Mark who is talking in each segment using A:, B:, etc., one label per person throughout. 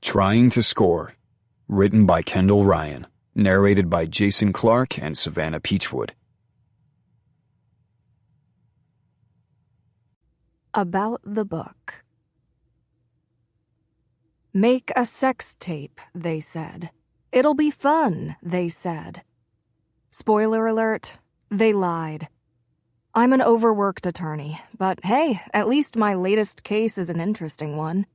A: Trying to Score, written by Kendall Ryan, narrated by Jason Clark and Savannah Peachwood.
B: About the book. Make a sex tape, they said. It'll be fun, they said. Spoiler alert, they lied. I'm an overworked attorney, but hey, at least my latest case is an interesting one.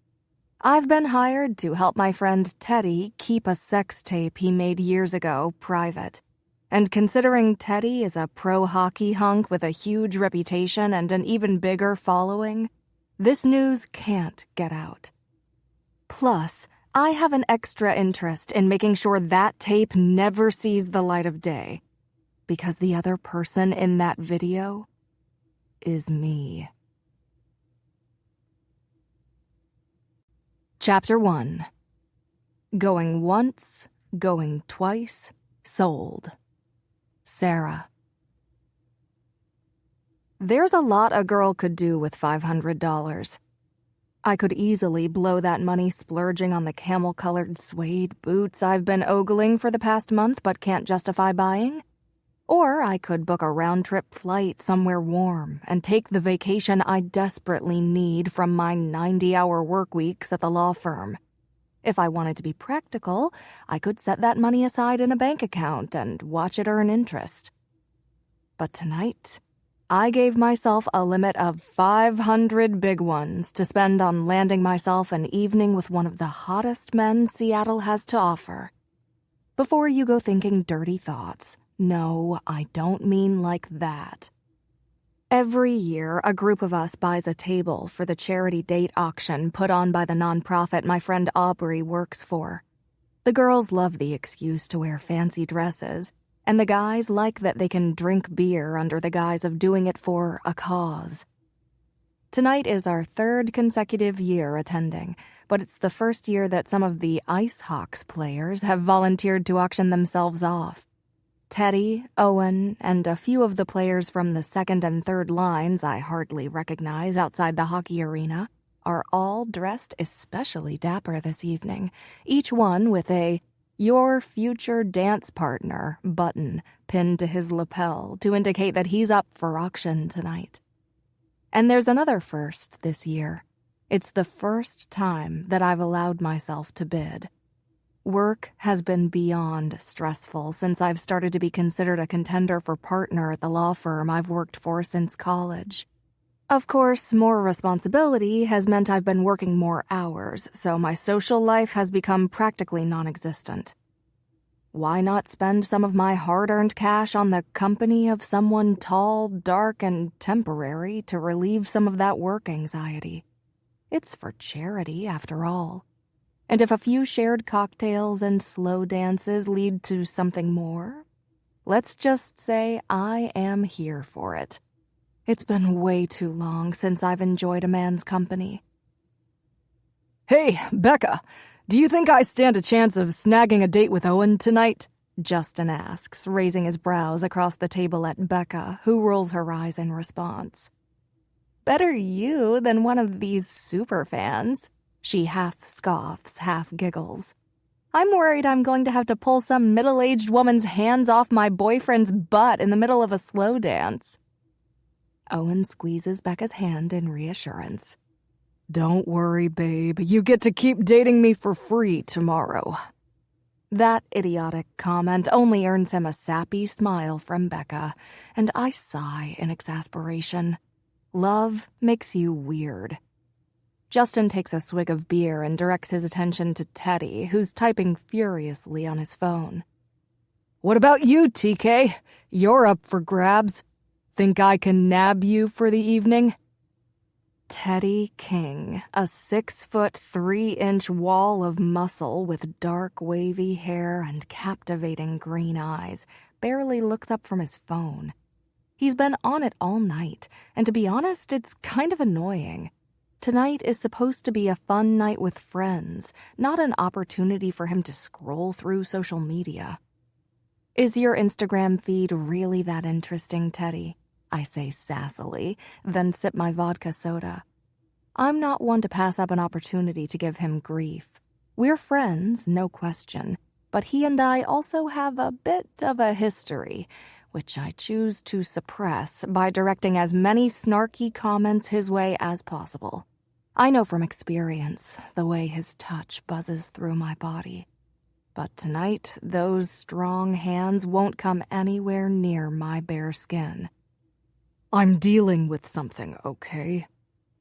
B: I've been hired to help my friend Teddy keep a sex tape he made years ago private. And considering Teddy is a pro hockey hunk with a huge reputation and an even bigger following, this news can't get out. Plus, I have an extra interest in making sure that tape never sees the light of day, because the other person in that video is me. Chapter 1. Going once, going twice, sold. Sarah. There's a lot a girl could do with $500. I could easily blow that money splurging on the camel-colored suede boots I've been ogling for the past month but can't justify buying. Or I could book a round-trip flight somewhere warm and take the vacation I desperately need from my 90-hour work weeks at the law firm. If I wanted to be practical, I could set that money aside in a bank account and watch it earn interest. But tonight, I gave myself a limit of 500 big ones to spend on landing myself an evening with one of the hottest men Seattle has to offer. Before you go thinking dirty thoughts, no, I don't mean like that. Every year, a group of us buys a table for the charity date auction put on by the nonprofit my friend Aubrey works for. The girls love the excuse to wear fancy dresses, and the guys like that they can drink beer under the guise of doing it for a cause. Tonight is our third consecutive year attending, but it's the first year that some of the Ice Hawks players have volunteered to auction themselves off. Teddy, Owen, and a few of the players from the second and third lines I hardly recognize outside the hockey arena are all dressed especially dapper this evening, each one with a "Your future dance partner" button pinned to his lapel to indicate that he's up for auction tonight. And there's another first this year. It's the first time that I've allowed myself to bid. Work has been beyond stressful since I've started to be considered a contender for partner at the law firm I've worked for since college. Of course, more responsibility has meant I've been working more hours, so my social life has become practically non-existent. Why not spend some of my hard-earned cash on the company of someone tall, dark, and temporary to relieve some of that work anxiety? It's for charity, after all. And if a few shared cocktails and slow dances lead to something more, let's just say I am here for it. It's been way too long since I've enjoyed a man's company. "Hey, Becca, do you think I stand a chance of snagging a date with Owen tonight?" Justin asks, raising his brows across the table at Becca, who rolls her eyes in response. "Better you than one of these superfans." She half scoffs, half giggles. "I'm worried I'm going to have to pull some middle-aged woman's hands off my boyfriend's butt in the middle of a slow dance." Owen squeezes Becca's hand in reassurance. "Don't worry, babe. You get to keep dating me for free tomorrow." That idiotic comment only earns him a sappy smile from Becca, and I sigh in exasperation. Love makes you weird. Justin takes a swig of beer and directs his attention to Teddy, who's typing furiously on his phone. "What about you, TK? You're up for grabs. Think I can nab you for the evening?" Teddy King, a 6'3" wall of muscle with dark wavy hair and captivating green eyes, barely looks up from his phone. He's been on it all night, and to be honest, it's kind of annoying. Tonight is supposed to be a fun night with friends, not an opportunity for him to scroll through social media. "Is your Instagram feed really that interesting, Teddy?" I say sassily, then sip my vodka soda. I'm not one to pass up an opportunity to give him grief. We're friends, no question, but he and I also have a bit of a history, which I choose to suppress by directing as many snarky comments his way as possible. I know from experience the way his touch buzzes through my body. But tonight, those strong hands won't come anywhere near my bare skin. I'm dealing with something, okay?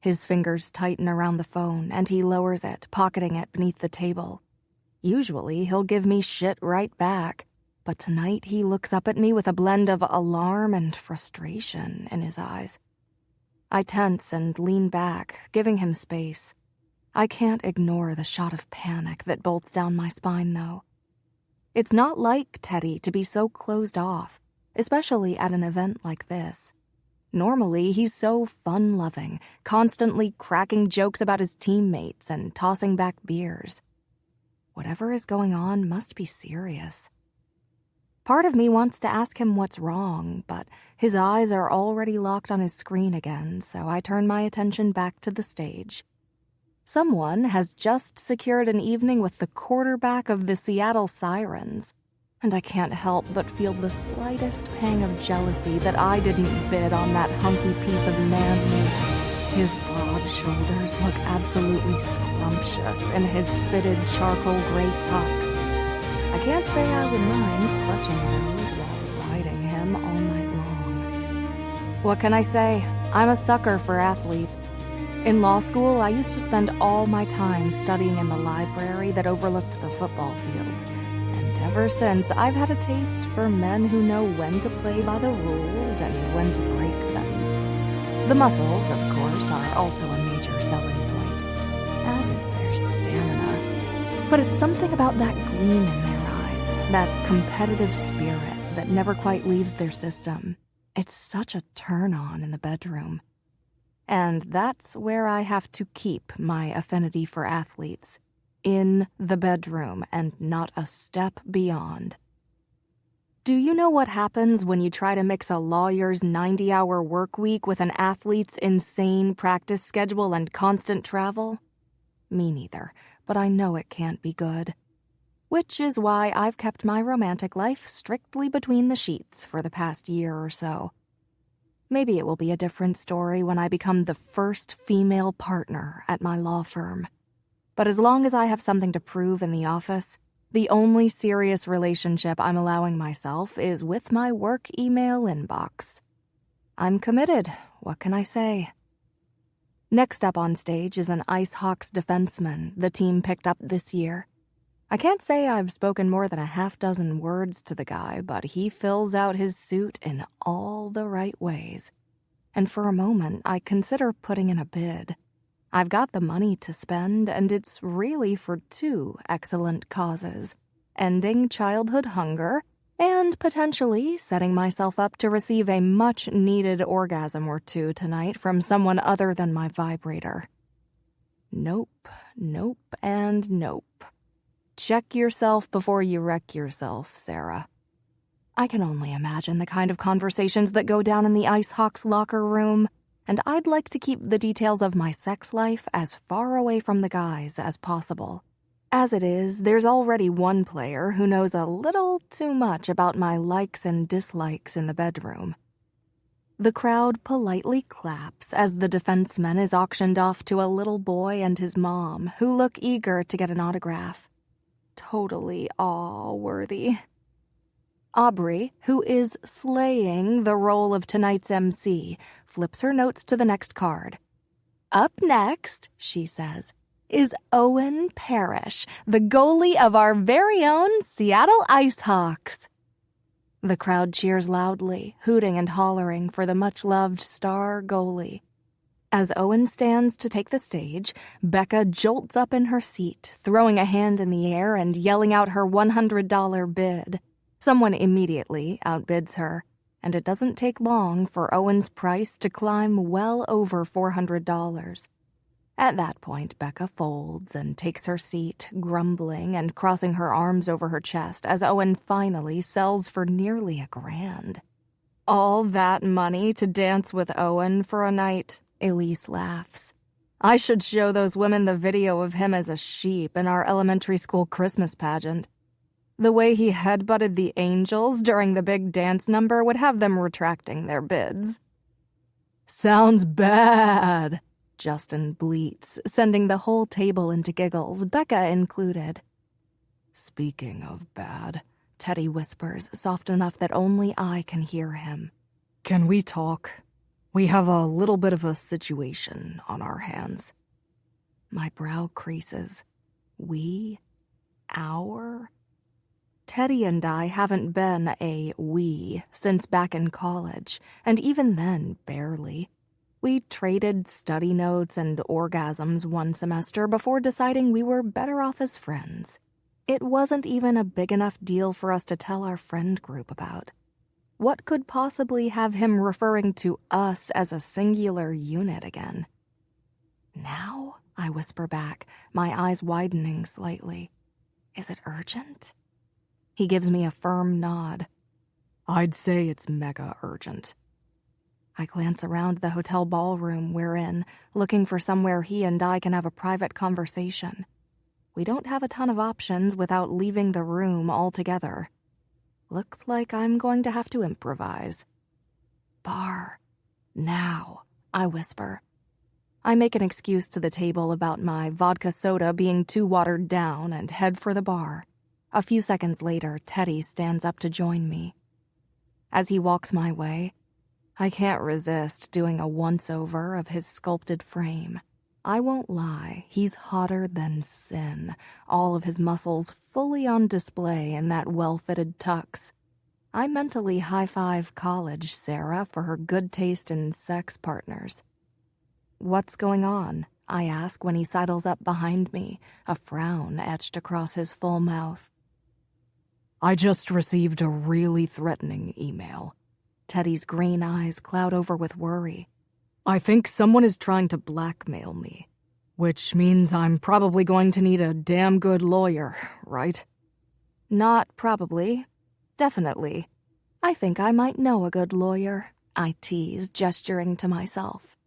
B: His fingers tighten around the phone, and he lowers it, pocketing it beneath the table. Usually, he'll give me shit right back, but tonight he looks up at me with a blend of alarm and frustration in his eyes. I tense and lean back, giving him space. I can't ignore the shot of panic that bolts down my spine, though. It's not like Teddy to be so closed off, especially at an event like this. Normally, he's so fun-loving, constantly cracking jokes about his teammates and tossing back beers. Whatever is going on must be serious. Part of me wants to ask him what's wrong, but his eyes are already locked on his screen again, so I turn my attention back to the stage. Someone has just secured an evening with the quarterback of the Seattle Sirens, and I can't help but feel the slightest pang of jealousy that I didn't bid on that hunky piece of man-meat. His broad shoulders look absolutely scrumptious in his fitted charcoal gray tux. I can't say I would mind clutching those while riding him all night long. What can I say? I'm a sucker for athletes. In law school, I used to spend all my time studying in the library that overlooked the football field. And ever since, I've had a taste for men who know when to play by the rules and when to break them. The muscles, of course, are also a major selling point, as is their stamina. But it's something about that gleam in their eyes, that competitive spirit that never quite leaves their system. It's such a turn-on in the bedroom. And that's where I have to keep my affinity for athletes. In the bedroom and not a step beyond. Do you know what happens when you try to mix a lawyer's 90-hour work week with an athlete's insane practice schedule and constant travel? Me neither, but I know it can't be good. Which is why I've kept my romantic life strictly between the sheets for the past year or so. Maybe it will be a different story when I become the first female partner at my law firm. But as long as I have something to prove in the office, the only serious relationship I'm allowing myself is with my work email inbox. I'm committed, what can I say? Next up on stage is an Ice Hawks defenseman the team picked up this year. I can't say I've spoken more than a half-dozen words to the guy, but he fills out his suit in all the right ways. And for a moment, I consider putting in a bid. I've got the money to spend, and it's really for two excellent causes: ending childhood hunger and potentially setting myself up to receive a much-needed orgasm or two tonight from someone other than my vibrator. Nope, and nope. Check yourself before you wreck yourself, Sarah. I can only imagine the kind of conversations that go down in the Ice Hawks locker room, and I'd like to keep the details of my sex life as far away from the guys as possible. As it is, there's already one player who knows a little too much about my likes and dislikes in the bedroom. The crowd politely claps as the defenseman is auctioned off to a little boy and his mom, who look eager to get an autograph. Totally awe-worthy. Aubrey, who is slaying the role of tonight's MC, flips her notes to the next card. Up next, she says, is Owen Parrish, the goalie of our very own Seattle Ice Hawks. The crowd cheers loudly, hooting and hollering for the much-loved star goalie. As Owen stands to take the stage, Becca jolts up in her seat, throwing a hand in the air and yelling out her $100 bid. Someone immediately outbids her, and it doesn't take long for Owen's price to climb well over $400. At that point, Becca folds and takes her seat, grumbling and crossing her arms over her chest as Owen finally sells for nearly $1,000. All that money to dance with Owen for a night? Elise laughs. I should show those women the video of him as a sheep in our elementary school Christmas pageant. The way he headbutted the angels during the big dance number would have them retracting their bids. Sounds bad, Justin bleats, sending the whole table into giggles, Becca included. Speaking of bad, Teddy whispers, soft enough that only I can hear him. Can we talk? We have a little bit of a situation on our hands. My brow creases. We? Our? Teddy and I haven't been a we since back in college, and even then, barely. We traded study notes and orgasms one semester before deciding we were better off as friends. It wasn't even a big enough deal for us to tell our friend group about. What could possibly have him referring to us as a singular unit again? Now, I whisper back, my eyes widening slightly. Is it urgent? He gives me a firm nod. I'd say it's mega urgent. I glance around the hotel ballroom we're in, looking for somewhere he and I can have a private conversation. We don't have a ton of options without leaving the room altogether. Looks like I'm going to have to improvise. Bar. Now, I whisper. I make an excuse to the table about my vodka soda being too watered down and head for the bar. A few seconds later, Teddy stands up to join me. As he walks my way, I can't resist doing a once-over of his sculpted frame. I won't lie, he's hotter than sin, all of his muscles fully on display in that well-fitted tux. I mentally high-five college Sarah for her good taste in sex partners. What's going on? I ask when he sidles up behind me, a frown etched across his full mouth. I just received a really threatening email. Teddy's green eyes cloud over with worry. I think someone is trying to blackmail me, which means I'm probably going to need a damn good lawyer, right? Not probably. Definitely. I think I might know a good lawyer, I tease, gesturing to myself.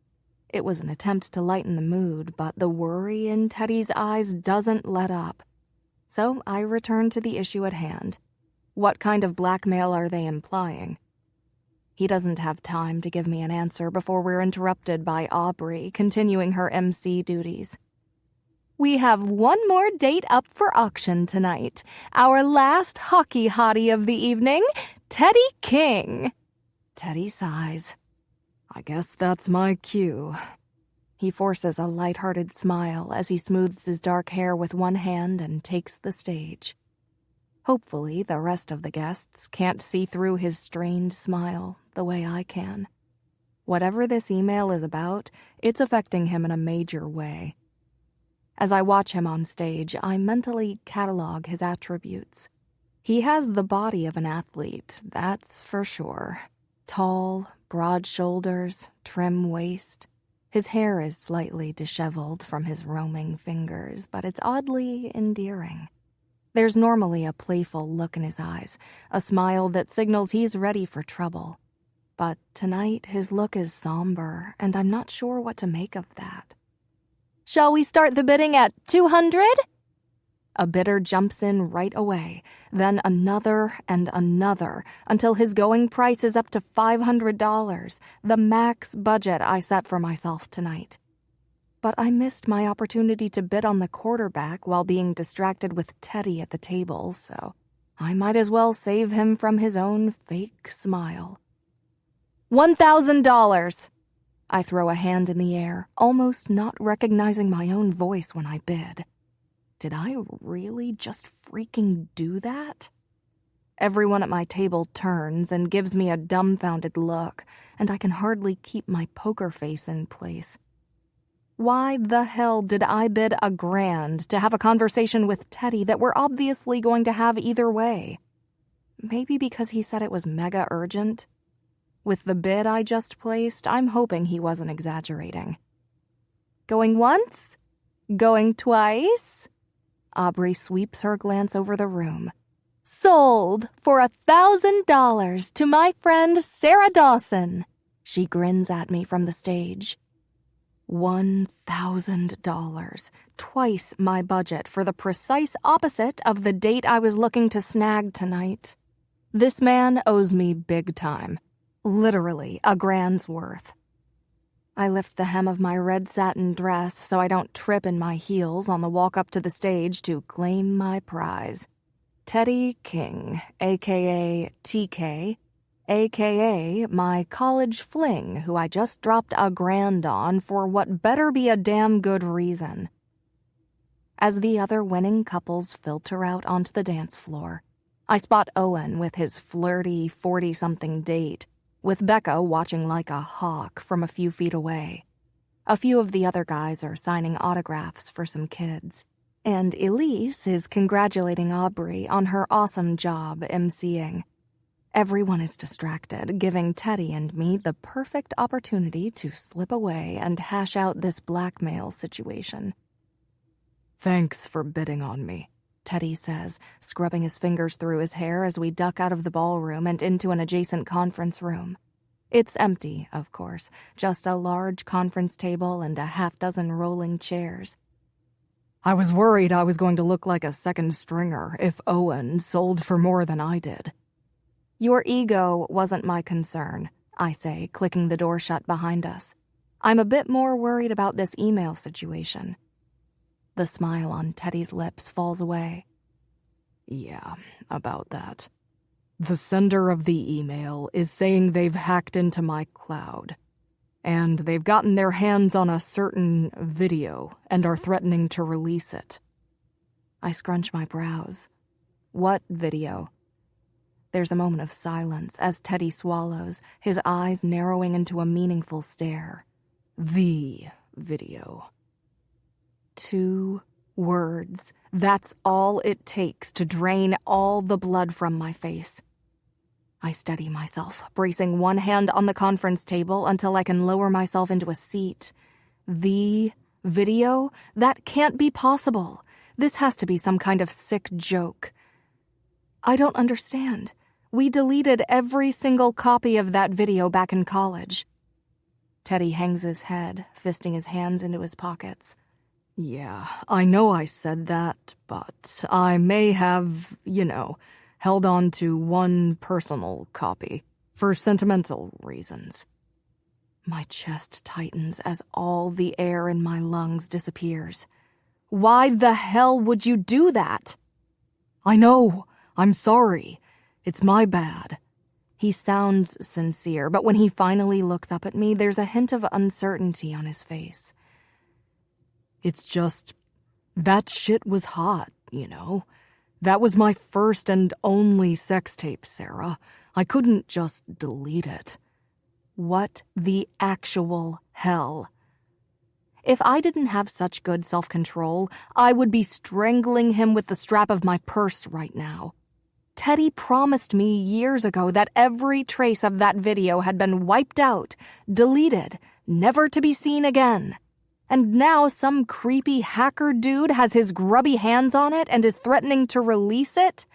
B: It was an attempt to lighten the mood, but the worry in Teddy's eyes doesn't let up. So I return to the issue at hand. What kind of blackmail are they implying? He doesn't have time to give me an answer before we're interrupted by Aubrey continuing her MC duties. We have one more date up for auction tonight. Our last hockey hottie of the evening, Teddy King. Teddy sighs. I guess that's my cue. He forces a light-hearted smile as he smooths his dark hair with one hand and takes the stage. Hopefully, the rest of the guests can't see through his strained smile the way I can. Whatever this email is about, it's affecting him in a major way. As I watch him on stage, I mentally catalog his attributes. He has the body of an athlete, that's for sure. Tall, broad shoulders, trim waist. His hair is slightly disheveled from his roaming fingers, but it's oddly endearing. There's normally a playful look in his eyes, a smile that signals he's ready for trouble. But tonight his look is somber, and I'm not sure what to make of that. Shall we start the bidding at 200? A bidder jumps in right away, then another and another, until his going price is up to $500, the max budget I set for myself tonight. But I missed my opportunity to bid on the quarterback while being distracted with Teddy at the table, so I might as well save him from his own fake smile. $1,000! I throw a hand in the air, almost not recognizing my own voice when I bid. Did I really just freaking do that? Everyone at my table turns and gives me a dumbfounded look, and I can hardly keep my poker face in place. Why the hell did I bid $1,000 to have a conversation with Teddy that we're obviously going to have either way? Maybe because he said it was mega urgent? With the bid I just placed, I'm hoping he wasn't exaggerating. Going once? Going twice? Aubrey sweeps her glance over the room. Sold for $1,000 to my friend Sarah Dawson. She grins at me from the stage. $1,000, twice my budget for the precise opposite of the date I was looking to snag tonight. This man owes me big time, literally a grand's worth. I lift the hem of my red satin dress so I don't trip in my heels on the walk up to the stage to claim my prize. Teddy King, a.k.a. TK, a.k.a. my college fling who I just dropped $1,000 on for what better be a damn good reason. As the other winning couples filter out onto the dance floor, I spot Owen with his flirty 40-something date, with Becca watching like a hawk from a few feet away. A few of the other guys are signing autographs for some kids, and Elise is congratulating Aubrey on her awesome job emceeing. Everyone is distracted, giving Teddy and me the perfect opportunity to slip away and hash out this blackmail situation. "Thanks for bidding on me," Teddy says, scrubbing his fingers through his hair as we duck out of the ballroom and into an adjacent conference room. It's empty, of course, just a large conference table and a half-dozen rolling chairs. "I was worried I was going to look like a second stringer if Owen sold for more than I did." "Your ego wasn't my concern," I say, clicking the door shut behind us. "I'm a bit more worried about this email situation." The smile on Teddy's lips falls away. "Yeah, about that. The sender of the email is saying they've hacked into my cloud, and they've gotten their hands on a certain video and are threatening to release it." I scrunch my brows. "What video?" There's a moment of silence as Teddy swallows, his eyes narrowing into a meaningful stare. "The video." 2 words. That's all it takes to drain all the blood from my face. I steady myself, bracing one hand on the conference table until I can lower myself into a seat. The video? That can't be possible. This has to be some kind of sick joke. I don't understand. We deleted every single copy of that video back in college. Teddy hangs his head, fisting his hands into his pockets. "Yeah, I know I said that, but I may have, held on to one personal copy for sentimental reasons." My chest tightens as all the air in my lungs disappears. "Why the hell would you do that?" "I know. I'm sorry. It's my bad." He sounds sincere, but when he finally looks up at me, there's a hint of uncertainty on his face. "It's just, that shit was hot, That was my first and only sex tape, Sarah. I couldn't just delete it." What the actual hell? If I didn't have such good self-control, I would be strangling him with the strap of my purse right now. Teddy promised me years ago that every trace of that video had been wiped out, deleted, never to be seen again. And now some creepy hacker dude has his grubby hands on it and is threatening to release it?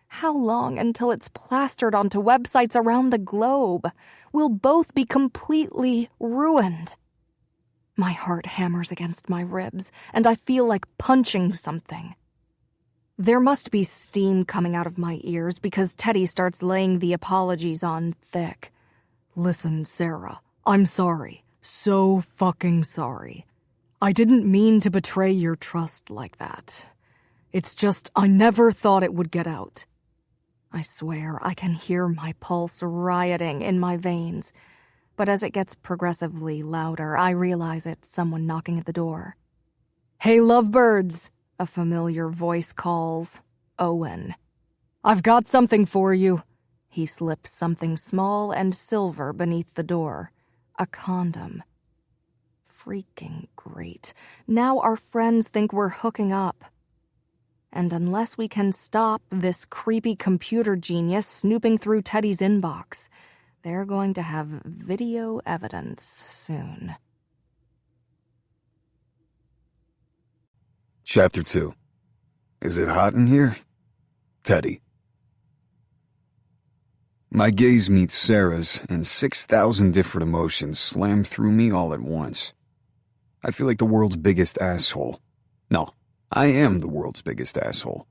B: How long until it's plastered onto websites around the globe? We'll both be completely ruined. My heart hammers against my ribs, and I feel like punching something. There must be steam coming out of my ears because Teddy starts laying the apologies on thick. "Listen, Sarah, I'm sorry. So fucking sorry. I didn't mean to betray your trust like that. It's just I never thought it would get out." I swear I can hear my pulse rioting in my veins, but as it gets progressively louder, I realize it's someone knocking at the door. "Hey, lovebirds," a familiar voice calls. Owen. "I've got something for you." He slips something small and silver beneath the door. A condom. Freaking great. Now our friends think we're hooking up. And unless we can stop this creepy computer genius snooping through Teddy's inbox, they're going to have video evidence soon.
A: Chapter 2. Is it hot in here? Teddy. My gaze meets Sarah's, and 6,000 different emotions slam through me all at once. I feel like the world's biggest asshole. No, I am the world's biggest asshole.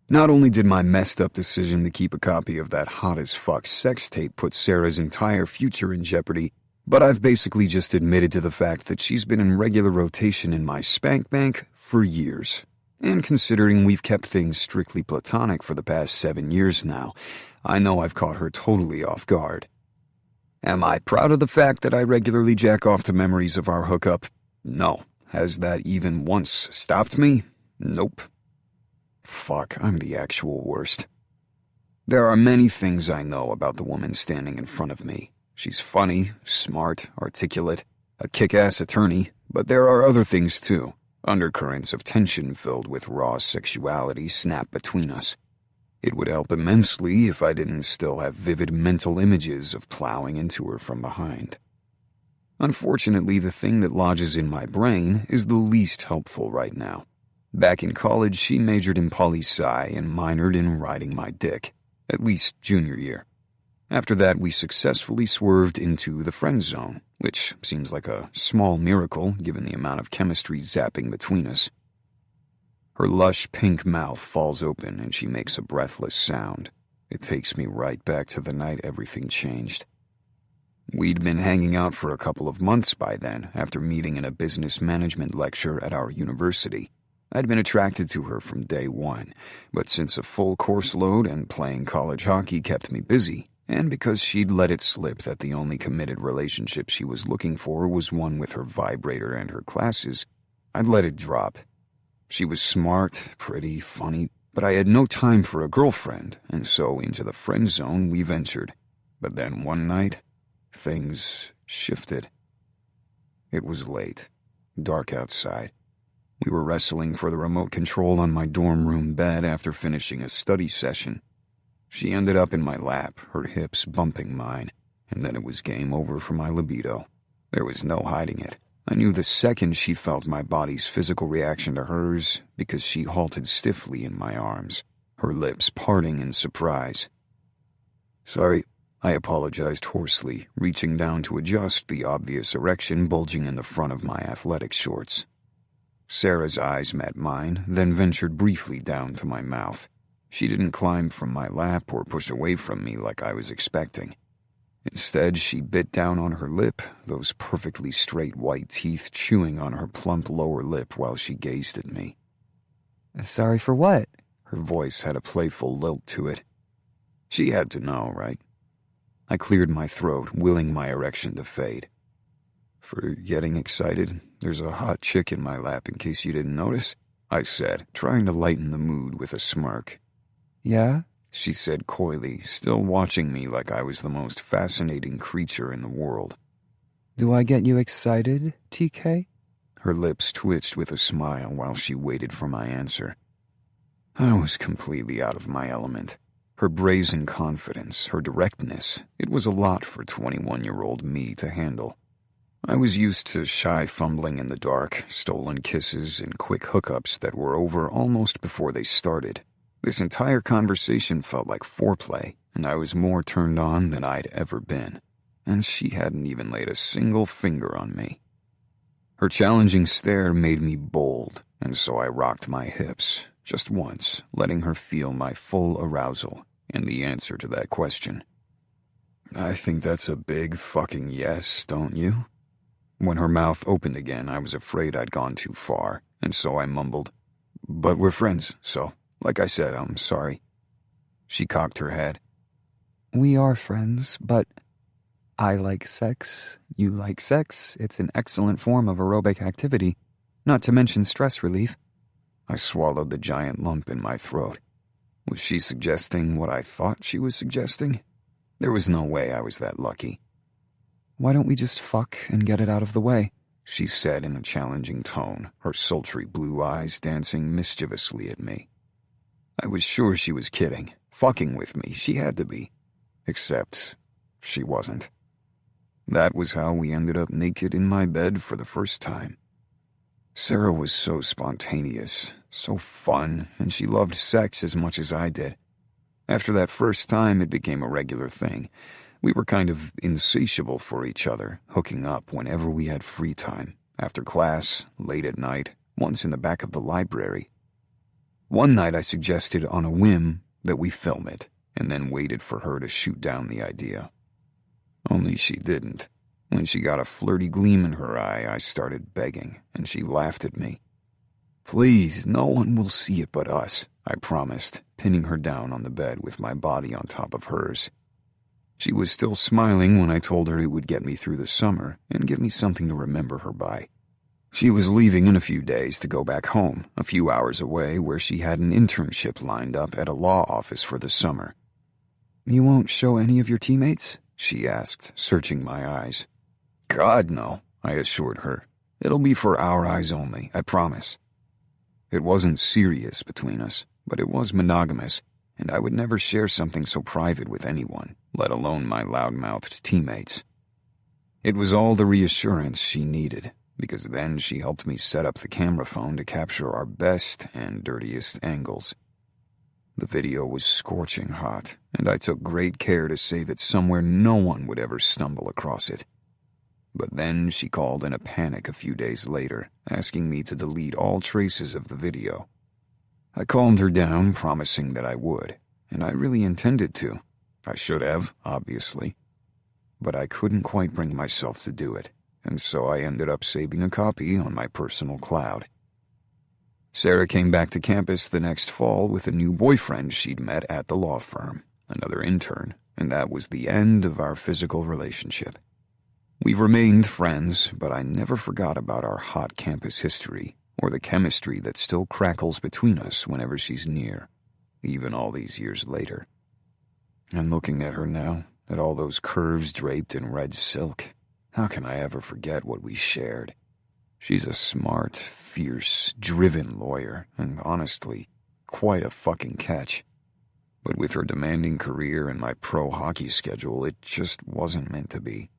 A: Not only did my messed up decision to keep a copy of that hot-as-fuck sex tape put Sarah's entire future in jeopardy, but I've basically just admitted to the fact that she's been in regular rotation in my spank bank for years. And considering we've kept things strictly platonic for the past 7 years now, I know I've caught her totally off guard. Am I proud of the fact that I regularly jack off to memories of our hookup? No. Has that even once stopped me? Nope. Fuck, I'm the actual worst. There are many things I know about the woman standing in front of me. She's funny, smart, articulate, a kick-ass attorney, but there are other things too. Undercurrents of tension filled with raw sexuality snap between us. It would help immensely if I didn't still have vivid mental images of plowing into her from behind. Unfortunately, the thing that lodges in my brain is the least helpful right now. Back in college, she majored in poli-sci and minored in riding my dick, at least junior year. After that, we successfully swerved into the friend zone, which seems like a small miracle given the amount of chemistry zapping between us. Her lush pink mouth falls open and she makes a breathless sound. It takes me right back to the night everything changed. We'd been hanging out for a couple of months by then, after meeting in a business management lecture at our university. I'd been attracted to her from day one, but since a full course load and playing college hockey kept me busy, and because she'd let it slip that the only committed relationship she was looking for was one with her vibrator and her classes, I'd let it drop. She was smart, pretty, funny, but I had no time for a girlfriend, and so into the friend zone we ventured. But then one night, things shifted. It was late, dark outside. We were wrestling for the remote control on my dorm room bed after finishing a study session. She ended up in my lap, her hips bumping mine, and then it was game over for my libido. There was no hiding it. I knew the second she felt my body's physical reaction to hers because she halted stiffly in my arms, her lips parting in surprise. "Sorry," I apologized hoarsely, reaching down to adjust the obvious erection bulging in the front of my athletic shorts. Sarah's eyes met mine, then ventured briefly down to my mouth. She didn't climb from my lap or push away from me like I was expecting. Instead, she bit down on her lip, those perfectly straight white teeth chewing on her plump lower lip while she gazed at me.
C: "Sorry for what?"
A: Her voice had a playful lilt to it. She had to know, right? I cleared my throat, willing my erection to fade. "For getting excited, there's a hot chick in my lap in case you didn't notice," I said, trying to lighten the mood with a smirk.
C: "Yeah?"
A: she said coyly, still watching me like I was the most fascinating creature in the world.
C: "Do I get you excited, TK?"
A: Her lips twitched with a smile while she waited for my answer. I was completely out of my element. Her brazen confidence, her directness, it was a lot for 21-year-old me to handle. I was used to shy fumbling in the dark, stolen kisses, and quick hookups that were over almost before they started. This entire conversation felt like foreplay, and I was more turned on than I'd ever been. And she hadn't even laid a single finger on me. Her challenging stare made me bold, and so I rocked my hips, just once, letting her feel my full arousal and the answer to that question. "I think that's a big fucking yes, don't you?" When her mouth opened again, I was afraid I'd gone too far, and so I mumbled, "But we're friends, so, like I said, I'm sorry." She cocked her head.
C: "We are friends, but I like sex, you like sex. It's an excellent form of aerobic activity, not to mention stress relief."
A: I swallowed the giant lump in my throat. Was she suggesting what I thought she was suggesting? There was no way I was that lucky.
C: "Why don't we just fuck and get it out of the way?"
A: she said in a challenging tone, her sultry blue eyes dancing mischievously at me. I was sure she was kidding. Fucking with me, she had to be. Except she wasn't. That was how we ended up naked in my bed for the first time. Sarah was so spontaneous, so fun, and she loved sex as much as I did. After that first time, it became a regular thing. We were kind of insatiable for each other, hooking up whenever we had free time, after class, late at night, once in the back of the library. One night I suggested on a whim that we film it, and then waited for her to shoot down the idea. Only she didn't. When she got a flirty gleam in her eye, I started begging, and she laughed at me. "Please, no one will see it but us," I promised, pinning her down on the bed with my body on top of hers. She was still smiling when I told her it would get me through the summer and give me something to remember her by. She was leaving in a few days to go back home, a few hours away, where she had an internship lined up at a law office for the summer.
C: "You won't show any of your teammates?"
A: she asked, searching my eyes. "God, no," I assured her. "It'll be for our eyes only, I promise." It wasn't serious between us, but it was monogamous, and I would never share something so private with anyone, let alone my loud-mouthed teammates. It was all the reassurance she needed, because then she helped me set up the camera phone to capture our best and dirtiest angles. The video was scorching hot, and I took great care to save it somewhere no one would ever stumble across it. But then she called in a panic a few days later, asking me to delete all traces of the video. I calmed her down, promising that I would, and I really intended to. I should have, obviously. But I couldn't quite bring myself to do it, and so I ended up saving a copy on my personal cloud. Sarah came back to campus the next fall with a new boyfriend she'd met at the law firm, another intern, and that was the end of our physical relationship. We remained friends, but I never forgot about our hot campus history, or the chemistry that still crackles between us whenever she's near, even all these years later. And looking at her now, at all those curves draped in red silk, how can I ever forget what we shared? She's a smart, fierce, driven lawyer, and honestly, quite a fucking catch. But with her demanding career and my pro hockey schedule, it just wasn't meant to be.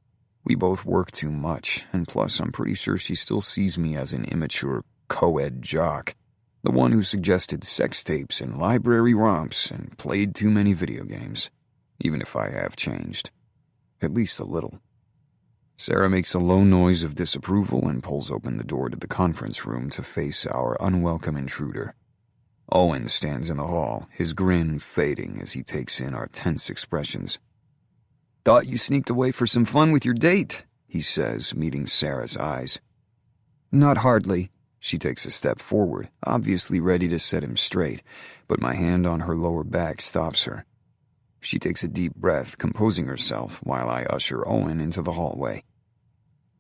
A: We both work too much, and plus I'm pretty sure she still sees me as an immature co-ed jock, the one who suggested sex tapes and library romps and played too many video games, even if I have changed. At least a little. Sarah makes a low noise of disapproval and pulls open the door to the conference room to face our unwelcome intruder. Owen stands in the hall, his grin fading as he takes in our tense expressions. "Thought you sneaked away for some fun with your date," he says, meeting Sarah's eyes.
C: "Not hardly."
A: She takes a step forward, obviously ready to set him straight, but my hand on her lower back stops her. She takes a deep breath, composing herself while I usher Owen into the hallway.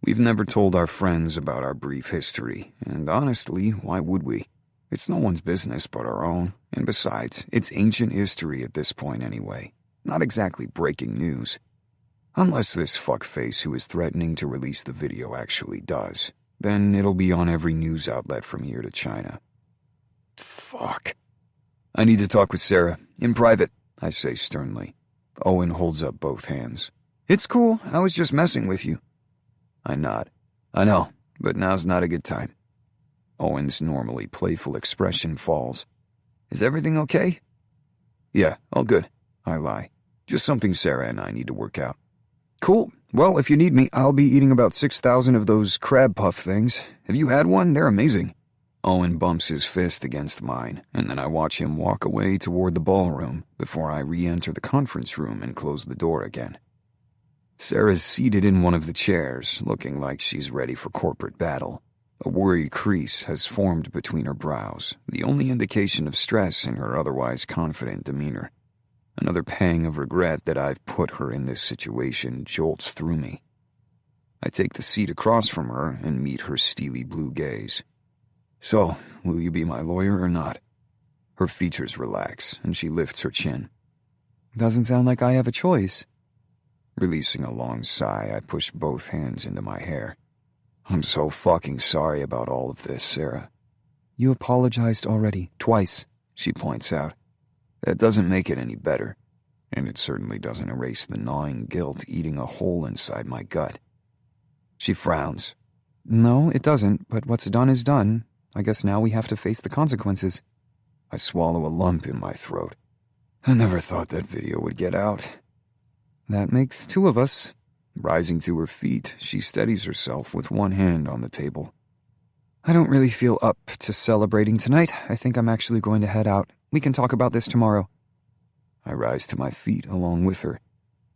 A: We've never told our friends about our brief history, and honestly, why would we? It's no one's business but our own, and besides, it's ancient history at this point anyway. Not exactly breaking news. Unless this fuckface who is threatening to release the video actually does, then it'll be on every news outlet from here to China. Fuck. "I need to talk with Sarah, in private," I say sternly. Owen holds up both hands. "It's cool, I was just messing with you." I nod. "I know, but now's not a good time." Owen's normally playful expression falls. "Is everything okay?" "Yeah, all good," I lie. "Just something Sarah and I need to work out." "Cool. Well, if you need me, I'll be eating about 6,000 of those crab puff things. Have you had one? They're amazing." Owen bumps his fist against mine, and then I watch him walk away toward the ballroom before I re-enter the conference room and close the door again. Sarah's seated in one of the chairs, looking like she's ready for corporate battle. A worried crease has formed between her brows, the only indication of stress in her otherwise confident demeanor. Another pang of regret that I've put her in this situation jolts through me. I take the seat across from her and meet her steely blue gaze. "So, will you be my lawyer or not?" Her features relax, and she lifts her chin.
C: "Doesn't sound like I have a choice."
A: Releasing a long sigh, I push both hands into my hair. "I'm so fucking sorry about all of this, Sarah."
C: "You apologized already, twice,"
A: she points out. That doesn't make it any better, and it certainly doesn't erase the gnawing guilt eating a hole inside my gut. She frowns.
C: "No, it doesn't, but what's done is done. I guess now we have to face the consequences."
A: I swallow a lump in my throat. I never thought that video would get out.
C: "That makes two of us."
A: Rising to her feet, she steadies herself with one hand on the table.
C: I don't really feel up to celebrating tonight. I think I'm actually going to head out. We can talk about this tomorrow.
A: I rise to my feet along with her.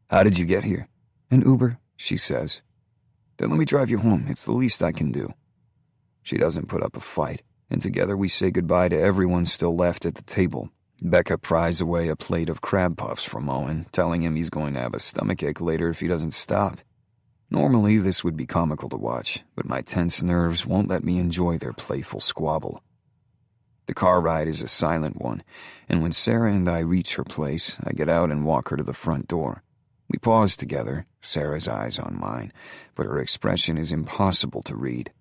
A: How did you get here?
C: An Uber,
A: she says. Then let me drive you home. It's the least I can do. She doesn't put up a fight, and together we say goodbye to everyone still left at the table. Becca pries away a plate of crab puffs from Owen, telling him he's going to have a stomachache later if he doesn't stop. Normally, this would be comical to watch, but my tense nerves won't let me enjoy their playful squabble. The car ride is a silent one, and when Sarah and I reach her place, I get out and walk her to the front door. We pause together, Sarah's eyes on mine, but her expression is impossible to read.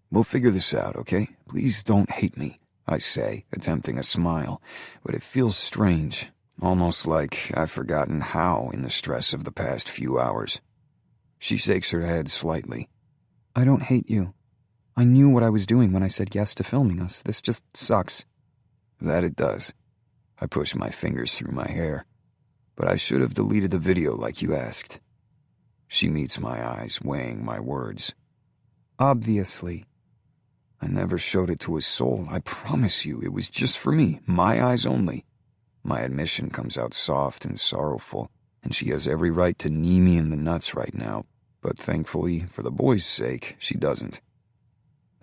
A: We'll figure this out, okay? Please don't hate me, I say, attempting a smile, but it feels strange, almost like I've forgotten how in the stress of the past few hours. She shakes her head slightly.
C: I don't hate you. I knew what I was doing when I said yes to filming us. This just sucks.
A: That it does. I push my fingers through my hair. But I should have deleted the video like you asked. She meets my eyes, weighing my words.
C: Obviously.
A: I never showed it to a soul. I promise you, it was just for me, my eyes only. My admission comes out soft and sorrowful, and she has every right to knee me in the nuts right now, but thankfully, for the boy's sake, she doesn't.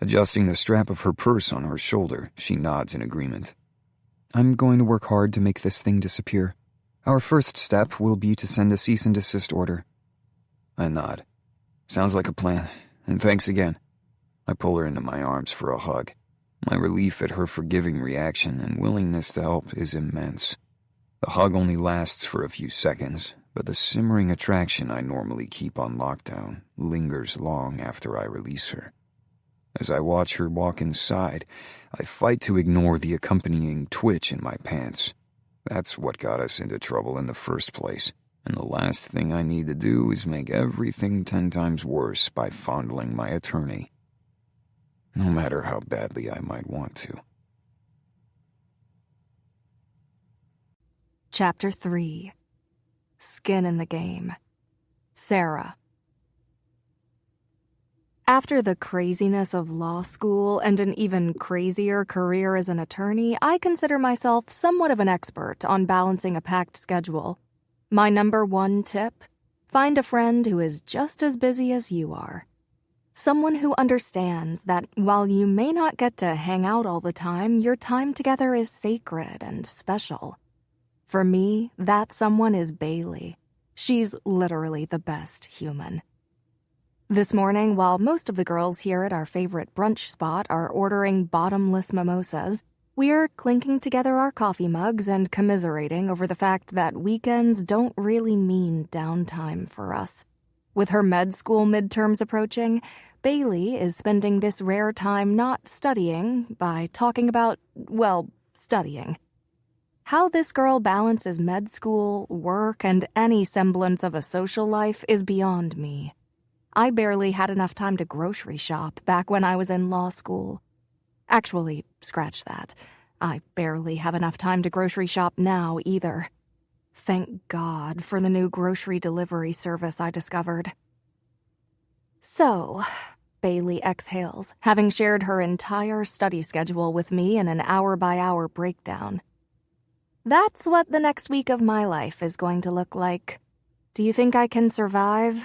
A: Adjusting the strap of her purse on her shoulder, she nods in agreement.
C: I'm going to work hard to make this thing disappear. Our first step will be to send a cease and desist order.
A: I nod. Sounds like a plan, and thanks again. I pull her into my arms for a hug. My relief at her forgiving reaction and willingness to help is immense. The hug only lasts for a few seconds, but the simmering attraction I normally keep on lockdown lingers long after I release her. As I watch her walk inside, I fight to ignore the accompanying twitch in my pants. That's what got us into trouble in the first place, and the last thing I need to do is make everything 10 times worse by fondling my attorney. No matter how badly I might want to.
B: Chapter 3. Skin in the Game. Sarah. After the craziness of law school and an even crazier career as an attorney, I consider myself somewhat of an expert on balancing a packed schedule. My number one tip: find a friend who is just as busy as you are. Someone who understands that while you may not get to hang out all the time, your time together is sacred and special. For me, that someone is Bailey. She's literally the best human. This morning, while most of the girls here at our favorite brunch spot are ordering bottomless mimosas, we're clinking together our coffee mugs and commiserating over the fact that weekends don't really mean downtime for us. With her med school midterms approaching, Bailey is spending this rare time not studying by talking about, well, studying. How this girl balances med school, work, and any semblance of a social life is beyond me. I barely had enough time to grocery shop back when I was in law school. Actually, scratch that. I barely have enough time to grocery shop now either. Thank God for the new grocery delivery service I discovered. So, Bailey exhales, having shared her entire study schedule with me in an hour-by-hour breakdown. That's what the next week of my life is going to look like. Do you think I can survive?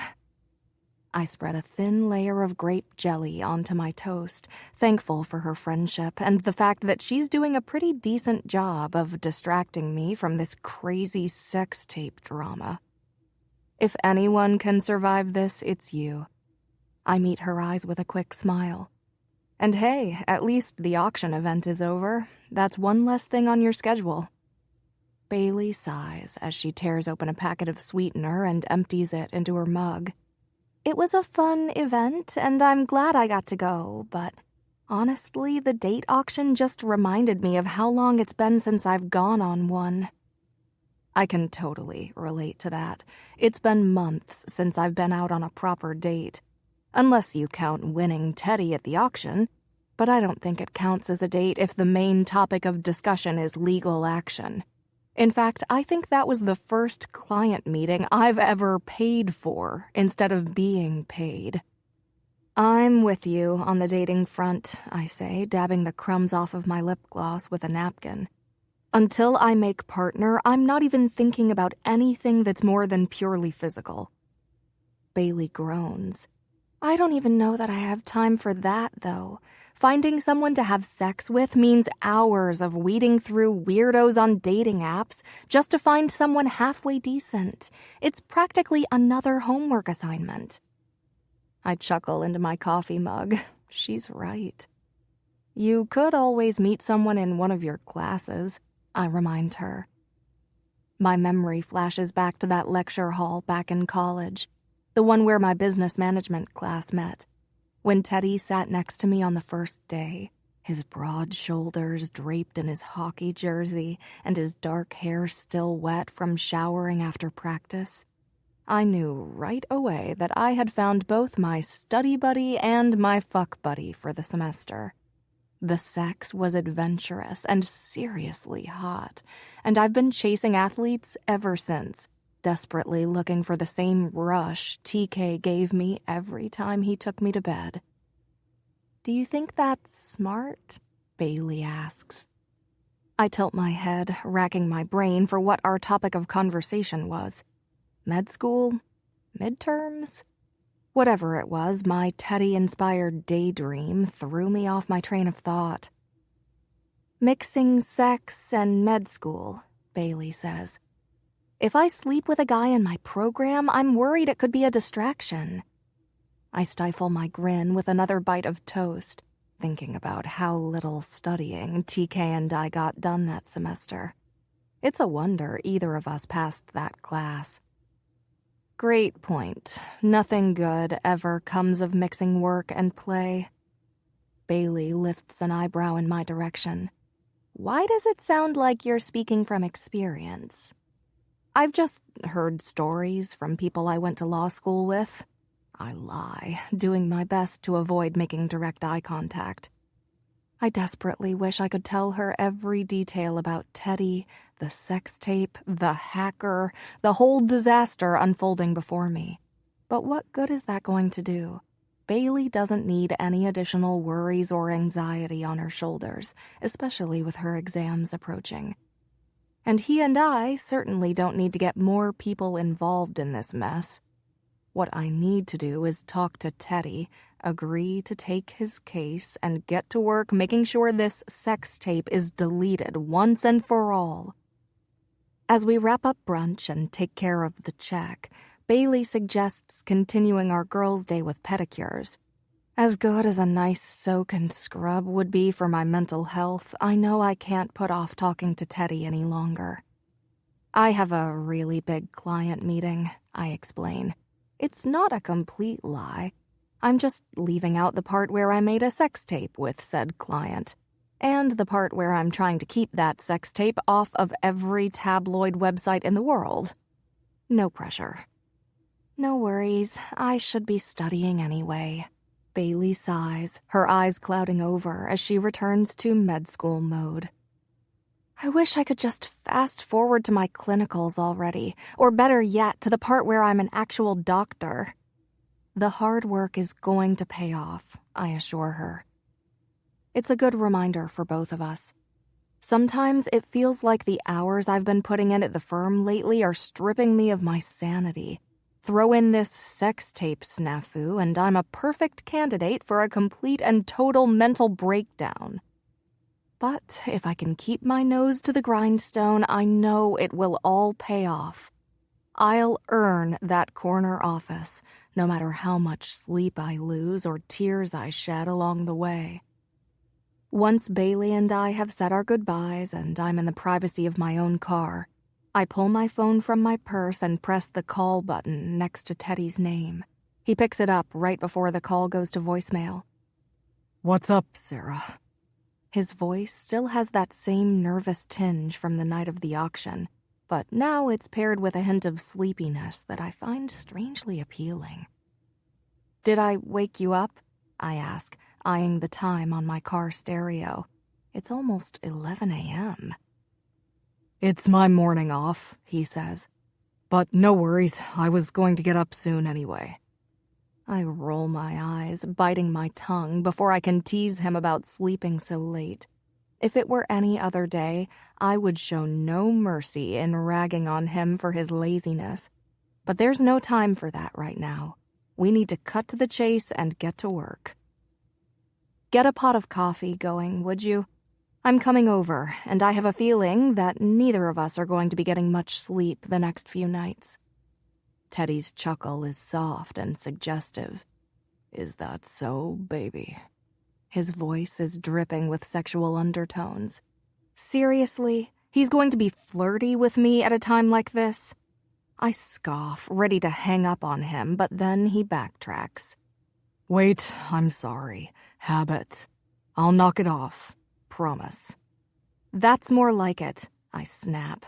B: I spread a thin layer of grape jelly onto my toast, thankful for her friendship and the fact that she's doing a pretty decent job of distracting me from this crazy sex tape drama. If anyone can survive this, it's you. I meet her eyes with a quick smile. And hey, at least the auction event is over. That's one less thing on your schedule. Bailey sighs as she tears open a packet of sweetener and empties it into her mug. It was a fun event, and I'm glad I got to go, but honestly, the date auction just reminded me of how long it's been since I've gone on one. I can totally relate to that. It's been months since I've been out on a proper date. Unless you count winning Teddy at the auction, but I don't think it counts as a date if the main topic of discussion is legal action. In fact, I think that was the first client meeting I've ever paid for instead of being paid. I'm with you on the dating front, I say, dabbing the crumbs off of my lip gloss with a napkin. Until I make partner, I'm not even thinking about anything that's more than purely physical. Bailey groans. I don't even know that I have time for that, though. Finding someone to have sex with means hours of weeding through weirdos on dating apps just to find someone halfway decent. It's practically another homework assignment. I chuckle into my coffee mug. She's right. You could always meet someone in one of your classes, I remind her. My memory flashes back to that lecture hall back in college, the one where my business management class met. When Teddy sat next to me on the first day, his broad shoulders draped in his hockey jersey and his dark hair still wet from showering after practice, I knew right away that I had found both my study buddy and my fuck buddy for the semester. The sex was adventurous and seriously hot, and I've been chasing athletes ever since, desperately looking for the same rush TK gave me every time he took me to bed. Do you think that's smart? Bailey asks. I tilt my head, racking my brain for what our topic of conversation was. Med school? Midterms? Whatever it was, my Teddy-inspired daydream threw me off my train of thought. Mixing sex and med school, Bailey says. If I sleep with a guy in my program, I'm worried it could be a distraction. I stifle my grin with another bite of toast, thinking about how little studying TK and I got done that semester. It's a wonder either of us passed that class. Great point. Nothing good ever comes of mixing work and play. Bailey lifts an eyebrow in my direction. Why does it sound like you're speaking from experience? I've just heard stories from people I went to law school with. I lie, doing my best to avoid making direct eye contact. I desperately wish I could tell her every detail about Teddy, the sex tape, the hacker, the whole disaster unfolding before me. But what good is that going to do? Bailey doesn't need any additional worries or anxiety on her shoulders, especially with her exams approaching. And he and I certainly don't need to get more people involved in this mess. What I need to do is talk to Teddy, agree to take his case, and get to work making sure this sex tape is deleted once and for all. As we wrap up brunch and take care of the check, Bailey suggests continuing our girls' day with pedicures. As good as a nice soak and scrub would be for my mental health, I know I can't put off talking to Teddy any longer. I have a really big client meeting, I explain. It's not a complete lie. I'm just leaving out the part where I made a sex tape with said client, and the part where I'm trying to keep that sex tape off of every tabloid website in the world. No pressure. No worries, I should be studying anyway. Bailey sighs, her eyes clouding over as she returns to med school mode. I wish I could just fast forward to my clinicals already, or better yet, to the part where I'm an actual doctor. The hard work is going to pay off, I assure her. It's a good reminder for both of us. Sometimes it feels like the hours I've been putting in at the firm lately are stripping me of my sanity. Throw in this sex tape snafu, and I'm a perfect candidate for a complete and total mental breakdown. But if I can keep my nose to the grindstone, I know it will all pay off. I'll earn that corner office, no matter how much sleep I lose or tears I shed along the way. Once Bailey and I have said our goodbyes and I'm in the privacy of my own car, I pull my phone from my purse and press the call button next to Teddy's name. He picks it up right before the call goes to voicemail.
D: What's up, Sarah?
B: His voice still has that same nervous tinge from the night of the auction, but now it's paired with a hint of sleepiness that I find strangely appealing. Did I wake you up? I ask, eyeing the time on my car stereo. It's almost 11 a.m.
D: It's my morning off, he says. But no worries, I was going to get up soon anyway.
B: I roll my eyes, biting my tongue before I can tease him about sleeping so late. If it were any other day, I would show no mercy in ragging on him for his laziness. But there's no time for that right now. We need to cut to the chase and get to work. Get a pot of coffee going, would you? I'm coming over, and I have a feeling that neither of us are going to be getting much sleep the next few nights. Teddy's chuckle is soft and suggestive. Is that so, baby? His voice is dripping with sexual undertones. Seriously, he's going to be flirty with me at a time like this? I scoff, ready to hang up on him, but then he backtracks.
D: Wait, I'm sorry. Habit. I'll knock it off. Promise.
B: That's more like it, I snap.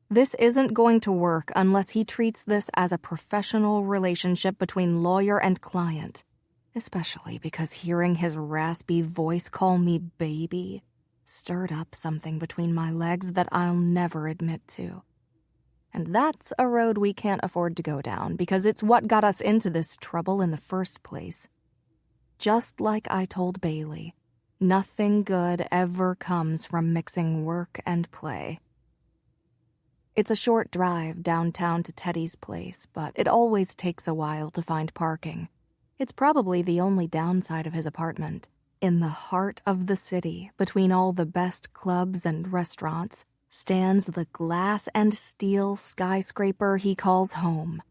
B: This isn't going to work unless he treats this as a professional relationship between lawyer and client, especially because hearing his raspy voice call me baby stirred up something between my legs that I'll never admit to. And that's a road we can't afford to go down because it's what got us into this trouble in the first place. Just like I told Bailey, nothing good ever comes from mixing work and play. It's a short drive downtown to Teddy's place, but it always takes a while to find parking. It's probably the only downside of his apartment. In the heart of the city, between all the best clubs and restaurants, stands the glass and steel skyscraper he calls home.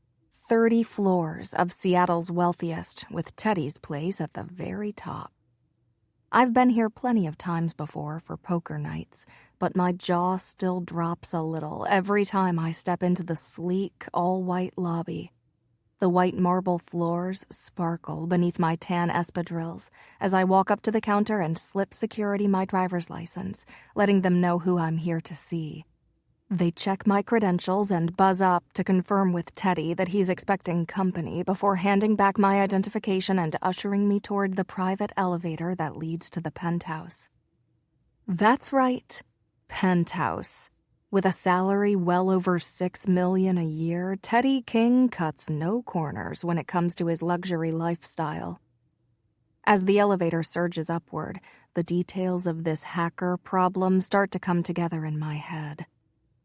B: 30 floors of Seattle's wealthiest, with Teddy's place at the very top. I've been here plenty of times before for poker nights, but my jaw still drops a little every time I step into the sleek, all-white lobby. The white marble floors sparkle beneath my tan espadrilles as I walk up to the counter and slip security my driver's license, letting them know who I'm here to see. They check my credentials and buzz up to confirm with Teddy that he's expecting company before handing back my identification and ushering me toward the private elevator that leads to the penthouse. That's right, penthouse. With a salary well over $6 million a year, Teddy King cuts no corners when it comes to his luxury lifestyle. As the elevator surges upward, the details of this hacker problem start to come together in my head.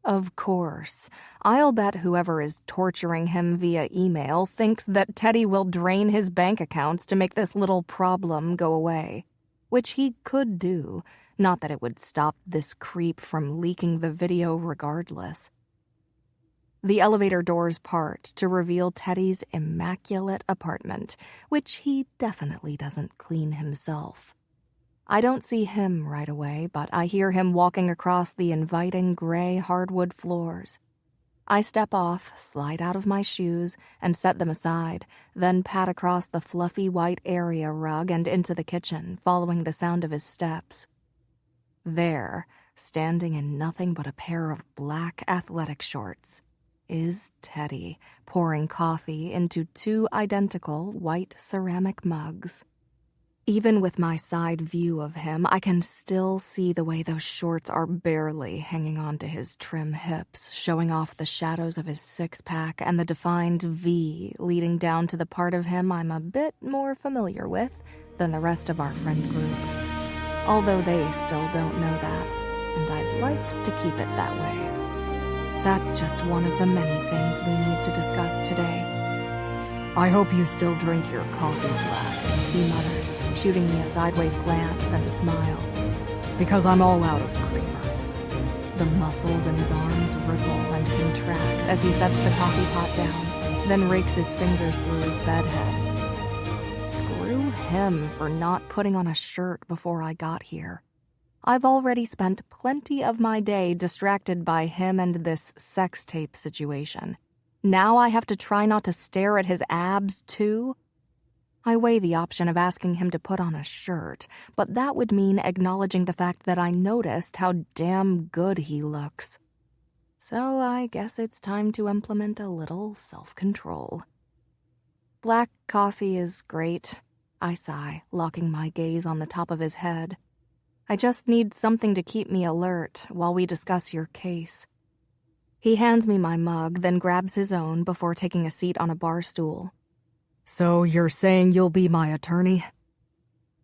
B: Of course, I'll bet whoever is torturing him via email thinks that Teddy will drain his bank accounts to make this little problem go away, which he could do. Not that it would stop this creep from leaking the video regardless. The elevator doors part to reveal Teddy's immaculate apartment, which he definitely doesn't clean himself. I don't see him right away, but I hear him walking across the inviting gray hardwood floors. I step off, slide out of my shoes, and set them aside, then pat across the fluffy white area rug and into the kitchen, following the sound of his steps. There, standing in nothing but a pair of black athletic shorts, is Teddy, pouring coffee into 2 identical white ceramic mugs. Even with my side view of him, I can still see the way those shorts are barely hanging onto his trim hips, showing off the shadows of his six-pack and the defined V leading down to the part of him I'm a bit more familiar with than the rest of our friend group. Although they still don't know that, and I'd like to keep it that way. That's just one of the many things we need to discuss today.
D: I hope you still drink your coffee black,
B: he mutters, shooting me a sideways glance and a smile.
D: because I'm all out of creamer.
B: The muscles in his arms ripple and contract as he sets the coffee pot down, then rakes his fingers through his bedhead. Screw him for not putting on a shirt before I got here. I've already spent plenty of my day distracted by him and this sex tape situation. Now I have to try not to stare at his abs, too? I weigh the option of asking him to put on a shirt, but that would mean acknowledging the fact that I noticed how damn good he looks. So I guess it's time to implement a little self-control. Black coffee is great, I sigh, locking my gaze on the top of his head. I just need something to keep me alert while we discuss your case. He hands me my mug, then grabs his own before taking a seat on a bar stool.
D: So you're saying you'll be my attorney?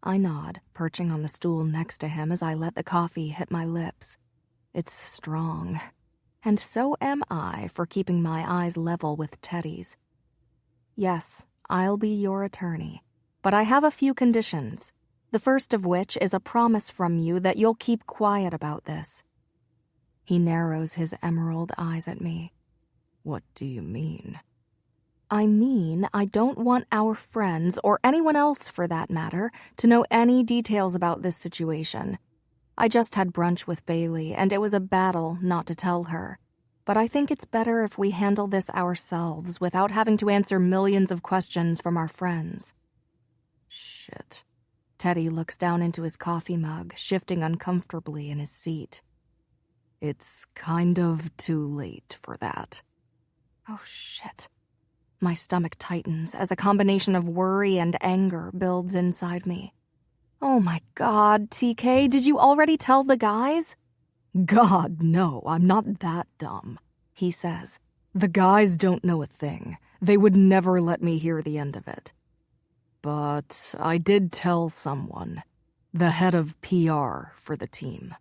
B: I nod, perching on the stool next to him as I let the coffee hit my lips. It's strong. And so am I for keeping my eyes level with Teddy's. Yes, I'll be your attorney. But I have a few conditions. The first of which is a promise from you that you'll keep quiet about this. He narrows his emerald eyes at me.
D: What do you mean?
B: I mean, I don't want our friends, or anyone else for that matter, to know any details about this situation. I just had brunch with Bailey, and it was a battle not to tell her. But I think it's better if we handle this ourselves without having to answer millions of questions from our friends.
D: Shit.
B: Teddy looks down into his coffee mug, shifting uncomfortably in his seat.
D: It's kind of too late for that.
B: Oh, shit. My stomach tightens as a combination of worry and anger builds inside me. Oh my God, TK, did you already tell the guys?
D: God, no, I'm not that dumb,
B: he says.
D: The guys don't know a thing. They would never let me hear the end of it. But I did tell someone, the head of PR for the team.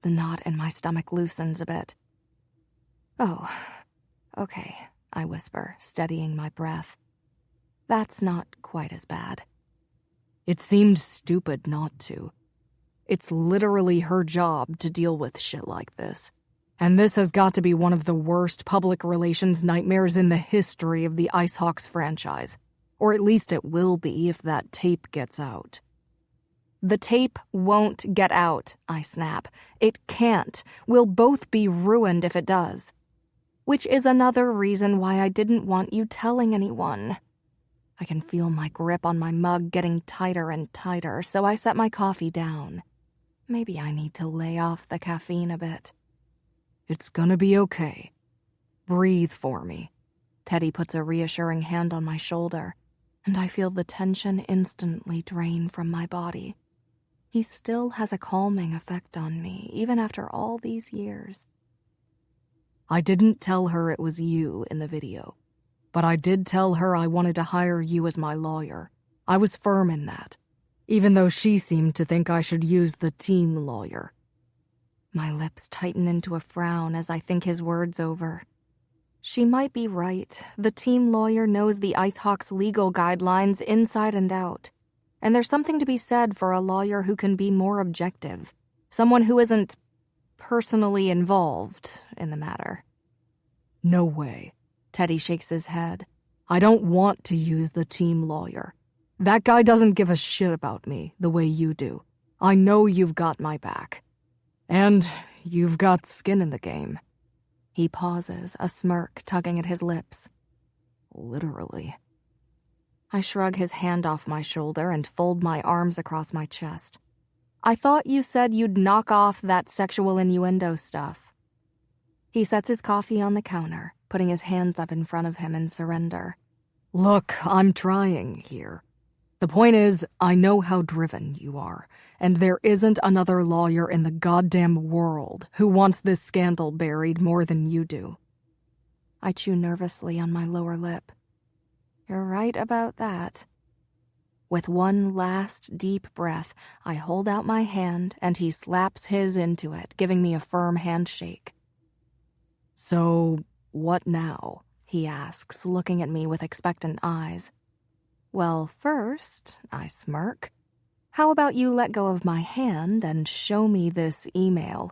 B: The knot in my stomach loosens a bit. Oh, okay, I whisper, steadying my breath. That's not quite as bad.
D: It seemed stupid not to. It's literally her job to deal with shit like this. And this has got to be one of the worst public relations nightmares in the history of the IceHawks franchise. Or at least it will be if that tape gets out.
B: The tape won't get out, I snap. It can't. We'll both be ruined if it does. Which is another reason why I didn't want you telling anyone. I can feel my grip on my mug getting tighter and tighter, so I set my coffee down. Maybe I need to lay off the caffeine a bit.
D: It's gonna be okay. Breathe for me.
B: Teddy puts a reassuring hand on my shoulder, and I feel the tension instantly drain from my body. He still has a calming effect on me, even after all these years.
D: I didn't tell her it was you in the video, but I did tell her I wanted to hire you as my lawyer. I was firm in that, even though she seemed to think I should use the team lawyer.
B: My lips tighten into a frown as I think his words over. She might be right. The team lawyer knows the IceHawks legal guidelines inside and out. And there's something to be said for a lawyer who can be more objective. Someone who isn't personally involved in the matter.
D: No way.
B: Teddy shakes his head.
D: I don't want to use the team lawyer. That guy doesn't give a shit about me the way you do. I know you've got my back. And you've got skin in the game.
B: He pauses, a smirk tugging at his lips.
D: Literally.
B: I shrug his hand off my shoulder and fold my arms across my chest. I thought you said you'd knock off that sexual innuendo stuff. He sets his coffee on the counter, putting his hands up in front of him in surrender.
D: Look, I'm trying here. The point is, I know how driven you are, and there isn't another lawyer in the goddamn world who wants this scandal buried more than you do.
B: I chew nervously on my lower lip. You're right about that. With one last deep breath, I hold out my hand and he slaps his into it, giving me a firm handshake.
D: So, what now?
B: He asks, looking at me with expectant eyes. Well, first, I smirk. How about you let go of my hand and show me this email?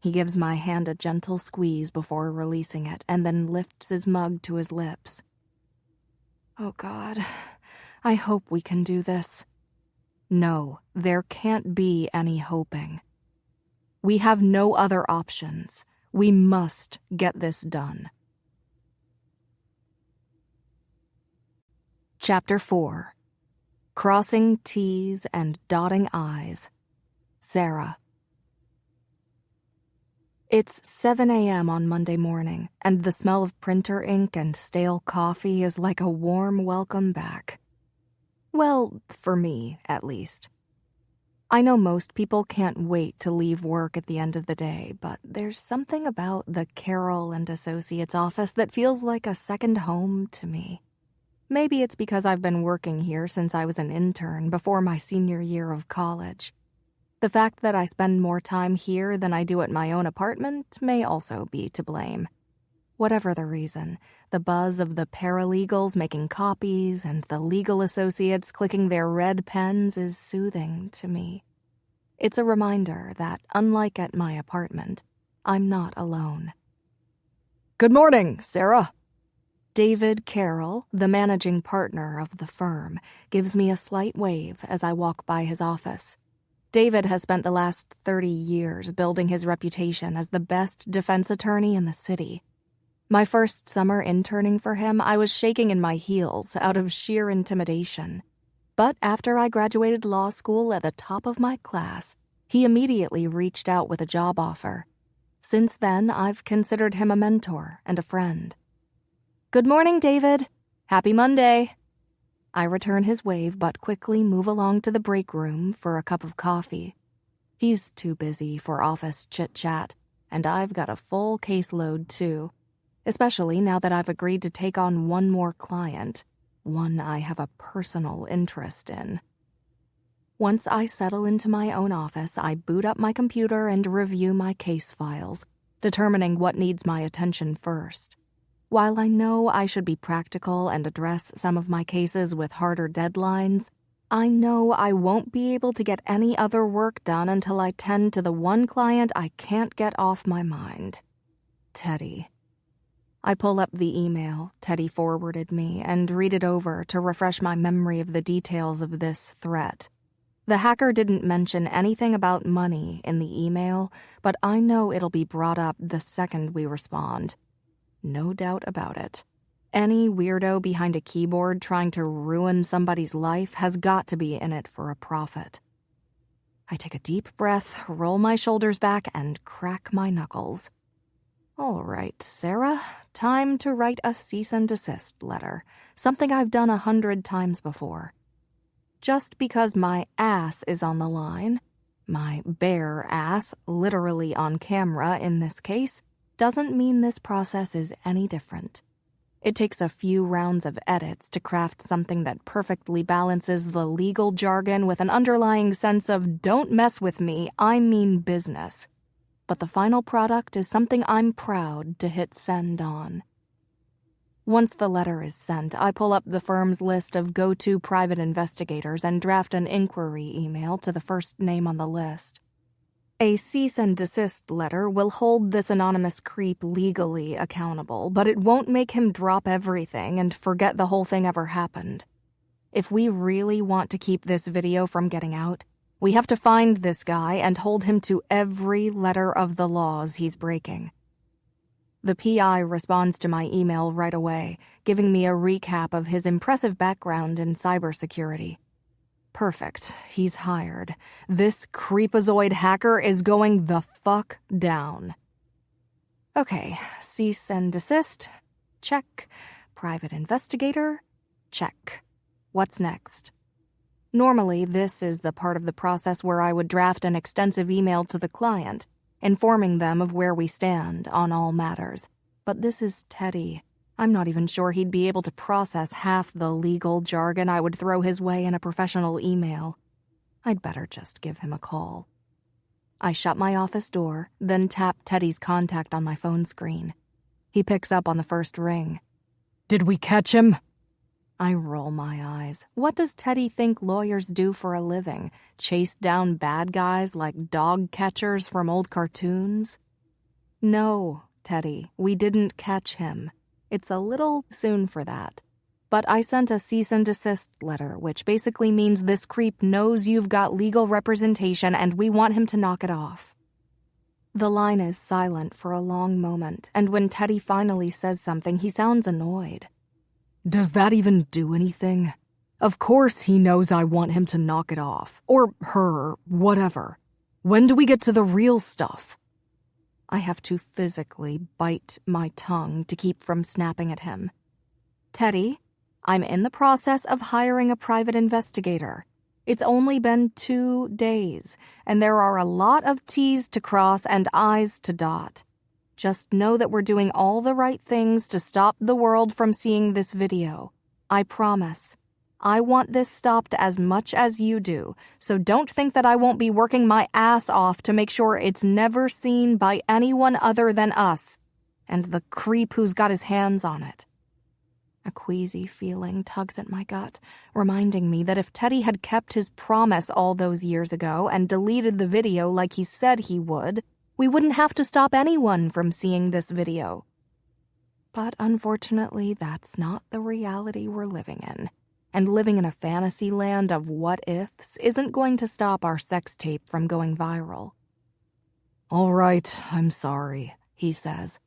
B: He gives my hand a gentle squeeze before releasing it and then lifts his mug to his lips. Oh, God. I hope we can do this. No, there can't be any hoping. We have no other options. We must get this done. Chapter 4. Crossing T's and Dotting I's. Sarah. It's 7 a.m. on Monday morning, and the smell of printer ink and stale coffee is like a warm welcome back. Well, for me, at least. I know most people can't wait to leave work at the end of the day, but there's something about the Carroll and Associates office that feels like a second home to me. Maybe it's because I've been working here since I was an intern before my senior year of college. The fact that I spend more time here than I do at my own apartment may also be to blame. Whatever the reason, the buzz of the paralegals making copies and the legal associates clicking their red pens is soothing to me. It's a reminder that, unlike at my apartment, I'm not alone.
D: Good morning, Sarah.
B: David Carroll, the managing partner of the firm, gives me a slight wave as I walk by his office. David has spent the last 30 years building his reputation as the best defense attorney in the city. My first summer interning for him, I was shaking in my heels out of sheer intimidation. But after I graduated law school at the top of my class, he immediately reached out with a job offer. Since then, I've considered him a mentor and a friend. Good morning, David. Happy Monday. I return his wave but quickly move along to the break room for a cup of coffee. He's too busy for office chit-chat, and I've got a full caseload too. Especially now that I've agreed to take on one more client, one I have a personal interest in. Once I settle into my own office, I boot up my computer and review my case files, determining what needs my attention first. While I know I should be practical and address some of my cases with harder deadlines, I know I won't be able to get any other work done until I tend to the one client I can't get off my mind. Teddy. I pull up the email Teddy forwarded me and read it over to refresh my memory of the details of this threat. The hacker didn't mention anything about money in the email, but I know it'll be brought up the second we respond. No doubt about it. Any weirdo behind a keyboard trying to ruin somebody's life has got to be in it for a profit. I take a deep breath, roll my shoulders back, and crack my knuckles. All right, Sarah, time to write a cease and desist letter, something I've done 100 times before. Just because my ass is on the line, my bare ass, literally on camera in this case, doesn't mean this process is any different. It takes a few rounds of edits to craft something that perfectly balances the legal jargon with an underlying sense of don't mess with me, I mean business. But the final product is something I'm proud to hit send on. Once the letter is sent, I pull up the firm's list of go-to private investigators and draft an inquiry email to the first name on the list. A cease and desist letter will hold this anonymous creep legally accountable, but it won't make him drop everything and forget the whole thing ever happened. If we really want to keep this video from getting out, we have to find this guy and hold him to every letter of the laws he's breaking. The PI responds to my email right away, giving me a recap of his impressive background in cybersecurity. Perfect. He's hired. This creepazoid hacker is going the fuck down. Okay, cease and desist. Check. Private investigator. Check. What's next? Normally, this is the part of the process where I would draft an extensive email to the client, informing them of where we stand on all matters. But this is Teddy. I'm not even sure he'd be able to process half the legal jargon I would throw his way in a professional email. I'd better just give him a call. I shut my office door, then tap Teddy's contact on my phone screen. He picks up on the first ring.
D: Did we catch him?
B: I roll my eyes. What does Teddy think lawyers do for a living? Chase down bad guys like dog catchers from old cartoons? No, Teddy, we didn't catch him. It's a little soon for that. But I sent a cease and desist letter, which basically means this creep knows you've got legal representation and we want him to knock it off. The line is silent for a long moment, and when Teddy finally says something, he sounds annoyed.
D: Does that even do anything? Of course he knows I want him to knock it off. Or her, whatever. When do we get to the real stuff?
B: I have to physically bite my tongue to keep from snapping at him. Teddy, I'm in the process of hiring a private investigator. It's only been 2 days, and there are a lot of T's to cross and I's to dot. Just know that we're doing all the right things to stop the world from seeing this video. I promise. I want this stopped as much as you do, so don't think that I won't be working my ass off to make sure it's never seen by anyone other than us, and the creep who's got his hands on it. A queasy feeling tugs at my gut, reminding me that if Teddy had kept his promise all those years ago and deleted the video like he said he would, we wouldn't have to stop anyone from seeing this video. But unfortunately, that's not the reality we're living in. And living in a fantasy land of what-ifs isn't going to stop our sex tape from going viral.
D: All right, I'm sorry, he says.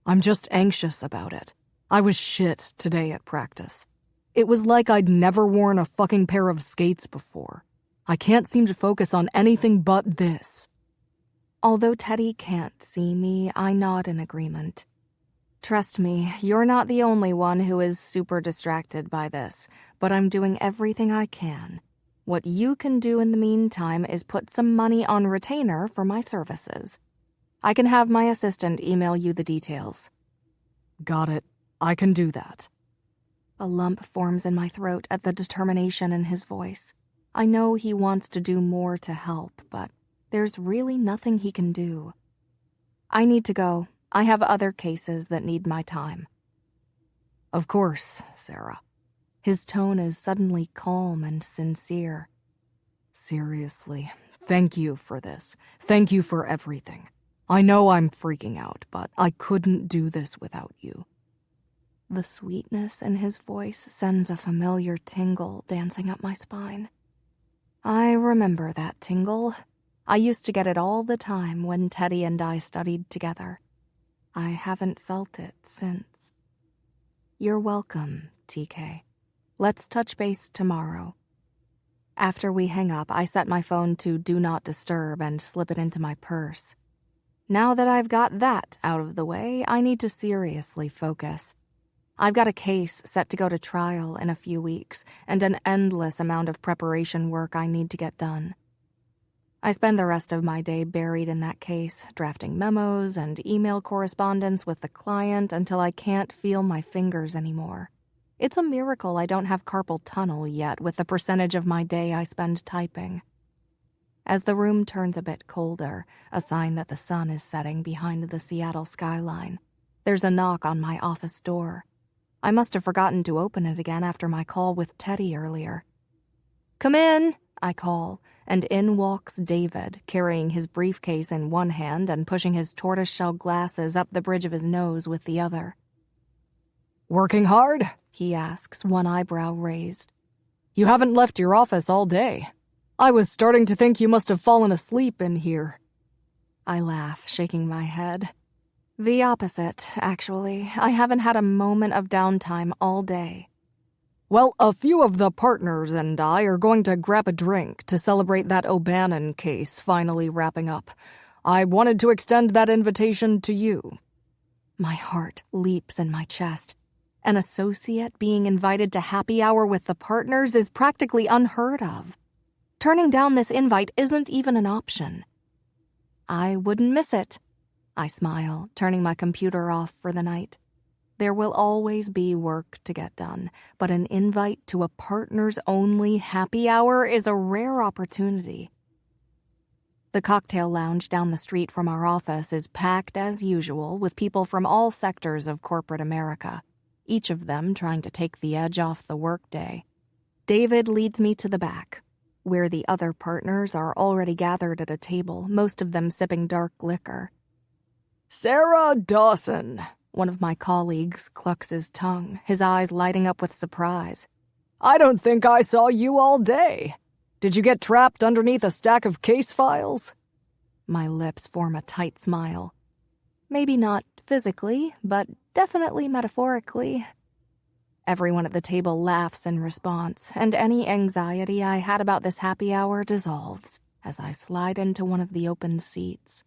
D: I'm just anxious about it. I was shit today at practice. It was like I'd never worn a fucking pair of skates before. I can't seem to focus on anything but this.
B: Although Teddy can't see me, I nod in agreement. Trust me, you're not the only one who is super distracted by this, but I'm doing everything I can. What you can do in the meantime is put some money on retainer for my services. I can have my assistant email you the details.
D: Got it. I can do that.
B: A lump forms in my throat at the determination in his voice. I know he wants to do more to help, but there's really nothing he can do. I need to go. I have other cases that need my time.
D: Of course, Sarah.
B: His tone is suddenly calm and sincere.
D: Seriously, thank you for this. Thank you for everything. I know I'm freaking out, but I couldn't do this without you.
B: The sweetness in his voice sends a familiar tingle dancing up my spine. I remember that tingle. I used to get it all the time when Teddy and I studied together. I haven't felt it since. You're welcome, TK. Let's touch base tomorrow. After we hang up, I set my phone to Do Not Disturb and slip it into my purse. Now that I've got that out of the way, I need to seriously focus. I've got a case set to go to trial in a few weeks, and an endless amount of preparation work I need to get done. I spend the rest of my day buried in that case, drafting memos and email correspondence with the client until I can't feel my fingers anymore. It's a miracle I don't have carpal tunnel yet with the percentage of my day I spend typing. As the room turns a bit colder, a sign that the sun is setting behind the Seattle skyline, there's a knock on my office door. I must have forgotten to open it again after my call with Teddy earlier. "Come in," I call, and in walks David, carrying his briefcase in one hand and pushing his tortoiseshell glasses up the bridge of his nose with the other.
D: "Working hard?"
B: he asks, one eyebrow raised.
D: "You haven't left your office all day. I was starting to think you must have fallen asleep in here."
B: I laugh, shaking my head. The opposite, actually. I haven't had a moment of downtime all day.
D: "Well, a few of the partners and I are going to grab a drink to celebrate that O'Bannon case finally wrapping up. I wanted to extend that invitation to you."
B: My heart leaps in my chest. An associate being invited to happy hour with the partners is practically unheard of. Turning down this invite isn't even an option. I wouldn't miss it. I smile, turning my computer off for the night. There will always be work to get done, but an invite to a partners-only happy hour is a rare opportunity. The cocktail lounge down the street from our office is packed as usual with people from all sectors of corporate America, each of them trying to take the edge off the workday. David leads me to the back, where the other partners are already gathered at a table, most of them sipping dark liquor.
D: "Sarah Dawson,"
B: one of my colleagues clucks his tongue, his eyes lighting up with surprise.
D: "I don't think I saw you all day. Did you get trapped underneath a stack of case files?"
B: My lips form a tight smile. Maybe not physically, but definitely metaphorically. Everyone at the table laughs in response, and any anxiety I had about this happy hour dissolves as I slide into one of the open seats.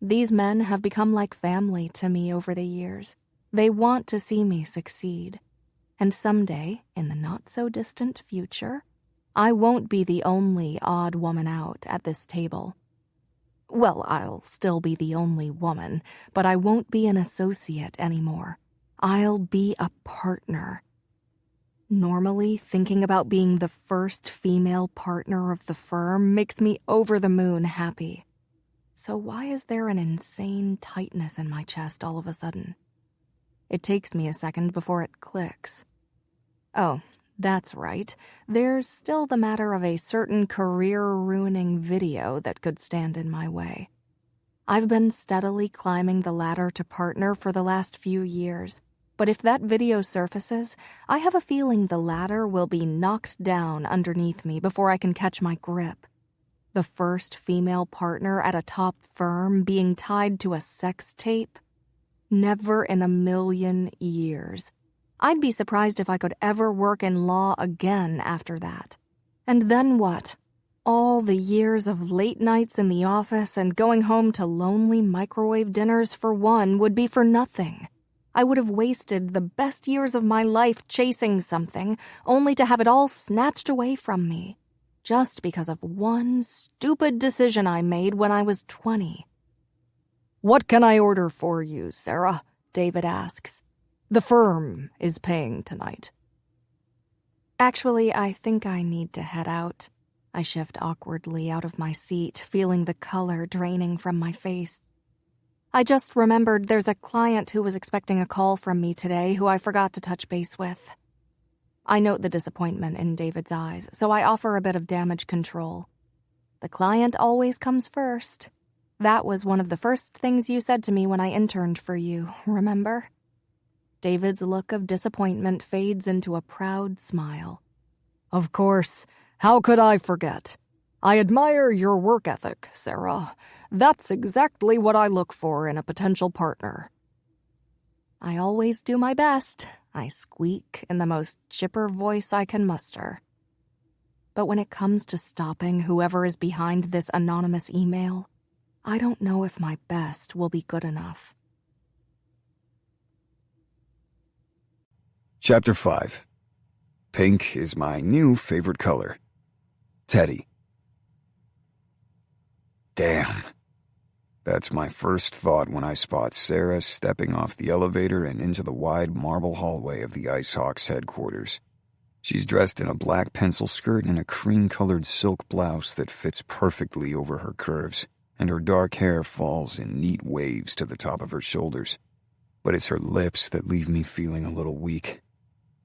B: These men have become like family to me over the years. They want to see me succeed. And someday, in the not-so-distant future, I won't be the only odd woman out at this table. Well, I'll still be the only woman, but I won't be an associate anymore. I'll be a partner. Normally, thinking about being the first female partner of the firm makes me over the moon happy. So why is there an insane tightness in my chest all of a sudden? It takes me a second before it clicks. Oh, that's right. There's still the matter of a certain career-ruining video that could stand in my way. I've been steadily climbing the ladder to partner for the last few years, but if that video surfaces, I have a feeling the ladder will be knocked down underneath me before I can catch my grip. The first female partner at a top firm being tied to a sex tape? Never in a million years. I'd be surprised if I could ever work in law again after that. And then what? All the years of late nights in the office and going home to lonely microwave dinners for one would be for nothing. I would have wasted the best years of my life chasing something, only to have it all snatched away from me, just because of one stupid decision I made when I was 20. "What can I order for you, Sarah?" David asks. "The firm is paying tonight." Actually, I think I need to head out. I shift awkwardly out of my seat, feeling the color draining from my face. I just remembered there's a client who was expecting a call from me today who I forgot to touch base with. I note the disappointment in David's eyes, so I offer a bit of damage control. The client always comes first. That was one of the first things you said to me when I interned for you, remember? David's look of disappointment fades into a proud smile. "Of course. How could I forget? I admire your work ethic, Sarah. That's exactly what I look for in a potential partner." I always do my best, I squeak in the most chipper voice I can muster. But when it comes to stopping whoever is behind this anonymous email, I don't know if my best will be good enough.
A: Chapter 5. Pink is my new favorite color. Teddy. Damn. That's my first thought when I spot Sarah stepping off the elevator and into the wide marble hallway of the Ice Hawks headquarters. She's dressed in a black pencil skirt and a cream-colored silk blouse that fits perfectly over her curves, and her dark hair falls in neat waves to the top of her shoulders. But it's her lips that leave me feeling a little weak.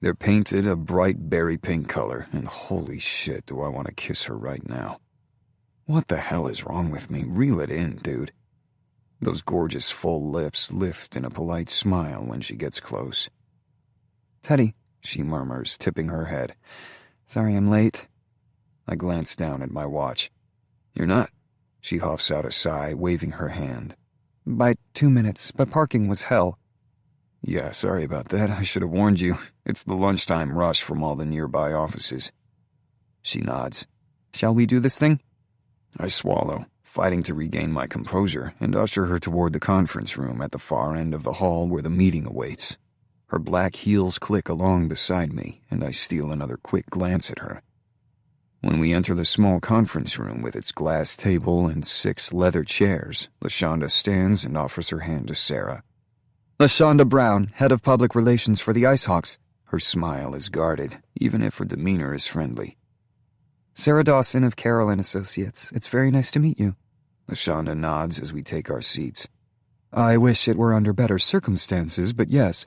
A: They're painted a bright berry pink color, and holy shit, do I want to kiss her right now. What the hell is wrong with me? Reel it in, dude. Those gorgeous full lips lift in a polite smile when she gets close.
C: "Teddy,"
A: she murmurs, tipping her head.
C: "Sorry I'm late."
A: I glance down at my watch. "You're not?" She huffs out a sigh, waving her hand.
C: "By 2 minutes, but parking was hell."
A: "Yeah, sorry about that. I should have warned you. It's the lunchtime rush from all the nearby offices." She nods.
C: "Shall we do this thing?"
A: I swallow, fighting to regain my composure, and usher her toward the conference room at the far end of the hall where the meeting awaits. Her black heels click along beside me, and I steal another quick glance at her. When we enter the small conference room with its glass table and 6 leather chairs, LaShonda stands and offers her hand to Sarah.
C: "LaShonda Brown, head of public relations for the Ice Hawks."
A: Her smile is guarded, even if her demeanor is friendly.
C: "Sarah Dawson of Carroll and Associates. It's very nice to meet you."
A: LaShonda nods as we take our seats.
C: "I wish it were under better circumstances, but yes."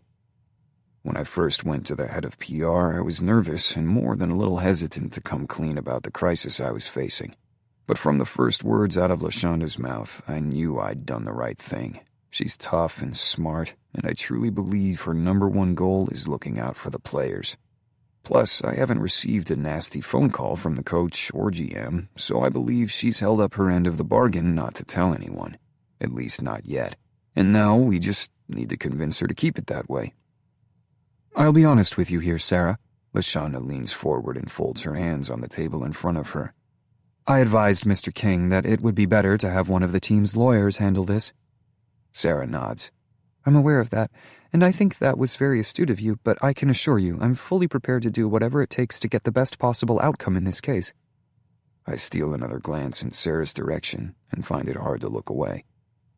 A: When I first went to the head of PR, I was nervous and more than a little hesitant to come clean about the crisis I was facing. But from the first words out of LaShonda's mouth, I knew I'd done the right thing. She's tough and smart, and I truly believe her #1 goal is looking out for the players. Plus, I haven't received a nasty phone call from the coach or GM, so I believe she's held up her end of the bargain not to tell anyone. At least not yet. And now we just need to convince her to keep it that way.
C: "I'll be honest with you here, Sarah."
A: LaShonda leans forward and folds her hands on the table in front of her.
C: "I advised Mr. King that it would be better to have one of the team's lawyers handle this."
A: Sarah nods.
C: "I'm aware of that, and I think that was very astute of you, but I can assure you I'm fully prepared to do whatever it takes to get the best possible outcome in this case.
A: I steal another glance in Sarah's direction and find it hard to look away.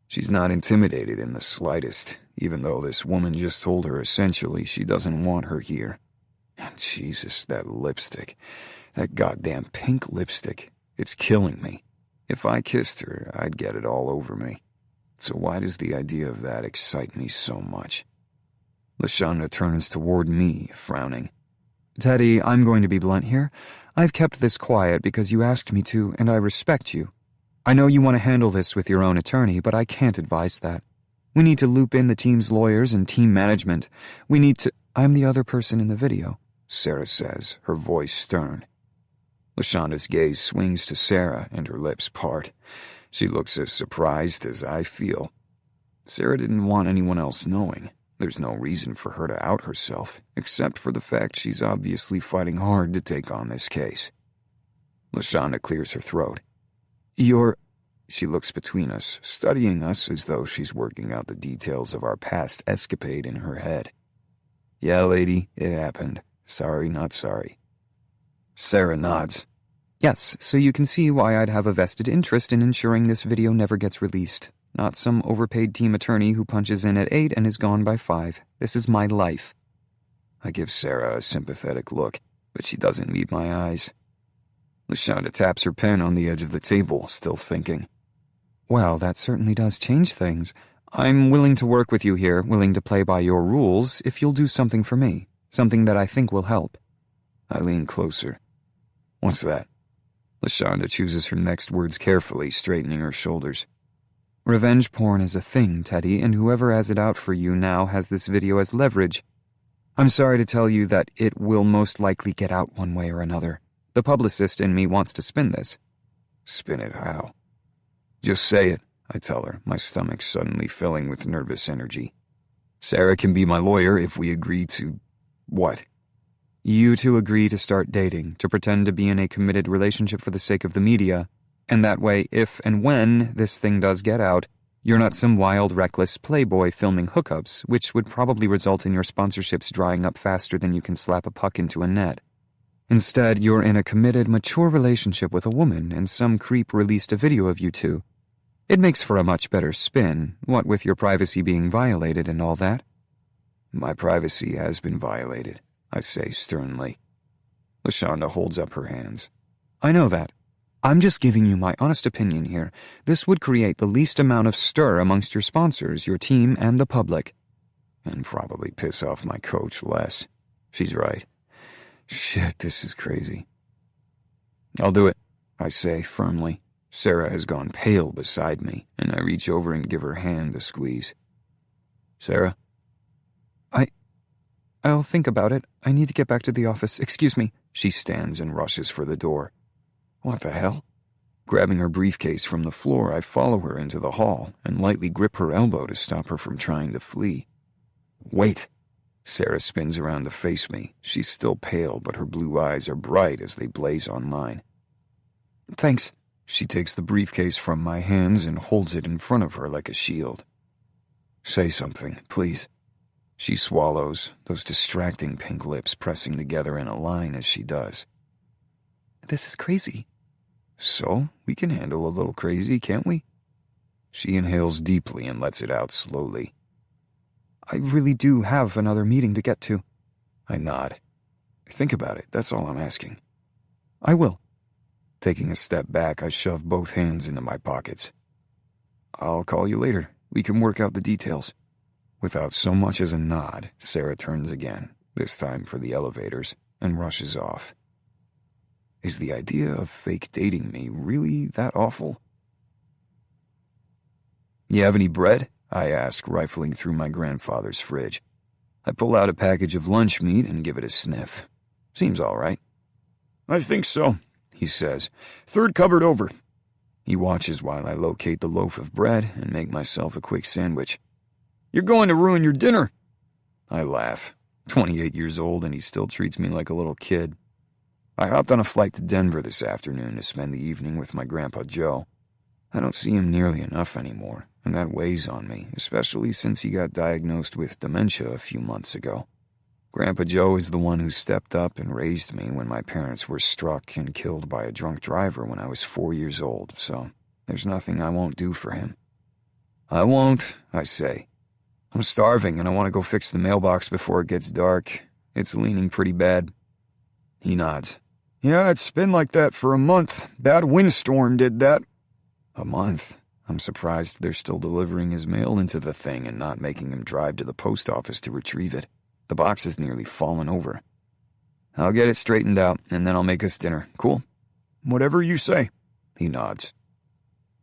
A: She's not intimidated in the slightest, even though this woman just told her essentially she doesn't want her here. Jesus, that lipstick. That goddamn pink lipstick. It's killing me. If I kissed her, I'd get it all over me. So why does the idea of that excite me so much? Lashonda turns toward me, frowning.
C: Teddy, I'm going to be blunt here. I've kept this quiet because you asked me to, and I respect you. I know you want to handle this with your own attorney, but I can't advise that. We need to loop in the team's lawyers and team management. We need to— I'm the other person in the video,
A: Sarah says, her voice stern. Lashonda's gaze swings to Sarah and her lips part. She looks as surprised as I feel. Sarah didn't want anyone else knowing. There's no reason for her to out herself, except for the fact she's obviously fighting hard to take on this case. Lashonda clears her throat. She looks between us, studying us as though she's working out the details of our past escapade in her head. Yeah, lady, it happened. Sorry, not sorry. Sarah nods.
C: Yes, so you can see why I'd have a vested interest in ensuring this video never gets released. Not some overpaid team attorney who punches in at 8 and is gone by 5. This is my life.
A: I give Sarah a sympathetic look, but she doesn't meet my eyes. Lashonda taps her pen on the edge of the table, still thinking.
C: Well, that certainly does change things. I'm willing to work with you here, willing to play by your rules, if you'll do something for me. Something that I think will help.
A: I lean closer. What's that? Lashonda chooses her next words carefully, straightening her shoulders.
C: Revenge porn is a thing, Teddy, and whoever has it out for you now has this video as leverage. I'm sorry to tell you that it will most likely get out one way or another. The publicist in me wants to spin this.
A: Spin it how? Just say it, I tell her, my stomach suddenly filling with nervous energy. Sarah can be my lawyer if we agree to— what?
C: You two agree to start dating, to pretend to be in a committed relationship for the sake of the media, and that way, if and when this thing does get out, you're not some wild, reckless playboy filming hookups, which would probably result in your sponsorships drying up faster than you can slap a puck into a net. Instead, you're in a committed, mature relationship with a woman, and some creep released a video of you two. It makes for a much better spin, what with your privacy being violated and all that.
A: My privacy has been violated, I say sternly. Lashonda holds up her hands.
C: I know that. I'm just giving you my honest opinion here. This would create the least amount of stir amongst your sponsors, your team, and the public.
A: And probably piss off my coach less. She's right. Shit, this is crazy. I'll do it, I say firmly. Sarah has gone pale beside me, and I reach over and give her hand a squeeze. Sarah?
C: I'll think about it. I need to get back to the office. Excuse me.
A: She stands and rushes for the door. What the hell? Grabbing her briefcase from the floor, I follow her into the hall and lightly grip her elbow to stop her from trying to flee. Wait! Sarah spins around to face me. She's still pale, but her blue eyes are bright as they blaze on mine.
C: Thanks.
A: She takes the briefcase from my hands and holds it in front of her like a shield. Say something, please. She swallows, those distracting pink lips pressing together in a line as she does.
C: This is crazy.
A: So, we can handle a little crazy, can't we? She inhales deeply and lets it out slowly.
C: I really do have another meeting to get to.
A: I nod. Think about it, that's all I'm asking.
C: I will.
A: Taking a step back, I shove both hands into my pockets. I'll call you later. We can work out the details. Without so much as a nod, Sarah turns again, this time for the elevators, and rushes off. Is the idea of fake dating me really that awful? You have any bread? I ask, rifling through my grandfather's fridge. I pull out a package of lunch meat and give it a sniff. Seems all right. I think so, he says. Third cupboard over. He watches while I locate the loaf of bread and make myself a quick sandwich. You're going to ruin your dinner. I laugh. 28 years old and he still treats me like a little kid. I hopped on a flight to Denver this afternoon to spend the evening with my Grandpa Joe. I don't see him nearly enough anymore, and that weighs on me, especially since he got diagnosed with dementia a few months ago. Grandpa Joe is the one who stepped up and raised me when my parents were struck and killed by a drunk driver when I was 4 years old, so there's nothing I won't do for him. I won't, I say. I'm starving and I want to go fix the mailbox before it gets dark. It's leaning pretty bad. He nods. Yeah, it's been like that for a month. Bad windstorm did that. A month? I'm surprised they're still delivering his mail into the thing and not making him drive to the post office to retrieve it. The box is nearly fallen over. I'll get it straightened out, and then I'll make us dinner. Cool? Whatever you say. He nods.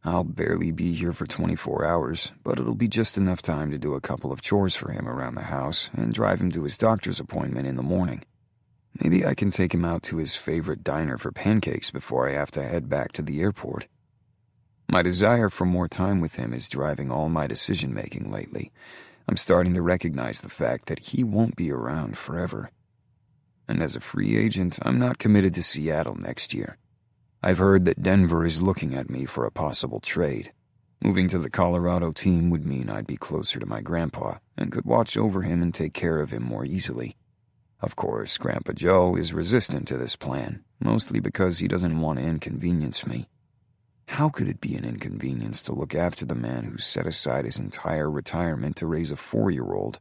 A: I'll barely be here for 24 hours, but it'll be just enough time to do a couple of chores for him around the house and drive him to his doctor's appointment in the morning. Maybe I can take him out to his favorite diner for pancakes before I have to head back to the airport. My desire for more time with him is driving all my decision-making lately. I'm starting to recognize the fact that he won't be around forever. And as a free agent, I'm not committed to Seattle next year. I've heard that Denver is looking at me for a possible trade. Moving to the Colorado team would mean I'd be closer to my grandpa and could watch over him and take care of him more easily. Of course, Grandpa Joe is resistant to this plan, mostly because he doesn't want to inconvenience me. How could it be an inconvenience to look after the man who set aside his entire retirement to raise a 4-year-old?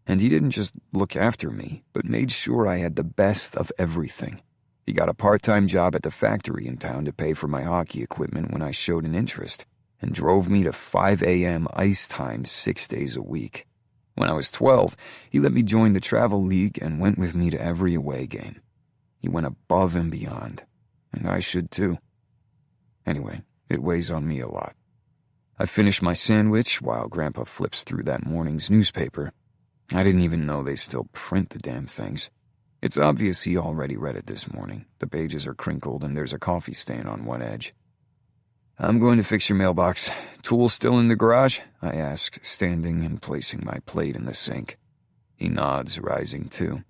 A: And he didn't just look after me, but made sure I had the best of everything. He got a part-time job at the factory in town to pay for my hockey equipment when I showed an interest, and drove me to 5 a.m. ice time 6 days a week. When I was 12, he let me join the travel league and went with me to every away game. He went above and beyond, and I should too. Anyway, it weighs on me a lot. I finish my sandwich while Grandpa flips through that morning's newspaper. I didn't even know they still print the damn things. It's obvious he already read it this morning. The pages are crinkled and there's a coffee stain on one edge. I'm going to fix your mailbox. Tool still in the garage? I ask, standing and placing my plate in the sink. He nods, rising too.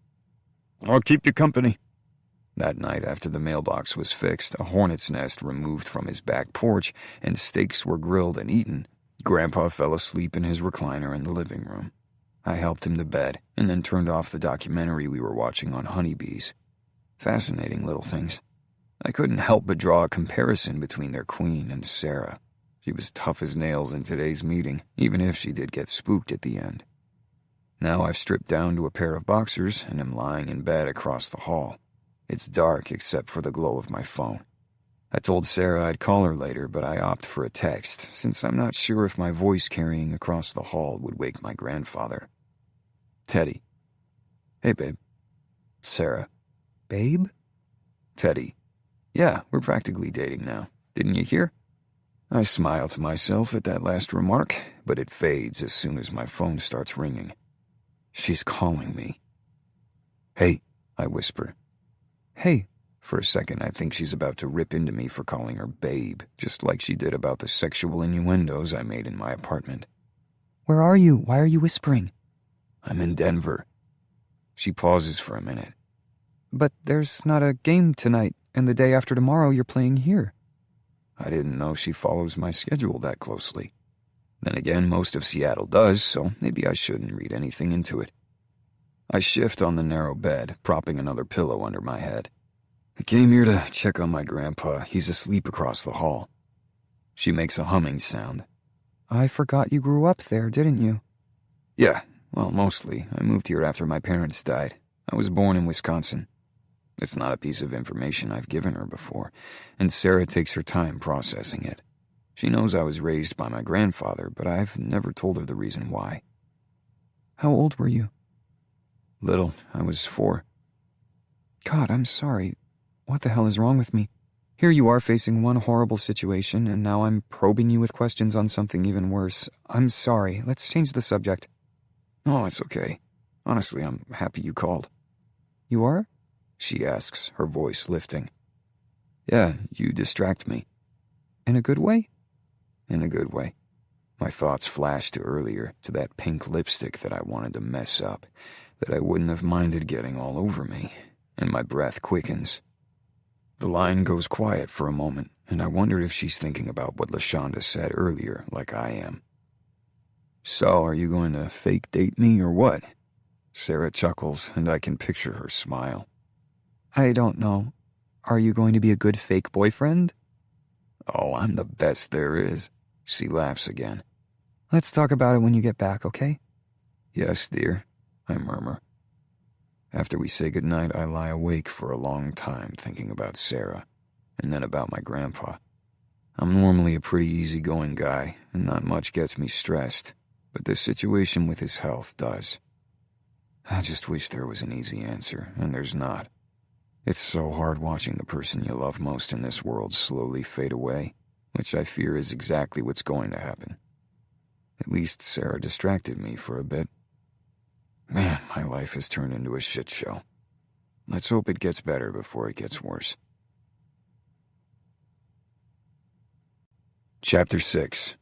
A: I'll keep you company. That night, after the mailbox was fixed, a hornet's nest removed from his back porch, and steaks were grilled and eaten, Grandpa fell asleep in his recliner in the living room. I helped him to bed, and then turned off the documentary we were watching on honeybees. Fascinating little things. I couldn't help but draw a comparison between their queen and Sarah. She was tough as nails in today's meeting, even if she did get spooked at the end. Now I've stripped down to a pair of boxers and am lying in bed across the hall. It's dark except for the glow of my phone. I told Sarah I'd call her later, but I opt for a text, since I'm not sure if my voice carrying across the hall would wake my grandfather. Teddy. Hey, babe. Sarah.
C: Babe?
A: Teddy. Yeah, we're practically dating now. Didn't you hear? I smile to myself at that last remark, but it fades as soon as my phone starts ringing. She's calling me. Hey, I whisper. Hey. For a second, I think she's about to rip into me for calling her babe, just like she did about the sexual innuendos I made in my apartment.
C: Where are you? Why are you whispering?
A: I'm in Denver. She pauses for a minute.
C: But there's not a game tonight, and the day after tomorrow you're playing here.
A: I didn't know she follows my schedule that closely. Then again, most of Seattle does, so maybe I shouldn't read anything into it. I shift on the narrow bed, propping another pillow under my head. I came here to check on my grandpa. He's asleep across the hall. She makes a humming sound.
C: I forgot you grew up there, didn't you?
A: Yeah, well, mostly. I moved here after my parents died. I was born in Wisconsin. It's not a piece of information I've given her before, and Sarah takes her time processing it. She knows I was raised by my grandfather, but I've never told her the reason why.
C: How old were you?
A: Little. I was 4.
C: God, I'm sorry. What the hell is wrong with me? Here you are facing one horrible situation, and now I'm probing you with questions on something even worse. I'm sorry. Let's change the subject.
A: Oh, it's okay. Honestly, I'm happy you called.
C: You are?
A: She asks, her voice lifting. Yeah, you distract me.
C: In a good way?
A: In a good way. My thoughts flash to earlier, to that pink lipstick that I wanted to mess up, that I wouldn't have minded getting all over me, and my breath quickens. The line goes quiet for a moment, and I wonder if she's thinking about what LaShonda said earlier, like I am. So, are you going to fake date me or what? Sarah chuckles, and I can picture her smile.
C: I don't know. Are you going to be a good fake boyfriend?
A: Oh, I'm the best there is. She laughs again.
C: Let's talk about it when you get back, okay?
A: Yes, dear, I murmur. After we say goodnight, I lie awake for a long time thinking about Sarah, and then about my grandpa. I'm normally a pretty easygoing guy, and not much gets me stressed, but this situation with his health does. I just wish there was an easy answer, and there's not. It's so hard watching the person you love most in this world slowly fade away, which I fear is exactly what's going to happen. At least Sarah distracted me for a bit. Man, my life has turned into a shit show. Let's hope it gets better before it gets worse. Chapter 6.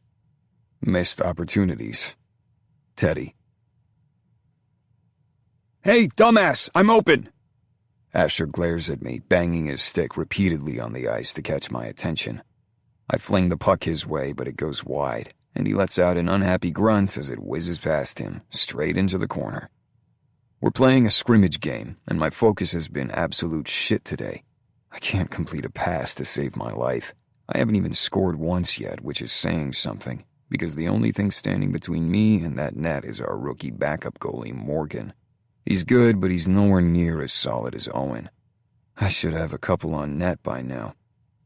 A: Missed Opportunities. Teddy.
C: Hey, dumbass, I'm open!
A: Asher glares at me, banging his stick repeatedly on the ice to catch my attention. I fling the puck his way, but it goes wide, and he lets out an unhappy grunt as it whizzes past him, straight into the corner. We're playing a scrimmage game, and my focus has been absolute shit today. I can't complete a pass to save my life. I haven't even scored once yet, which is saying something, because the only thing standing between me and that net is our rookie backup goalie, Morgan. He's good, but he's nowhere near as solid as Owen. I should have a couple on net by now.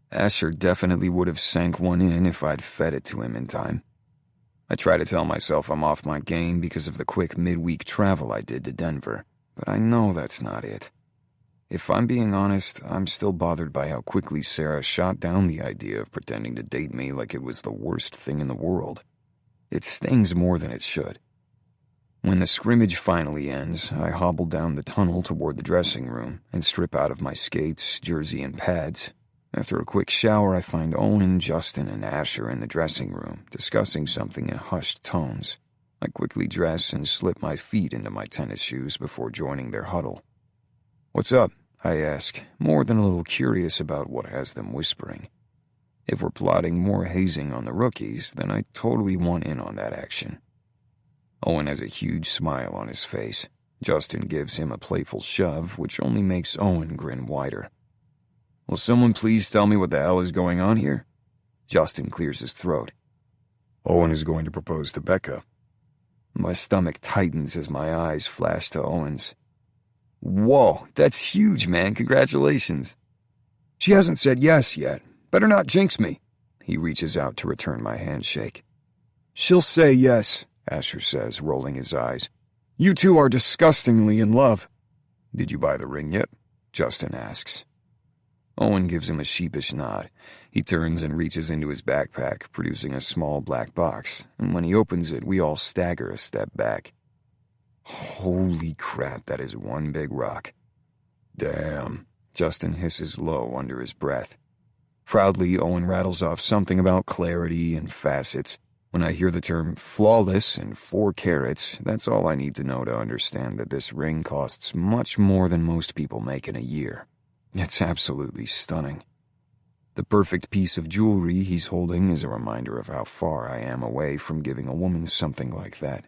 A: Asher definitely would have sank one in if I'd fed it to him in time. I try to tell myself I'm off my game because of the quick midweek travel I did to Denver, but I know that's not it. If I'm being honest, I'm still bothered by how quickly Sarah shot down the idea of pretending to date me like it was the worst thing in the world. It stings more than it should. When the scrimmage finally ends, I hobble down the tunnel toward the dressing room and strip out of my skates, jersey, and pads. After a quick shower, I find Owen, Justin, and Asher in the dressing room, discussing something in hushed tones. I quickly dress and slip my feet into my tennis shoes before joining their huddle. "What's up?" I ask, more than a little curious about what has them whispering. If we're plotting more hazing on the rookies, then I totally want in on that action. Owen has a huge smile on his face. Justin gives him a playful shove, which only makes Owen grin wider. "Will someone please tell me what the hell is going on here?" Justin clears his throat. "Owen is going to propose to Becca." My stomach tightens as my eyes flash to Owen's. "Whoa, that's huge, man. Congratulations." "She hasn't said yes yet. Better not jinx me." He reaches out to return my handshake. "She'll say yes," Asher says, rolling his eyes. "You two are disgustingly in love." "Did you buy the ring yet?" Justin asks. Owen gives him a sheepish nod. He turns and reaches into his backpack, producing a small black box, and when he opens it, we all stagger a step back. Holy crap, that is one big rock. "Damn," Justin hisses low under his breath. Proudly, Owen rattles off something about clarity and facets. When I hear the term flawless and 4 carats, that's all I need to know to understand that this ring costs much more than most people make in a year. It's absolutely stunning. The perfect piece of jewelry he's holding is a reminder of how far I am away from giving a woman something like that.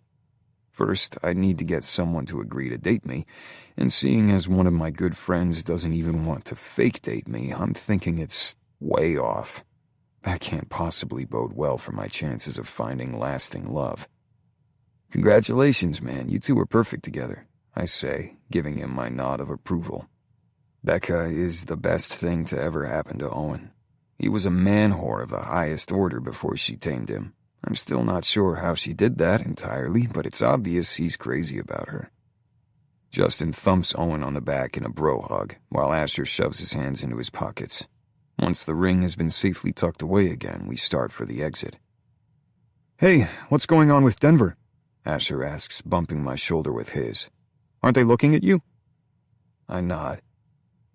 A: First, I need to get someone to agree to date me, and seeing as one of my good friends doesn't even want to fake date me, I'm thinking it's way off. That can't possibly bode well for my chances of finding lasting love. "Congratulations, man, you two are perfect together," I say, giving him my nod of approval. Becca is the best thing to ever happen to Owen. He was a man-whore of the highest order before she tamed him. I'm still not sure how she did that entirely, but it's obvious he's crazy about her. Justin thumps Owen on the back in a bro hug, while Asher shoves his hands into his pockets. Once the ring has been safely tucked away again, we start for the exit. "Hey, what's going on with Denver?" Asher asks, bumping my shoulder with his. "Aren't they looking at you?" I nod.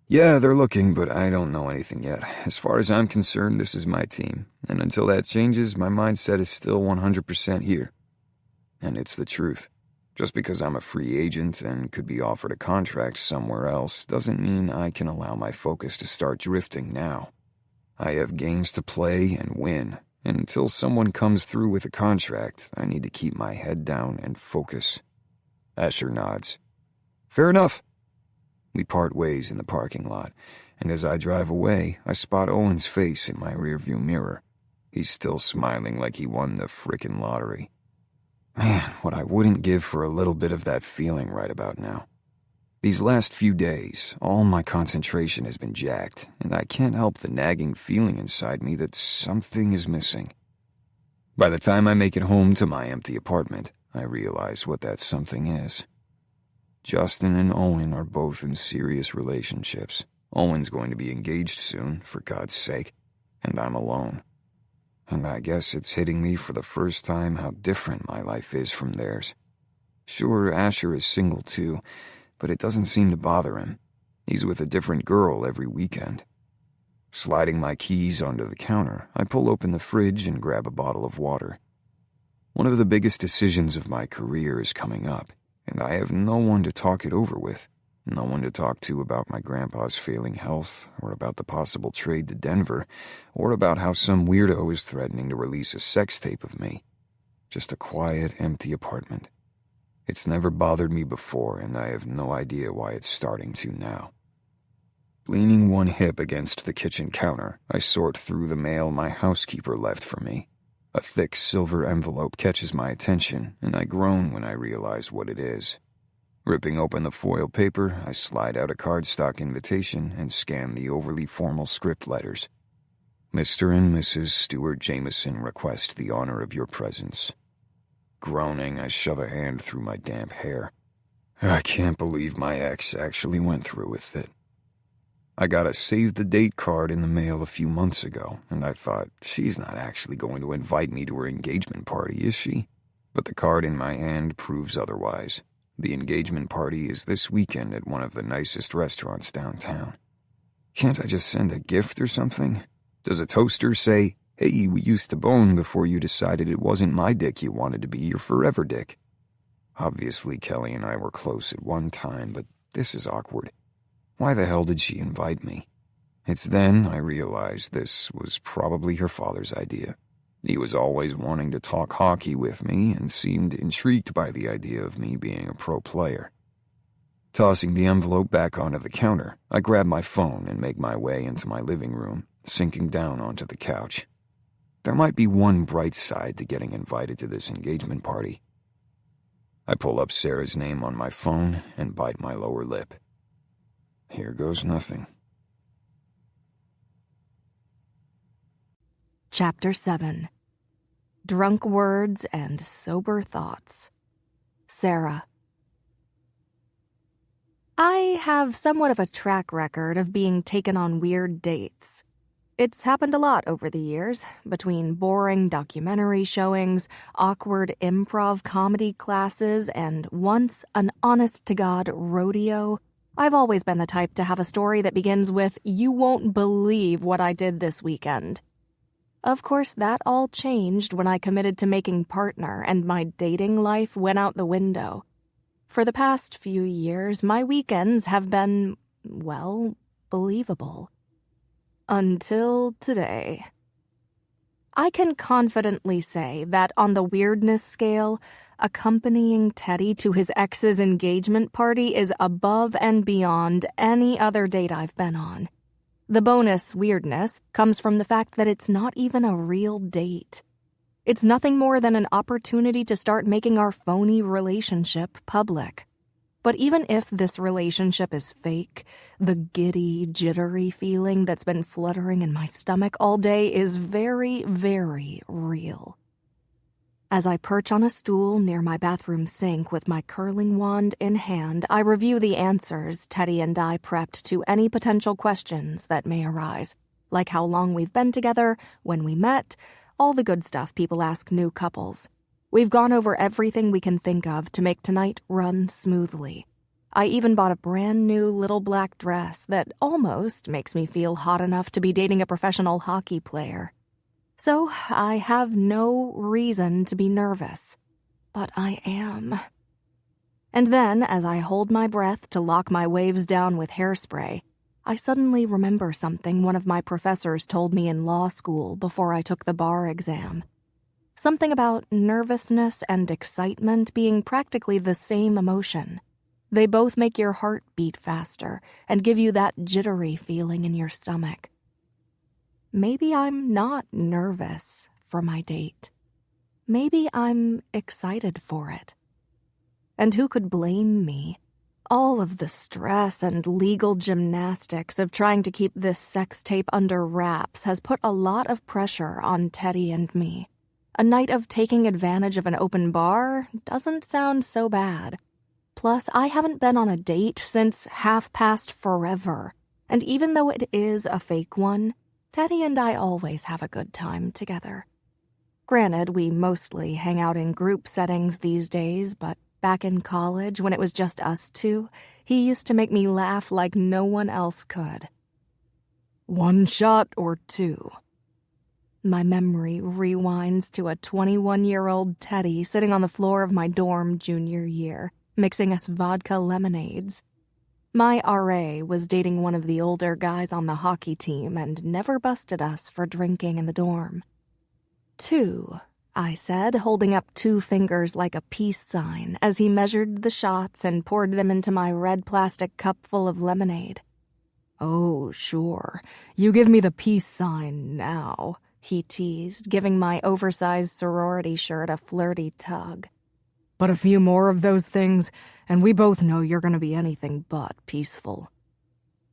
A: "Yeah, they're looking, but I don't know anything yet. As far as I'm concerned, this is my team, and until that changes, my mindset is still 100% here." And it's the truth. Just because I'm a free agent and could be offered a contract somewhere else doesn't mean I can allow my focus to start drifting now. I have games to play and win, and until someone comes through with a contract, I need to keep my head down and focus. Asher nods. Fair enough. We part ways in the parking lot, and as I drive away, I spot Owen's face in my rearview mirror. He's still smiling like he won the frickin' lottery. Man, what I wouldn't give for a little bit of that feeling right about now. These last few days, all my concentration has been jacked, and I can't help the nagging feeling inside me that something is missing. By the time I make it home to my empty apartment, I realize what that something is. Justin and Owen are both in serious relationships. Owen's going to be engaged soon, for God's sake, and I'm alone. And I guess it's hitting me for the first time how different my life is from theirs. Sure, Asher is single too, but it doesn't seem to bother him. He's with a different girl every weekend. Sliding my keys onto the counter, I pull open the fridge and grab a bottle of water. One of the biggest decisions of my career is coming up, and I have no one to talk it over with. No one to talk to about my grandpa's failing health, or about the possible trade to Denver, or about how some weirdo is threatening to release a sex tape of me. Just a quiet, empty apartment. It's never bothered me before, and I have no idea why it's starting to now. Leaning one hip against the kitchen counter, I sort through the mail my housekeeper left for me. A thick silver envelope catches my attention, and I groan when I realize what it is. Ripping open the foil paper, I slide out a cardstock invitation and scan the overly formal script letters. Mr. and Mrs. Stuart Jameson request the honor of your presence. Groaning, I shove a hand through my damp hair. I can't believe my ex actually went through with it. I got a save-the-date card in the mail a few months ago, and I thought, she's not actually going to invite me to her engagement party, is she? But the card in my hand proves otherwise. The engagement party is this weekend at one of the nicest restaurants downtown. Can't I just send a gift or something? Does a toaster say, hey, we used to bone before you decided it wasn't my dick you wanted to be your forever dick? Obviously, Kelly and I were close at one time, but this is awkward. Why the hell did she invite me? It's then I realized this was probably her father's idea. He was always wanting to talk hockey with me and seemed intrigued by the idea of me being a pro player. Tossing the envelope back onto the counter, I grab my phone and make my way into my living room, sinking down onto the couch. There might be one bright side to getting invited to this engagement party. I pull up Sarah's name on my phone and bite my lower lip. Here goes nothing.
B: Chapter 7. Drunk Words and Sober Thoughts. Sarah. I have somewhat of a track record of being taken on weird dates. It's happened a lot over the years, between boring documentary showings, awkward improv comedy classes, and once an honest-to-God rodeo. I've always been the type to have a story that begins with, "You won't believe what I did this weekend." Of course, that all changed when I committed to making partner and my dating life went out the window. For the past few years, my weekends have been, well, believable. Until today. I can confidently say that on the weirdness scale, accompanying Teddy to his ex's engagement party is above and beyond any other date I've been on. The bonus weirdness comes from the fact that it's not even a real date. It's nothing more than an opportunity to start making our phony relationship public. But even if this relationship is fake, the giddy, jittery feeling that's been fluttering in my stomach all day is very, very real. As I perch on a stool near my bathroom sink with my curling wand in hand, I review the answers Teddy and I prepped to any potential questions that may arise, like how long we've been together, when we met, all the good stuff people ask new couples. We've gone over everything we can think of to make tonight run smoothly. I even bought a brand new little black dress that almost makes me feel hot enough to be dating a professional hockey player. So I have no reason to be nervous, but I am. And then, as I hold my breath to lock my waves down with hairspray, I suddenly remember something one of my professors told me in law school before I took the bar exam. Something about nervousness and excitement being practically the same emotion. They both make your heart beat faster and give you that jittery feeling in your stomach. Maybe I'm not nervous for my date. Maybe I'm excited for it. And who could blame me? All of the stress and legal gymnastics of trying to keep this sex tape under wraps has put a lot of pressure on Teddy and me. A night of taking advantage of an open bar doesn't sound so bad. Plus, I haven't been on a date since half-past forever. And even though it is a fake one, Teddy and I always have a good time together. Granted, we mostly hang out in group settings these days, but back in college, when it was just us two, he used to make me laugh like no one else could.
D: 1 shot or 2?
B: My memory rewinds to a 21-year-old Teddy sitting on the floor of my dorm junior year, mixing us vodka lemonades. My RA was dating one of the older guys on the hockey team and never busted us for drinking in the dorm. 2, I said, holding up 2 fingers like a peace sign as he measured the shots and poured them into my red plastic cup full of lemonade.
D: Oh, sure. You give me the peace sign now,
B: he teased, giving my oversized sorority shirt a flirty tug.
D: But a few more of those things, and we both know you're going to be anything but peaceful.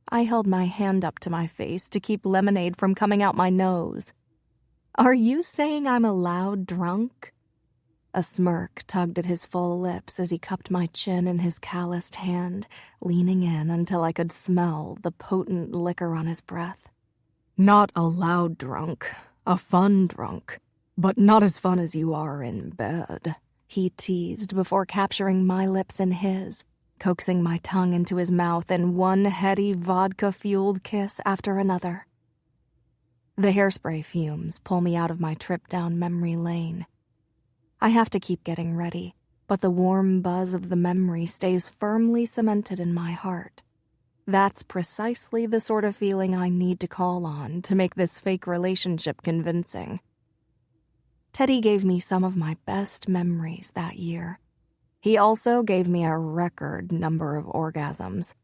B: I held my hand up to my face to keep lemonade from coming out my nose. Are you saying I'm a loud drunk? A smirk tugged at his full lips as he cupped my chin in his calloused hand, leaning in until I could smell the potent liquor on his breath.
D: Not a loud drunk, a fun drunk, but not as fun as you are in bed,
B: he teased before capturing my lips in his, coaxing my tongue into his mouth in one heady vodka-fueled kiss after another. The hairspray fumes pull me out of my trip down memory lane. I have to keep getting ready, but the warm buzz of the memory stays firmly cemented in my heart. That's precisely the sort of feeling I need to call on to make this fake relationship convincing. Teddy gave me some of my best memories that year. He also gave me a record number of orgasms.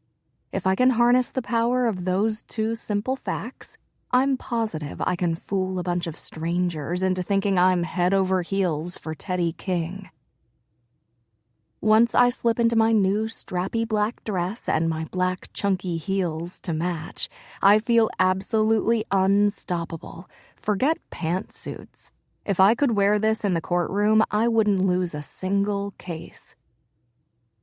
B: If I can harness the power of those 2 simple facts, I'm positive I can fool a bunch of strangers into thinking I'm head over heels for Teddy King. Once I slip into my new strappy black dress and my black chunky heels to match, I feel absolutely unstoppable. Forget pantsuits. If I could wear this in the courtroom, I wouldn't lose a single case.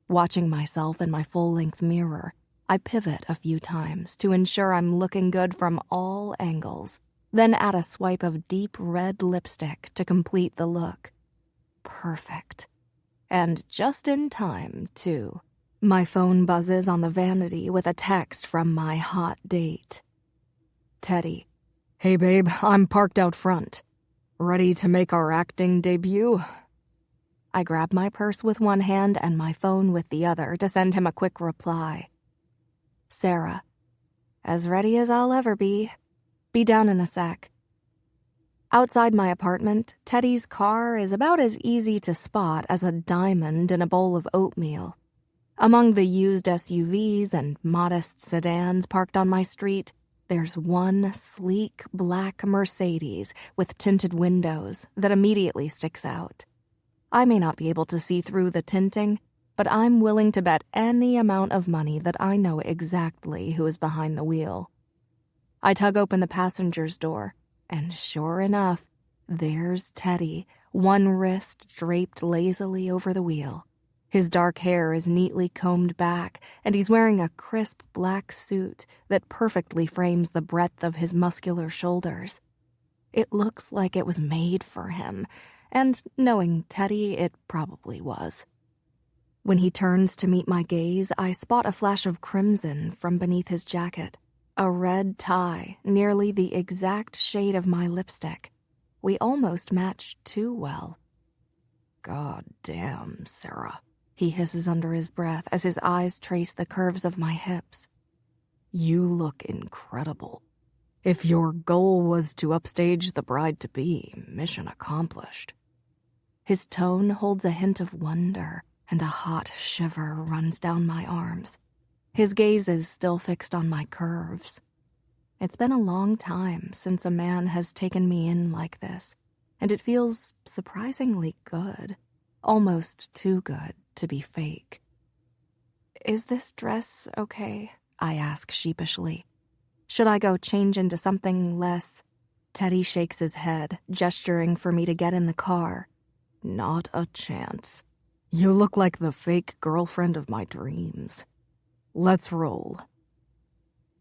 B: Watching myself in my full-length mirror, I pivot a few times to ensure I'm looking good from all angles, then add a swipe of deep red lipstick to complete the look. Perfect. And just in time, too. My phone buzzes on the vanity with a text from my hot date. Teddy.
D: Hey babe, I'm parked out front. Ready to make our acting debut?
B: I grab my purse with one hand and my phone with the other to send him a quick reply. Sarah. As ready as I'll ever be. Be down in a sec. Outside my apartment, Teddy's car is about as easy to spot as a diamond in a bowl of oatmeal. Among the used SUVs and modest sedans parked on my street, there's one sleek black Mercedes with tinted windows that immediately sticks out. I may not be able to see through the tinting, but I'm willing to bet any amount of money that I know exactly who is behind the wheel. I tug open the passenger's door, and sure enough, there's Teddy, one wrist draped lazily over the wheel. His dark hair is neatly combed back, and he's wearing a crisp black suit that perfectly frames the breadth of his muscular shoulders. It looks like it was made for him, and knowing Teddy, it probably was. When he turns to meet my gaze, I spot a flash of crimson from beneath his jacket. A red tie, nearly the exact shade of my lipstick. We almost match too well.
D: God damn, Sarah,
B: he hisses under his breath as his eyes trace the curves of my hips.
D: You look incredible. If your goal was to upstage the bride-to-be, mission accomplished."
B: His tone holds a hint of wonder, and a hot shiver runs down my arms. His gaze is still fixed on my curves. It's been a long time since a man has taken me in like this, and it feels surprisingly good, almost too good to be fake. "Is this dress okay?" I ask sheepishly. "Should I go change into something less?" Teddy shakes his head, gesturing for me to get in the car.
D: "Not a chance. You look like the fake girlfriend of my dreams. Let's roll."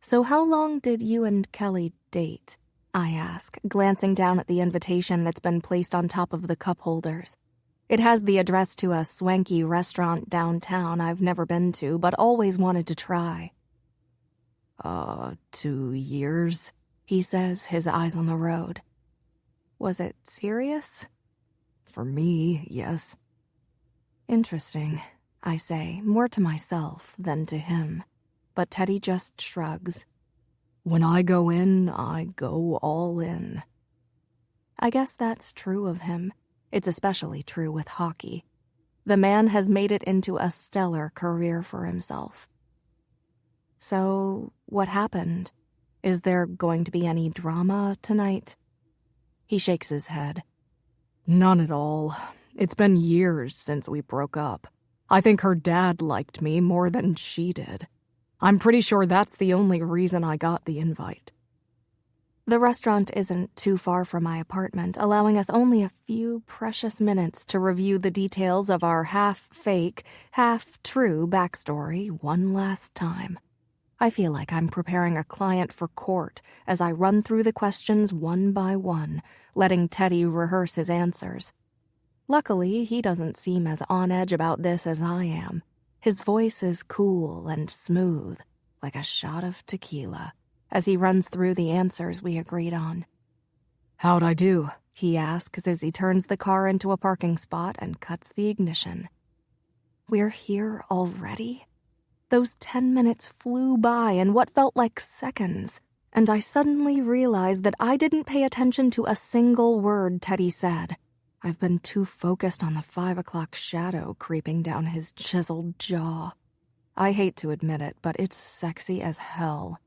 B: "So how long did you and Kelly date?" I ask, glancing down at the invitation that's been placed on top of the cup holders. It has the address to a swanky restaurant downtown I've never been to, but always wanted to try.
D: 2 years,
B: he says, his eyes on the road. "Was it serious?"
D: For me, yes."
B: "Interesting," I say, more to myself than to him. But Teddy just shrugs.
D: "When I go in, I go all in."
B: I guess that's true of him. It's especially true with hockey. The man has made it into a stellar career for himself. "So, what happened? Is there going to be any drama tonight?" He shakes his head.
D: "None at all. It's been years since we broke up. I think her dad liked me more than she did. I'm pretty sure that's the only reason I got the invite."
B: The restaurant isn't too far from my apartment, allowing us only a few precious minutes to review the details of our half-fake, half-true backstory one last time. I feel like I'm preparing a client for court as I run through the questions one by one, letting Teddy rehearse his answers. Luckily, he doesn't seem as on edge about this as I am. His voice is cool and smooth, like a shot of tequila, as he runs through the answers we agreed on.
D: "How'd I do?"
B: he asks as he turns the car into a parking spot and cuts the ignition. "We're here already?" Those 10 minutes flew by in what felt like seconds, and I suddenly realized that I didn't pay attention to a single word Teddy said. I've been too focused on the 5 o'clock shadow creeping down his chiseled jaw. I hate to admit it, but it's sexy as hell.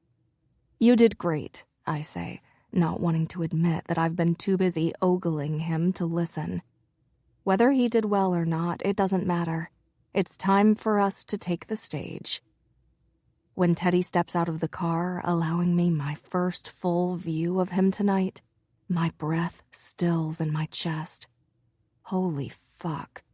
B: "You did great," I say, not wanting to admit that I've been too busy ogling him to listen. Whether he did well or not, it doesn't matter. It's time for us to take the stage. When Teddy steps out of the car, allowing me my first full view of him tonight, my breath stills in my chest. Holy fuck.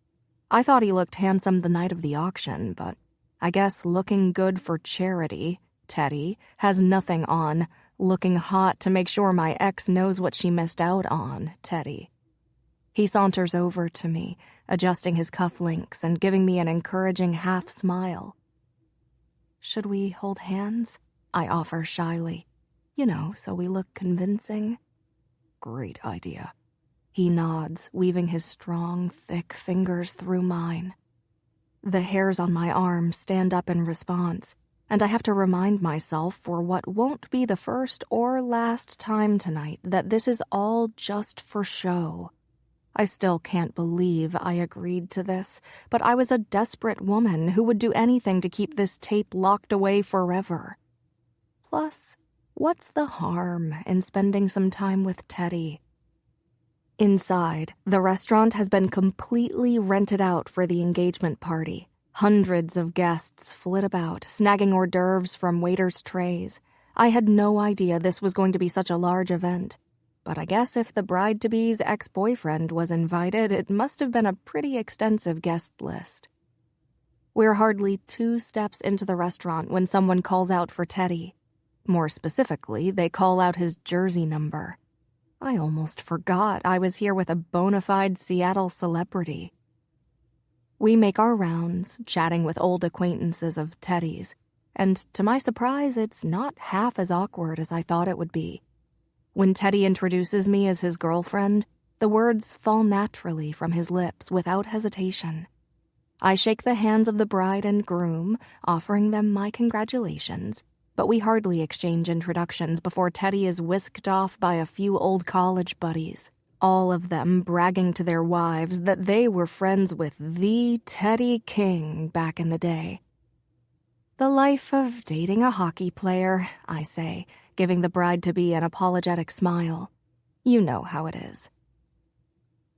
B: I thought he looked handsome the night of the auction, but I guess looking good for charity, Teddy, has nothing on, looking hot to make sure my ex knows what she missed out on, Teddy. He saunters over to me, adjusting his cufflinks and giving me an encouraging half-smile. "Should we hold hands?" I offer shyly. So we look convincing.
D: "Great idea."
B: He nods, weaving his strong, thick fingers through mine. The hairs on my arm stand up in response, and I have to remind myself for what won't be the first or last time tonight that this is all just for show. I still can't believe I agreed to this, but I was a desperate woman who would do anything to keep this tape locked away forever. Plus, what's the harm in spending some time with Teddy? Inside, the restaurant has been completely rented out for the engagement party. Hundreds of guests flit about, snagging hors d'oeuvres from waiters' trays. I had no idea this was going to be such a large event. But I guess if the bride-to-be's ex-boyfriend was invited, it must have been a pretty extensive guest list. We're hardly 2 steps into the restaurant when someone calls out for Teddy. More specifically, they call out his jersey number. I almost forgot I was here with a bona fide Seattle celebrity. We make our rounds, chatting with old acquaintances of Teddy's, and to my surprise, it's not half as awkward as I thought it would be. When Teddy introduces me as his girlfriend, the words fall naturally from his lips without hesitation. I shake the hands of the bride and groom, offering them my congratulations, but we hardly exchange introductions before Teddy is whisked off by a few old college buddies, all of them bragging to their wives that they were friends with the Teddy King back in the day. The life of dating a hockey player, I say, giving the bride-to-be an apologetic smile. You know how it is.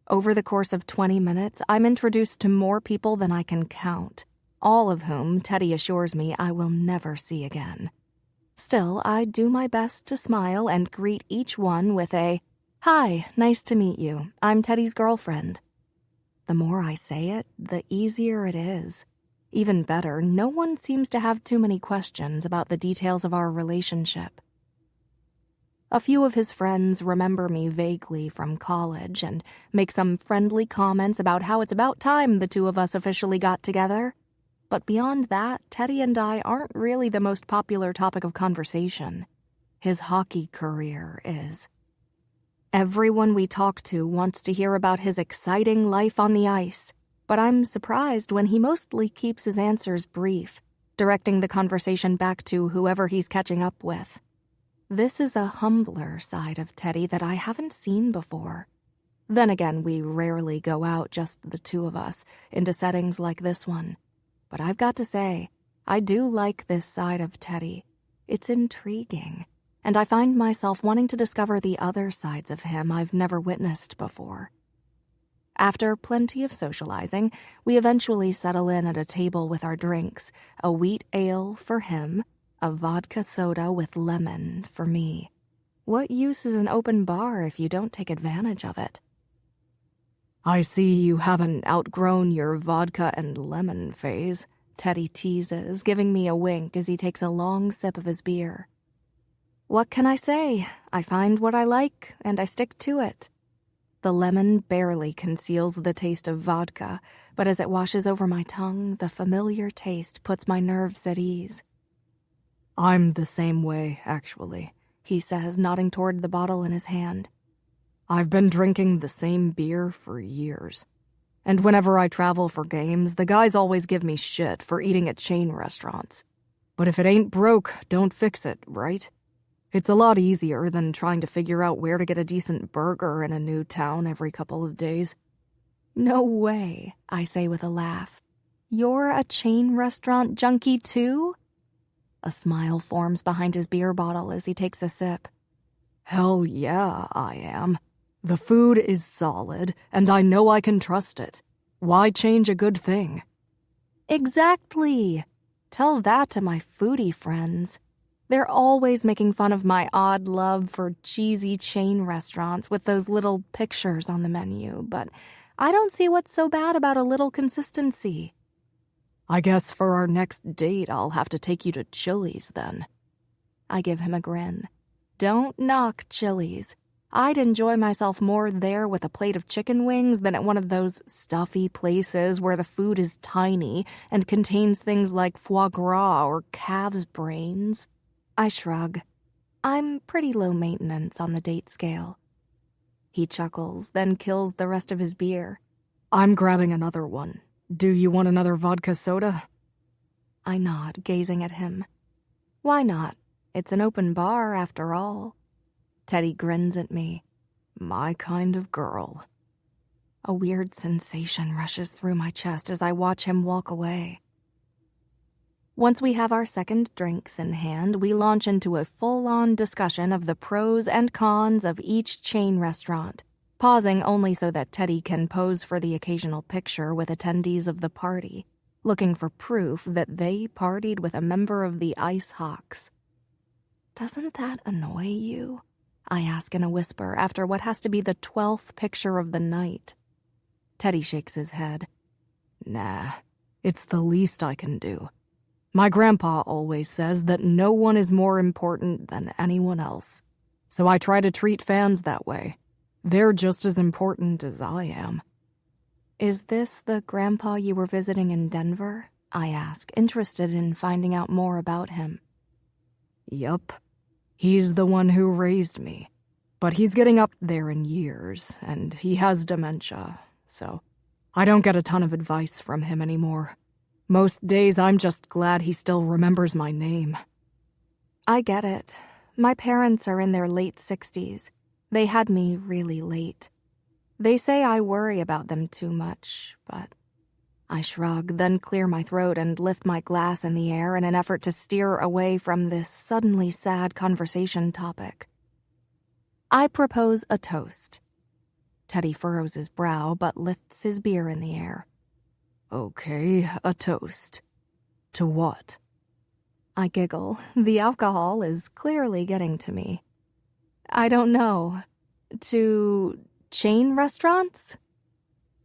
B: Over the course of 20 minutes, I'm introduced to more people than I can count, all of whom Teddy assures me I will never see again. Still, I do my best to smile and greet each one with a, "Hi, nice to meet you. I'm Teddy's girlfriend." The more I say it, the easier it is. Even better, no one seems to have too many questions about the details of our relationship. A few of his friends remember me vaguely from college and make some friendly comments about how it's about time the two of us officially got together. But beyond that, Teddy and I aren't really the most popular topic of conversation. His hockey career is. Everyone we talk to wants to hear about his exciting life on the ice, but I'm surprised when he mostly keeps his answers brief, directing the conversation back to whoever he's catching up with. This is a humbler side of Teddy that I haven't seen before. Then again, we rarely go out, just the two of us, into settings like this one. But I've got to say, I do like this side of Teddy. It's intriguing, and I find myself wanting to discover the other sides of him I've never witnessed before. After plenty of socializing, we eventually settle in at a table with our drinks, a wheat ale for him, a vodka soda with lemon for me. What use is an open bar if you don't take advantage of it?
D: I see you haven't outgrown your vodka and lemon phase,
B: Teddy teases, giving me a wink as he takes a long sip of his beer. What can I say? I find what I like, and I stick to it. The lemon barely conceals the taste of vodka, but as it washes over my tongue, the familiar taste puts my nerves at ease.
D: I'm the same way, actually,
B: he says, nodding toward the bottle in his hand.
D: I've been drinking the same beer for years. And whenever I travel for games, the guys always give me shit for eating at chain restaurants. But if it ain't broke, don't fix it, right? It's a lot easier than trying to figure out where to get a decent burger in a new town every couple of days.
B: No way, I say with a laugh. You're a chain restaurant junkie too? A smile forms behind his beer bottle as he takes a sip.
D: Hell yeah, I am. The food is solid, and I know I can trust it. Why change a good thing?
B: Exactly. Tell that to my foodie friends. They're always making fun of my odd love for cheesy chain restaurants with those little pictures on the menu, but I don't see what's so bad about a little consistency.
D: I guess for our next date, I'll have to take you to Chili's then.
B: I give him a grin. Don't knock Chili's. I'd enjoy myself more there with a plate of chicken wings than at one of those stuffy places where the food is tiny and contains things like foie gras or calves' brains. I shrug. I'm pretty low maintenance on the date scale. He chuckles, then kills the rest of his beer.
D: I'm grabbing another one. Do you want another vodka soda?
B: I nod, gazing at him. Why not? It's an open bar, after all. Teddy grins at me.
D: My kind of girl.
B: A weird sensation rushes through my chest as I watch him walk away. Once we have our second drinks in hand, we launch into a full-on discussion of the pros and cons of each chain restaurant, pausing only so that Teddy can pose for the occasional picture with attendees of the party, looking for proof that they partied with a member of the Ice Hawks. Doesn't that annoy you? I ask in a whisper after what has to be the 12th picture of the night. Teddy shakes his head.
D: Nah, it's the least I can do. My grandpa always says that no one is more important than anyone else, so I try to treat fans that way. They're just as important as I am.
B: Is this the grandpa you were visiting in Denver? I ask, interested in finding out more about him.
D: Yup. He's the one who raised me. But he's getting up there in years, and he has dementia, so I don't get a ton of advice from him anymore. Most days I'm just glad he still remembers my name.
B: I get it. My parents are in their late 60s. They had me really late. They say I worry about them too much, but I shrug, then clear my throat and lift my glass in the air in an effort to steer away from this suddenly sad conversation topic. I propose a toast. Teddy furrows his brow but lifts his beer in the air.
D: Okay, a toast. To what?
B: I giggle. The alcohol is clearly getting to me. I don't know. To chain restaurants?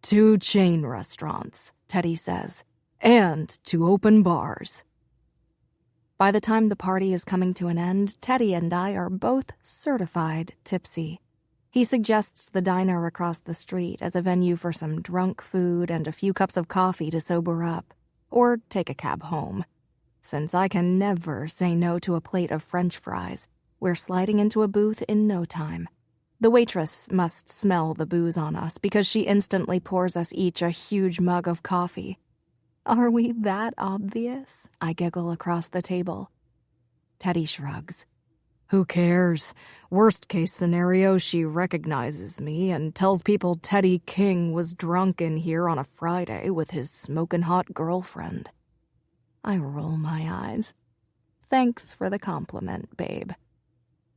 D: To chain restaurants, Teddy says, and to open bars.
B: By the time the party is coming to an end, Teddy and I are both certified tipsy. He suggests the diner across the street as a venue for some drunk food and a few cups of coffee to sober up, or take a cab home. Since I can never say no to a plate of French fries, we're sliding into a booth in no time. The waitress must smell the booze on us because she instantly pours us each a huge mug of coffee. Are we that obvious? I giggle across the table. Teddy shrugs.
D: Who cares? Worst case scenario, she recognizes me and tells people Teddy King was drunk in here on a Friday with his smoking hot girlfriend.
B: I roll my eyes. Thanks for the compliment, babe.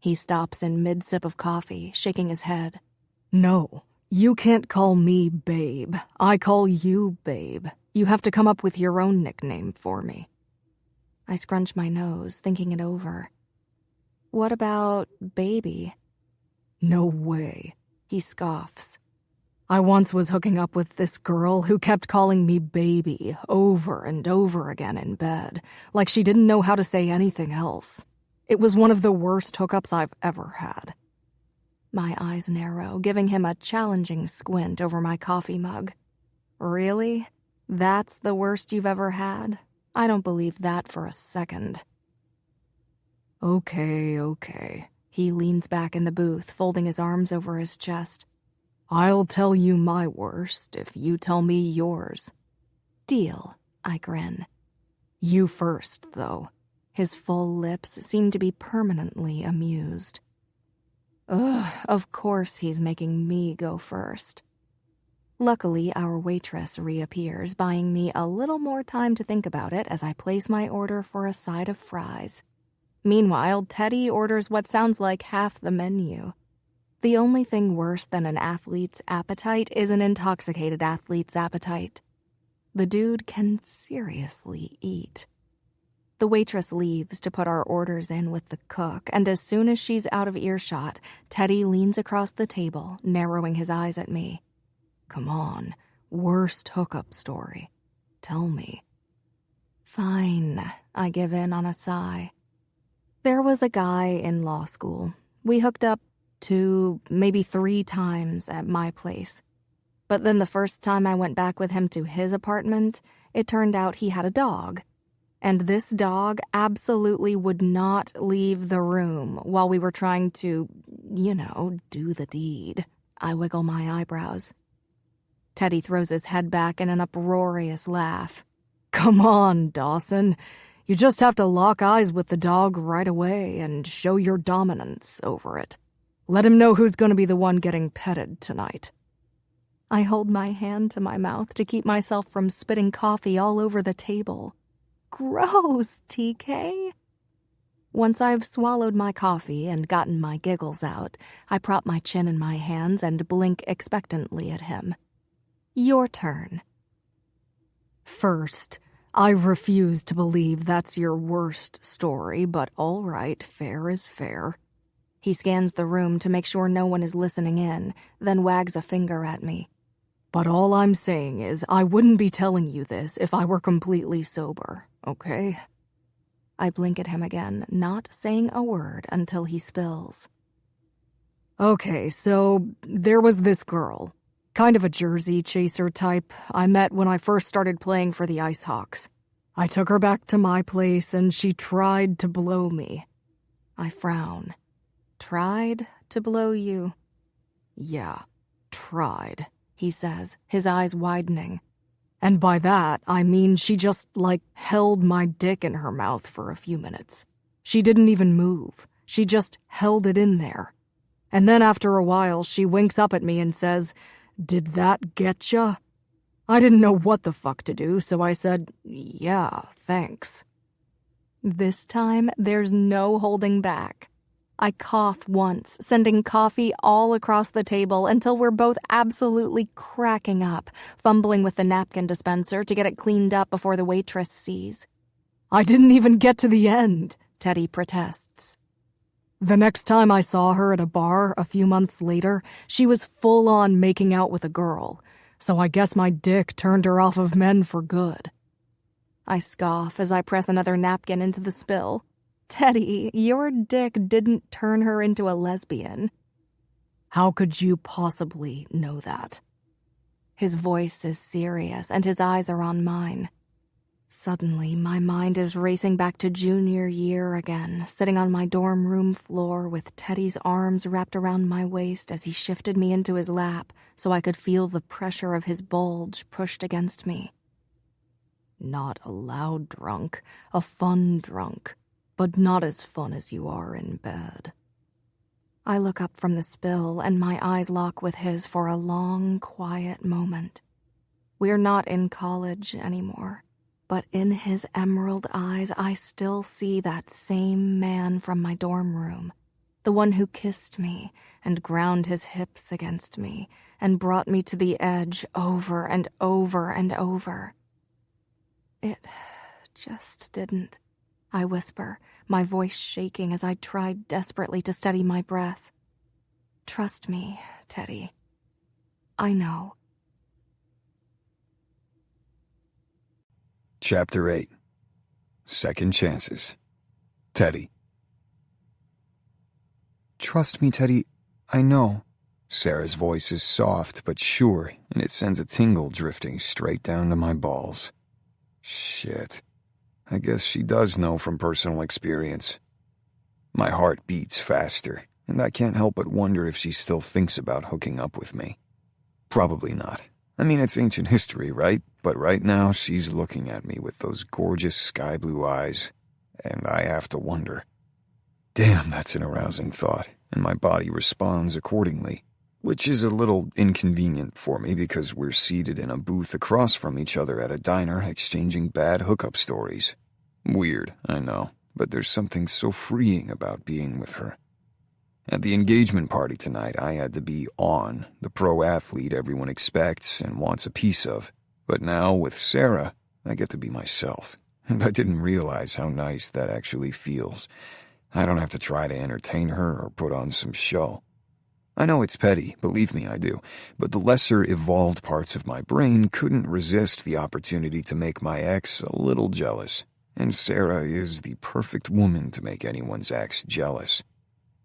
B: He stops in mid-sip of coffee, shaking his head.
D: No, you can't call me babe. I call you babe. You have to come up with your own nickname for me.
B: I scrunch my nose, thinking it over. What about baby?
D: No way,
B: he scoffs.
D: I once was hooking up with this girl who kept calling me baby over and over again in bed, like she didn't know how to say anything else. It was one of the worst hookups I've ever had.
B: My eyes narrow, giving him a challenging squint over my coffee mug. Really? That's the worst you've ever had? I don't believe that for a second.
D: Okay.
B: He leans back in the booth, folding his arms over his chest.
D: I'll tell you my worst if you tell me yours.
B: Deal, I grin.
D: You first, though.
B: His full lips seem to be permanently amused. Ugh, of course he's making me go first. Luckily, our waitress reappears, buying me a little more time to think about it as I place my order for a side of fries. Meanwhile, Teddy orders what sounds like half the menu. The only thing worse than an athlete's appetite is an intoxicated athlete's appetite. The dude can seriously eat. The waitress leaves to put our orders in with the cook, and as soon as she's out of earshot, Teddy leans across the table, narrowing his eyes at me. Come on, worst hookup story. Tell me. Fine, I give in on a sigh. There was a guy in law school. We hooked up 2, maybe 3 times at my place. But then the first time I went back with him to his apartment, it turned out he had a dog. And this dog absolutely would not leave the room while we were trying to, do the deed. I wiggle my eyebrows. Teddy throws his head back in an uproarious laugh.
D: Come on, Dawson. You just have to lock eyes with the dog right away and show your dominance over it. Let him know who's going to be the one getting petted tonight.
B: I hold my hand to my mouth to keep myself from spitting coffee all over the table. Gross, TK. Once I've swallowed my coffee and gotten my giggles out, I prop my chin in my hands and blink expectantly at him. Your turn.
D: First, I refuse to believe that's your worst story, but all right, fair is fair.
B: He scans the room to make sure no one is listening in, then wags a finger at me.
D: But all I'm saying is I wouldn't be telling you this if I were completely sober, okay?
B: I blink at him again, not saying a word until he spills.
D: Okay, so there was this girl. Kind of a jersey chaser type I met when I first started playing for the Ice Hawks. I took her back to my place and she tried to blow me.
B: I frown. Tried to blow you?
D: Yeah, tried,
B: he says, his eyes widening.
D: And by that, I mean she just, held my dick in her mouth for a few minutes. She didn't even move. She just held it in there. And then after a while, she winks up at me and says, "Did that get ya?" I didn't know what the fuck to do, so I said, "Yeah, thanks."
B: This time, there's no holding back. I cough once, sending coffee all across the table until we're both absolutely cracking up, fumbling with the napkin dispenser to get it cleaned up before the waitress sees.
D: I didn't even get to the end,
B: Teddy protests.
D: The next time I saw her at a bar a few months later, she was full on making out with a girl, so I guess my dick turned her off of men for good.
B: I scoff as I press another napkin into the spill. Teddy, your dick didn't turn her into a lesbian.
D: How could you possibly know that?
B: His voice is serious and his eyes are on mine. Suddenly, my mind is racing back to junior year again, sitting on my dorm room floor with Teddy's arms wrapped around my waist as he shifted me into his lap so I could feel the pressure of his bulge pushed against me.
D: Not a loud drunk, a fun drunk, but not as fun as you are in bed.
B: I look up from the spill and my eyes lock with his for a long, quiet moment. We're not in college anymore, but in his emerald eyes I still see that same man from my dorm room, the one who kissed me and ground his hips against me and brought me to the edge over and over and over. It just didn't. I whisper, my voice shaking as I tried desperately to steady my breath. Trust me, Teddy. I know.
A: Chapter 8. Second Chances. Teddy.
C: Trust me, Teddy. I know.
A: Sarah's voice is soft but sure, and it sends a tingle drifting straight down to my balls. Shit. I guess she does know from personal experience. My heart beats faster, and I can't help but wonder if she still thinks about hooking up with me. Probably not. I mean, it's ancient history, right? But right now, she's looking at me with those gorgeous sky blue eyes, and I have to wonder. Damn, that's an arousing thought, and my body responds accordingly, which is a little inconvenient for me because we're seated in a booth across from each other at a diner exchanging bad hookup stories. Weird, I know, but there's something so freeing about being with her. At the engagement party tonight, I had to be on, the pro athlete everyone expects and wants a piece of. But now, with Sarah, I get to be myself. And I didn't realize how nice that actually feels. I don't have to try to entertain her or put on some show. I know it's petty, believe me I do, but the lesser evolved parts of my brain couldn't resist the opportunity to make my ex a little jealous. And Sarah is the perfect woman to make anyone's ex jealous.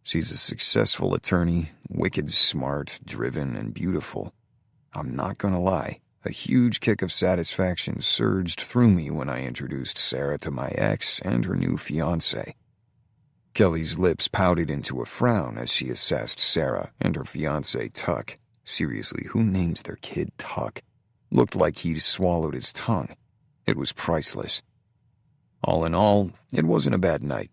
A: She's a successful attorney, wicked smart, driven, and beautiful. I'm not gonna lie, a huge kick of satisfaction surged through me when I introduced Sarah to my ex and her new fiancé. Kelly's lips pouted into a frown as she assessed Sarah and her fiancé Tuck. Seriously, who names their kid Tuck? Looked like he'd swallowed his tongue. It was priceless. All in all, it wasn't a bad night.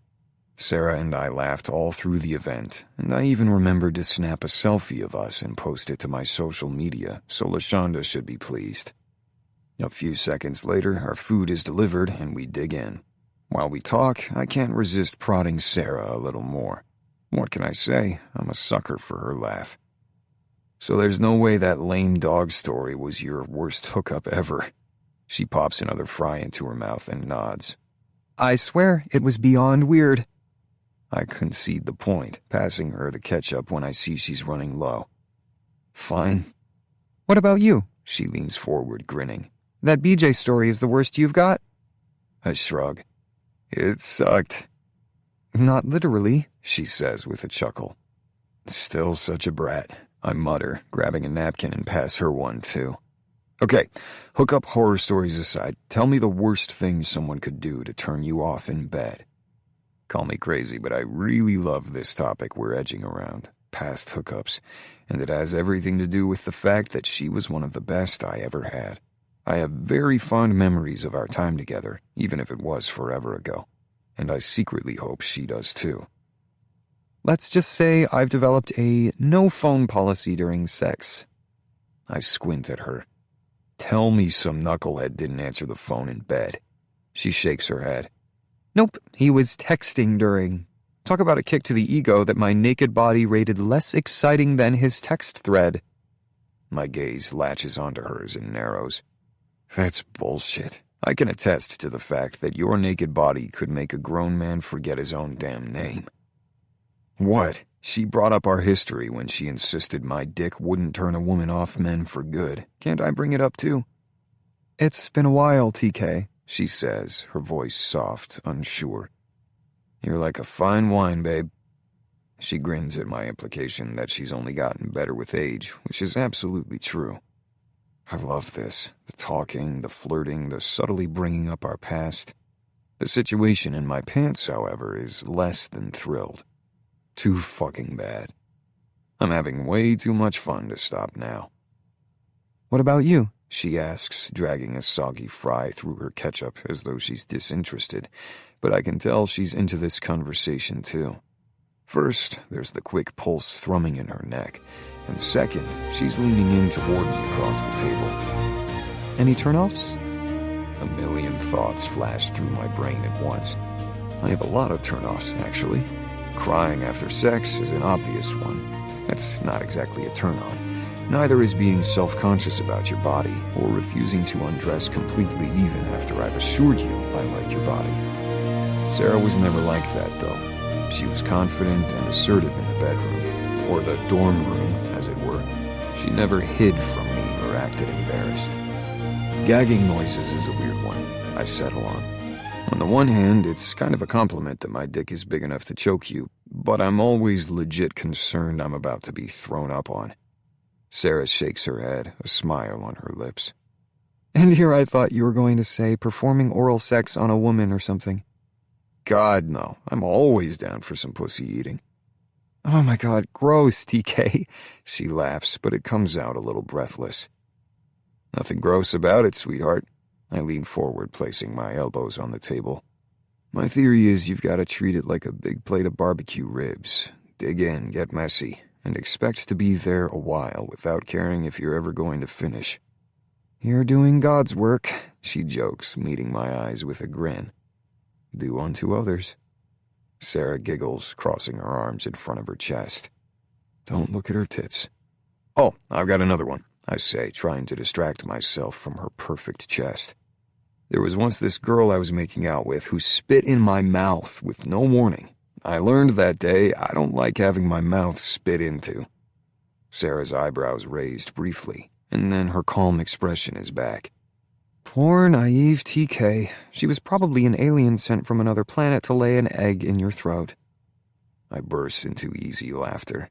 A: Sarah and I laughed all through the event, and I even remembered to snap a selfie of us and post it to my social media, so LaShonda should be pleased. A few seconds later, our food is delivered and we dig in. While we talk, I can't resist prodding Sarah a little more. What can I say? I'm a sucker for her laugh. So there's no way that lame dog story was your worst hookup ever. She pops another fry into her mouth and nods.
C: I swear it was beyond weird.
A: I concede the point, passing her the ketchup when I see she's running low. Fine.
C: What about you?
A: She leans forward, grinning.
C: That BJ story is the worst you've got?
A: I shrug. It sucked.
C: Not literally,
A: she says with a chuckle. Still such a brat, I mutter, grabbing a napkin and pass her one too. Okay, hookup horror stories aside, tell me the worst thing someone could do to turn you off in bed. Call me crazy, but I really love this topic we're edging around, past hookups, and it has everything to do with the fact that she was one of the best I ever had. I have very fond memories of our time together, even if it was forever ago. and I secretly hope she does too.
C: Let's just say I've developed a no-phone policy during sex.
A: I squint at her. Tell me some knucklehead didn't answer the phone in bed. She shakes her head.
C: Nope, he was texting during. Talk about a kick to the ego that my naked body rated less exciting than his text thread.
A: My gaze latches onto hers and narrows. That's bullshit. I can attest to the fact that your naked body could make a grown man forget his own damn name. What? She brought up our history when she insisted my dick wouldn't turn a woman off men for good. Can't I bring it up too?
C: It's been a while, TK,
A: she says, her voice soft, unsure. You're like a fine wine, babe. She grins at my implication that she's only gotten better with age, which is absolutely true. I love this. The talking, the flirting, the subtly bringing up our past. The situation in my pants, however, is less than thrilled. Too fucking bad. I'm having way too much fun to stop now.
C: What about you?
A: She asks, dragging a soggy fry through her ketchup as though she's disinterested, but I can tell she's into this conversation too. First, there's the quick pulse thrumming in her neck, and second, she's leaning in toward me across the table.
C: Any turnoffs?
A: A million thoughts flash through my brain at once. I have a lot of turnoffs, actually. Crying after sex is an obvious one. That's not exactly a turn-on. Neither is being self-conscious about your body or refusing to undress completely even after I've assured you I like your body. Sarah was never like that, though. She was confident and assertive in the bedroom, or the dorm room, as it were. She never hid from me or acted embarrassed. Gagging noises is a weird one, I settle on. On the one hand, it's kind of a compliment that my dick is big enough to choke you, but I'm always legit concerned I'm about to be thrown up on. Sarah shakes her head, a smile on her lips.
C: And here I thought you were going to say performing oral sex on a woman or something.
A: God, no. I'm always down for some pussy eating.
C: Oh my god, gross, TK.
A: She laughs, but it comes out a little breathless. Nothing gross about it, sweetheart. I lean forward, placing my elbows on the table. My theory is you've got to treat it like a big plate of barbecue ribs. Dig in, get messy, and expect to be there a while without caring if you're ever going to finish.
C: You're doing God's work,
A: she jokes, meeting my eyes with a grin. Do unto others. Sarah giggles, crossing her arms in front of her chest. Don't look at her tits. Oh, I've got another one, I say, trying to distract myself from her perfect chest. There was once this girl I was making out with who spit in my mouth with no warning. I learned that day I don't like having my mouth spit into. Sarah's eyebrows raised briefly, and then her calm expression is back.
C: Poor naive TK. She was probably an alien sent from another planet to lay an egg in your throat.
A: I burst into easy laughter.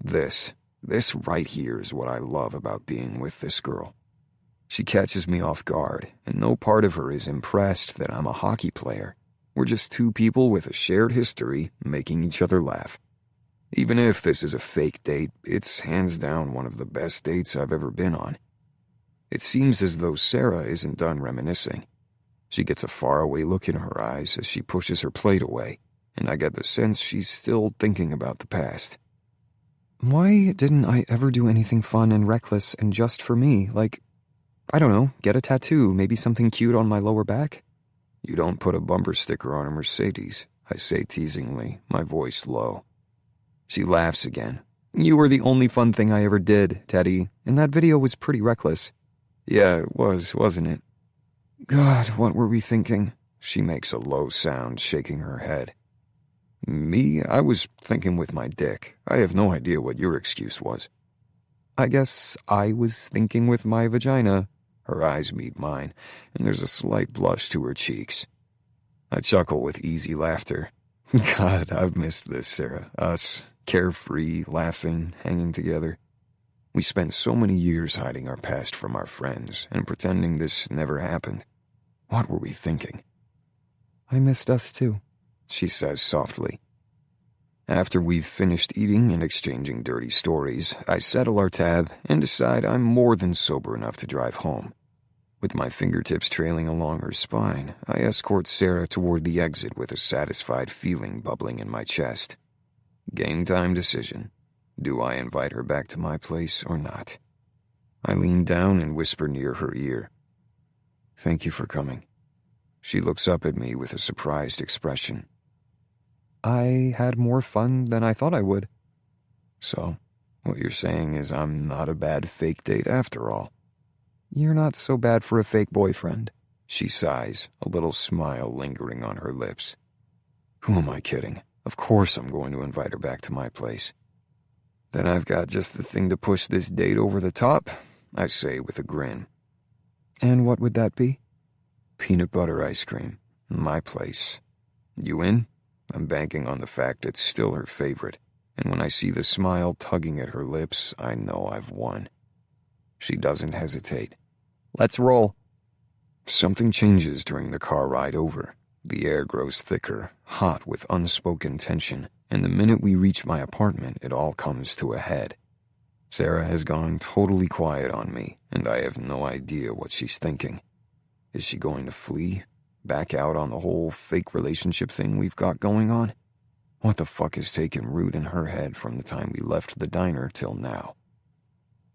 A: This right here is what I love about being with this girl. She catches me off guard, and no part of her is impressed that I'm a hockey player. We're just two people with a shared history making each other laugh. Even if this is a fake date, it's hands down one of the best dates I've ever been on. It seems as though Sarah isn't done reminiscing. She gets a faraway look in her eyes as she pushes her plate away, and I get the sense she's still thinking about the past.
C: Why didn't I ever do anything fun and reckless and just for me? Like, I don't know, get a tattoo, maybe something cute on my lower back?
A: You don't put a bumper sticker on a Mercedes, I say teasingly, my voice low. She laughs again.
C: You were the only fun thing I ever did, Teddy, and that video was pretty reckless.
A: Yeah, it was, wasn't it?
C: God, what were we thinking?
A: She makes a low sound, shaking her head. Me? I was thinking with my dick. I have no idea what your excuse was.
C: I guess I was thinking with my vagina.
A: Her eyes meet mine, and there's a slight blush to her cheeks. I chuckle with easy laughter. God, I've missed this, Sarah. Us, carefree, laughing, hanging together. We spent so many years hiding our past from our friends and pretending this never happened. What were we thinking?
C: I missed us too,
A: she says softly. After we've finished eating and exchanging dirty stories, I settle our tab and decide I'm more than sober enough to drive home. With my fingertips trailing along her spine, I escort Sarah toward the exit with a satisfied feeling bubbling in my chest. Game time decision. Do I invite her back to my place or not? I lean down and whisper near her ear. Thank you for coming. She looks up at me with a surprised expression.
C: I had more fun than I thought I would.
A: So, what you're saying is I'm not a bad fake date after all.
C: You're not so bad for a fake boyfriend.
A: She sighs, a little smile lingering on her lips. Who am I kidding? Of course I'm going to invite her back to my place. Then I've got just the thing to push this date over the top, I say with a grin.
C: And what would that be?
A: Peanut butter ice cream. My place. You in? I'm banking on the fact it's still her favorite, and when I see the smile tugging at her lips, I know I've won. She doesn't hesitate.
C: Let's roll.
A: Something changes during the car ride over. The air grows thicker, hot with unspoken tension, and the minute we reach my apartment, it all comes to a head. Sarah has gone totally quiet on me, and I have no idea what she's thinking. Is she going to flee? Back out on the whole fake relationship thing we've got going on? What the fuck has taken root in her head from the time we left the diner till now?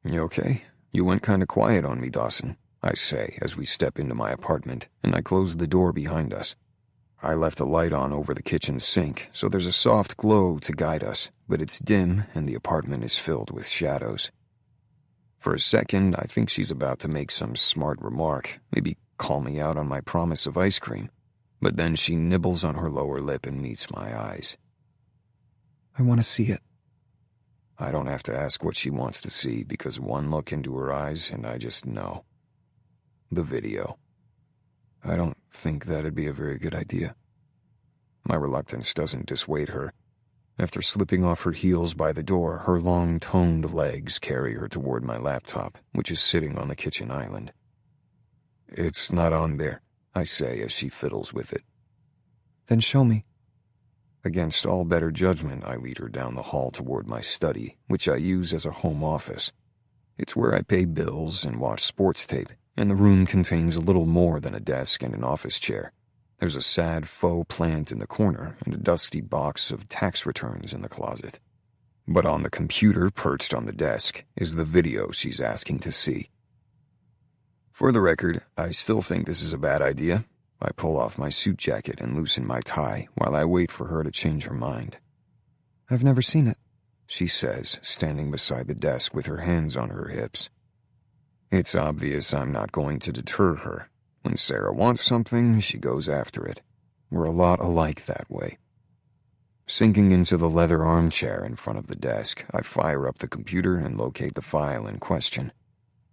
A: You okay? You went kinda quiet on me, Dawson, I say as we step into my apartment, and I close the door behind us. I left a light on over the kitchen sink, so there's a soft glow to guide us, but it's dim and the apartment is filled with shadows. For a second, I think she's about to make some smart remark, maybe call me out on my promise of ice cream, but then she nibbles on her lower lip and meets my eyes.
C: I want to see it.
A: I don't have to ask what she wants to see because one look into her eyes and I just know. The video. I don't think that'd be a very good idea. My reluctance doesn't dissuade her. After slipping off her heels by the door, her long, toned legs carry her toward my laptop, which is sitting on the kitchen island. It's not on there, I say as she fiddles with it.
C: Then show me.
A: Against all better judgment, I lead her down the hall toward my study, which I use as a home office. It's where I pay bills and watch sports tape, and the room contains a little more than a desk and an office chair. There's a sad faux plant in the corner and a dusty box of tax returns in the closet. But on the computer perched on the desk is the video she's asking to see. For the record, I still think this is a bad idea. I pull off my suit jacket and loosen my tie while I wait for her to change her mind.
C: I've never seen it,
A: she says, standing beside the desk with her hands on her hips. It's obvious I'm not going to deter her. When Sarah wants something, she goes after it. We're a lot alike that way. Sinking into the leather armchair in front of the desk, I fire up the computer and locate the file in question.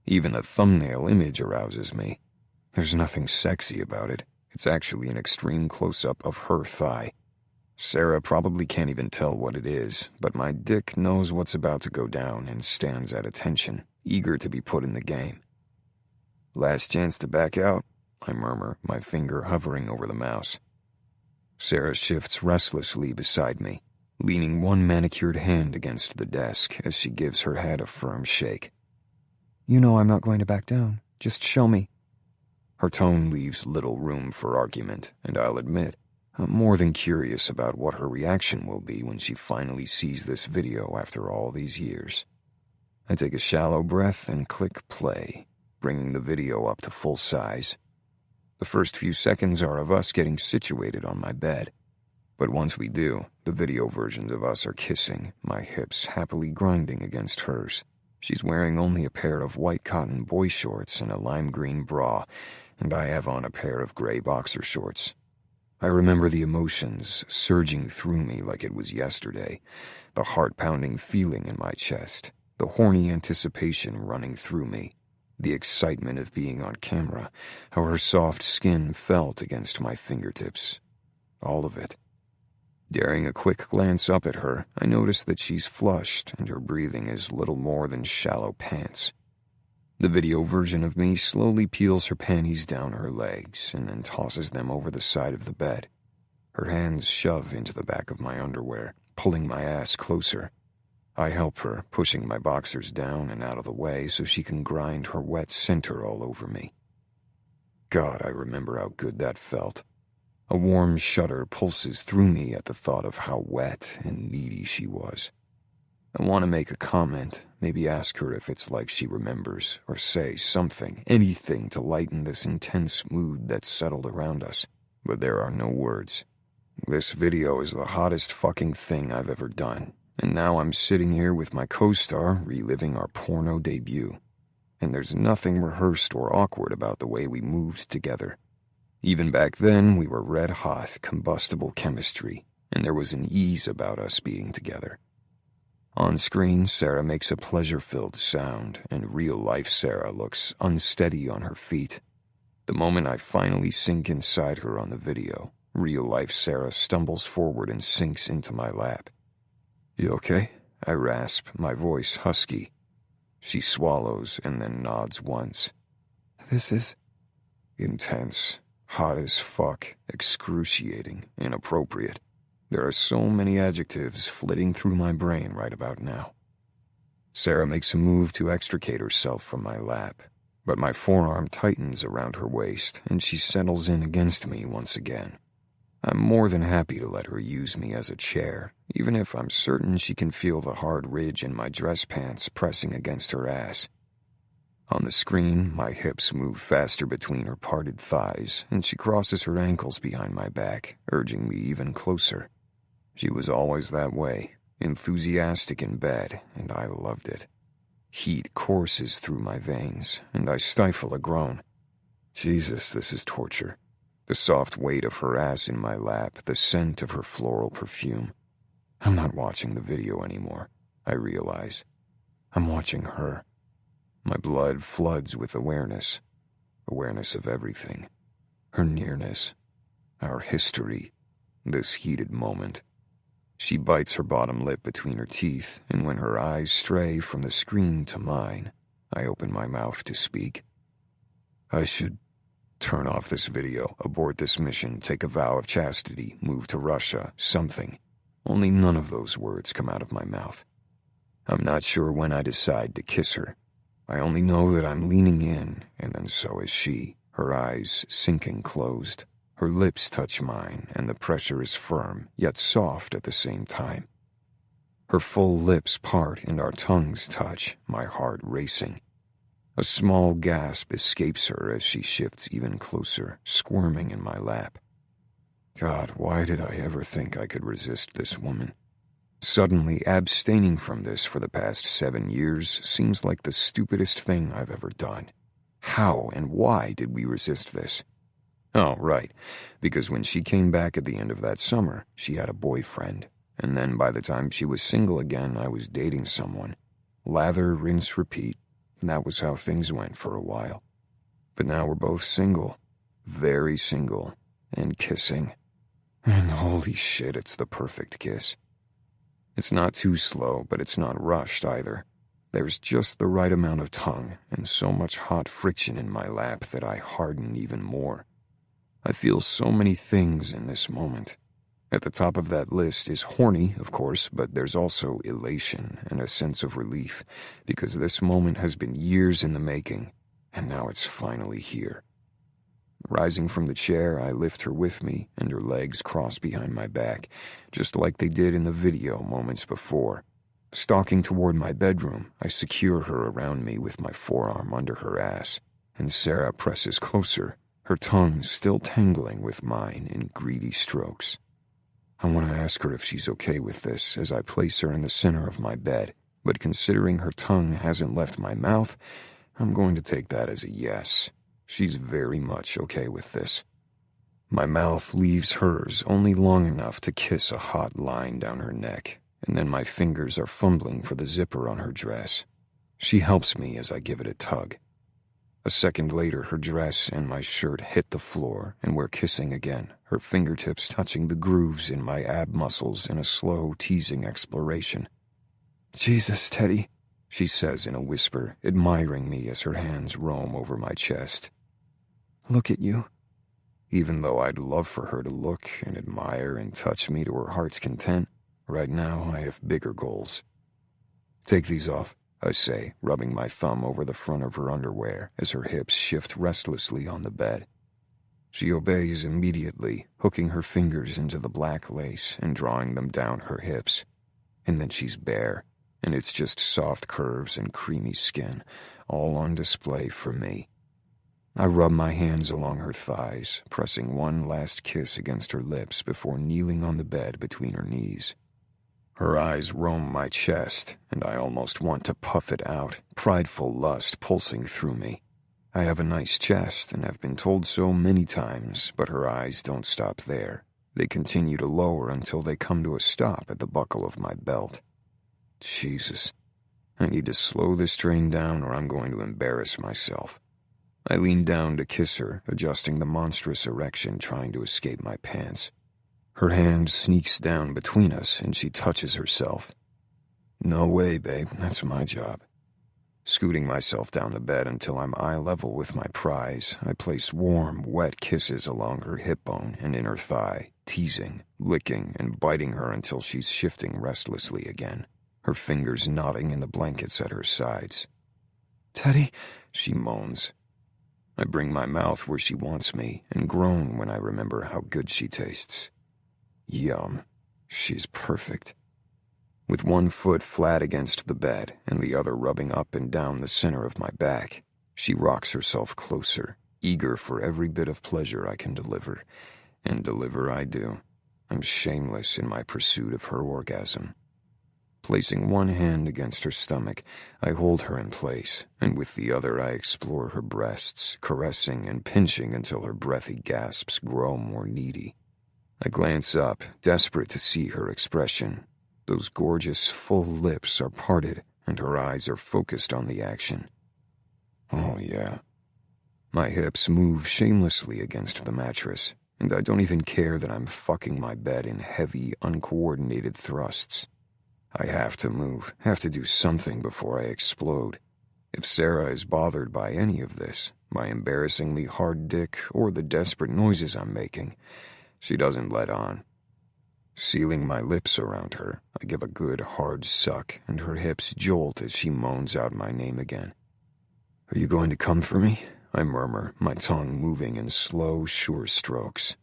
A: Even the thumbnail image arouses me. There's nothing sexy about it. It's actually an extreme close-up of her thigh. Sarah probably can't even tell what it is, but my dick knows what's about to go down and stands at attention, eager to be put in the game. Last chance to back out, I murmur, my finger hovering over the mouse. Sarah shifts restlessly beside me, leaning one manicured hand against the desk as she gives her head a firm shake.
C: You know I'm not going to back down. Just show me.
A: Her tone leaves little room for argument, and I'll admit, I'm more than curious about what her reaction will be when she finally sees this video after all these years. I take a shallow breath and click play, bringing the video up to full size. The first few seconds are of us getting situated on my bed. But once we do, the video versions of us are kissing, my hips happily grinding against hers. She's wearing only a pair of white cotton boy shorts and a lime green bra, and I have on a pair of gray boxer shorts. I remember the emotions surging through me like it was yesterday, the heart-pounding feeling in my chest, the horny anticipation running through me, the excitement of being on camera, how her soft skin felt against my fingertips. All of it. Daring a quick glance up at her, I notice that she's flushed and her breathing is little more than shallow pants. The video version of me slowly peels her panties down her legs and then tosses them over the side of the bed. Her hands shove into the back of my underwear, pulling my ass closer. I help her, pushing my boxers down and out of the way so she can grind her wet center all over me. God, I remember how good that felt. A warm shudder pulses through me at the thought of how wet and needy she was. I want to make a comment, maybe ask her if it's like she remembers, or say something, anything to lighten this intense mood that settled around us, but there are no words. This video is the hottest fucking thing I've ever done, and now I'm sitting here with my co-star reliving our porno debut. And there's nothing rehearsed or awkward about the way we moved together. Even back then, we were red-hot, combustible chemistry, and there was an ease about us being together. On screen, Sarah makes a pleasure-filled sound, and real-life Sarah looks unsteady on her feet. The moment I finally sink inside her on the video, real-life Sarah stumbles forward and sinks into my lap. "You okay?" I rasp, my voice husky. She swallows and then nods once. "This is..." Intense, hot as fuck, excruciating, inappropriate. There are so many adjectives flitting through my brain right about now. Sarah makes a move to extricate herself from my lap, but my forearm tightens around her waist and she settles in against me once again. I'm more than happy to let her use me as a chair, even if I'm certain she can feel the hard ridge in my dress pants pressing against her ass. On the screen, my hips move faster between her parted thighs, and she crosses her ankles behind my back, urging me even closer. She was always that way, enthusiastic in bed, and I loved it. Heat courses through my veins, and I stifle a groan. Jesus, this is torture. The soft weight of her ass in my lap, the scent of her floral perfume. I'm not watching the video anymore, I realize. I'm watching her. My blood floods with awareness of everything. Her nearness, our history, this heated moment. She bites her bottom lip between her teeth, and when her eyes stray from the screen to mine, I open my mouth to speak. I should turn off this video, abort this mission, take a vow of chastity, move to Russia, something. Only none of those words come out of my mouth. I'm not sure when I decide to kiss her. I only know that I'm leaning in, and then so is she, her eyes sinking closed. Her lips touch mine, and the pressure is firm, yet soft at the same time. Her full lips part and our tongues touch, my heart racing. A small gasp escapes her as she shifts even closer, squirming in my lap. God, why did I ever think I could resist this woman? Suddenly, abstaining from this for the past 7 years seems like the stupidest thing I've ever done. How and why did we resist this? Oh, right, because when she came back at the end of that summer, she had a boyfriend, and then by the time she was single again, I was dating someone. Lather, rinse, repeat, and that was how things went for a while. But now we're both single, very single, and kissing. And holy shit, it's the perfect kiss. It's not too slow, but it's not rushed either. There's just the right amount of tongue, and so much hot friction in my lap that I harden even more. I feel so many things in this moment. At the top of that list is horny, of course, but there's also elation and a sense of relief, because this moment has been years in the making, and now it's finally here. Rising from the chair, I lift her with me, and her legs cross behind my back, just like they did in the video moments before. Stalking toward my bedroom, I secure her around me with my forearm under her ass, and Sarah presses closer, her tongue still tangling with mine in greedy strokes. I want to ask her if she's okay with this as I place her in the center of my bed, but considering her tongue hasn't left my mouth, I'm going to take that as a yes. She's very much okay with this. My mouth leaves hers only long enough to kiss a hot line down her neck, and then my fingers are fumbling for the zipper on her dress. She helps me as I give it a tug. A second later, her dress and my shirt hit the floor, and we're kissing again, her fingertips touching the grooves in my ab muscles in a slow, teasing exploration. "Jesus, Teddy," she says in a whisper, admiring me as her hands roam over my chest. "Look at you." Even though I'd love for her to look and admire and touch me to her heart's content, right now I have bigger goals. "Take these off," I say, rubbing my thumb over the front of her underwear as her hips shift restlessly on the bed. She obeys immediately, hooking her fingers into the black lace and drawing them down her hips. And then she's bare, and it's just soft curves and creamy skin, all on display for me. I rub my hands along her thighs, pressing one last kiss against her lips before kneeling on the bed between her knees. Her eyes roam my chest, and I almost want to puff it out, prideful lust pulsing through me. I have a nice chest, and have been told so many times, but her eyes don't stop there. They continue to lower until they come to a stop at the buckle of my belt. Jesus. I need to slow this train down or I'm going to embarrass myself. I lean down to kiss her, adjusting the monstrous erection trying to escape my pants. Her hand sneaks down between us and she touches herself. No way, babe, that's my job. Scooting myself down the bed until I'm eye level with my prize, I place warm, wet kisses along her hip bone and inner thigh, teasing, licking, and biting her until she's shifting restlessly again, her fingers knotting in the blankets at her sides. "Teddy," she moans. I bring my mouth where she wants me and groan when I remember how good she tastes. Yum. She's perfect. With one foot flat against the bed and the other rubbing up and down the center of my back, she rocks herself closer, eager for every bit of pleasure I can deliver. And deliver I do. I'm shameless in my pursuit of her orgasm. Placing one hand against her stomach, I hold her in place, and with the other I explore her breasts, caressing and pinching until her breathy gasps grow more needy. I glance up, desperate to see her expression. Those gorgeous, full lips are parted, and her eyes are focused on the action. Oh, yeah. My hips move shamelessly against the mattress, and I don't even care that I'm fucking my bed in heavy, uncoordinated thrusts. I have to move, have to do something before I explode. If Sarah is bothered by any of this, my embarrassingly hard dick, or the desperate noises I'm making, she doesn't let on. Sealing my lips around her, I give a good hard suck, and her hips jolt as she moans out my name again. "Are you going to come for me?" I murmur, my tongue moving in slow, sure strokes.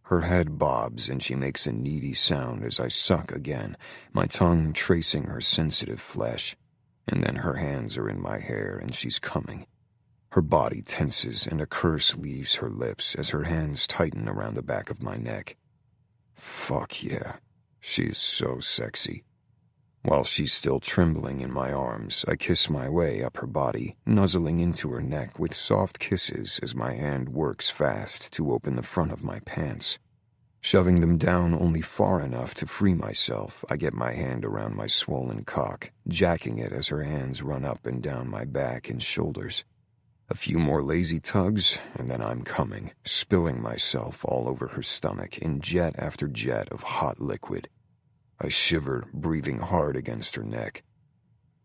A: Her head bobs, and she makes a needy sound as I suck again, my tongue tracing her sensitive flesh. And then her hands are in my hair, and she's coming. Her body tenses, and a curse leaves her lips as her hands tighten around the back of my neck. Fuck yeah. She's so sexy. While she's still trembling in my arms, I kiss my way up her body, nuzzling into her neck with soft kisses as my hand works fast to open the front of my pants. Shoving them down only far enough to free myself, I get my hand around my swollen cock, jacking it as her hands run up and down my back and shoulders. A few more lazy tugs, and then I'm coming, spilling myself all over her stomach in jet after jet of hot liquid. I shiver, breathing hard against her neck.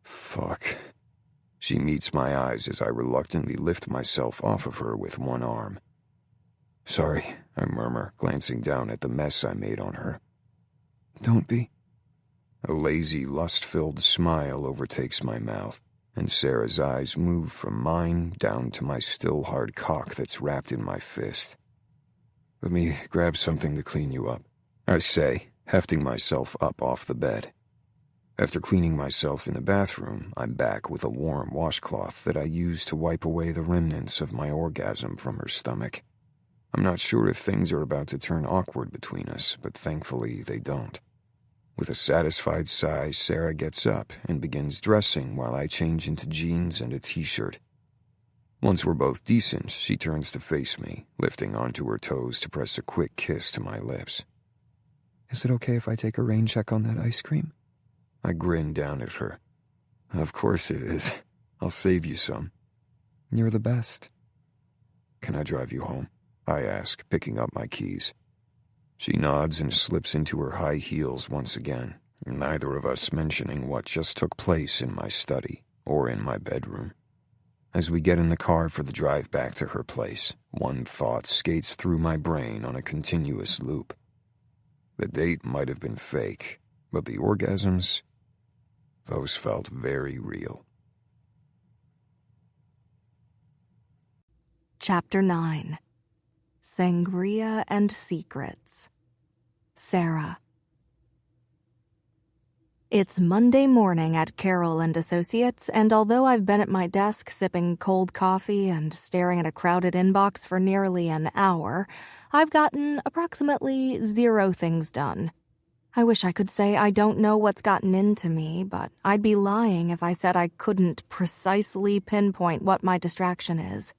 A: Fuck. She meets my eyes as I reluctantly lift myself off of her with one arm. "Sorry," I murmur, glancing down at the mess I made on her. "Don't be." A lazy, lust-filled smile overtakes my mouth, and Sarah's eyes move from mine down to my still hard cock that's wrapped in my fist. "Let me grab something to clean you up," I say, hefting myself up off the bed. After cleaning myself in the bathroom, I'm back with a warm washcloth that I use to wipe away the remnants of my orgasm from her stomach. I'm not sure if things are about to turn awkward between us, but thankfully they don't. With a satisfied sigh, Sarah gets up and begins dressing while I change into jeans and a t-shirt. Once we're both decent, she turns to face me, lifting onto her toes to press a quick kiss to my lips. "Is it okay if I take a rain check on that ice cream?" I grin down at her. "Of course it is. I'll save you some." "You're the best." "Can I drive you home?" I ask, picking up my keys. She nods and slips into her high heels once again, neither of us mentioning what just took place in my study or in my bedroom. As we get in the car for the drive back to her place, one thought skates through my brain on a continuous loop. The date might have been fake, but the orgasms, those felt very real.
B: Chapter 9. Sangria and Secrets. Sarah. It's Monday morning at Carroll and Associates, and although I've been at my desk sipping cold coffee and staring at a crowded inbox for nearly an hour, I've gotten approximately 0 things done. I wish I could say I don't know what's gotten into me, but I'd be lying if I said I couldn't precisely pinpoint what my distraction is.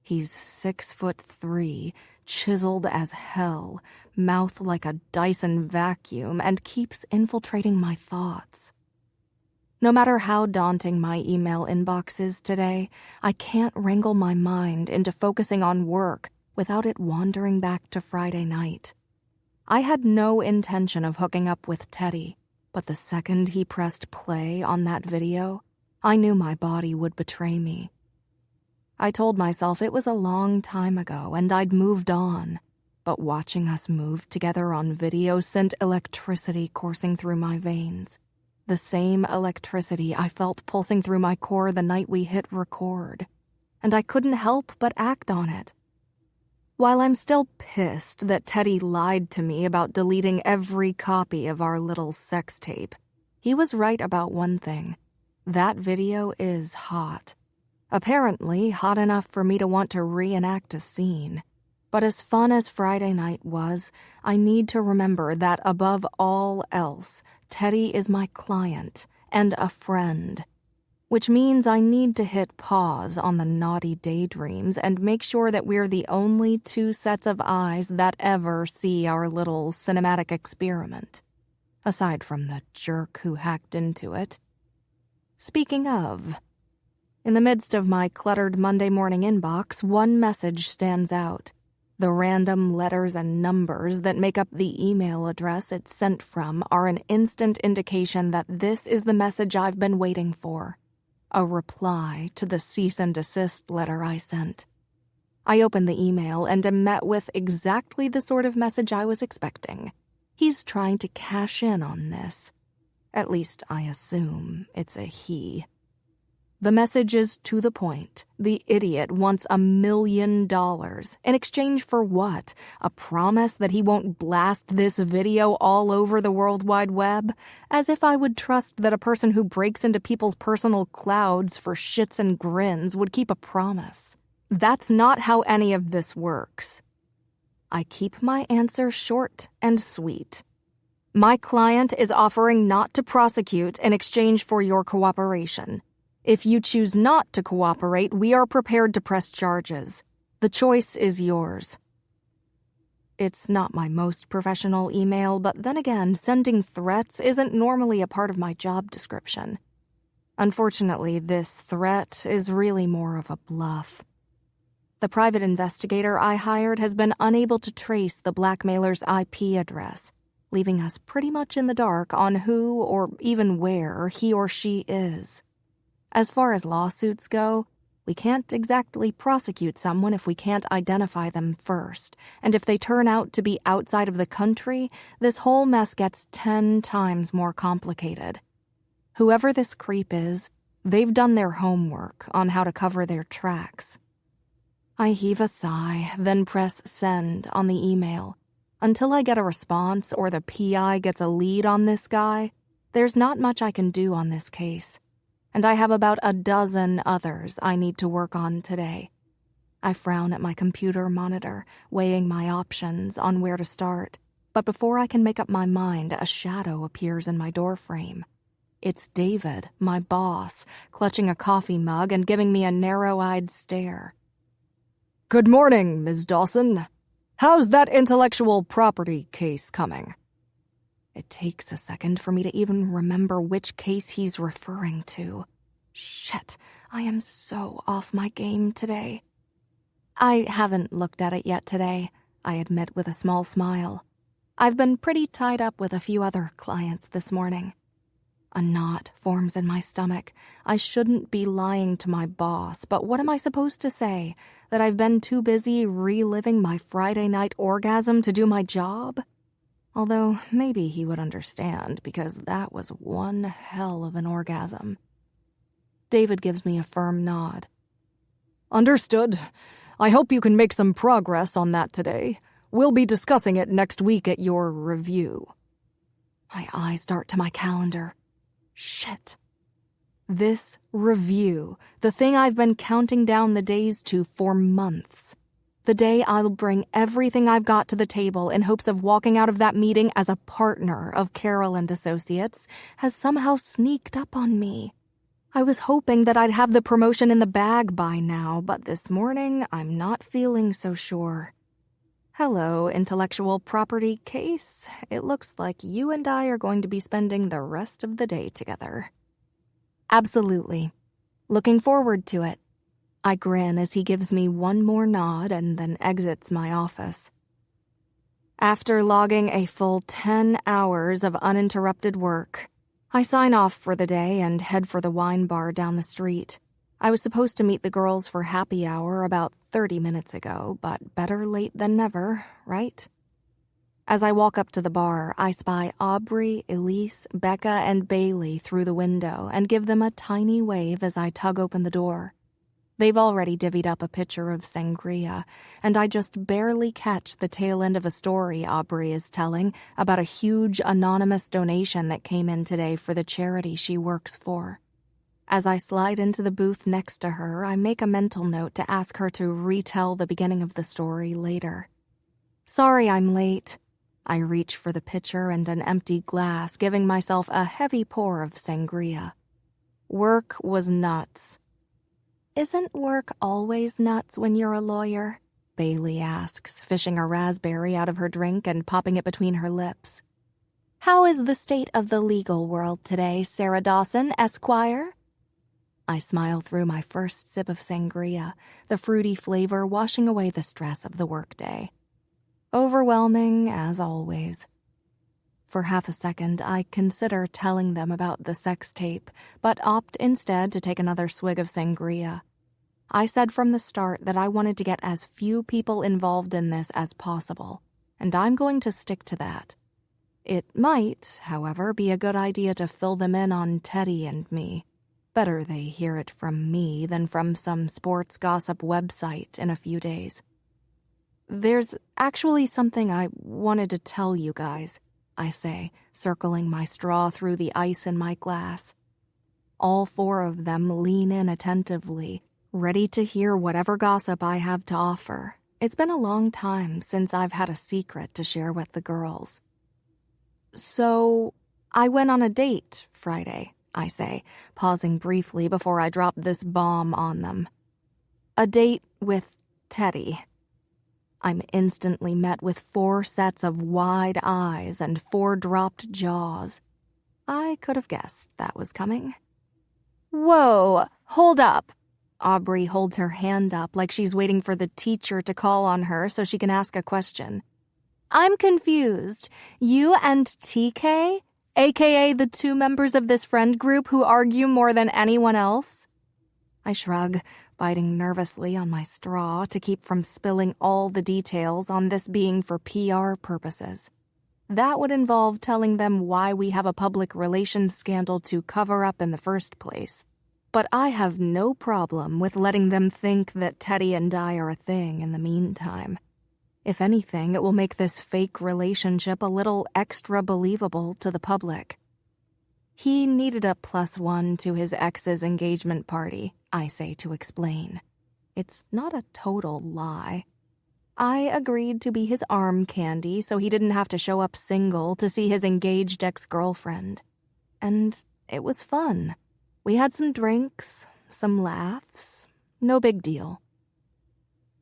B: He's 6'3", chiseled as hell, mouth like a Dyson vacuum, and keeps infiltrating my thoughts. No matter how daunting my email inbox is today, I can't wrangle my mind into focusing on work without it wandering back to Friday night. I had no intention of hooking up with Teddy, but the second he pressed play on that video, I knew my body would betray me. I told myself it was a long time ago and I'd moved on, but watching us move together on video sent electricity coursing through my veins. The same electricity I felt pulsing through my core the night we hit record, and I couldn't help but act on it. While I'm still pissed that Teddy lied to me about deleting every copy of our little sex tape, he was right about one thing. That video is hot. Apparently hot enough for me to want to reenact a scene. But as fun as Friday night was, I need to remember that above all else, Teddy is my client and a friend. Which means I need to hit pause on the naughty daydreams and make sure that we're the only 2 sets of eyes that ever see our little cinematic experiment. Aside from the jerk who hacked into it. Speaking of, in the midst of my cluttered Monday morning inbox, one message stands out. The random letters and numbers that make up the email address it's sent from are an instant indication that this is the message I've been waiting for. A reply to the cease and desist letter I sent. I open the email and am met with exactly the sort of message I was expecting. He's trying to cash in on this. At least I assume it's a he. The message is to the point. The idiot wants $1 million. In exchange for what? A promise that he won't blast this video all over the World Wide Web? As if I would trust that a person who breaks into people's personal clouds for shits and grins would keep a promise. That's not how any of this works. I keep my answer short and sweet. My client is offering not to prosecute in exchange for your cooperation. If you choose not to cooperate, we are prepared to press charges. The choice is yours. It's not my most professional email, but then again, sending threats isn't normally a part of my job description. Unfortunately, this threat is really more of a bluff. The private investigator I hired has been unable to trace the blackmailer's IP address, leaving us pretty much in the dark on who or even where he or she is. As far as lawsuits go, we can't exactly prosecute someone if we can't identify them first, and if they turn out to be outside of the country, this whole mess gets 10 times more complicated. Whoever this creep is, they've done their homework on how to cover their tracks. I heave a sigh, then press send on the email. Until I get a response or the PI gets a lead on this guy, there's not much I can do on this case. And I have about a dozen others I need to work on today. I frown at my computer monitor, weighing my options on where to start. But before I can make up my mind, a shadow appears in my doorframe. It's David, my boss, clutching a coffee mug and giving me a narrow-eyed stare. "Good morning, Ms. Dawson. How's that intellectual property case coming?" It takes a second for me to even remember which case he's referring to. Shit, I am so off my game today. I haven't looked at it yet today, I admit with a small smile. I've been pretty tied up with a few other clients this morning. A knot forms in my stomach. I shouldn't be lying to my boss, but what am I supposed to say? That I've been too busy reliving my Friday night orgasm to do my job? Although, maybe he would understand, because that was one hell of an orgasm. David gives me a firm nod. "Understood.
D: I hope you can make some progress on that today. We'll be discussing it next week at your review. My eyes dart to my calendar. Shit. This review, the thing I've been counting down the days to for months. The day I'll bring everything I've got to the table in hopes of walking out of that meeting as a partner of Carroll and Associates has somehow sneaked up on me. I was hoping that I'd have the promotion in the bag by now, but this morning I'm not feeling so sure. Hello, intellectual property case. It looks like you and I are going to be spending the rest of the day together. Absolutely. Looking forward to it. I grin as he gives me one more nod and then exits my office. After logging a full 10 hours of uninterrupted work, I sign off for the day and head for the wine bar down the street. I was supposed to meet the girls for happy hour about 30 minutes ago, but better late than never, right? As I walk up to the bar, I spy Aubrey, Elise, Becca, and Bailey through the window and give them a tiny wave as I tug open the door. They've already divvied up a pitcher of sangria, and I just barely catch the tail end of a story Aubrey is telling about a huge anonymous donation that came in today for the charity she works for. As I slide into the booth next to her, I make a mental note to ask her to retell the beginning of the story later. Sorry I'm late. I reach for the pitcher and an empty glass, giving myself a heavy pour of sangria. Work was nuts. Isn't work always nuts when you're a lawyer? Bailey asks, fishing a raspberry out of her drink and popping it between her lips. How is the state of the legal world today, Sarah Dawson, Esquire? I smile through my first sip of sangria, the fruity flavor washing away the stress of the workday. Overwhelming, as always. For half a second, I consider telling them about the sex tape, but opt instead to take another swig of sangria. I said from the start that I wanted to get as few people involved in this as possible, and I'm going to stick to that. It might, however, be a good idea to fill them in on Teddy and me. Better they hear it from me than from some sports gossip website in a few days. There's actually something I wanted to tell you guys, I say, circling my straw through the ice in my glass. All four of them lean in attentively, ready to hear whatever gossip I have to offer. It's been a long time since I've had a secret to share with the girls. So, I went on a date Friday, I say, pausing briefly before I drop this bomb on them. A date with Teddy. I'm instantly met with 4 sets of wide eyes and 4 dropped jaws. I could have guessed that was coming. Whoa, hold up. Aubrey holds her hand up like she's waiting for the teacher to call on her so she can ask a question. I'm confused. You and TK? AKA the 2 members of this friend group who argue more than anyone else? I shrug, biting nervously on my straw to keep from spilling all the details on this being for PR purposes. That would involve telling them why we have a public relations scandal to cover up in the first place. But I have no problem with letting them think that Teddy and I are a thing in the meantime. If anything, it will make this fake relationship a little extra believable to the public. He needed a +1 to his ex's engagement party, I say to explain. It's not a total lie. I agreed to be his arm candy so he didn't have to show up single to see his engaged ex-girlfriend. And it was fun. We had some drinks, some laughs. No big deal.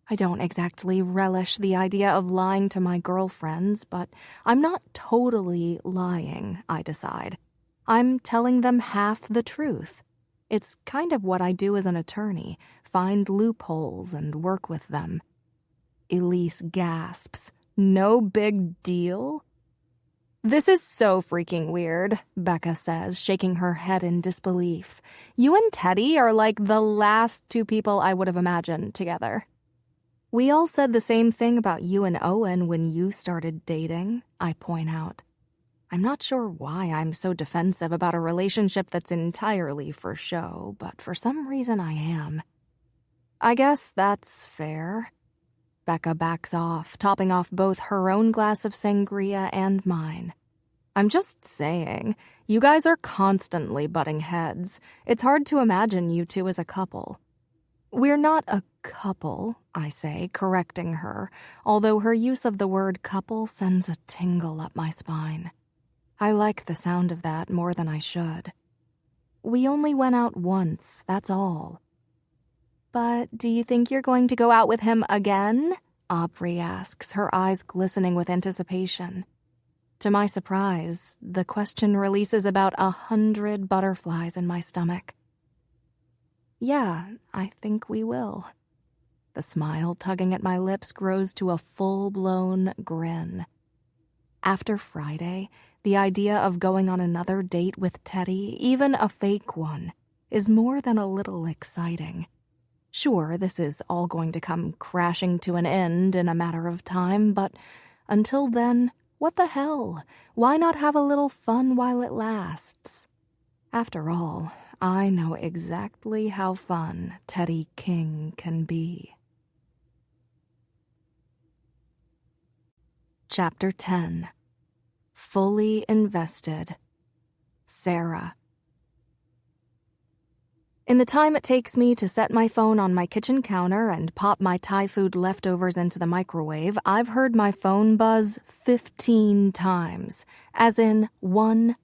D: I don't exactly relish the idea of lying to my girlfriends, but I'm not totally lying, I decide. I'm telling them half the truth. It's kind of what I do as an attorney, find loopholes and work with them. Elise gasps. No big deal? This is so freaking weird, Becca says, shaking her head in disbelief. You and Teddy are like the last 2 people I would have imagined together. We all said the same thing about you and Owen when you started dating, I point out. I'm not sure why I'm so defensive about a relationship that's entirely for show, but for some reason I am.
B: I guess that's fair. Becca backs off, topping off both her own glass of sangria and mine. I'm just saying, you guys are constantly butting heads. It's hard to imagine you two as a couple. We're not a couple, I say, correcting her, although her use of the word couple sends a tingle up my spine. I like the sound of that more than I should. We only went out once, that's all. But do you think you're going to go out with him again? Aubrey asks, her eyes glistening with anticipation. To my surprise, the question releases about 100 butterflies in my stomach. Yeah, I think we will. The smile tugging at my lips grows to a full-blown grin. After Friday, the idea of going on another date with Teddy, even a fake one, is more than a little exciting. Sure, this is all going to come crashing to an end in a matter of time, but until then, what the hell? Why not have a little fun while it lasts? After all, I know exactly how fun Teddy King can be. Chapter 10. Fully Invested. Sarah. In the time it takes me to set my phone on my kitchen counter and pop my Thai food leftovers into the microwave, I've heard my phone buzz 15 times, as in 1-5.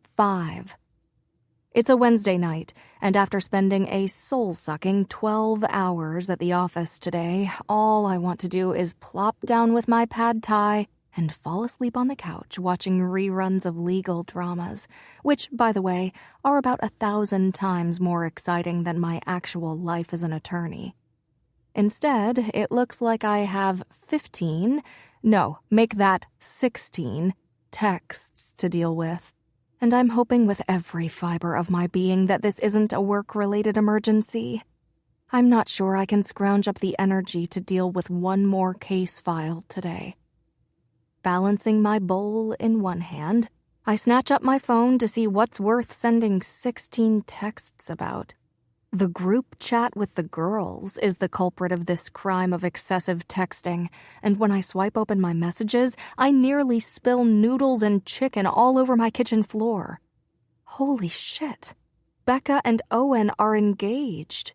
B: It's a Wednesday night, and after spending a soul-sucking 12 hours at the office today, all I want to do is plop down with my pad thai and fall asleep on the couch watching reruns of legal dramas, which, by the way, are about 1,000 times more exciting than my actual life as an attorney. Instead, it looks like I have 16 texts to deal with, and I'm hoping with every fiber of my being that this isn't a work-related emergency. I'm not sure I can scrounge up the energy to deal with one more case file today. Balancing my bowl in one hand, I snatch up my phone to see what's worth sending 16 texts about. The group chat with the girls is the culprit of this crime of excessive texting, and when I swipe open my messages, I nearly spill noodles and chicken all over my kitchen floor. Holy shit. Becca and Owen are engaged.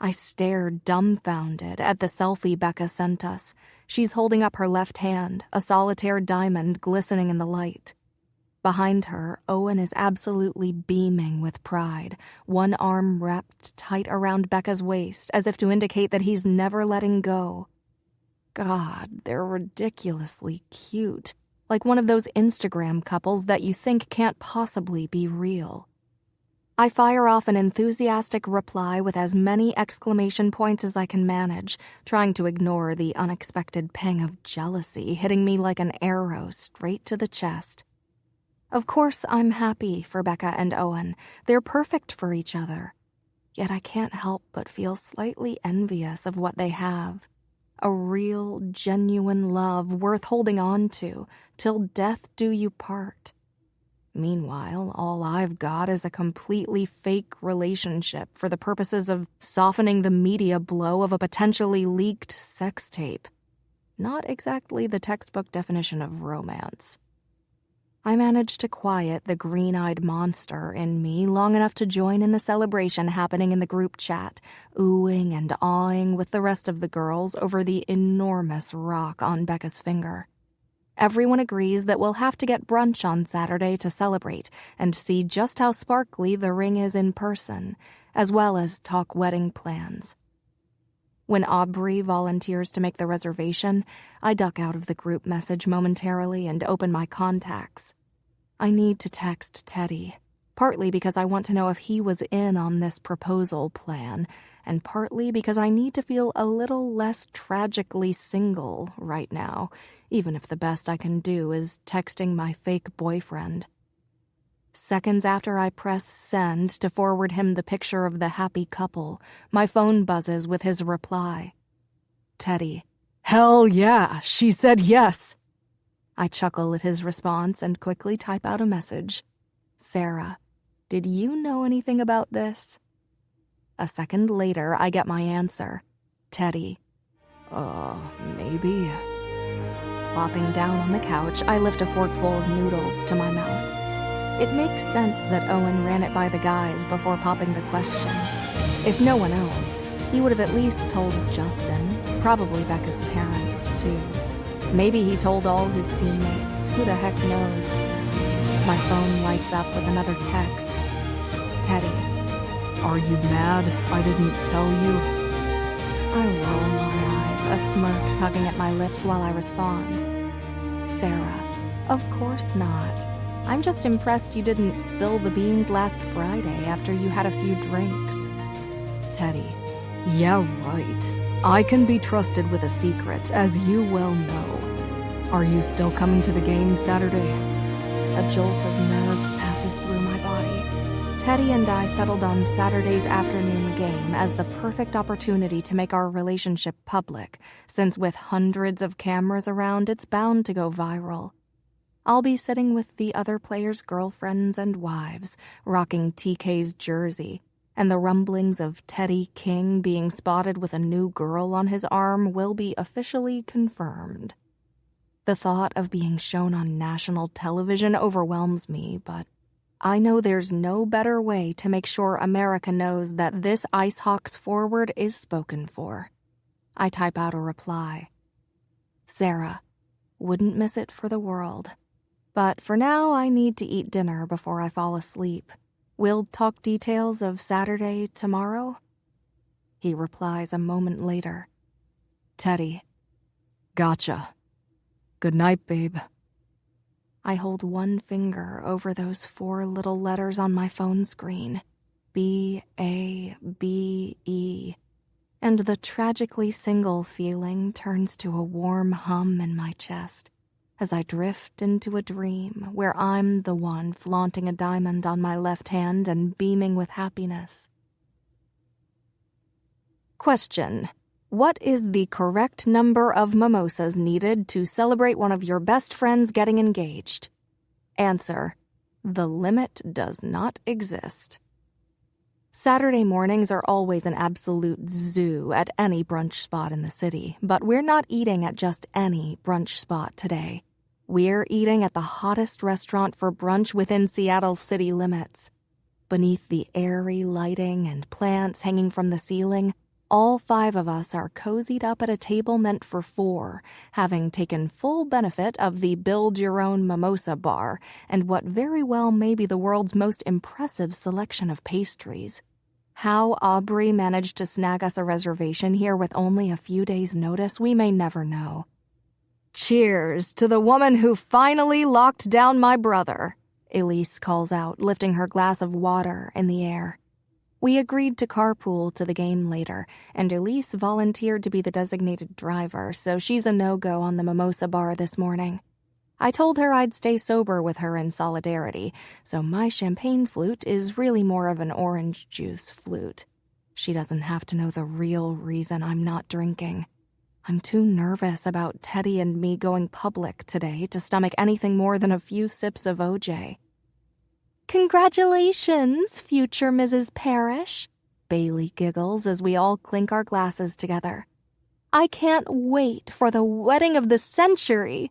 B: I stare dumbfounded at the selfie Becca sent us. She's holding up her left hand, a solitaire diamond glistening in the light. Behind her, Owen is absolutely beaming with pride, one arm wrapped tight around Becca's waist as if to indicate that he's never letting go. God, they're ridiculously cute, like one of those Instagram couples that you think can't possibly be real. I fire off an enthusiastic reply with as many exclamation points as I can manage, trying to ignore the unexpected pang of jealousy hitting me like an arrow straight to the chest. Of course, I'm happy for Becca and Owen. They're perfect for each other. Yet I can't help but feel slightly envious of what they have. A real, genuine love worth holding on to, till death do you part. Meanwhile, all I've got is a completely fake relationship for the purposes of softening the media blow of a potentially leaked sex tape. Not exactly the textbook definition of romance. I managed to quiet the green-eyed monster in me long enough to join in the celebration happening in the group chat, oohing and awing with the rest of the girls over the enormous rock on Becca's finger. Everyone agrees that we'll have to get brunch on Saturday to celebrate and see just how sparkly the ring is in person, as well as talk wedding plans. When Aubrey volunteers to make the reservation, I duck out of the group message momentarily and open my contacts. I need to text Teddy, partly because I want to know if he was in on this proposal plan, and partly because I need to feel a little less tragically single right now, even if the best I can do is texting my fake boyfriend. Seconds after I press send to forward him the picture of the happy couple, my phone buzzes with his reply. Teddy.
D: Hell yeah, she said yes.
B: I chuckle at his response and quickly type out a message. Sarah, did you know anything about this? A second later, I get my answer. Teddy. Maybe. Plopping down on the couch, I lift a forkful of noodles to my mouth. It makes sense that Owen ran it by the guys before popping the question. If no one else, he would have at least told Justin, probably Becca's parents, too. Maybe he told all his teammates. Who the heck knows? My phone lights up with another text. Teddy.
D: Are you mad I didn't tell you?
B: I roll my eyes, a smirk tugging at my lips while I respond. Sarah, of course not. I'm just impressed you didn't spill the beans last Friday after you had a few drinks. Teddy.
D: Yeah, right. I can be trusted with a secret, as you well know. Are you still coming to the game Saturday?
B: A jolt of nerves passes through my body. Teddy and I settled on Saturday's afternoon game as the perfect opportunity to make our relationship public, since with hundreds of cameras around, it's bound to go viral. I'll be sitting with the other players' girlfriends and wives, rocking TK's jersey, and the rumblings of Teddy King being spotted with a new girl on his arm will be officially confirmed. The thought of being shown on national television overwhelms me, but I know there's no better way to make sure America knows that this IceHawks forward is spoken for. I type out a reply. Sarah, wouldn't miss it for the world. But for now, I need to eat dinner before I fall asleep. We'll talk details of Saturday tomorrow? He replies a moment later. Teddy.
D: Gotcha. Good night, babe.
B: I hold one finger over those 4 little letters on my phone screen. B-A-B-E. And the tragically single feeling turns to a warm hum in my chest as I drift into a dream where I'm the one flaunting a diamond on my left hand and beaming with happiness. Question. What is the correct number of mimosas needed to celebrate one of your best friends getting engaged? Answer. The limit does not exist. Saturday mornings are always an absolute zoo at any brunch spot in the city, but we're not eating at just any brunch spot today. We're eating at the hottest restaurant for brunch within Seattle city limits. Beneath the airy lighting and plants hanging from the ceiling, all 5 of us are cozied up at a table meant for 4, having taken full benefit of the build-your-own mimosa bar and what very well may be the world's most impressive selection of pastries. How Aubrey managed to snag us a reservation here with only a few days' notice, we may never know. Cheers to the woman who finally locked down my brother, Elise calls out, lifting her glass of water in the air. We agreed to carpool to the game later, and Elise volunteered to be the designated driver, so she's a no-go on the mimosa bar this morning. I told her I'd stay sober with her in solidarity, so my champagne flute is really more of an orange juice flute. She doesn't have to know the real reason I'm not drinking. I'm too nervous about Teddy and me going public today to stomach anything more than a few sips of OJ. Congratulations, future Mrs. Parrish, Bailey giggles as we all clink our glasses together. I can't wait for the wedding of the century.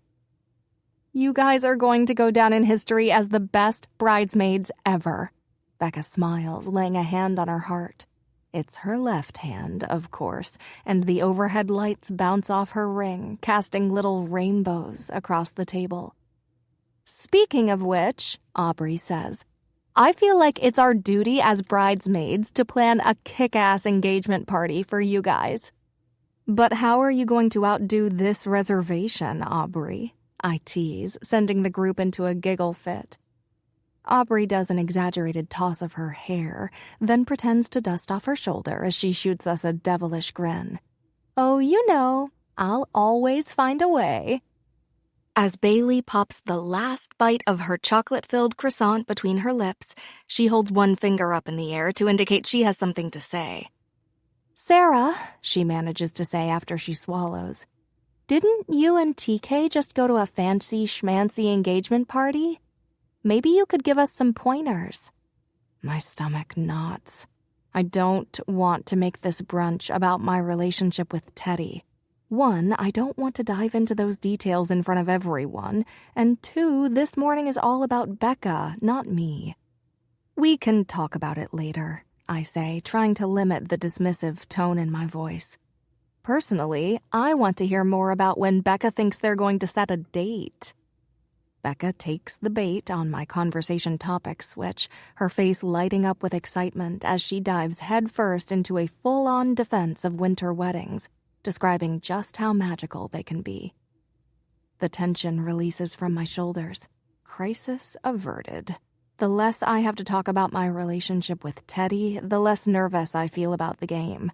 B: You guys are going to go down in history as the best bridesmaids ever. Becca smiles, laying a hand on her heart. It's her left hand, of course, and the overhead lights bounce off her ring, casting little rainbows across the table. Speaking of which, Aubrey says, I feel like it's our duty as bridesmaids to plan a kick-ass engagement party for you guys. But how are you going to outdo this reservation, Aubrey? I tease, sending the group into a giggle fit. Aubrey does an exaggerated toss of her hair, then pretends to dust off her shoulder as she shoots us a devilish grin. Oh, you know, I'll always find a way. As Bailey pops the last bite of her chocolate-filled croissant between her lips, she holds one finger up in the air to indicate she has something to say. Sarah, she manages to say after she swallows, didn't you and TK just go to a fancy schmancy engagement party? Maybe you could give us some pointers. My stomach knots. I don't want to make this brunch about my relationship with Teddy. 1, I don't want to dive into those details in front of everyone, and 2, this morning is all about Becca, not me. We can talk about it later, I say, trying to limit the dismissive tone in my voice. Personally, I want to hear more about when Becca thinks they're going to set a date. Becca takes the bait on my conversation topic switch, her face lighting up with excitement as she dives headfirst into a full-on defense of winter weddings, describing just how magical they can be. The tension releases from my shoulders. Crisis averted. The less I have to talk about my relationship with Teddy, the less nervous I feel about the game,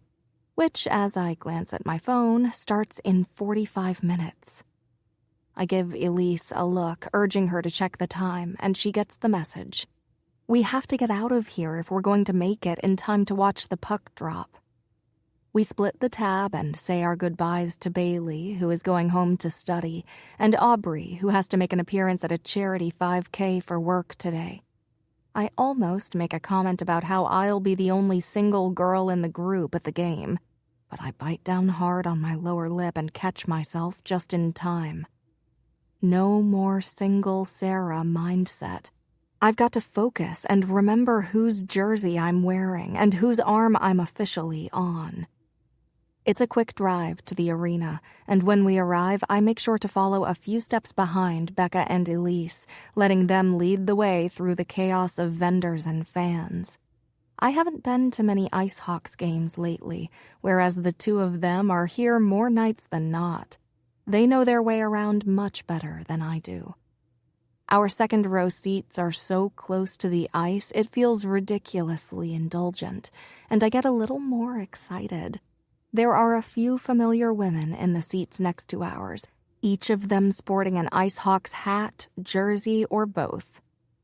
B: which, as I glance at my phone, starts in 45 minutes. I give Elise a look, urging her to check the time, and she gets the message. We have to get out of here if we're going to make it in time to watch the puck drop. We split the tab and say our goodbyes to Bailey, who is going home to study, and Aubrey, who has to make an appearance at a charity 5K for work today. I almost make a comment about how I'll be the only single girl in the group at the game, but I bite down hard on my lower lip and catch myself just in time. No more single Sarah mindset. I've got to focus and remember whose jersey I'm wearing and whose arm I'm officially on. It's a quick drive to the arena, and when we arrive, I make sure to follow a few steps behind Becca and Elise, letting them lead the way through the chaos of vendors and fans. I haven't been to many Ice Hawks games lately, whereas the two of them are here more nights than not. They know their way around much better than I do. Our second row seats are so close to the ice it feels ridiculously indulgent, and I get a little more excited. There are a few familiar women in the seats next to ours, each of them sporting an Ice Hawks hat, jersey, or both.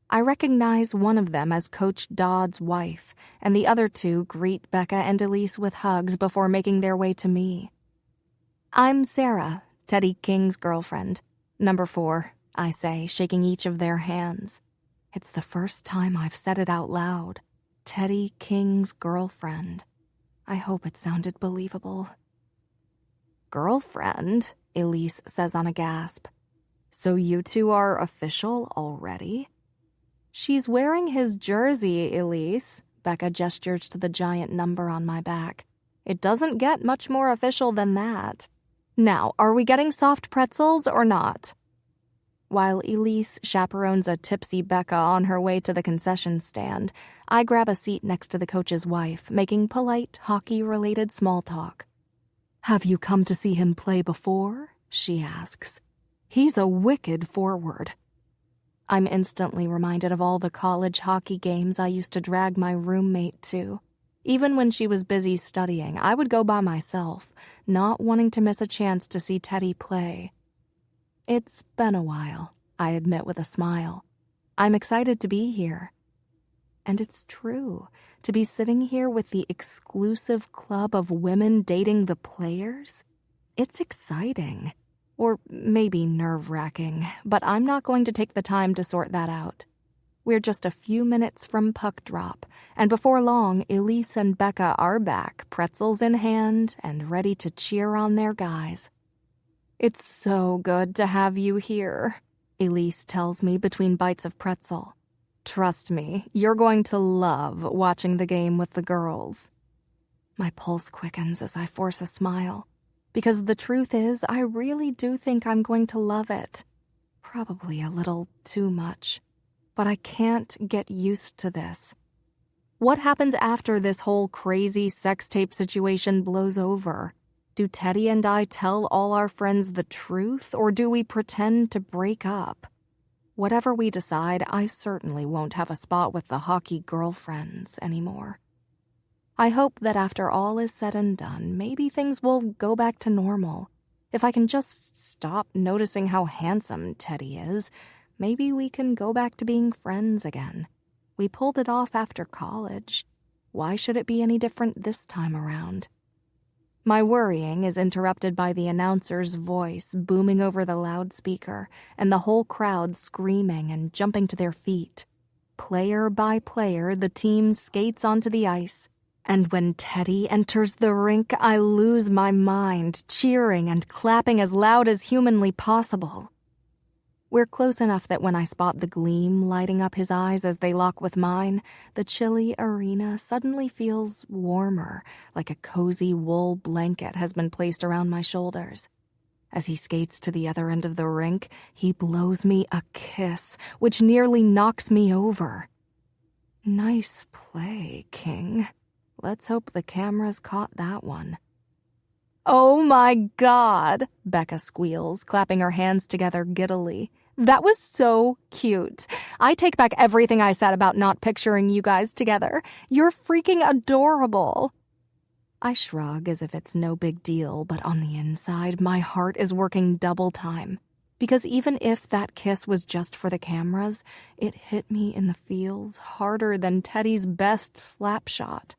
B: I recognize one of them as Coach Dodd's wife, and the other two greet Becca and Elise with hugs before making their way to me. I'm Sarah, Teddy King's girlfriend. Number 4, I say, shaking each of their hands. It's the first time I've said it out loud. Teddy King's girlfriend. I hope it sounded believable. Girlfriend? Elise says on a gasp. So you two are official already? She's wearing his jersey, Elise. Becca gestures to the giant number on my back. It doesn't get much more official than that. Now, are we getting soft pretzels or not? While Elise chaperones a tipsy Becca on her way to the concession stand, I grab a seat next to the coach's wife, making polite, hockey-related small talk. Have you come to see him play before? She asks. He's a wicked forward. I'm instantly reminded of all the college hockey games I used to drag my roommate to. Even when she was busy studying, I would go by myself, not wanting to miss a chance to see Teddy play. It's been a while, I admit with a smile. I'm excited to be here. And it's true, to be sitting here with the exclusive club of women dating the players. It's exciting. Or maybe nerve-wracking, but I'm not going to take the time to sort that out. We're just a few minutes from puck drop, and before long, Elise and Becca are back, pretzels in hand, and ready to cheer on their guys. It's so good to have you here, Elise tells me between bites of pretzel. Trust me, you're going to love watching the game with the girls. My pulse quickens as I force a smile, because the truth is, I really do think I'm going to love it. Probably a little too much. But I can't get used to this. What happens after this whole crazy sex tape situation blows over? Do Teddy and I tell all our friends the truth, or do we pretend to break up? Whatever we decide, I certainly won't have a spot with the hockey girlfriends anymore. I hope that after all is said and done, maybe things will go back to normal. If I can just stop noticing how handsome Teddy is, maybe we can go back to being friends again. We pulled it off after college. Why should it be any different this time around? My worrying is interrupted by the announcer's voice booming over the loudspeaker and the whole crowd screaming and jumping to their feet. Player by player, the team skates onto the ice. And when Teddy enters the rink, I lose my mind, cheering and clapping as loud as humanly possible. We're close enough that when I spot the gleam lighting up his eyes as they lock with mine, the chilly arena suddenly feels warmer, like a cozy wool blanket has been placed around my shoulders. As he skates to the other end of the rink, he blows me a kiss, which nearly knocks me over. Nice play, King. Let's hope the cameras caught that one. Oh my God, Becca squeals, clapping her hands together giddily. That was so cute. I take back everything I said about not picturing you guys together. You're freaking adorable. I shrug as if it's no big deal, but on the inside, my heart is working double time. Because even if that kiss was just for the cameras, it hit me in the feels harder than Teddy's best slap shot.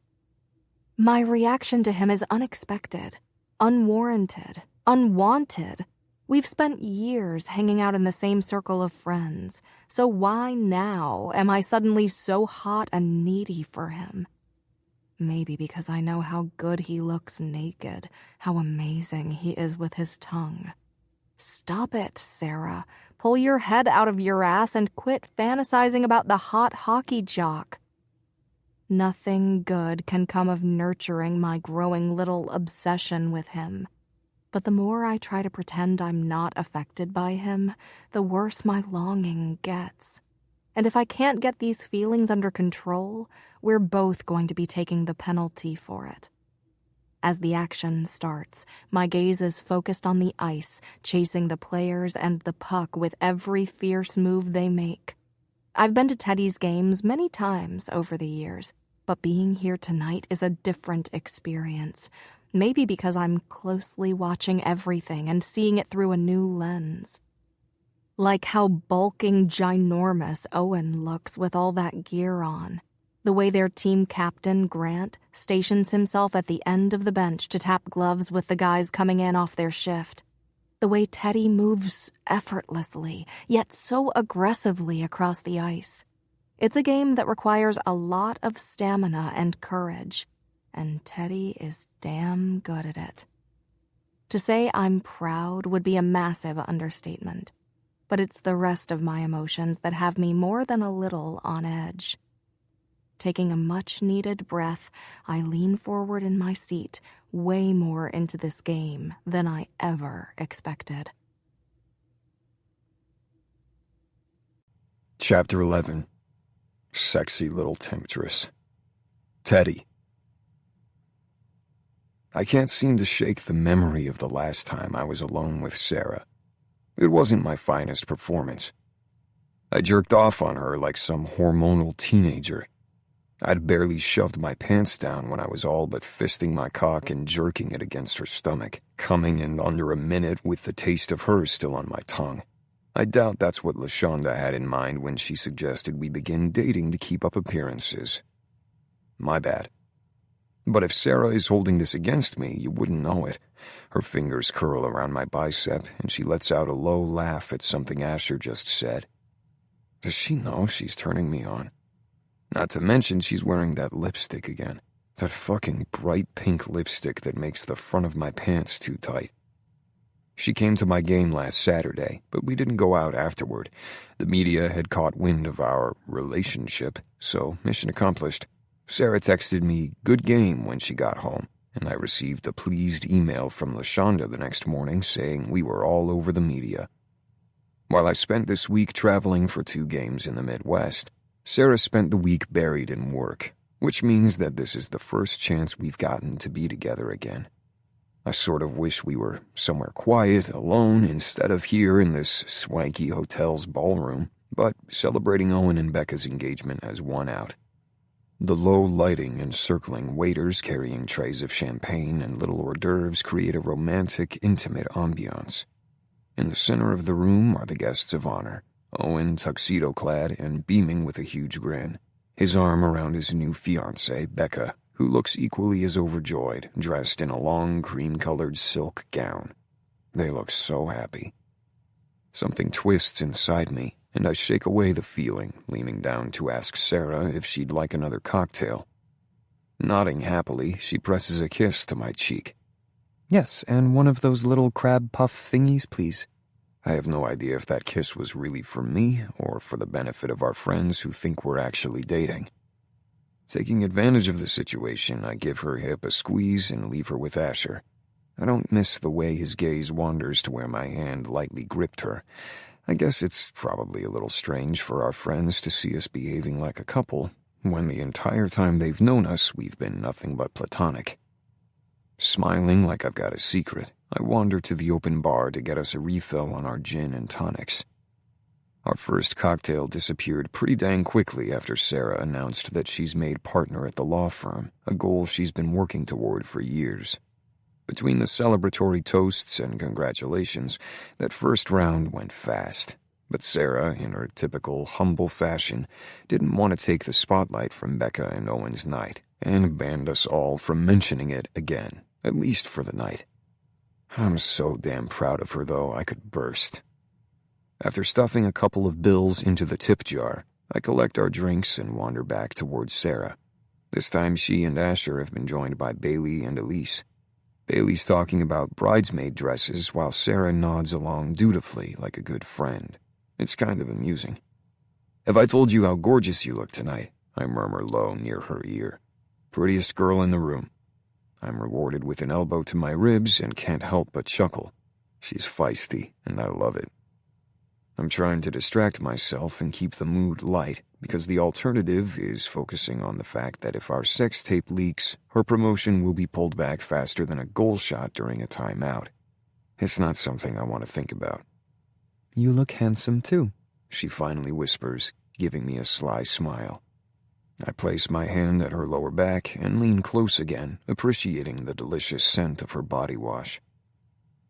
B: My reaction to him is unexpected, unwarranted, unwanted. We've spent years hanging out in the same circle of friends, so why now am I suddenly so hot and needy for him? Maybe because I know how good he looks naked, how amazing he is with his tongue. Stop it, Sarah. Pull your head out of your ass and quit fantasizing about the hot hockey jock. Nothing good can come of nurturing my growing little obsession with him. But the more I try to pretend I'm not affected by him, the worse my longing gets. And if I can't get these feelings under control, we're both going to be taking the penalty for it. As the action starts, my gaze is focused on the ice, chasing the players and the puck with every fierce move they make. I've been to Teddy's games many times over the years, but being here tonight is a different experience. Maybe because I'm closely watching everything and seeing it through a new lens. Like how bulking, ginormous Owen looks with all that gear on. The way their team captain, Grant, stations himself at the end of the bench to tap gloves with the guys coming in off their shift. The way Teddy moves effortlessly, yet so aggressively across the ice. It's a game that requires a lot of stamina and courage. And Teddy is damn good at it. To say I'm proud would be a massive understatement, but it's the rest of my emotions that have me more than a little on edge. Taking a much-needed breath, I lean forward in my seat, way more into this game than I ever expected.
A: Chapter 11. Sexy little temptress. Teddy. I can't seem to shake the memory of the last time I was alone with Sarah. It wasn't my finest performance. I jerked off on her like some hormonal teenager. I'd barely shoved my pants down when I was all but fisting my cock and jerking it against her stomach, coming in under a minute with the taste of hers still on my tongue. I doubt that's what LaShonda had in mind when she suggested we begin dating to keep up appearances. My bad. But if Sarah is holding this against me, you wouldn't know it. Her fingers curl around my bicep, and she lets out a low laugh at something Asher just said. Does she know she's turning me on? Not to mention she's wearing that lipstick again. That fucking bright pink lipstick that makes the front of my pants too tight. She came to my game last Saturday, but we didn't go out afterward. The media had caught wind of our relationship, so mission accomplished. Sarah texted me, "Good game," when she got home, and I received a pleased email from LaShonda the next morning saying we were all over the media. While I spent this week traveling for 2 games in the Midwest, Sarah spent the week buried in work, which means that this is the first chance we've gotten to be together again. I sort of wish we were somewhere quiet, alone, instead of here in this swanky hotel's ballroom, but celebrating Owen and Becca's engagement has won out. The low lighting and circling waiters carrying trays of champagne and little hors d'oeuvres create a romantic, intimate ambiance. In the center of the room are the guests of honor, Owen tuxedo-clad and beaming with a huge grin, his arm around his new fiancée, Becca, who looks equally as overjoyed, dressed in a long cream-colored silk gown. They look so happy. Something twists inside me, and I shake away the feeling, leaning down to ask Sarah if she'd like another cocktail. Nodding happily, she presses a kiss to my cheek.
C: Yes, and one of those little crab puff thingies, please.
A: I have no idea if that kiss was really for me or for the benefit of our friends who think we're actually dating. Taking advantage of the situation, I give her hip a squeeze and leave her with Asher. I don't miss the way his gaze wanders to where my hand lightly gripped her. I guess it's probably a little strange for our friends to see us behaving like a couple, when the entire time they've known us, we've been nothing but platonic. Smiling like I've got a secret, I wander to the open bar to get us a refill on our gin and tonics. Our first cocktail disappeared pretty dang quickly after Sarah announced that she's made partner at the law firm, a goal she's been working toward for years. Between the celebratory toasts and congratulations, that first round went fast. But Sarah, in her typical humble fashion, didn't want to take the spotlight from Becca and Owen's night, and banned us all from mentioning it again, at least for the night. I'm so damn proud of her, though, I could burst. After stuffing a couple of bills into the tip jar, I collect our drinks and wander back towards Sarah. This time she and Asher have been joined by Bailey and Elise. Bailey's talking about bridesmaid dresses while Sarah nods along dutifully like a good friend. It's kind of amusing. "Have I told you how gorgeous you look tonight?" I murmur low near her ear. "Prettiest girl in the room." I'm rewarded with an elbow to my ribs and can't help but chuckle. She's feisty, and I love it. I'm trying to distract myself and keep the mood light, because the alternative is focusing on the fact that if our sex tape leaks, her promotion will be pulled back faster than a goal shot during a timeout. It's not something I want to think about.
C: You look handsome, too,
A: she finally whispers, giving me a sly smile. I place my hand at her lower back and lean close again, appreciating the delicious scent of her body wash.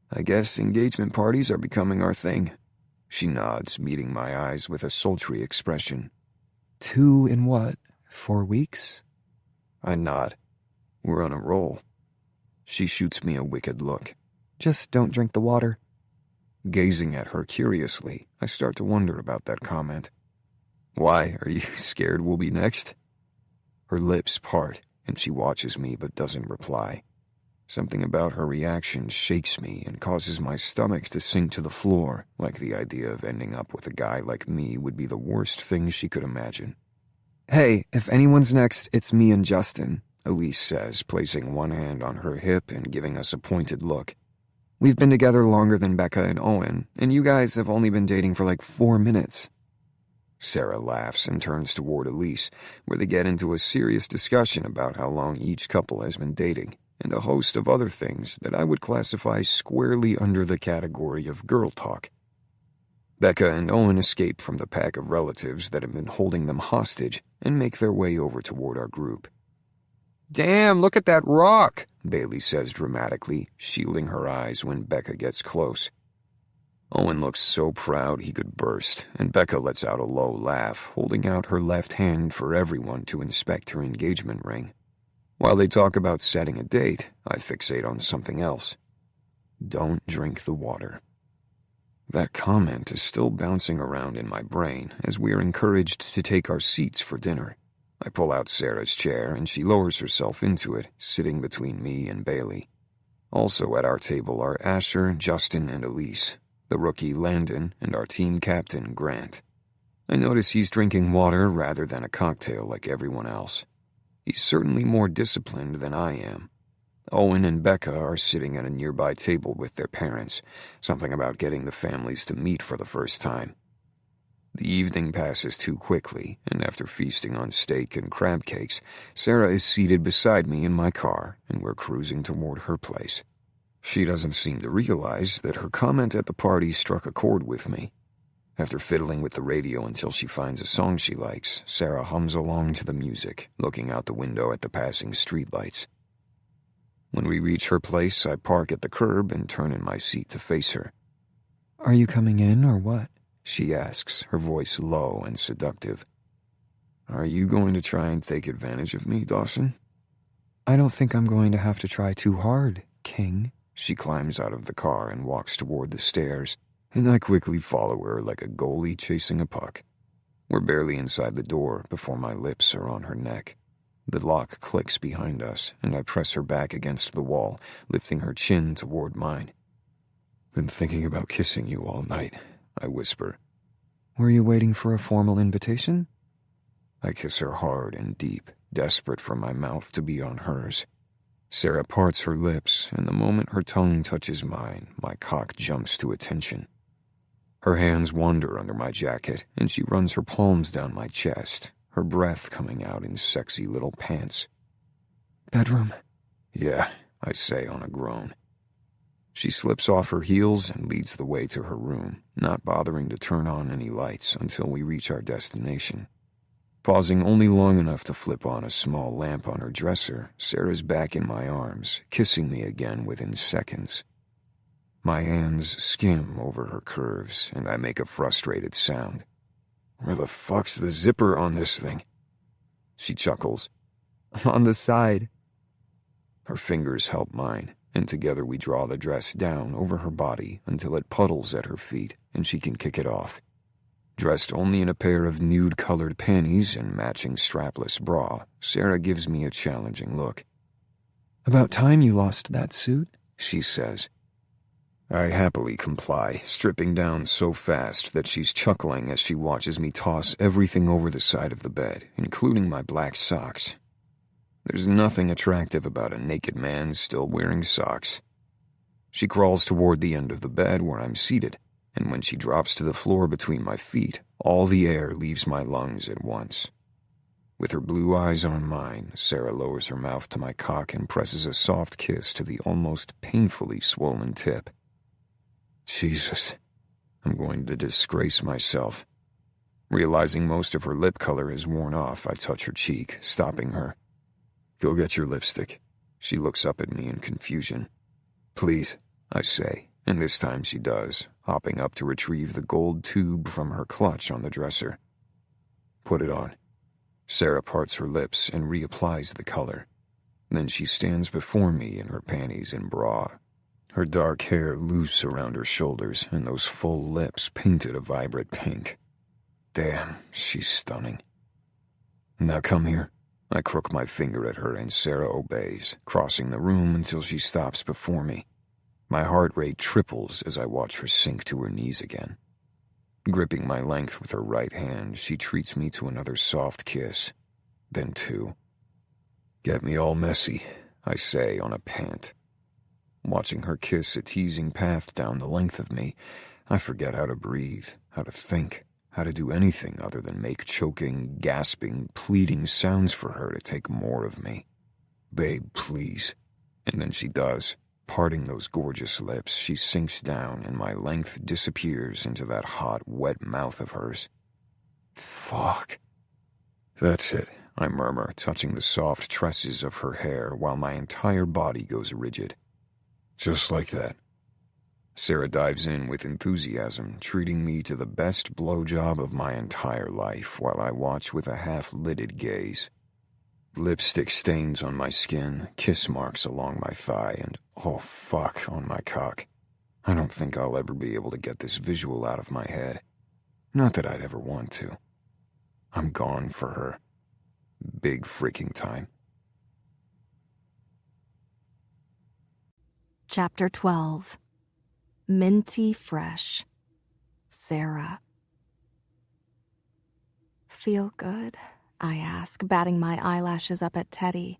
A: "I guess engagement parties are becoming our thing." She nods, meeting my eyes with a sultry expression.
C: 2 in what, 4 weeks?
A: I nod. We're on a roll. She shoots me a wicked look.
C: Just don't drink the water.
A: Gazing at her curiously, I start to wonder about that comment. Why, are you scared we'll be next? Her lips part, and she watches me but doesn't reply. Something about her reaction shakes me and causes my stomach to sink to the floor, like the idea of ending up with a guy like me would be the worst thing she could imagine.
C: "Hey, if anyone's next, it's me and Justin,"
A: Elise says, placing one hand on her hip and giving us a pointed look.
C: "We've been together longer than Becca and Owen, and you guys have only been dating for like 4 minutes.
A: Sarah laughs and turns toward Elise, where they get into a serious discussion about how long each couple has been dating, and a host of other things that I would classify squarely under the category of girl talk. Becca and Owen escape from the pack of relatives that have been holding them hostage and make their way over toward our group.
C: "Damn, look at that rock,"
A: Bailey says dramatically, shielding her eyes when Becca gets close. Owen looks so proud he could burst, and Becca lets out a low laugh, holding out her left hand for everyone to inspect her engagement ring. While they talk about setting a date, I fixate on something else. Don't drink the water. That comment is still bouncing around in my brain as we are encouraged to take our seats for dinner. I pull out Sarah's chair and she lowers herself into it, sitting between me and Bailey. Also at our table are Asher, Justin, and Elise, the rookie Landon, and our team captain Grant. I notice he's drinking water rather than a cocktail like everyone else. He's certainly more disciplined than I am. Owen and Becca are sitting at a nearby table with their parents, something about getting the families to meet for the first time. The evening passes too quickly, and after feasting on steak and crab cakes, Sarah is seated beside me in my car, and we're cruising toward her place. She doesn't seem to realize that her comment at the party struck a chord with me. After fiddling with the radio until she finds a song she likes, Sarah hums along to the music, looking out the window at the passing streetlights. When we reach her place, I park at the curb and turn in my seat to face her.
C: "Are you coming in or what?"
A: she asks, her voice low and seductive. "Are you going to try and take advantage of me, Dawson?"
C: "I don't think I'm going to have to try too hard, King."
A: She climbs out of the car and walks toward the stairs, and I quickly follow her like a goalie chasing a puck. We're barely inside the door before my lips are on her neck. The lock clicks behind us, and I press her back against the wall, lifting her chin toward mine. "Been thinking about kissing you all night," I whisper.
C: Were you waiting for a formal invitation?
A: I kiss her hard and deep, desperate for my mouth to be on hers. Sarah parts her lips, and the moment her tongue touches mine, my cock jumps to attention. Her hands wander under my jacket, and she runs her palms down my chest, her breath coming out in sexy little pants.
C: Bedroom?
A: "Yeah," I say on a groan. She slips off her heels and leads the way to her room, not bothering to turn on any lights until we reach our destination. Pausing only long enough to flip on a small lamp on her dresser, Sarah's back in my arms, kissing me again within seconds. My hands skim over her curves, and I make a frustrated sound. "Where the fuck's the zipper on this thing?" She chuckles.
C: On the side.
A: Her fingers help mine, and together we draw the dress down over her body until it puddles at her feet and she can kick it off. Dressed only in a pair of nude-colored panties and matching strapless bra, Sarah gives me a challenging look.
C: About time you lost that suit,
A: she says. I happily comply, stripping down so fast that she's chuckling as she watches me toss everything over the side of the bed, including my black socks. There's nothing attractive about a naked man still wearing socks. She crawls toward the end of the bed where I'm seated, and when she drops to the floor between my feet, all the air leaves my lungs at once. With her blue eyes on mine, Sarah lowers her mouth to my cock and presses a soft kiss to the almost painfully swollen tip. Jesus, I'm going to disgrace myself. Realizing most of her lip color is worn off, I touch her cheek, stopping her. Go get your lipstick. She looks up at me in confusion. Please, I say, and this time she does, hopping up to retrieve the gold tube from her clutch on the dresser. Put it on. Sarah parts her lips and reapplies the color. Then she stands before me in her panties and bra, her dark hair loose around her shoulders and those full lips painted a vibrant pink. Damn, she's stunning. Now come here. I crook my finger at her and Sarah obeys, crossing the room until she stops before me. My heart rate triples as I watch her sink to her knees again. Gripping my length with her right hand, she treats me to another soft kiss, then two. Get me all messy, I say on a pant. Watching her kiss a teasing path down the length of me, I forget how to breathe, how to think, how to do anything other than make choking, gasping, pleading sounds for her to take more of me. Babe, please. And then she does. Parting those gorgeous lips, she sinks down and my length disappears into that hot, wet mouth of hers. Fuck. That's it, I murmur, touching the soft tresses of her hair while my entire body goes rigid. Just like that. Sarah dives in with enthusiasm, treating me to the best blowjob of my entire life while I watch with a half-lidded gaze. Lipstick stains on my skin, kiss marks along my thigh, and oh fuck on my cock. I don't think I'll ever be able to get this visual out of my head. Not that I'd ever want to. I'm gone for her. Big freaking time.
B: Chapter 12. Minty Fresh. Sarah. Feel good? I ask, batting my eyelashes up at Teddy.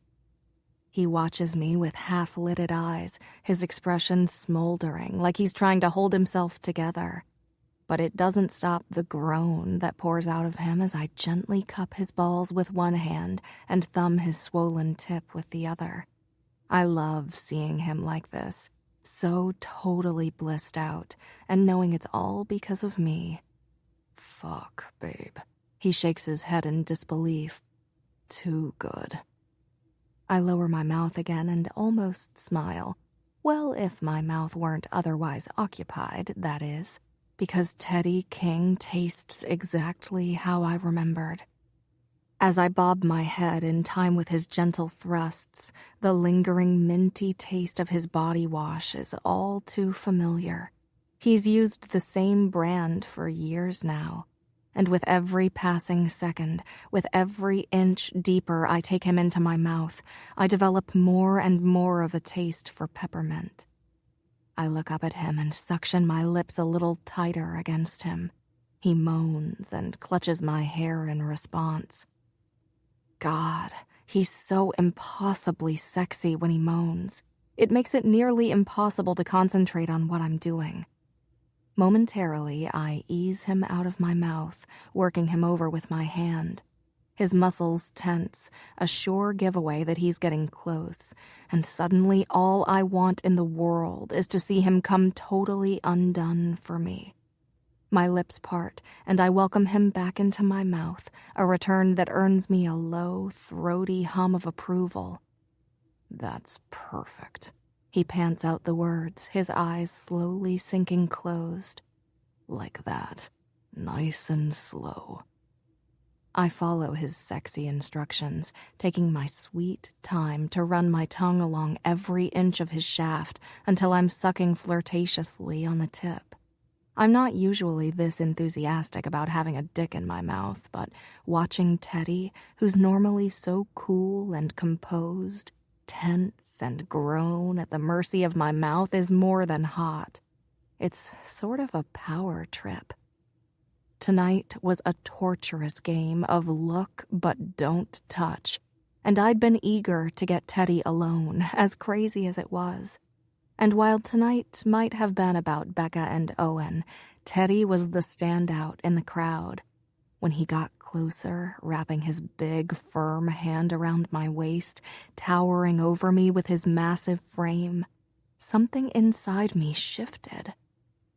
B: He watches me with half-lidded eyes, his expression smoldering, like he's trying to hold himself together. But it doesn't stop the groan that pours out of him as I gently cup his balls with one hand and thumb his swollen tip with the other. I love seeing him like this, so totally blissed out, and knowing it's all because of me. Fuck, babe. He shakes his head in disbelief. Too good. I lower my mouth again and almost smile. Well, if my mouth weren't otherwise occupied, that is, because Teddy King tastes exactly how I remembered. As I bob my head in time with his gentle thrusts, the lingering minty taste of his body wash is all too familiar. He's used the same brand for years now. And with every passing second, with every inch deeper I take him into my mouth, I develop more and more of a taste for peppermint. I look up at him and suction my lips a little tighter against him. He moans and clutches my hair in response. God, he's so impossibly sexy when he moans. It makes it nearly impossible to concentrate on what I'm doing. Momentarily, I ease him out of my mouth, working him over with my hand. His muscles tense, a sure giveaway that he's getting close, and suddenly all I want in the world is to see him come totally undone for me. My lips part, and I welcome him back into my mouth, a return that earns me a low, throaty hum of approval. That's perfect. He pants out the words, his eyes slowly sinking closed. Like that. Nice and slow. I follow his sexy instructions, taking my sweet time to run my tongue along every inch of his shaft until I'm sucking flirtatiously on the tip. I'm not usually this enthusiastic about having a dick in my mouth, but watching Teddy, who's normally so cool and composed, tense and groan at the mercy of my mouth, is more than hot. It's sort of a power trip. Tonight was a torturous game of look but don't touch, and I'd been eager to get Teddy alone, as crazy as it was. And while tonight might have been about Becca and Owen, Teddy was the standout in the crowd. When he got closer, wrapping his big, firm hand around my waist, towering over me with his massive frame, something inside me shifted.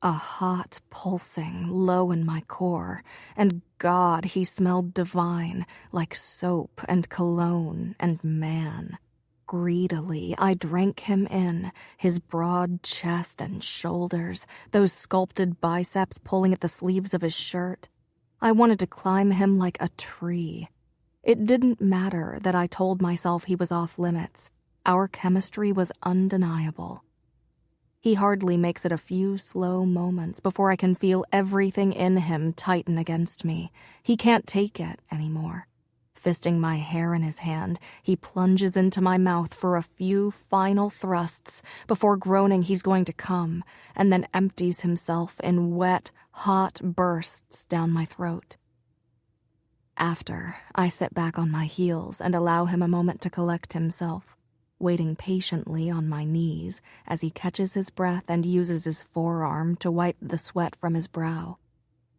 B: A hot pulsing low in my core, and God, he smelled divine, like soap and cologne and man. Greedily, I drank him in, his broad chest and shoulders, those sculpted biceps pulling at the sleeves of his shirt. I wanted to climb him like a tree. It didn't matter that I told myself he was off limits. Our chemistry was undeniable. He hardly makes it a few slow moments before I can feel everything in him tighten against me. He can't take it anymore. Fisting my hair in his hand, he plunges into my mouth for a few final thrusts before groaning he's going to come, and then empties himself in wet, hot bursts down my throat. After, I sit back on my heels and allow him a moment to collect himself, waiting patiently on my knees as he catches his breath and uses his forearm to wipe the sweat from his brow.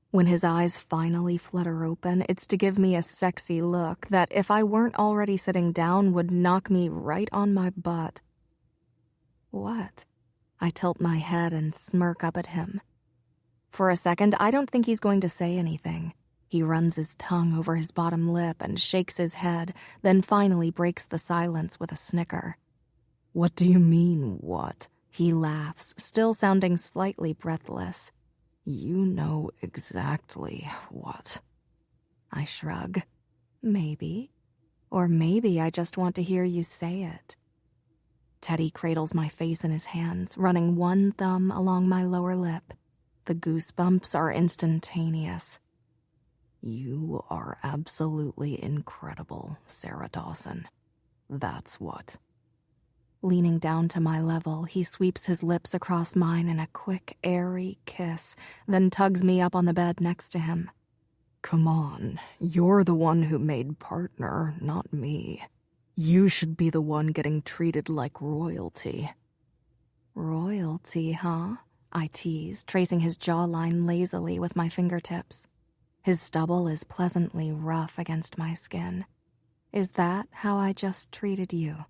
B: When his eyes finally flutter open, it's to give me a sexy look that, if I weren't already sitting down, would knock me right on my butt. What? I tilt my head and smirk up at him. For a second, I don't think he's going to say anything. He runs his tongue over his bottom lip and shakes his head, then finally breaks the silence with a snicker. What do you mean, what? He laughs, still sounding slightly breathless. You know exactly what. I shrug. Maybe. Or maybe I just want to hear you say it. Teddy cradles my face in his hands, running one thumb along my lower lip. The goosebumps are instantaneous. You are absolutely incredible, Sarah Dawson. That's what. Leaning down to my level, he sweeps his lips across mine in a quick, airy kiss, then tugs me up on the bed next to him. Come on, you're the one who made partner, not me. You should be the one getting treated like royalty. Royalty, huh? I tease, tracing his jawline lazily with my fingertips. His stubble is pleasantly rough against my skin. Is that how I just treated you?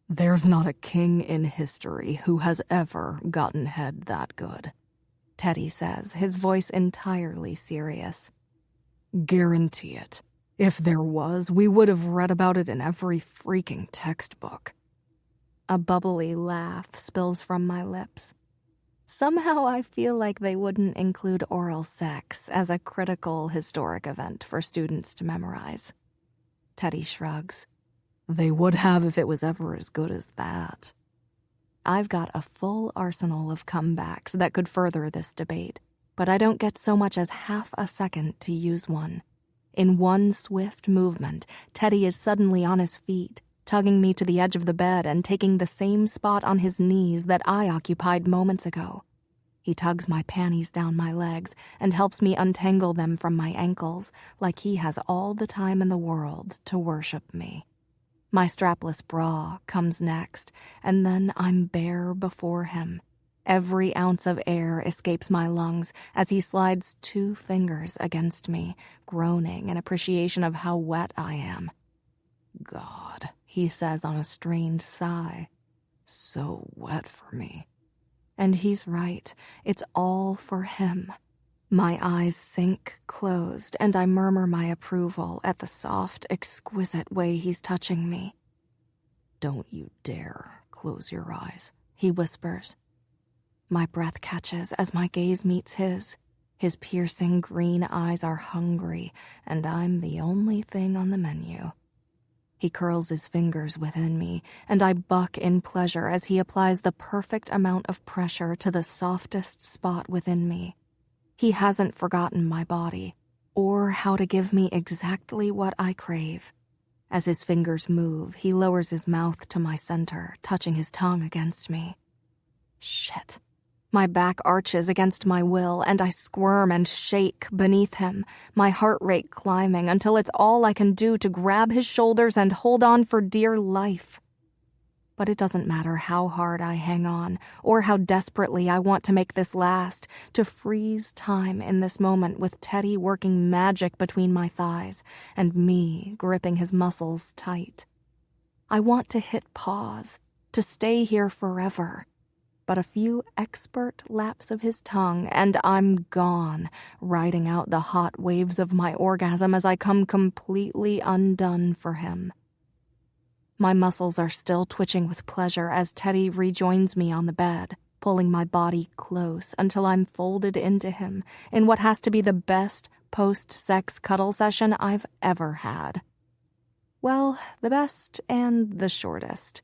B: There's not a king in history who has ever gotten head that good, Teddy says, his voice entirely serious. Guarantee it. If there was, we would have read about it in every freaking textbook. A bubbly laugh spills from my lips. Somehow I feel like they wouldn't include oral sex as a critical historic event for students to memorize. Teddy shrugs. They would have if it was ever as good as that. I've got a full arsenal of comebacks that could further this debate. but I don't get so much as half a second to use one. In one swift movement, Teddy is suddenly on his feet, tugging me to the edge of the bed and taking the same spot on his knees that I occupied moments ago. He tugs my panties down my legs and helps me untangle them from my ankles like he has all the time in the world to worship me. My strapless bra comes next, and then I'm bare before him. Every ounce of air escapes my lungs as he slides 2 fingers against me, groaning in appreciation of how wet I am. God, he says on a strained sigh. So wet for me. And he's right. It's all for him. My eyes sink closed, and I murmur my approval at the soft, exquisite way he's touching me. Don't you dare close your eyes, he whispers. My breath catches as my gaze meets his. His piercing green eyes are hungry, and I'm the only thing on the menu. He curls his fingers within me, and I buck in pleasure as he applies the perfect amount of pressure to the softest spot within me. He hasn't forgotten my body, or how to give me exactly what I crave. As his fingers move, he lowers his mouth to my center, touching his tongue against me. Shit. My back arches against my will, and I squirm and shake beneath him, my heart rate climbing until it's all I can do to grab his shoulders and hold on for dear life. But it doesn't matter how hard I hang on, or how desperately I want to make this last, to freeze time in this moment with Teddy working magic between my thighs, and me gripping his muscles tight. I want to hit pause, to stay here forever. But a few expert laps of his tongue, and I'm gone, riding out the hot waves of my orgasm as I come completely undone for him. My muscles are still twitching with pleasure as Teddy rejoins me on the bed, pulling my body close until I'm folded into him in what has to be the best post-sex cuddle session I've ever had. Well, the best and the shortest.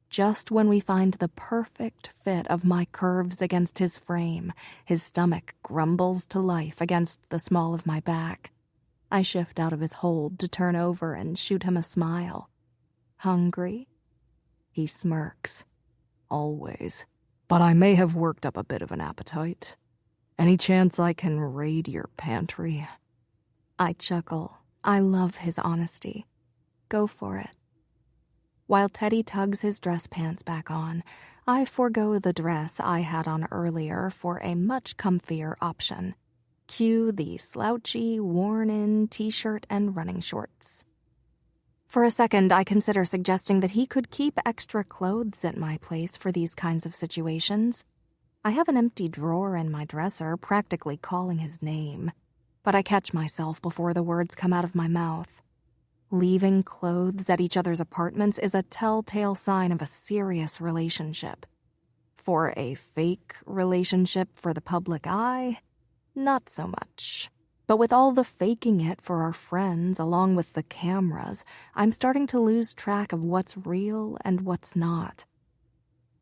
B: Just when we find the perfect fit of my curves against his frame, his stomach grumbles to life against the small of my back. I shift out of his hold to turn over and shoot him a smile. Hungry? He smirks. Always. But I may have worked up a bit of an appetite. Any chance I can raid your pantry? I chuckle. I love his honesty. Go for it. While Teddy tugs his dress pants back on, I forego the dress I had on earlier for a much comfier option. Cue the slouchy, worn-in t-shirt and running shorts. For a second, I consider suggesting that he could keep extra clothes at my place for these kinds of situations. I have an empty drawer in my dresser, practically calling his name. But I catch myself before the words come out of my mouth. Leaving clothes at each other's apartments is a telltale sign of a serious relationship. For a fake relationship for the public eye, not so much. But with all the faking it for our friends along with the cameras, I'm starting to lose track of what's real and what's not.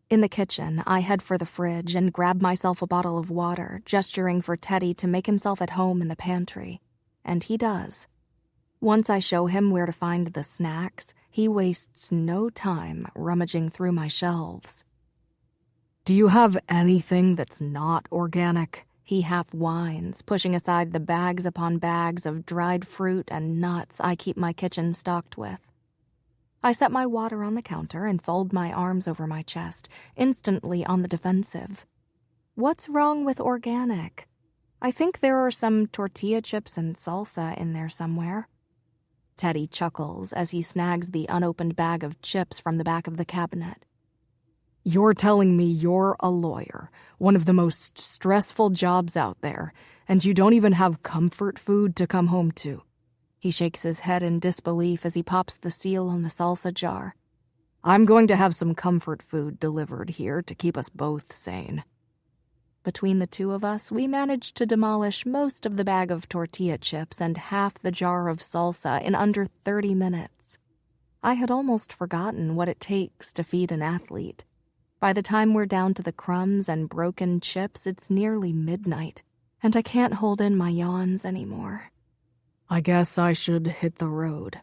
B: In the kitchen, I head for the fridge and grab myself a bottle of water, gesturing for Teddy to make himself at home in the pantry. And he does. Once I show him where to find the snacks, he wastes no time rummaging through my shelves. Do you have anything that's not organic? He half whines, pushing aside the bags upon bags of dried fruit and nuts I keep my kitchen stocked with. I set my water on the counter and fold my arms over my chest, instantly on the defensive. What's wrong with organic? I think there are some tortilla chips and salsa in there somewhere. Teddy chuckles as he snags the unopened bag of chips from the back of the cabinet. You're telling me you're a lawyer, one of the most stressful jobs out there, and you don't even have comfort food to come home to. He shakes his head in disbelief as he pops the seal on the salsa jar. I'm going to have some comfort food delivered here to keep us both sane. Between the two of us, we managed to demolish most of the bag of tortilla chips and half the jar of salsa in under 30 minutes. I had almost forgotten what it takes to feed an athlete. By the time we're down to the crumbs and broken chips, it's nearly midnight, and I can't hold in my yawns anymore.
D: I guess I should hit the road.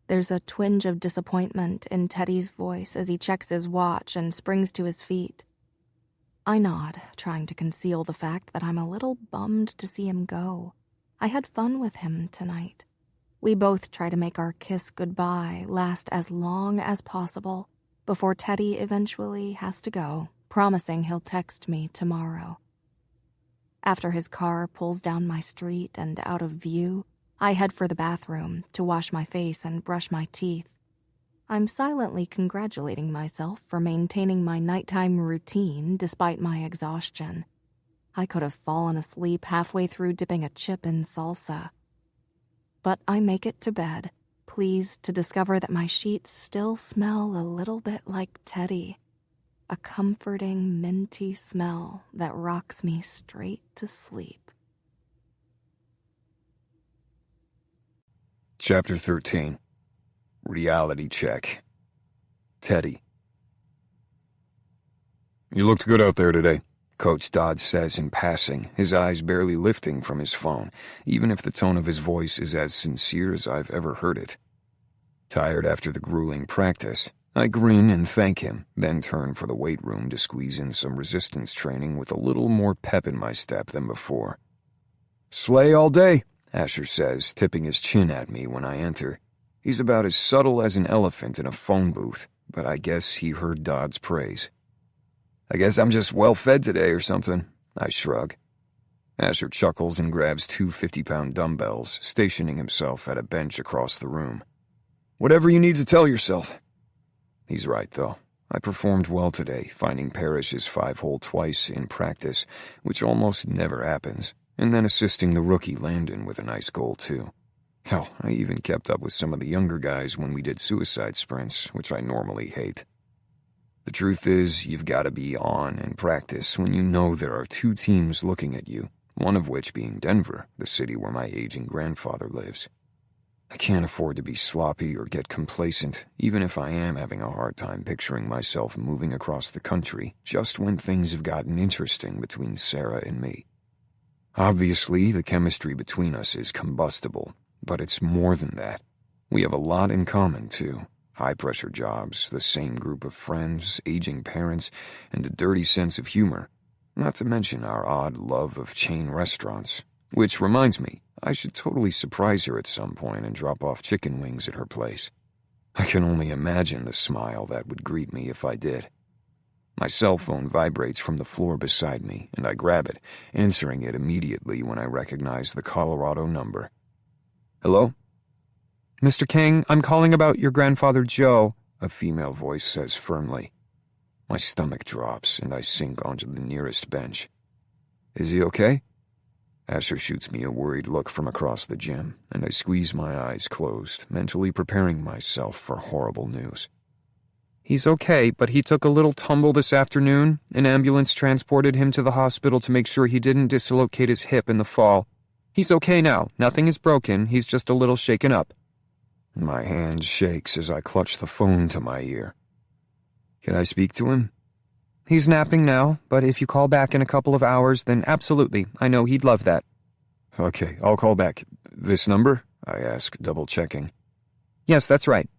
B: There's a twinge of disappointment in Teddy's voice as he checks his watch and springs to his feet. I nod, trying to conceal the fact that I'm a little bummed to see him go. I had fun with him tonight. We both try to make our kiss goodbye last as long as possible before Teddy eventually has to go, promising he'll text me tomorrow. After his car pulls down my street and out of view, I head for the bathroom to wash my face and brush my teeth. I'm silently congratulating myself for maintaining my nighttime routine despite my exhaustion. I could have fallen asleep halfway through dipping a chip in salsa. But I make it to bed, pleased to discover that my sheets still smell a little bit like Teddy. A comforting, minty smell that rocks me straight to sleep.
A: Chapter 13. Reality Check. Teddy. "You looked good out there today," Coach Dodd says in passing, his eyes barely lifting from his phone, even if the tone of his voice is as sincere as I've ever heard it. Tired after the grueling practice, I grin and thank him, then turn for the weight room to squeeze in some resistance training with a little more pep in my step than before. "Slay all day," Asher says, tipping his chin at me when I enter. He's about as subtle as an elephant in a phone booth, but I guess he heard Dodd's praise. "I guess I'm just well-fed today or something," I shrug. Asher chuckles and grabs two 50-pound dumbbells, stationing himself at a bench across the room. "Whatever you need to tell yourself." He's right, though. I performed well today, finding Parrish's 5-hole twice in practice, which almost never happens, and then assisting the rookie Landon with a nice goal, too. Hell, I even kept up with some of the younger guys when we did suicide sprints, which I normally hate. The truth is, you've got to be on in practice when you know there are two teams looking at you, one of which being Denver, the city where my aging grandfather lives. I can't afford to be sloppy or get complacent, even if I am having a hard time picturing myself moving across the country just when things have gotten interesting between Sarah and me. Obviously, the chemistry between us is combustible, but it's more than that. We have a lot in common, too. High-pressure jobs, the same group of friends, aging parents, and a dirty sense of humor. Not to mention our odd love of chain restaurants. Which reminds me, I should totally surprise her at some point and drop off chicken wings at her place. I can only imagine the smile that would greet me if I did. My cell phone vibrates from the floor beside me, and I grab it, answering it immediately when I recognize the Colorado number. "Hello?"
C: "Mr. King, I'm calling about your grandfather Joe," a female voice says firmly. My stomach drops, and I sink onto the nearest bench. "Is he okay?" Asher shoots me a worried look from across the gym, and I squeeze my eyes closed, mentally preparing myself for horrible news. "He's okay, but he took a little tumble this afternoon. An ambulance transported him to the hospital to make sure he didn't dislocate his hip in the fall. He's okay now. Nothing is broken. He's just a little shaken up."
A: My hand shakes as I clutch the phone to my ear. "Can I speak to him?"
C: "He's napping now, but if you call back in a couple of hours, then absolutely. I know he'd love that."
A: "Okay, I'll call back. This number?" I ask, double-checking.
C: "Yes, that's right."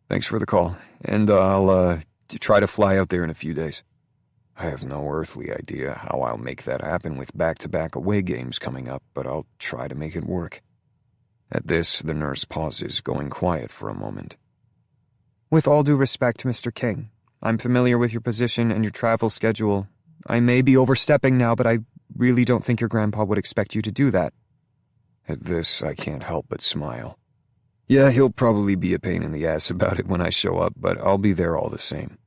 A: "Thanks for the call, and I'll try to fly out there in a few days." I have no earthly idea how I'll make that happen with back-to-back away games coming up, but I'll try to make it work. At this, the nurse pauses, going quiet for a moment.
C: "With all due respect, Mr. King, I'm familiar with your position and your travel schedule. I may be overstepping now, but I really don't think your grandpa would expect you to do that."
A: At this, I can't help but smile. Yeah, he'll probably be a pain in the ass about it when I show up, but I'll be there all the same.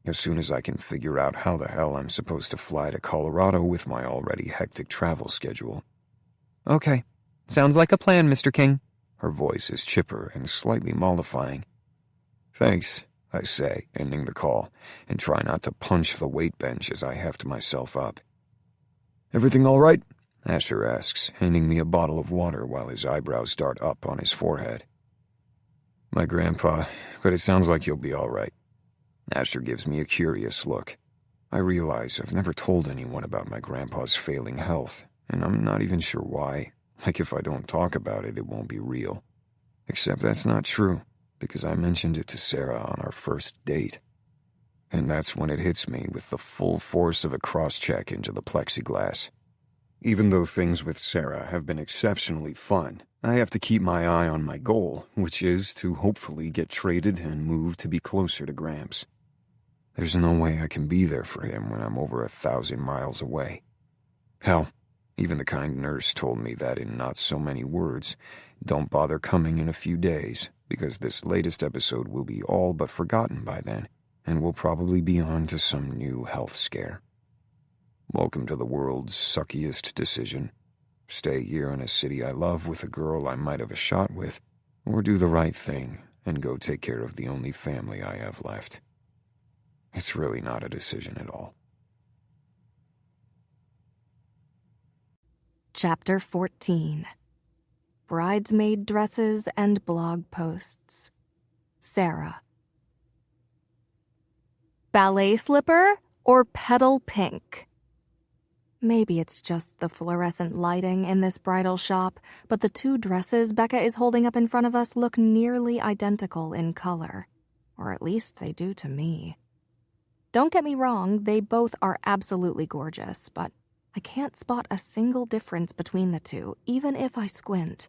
A: As soon as I can figure out how the hell I'm supposed to fly to Colorado with my already hectic travel schedule.
C: "Okay. Sounds like a plan, Mr. King."
A: Her voice is chipper and slightly mollifying. "Thanks," I say, ending the call, and try not to punch the weight bench as I heft myself up. "Everything all right?" Asher asks, handing me a bottle of water while his eyebrows dart up on his forehead. "My grandpa, but it sounds like you'll be all right." Asher gives me a curious look. I realize I've never told anyone about my grandpa's failing health, and I'm not even sure why. Like if I don't talk about it, it won't be real. Except that's not true, because I mentioned it to Sarah on our first date. And that's when it hits me with the full force of a cross-check into the plexiglass. Even though things with Sarah have been exceptionally fun, I have to keep my eye on my goal, which is to hopefully get traded and move to be closer to Gramps. There's no way I can be there for him when I'm over 1,000 miles away. Hell, even the kind nurse told me that in not so many words, don't bother coming in a few days, because this latest episode will be all but forgotten by then, and we'll probably be on to some new health scare. Welcome to the world's suckiest decision. Stay here in a city I love with a girl I might have a shot with, or do the right thing and go take care of the only family I have left. It's really not a decision at all.
B: Chapter 14. Bridesmaid Dresses and Blog Posts. Sarah. Ballet slipper or petal pink? Maybe it's just the fluorescent lighting in this bridal shop, but the two dresses Becca is holding up in front of us look nearly identical in color. Or at least they do to me. Don't get me wrong, they both are absolutely gorgeous, but I can't spot a single difference between the two, even if I squint.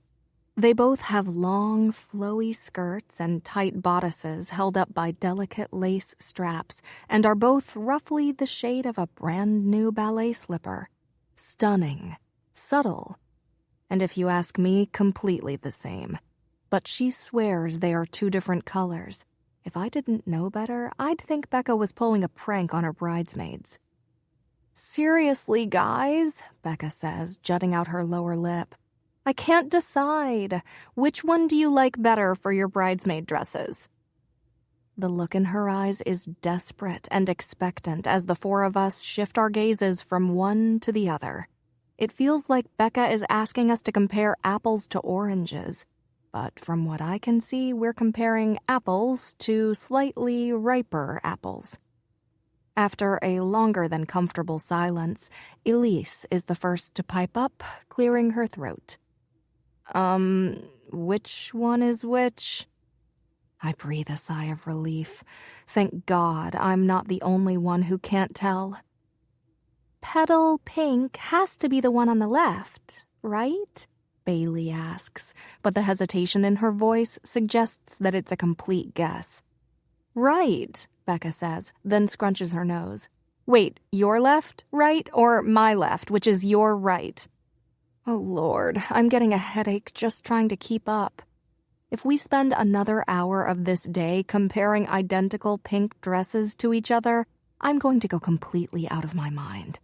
B: They both have long, flowy skirts and tight bodices held up by delicate lace straps, and are both roughly the shade of a brand new ballet slipper. Stunning, subtle, and if you ask me, completely the same. But she swears they are two different colors. If I didn't know better, I'd think Becca was pulling a prank on her bridesmaids. Seriously, guys, Becca says, jutting out her lower lip. I can't decide. Which one do you like better for your bridesmaid dresses? The look in her eyes is desperate and expectant as the four of us shift our gazes from one to the other. It feels like Becca is asking us to compare apples to oranges. But from what I can see, we're comparing apples to slightly riper apples. After a longer than comfortable silence, Elise is the first to pipe up, clearing her throat. Which one is which? I breathe a sigh of relief. Thank God I'm not the only one who can't tell. Petal pink has to be the one on the left, right? Bailey asks, but the hesitation in her voice suggests that it's a complete guess. Right, Becca says, then scrunches her nose. Wait, your left, right, or my left, which is your right? Oh, Lord, I'm getting a headache just trying to keep up. If we spend another hour of this day comparing identical pink dresses to each other, I'm going to go completely out of my mind.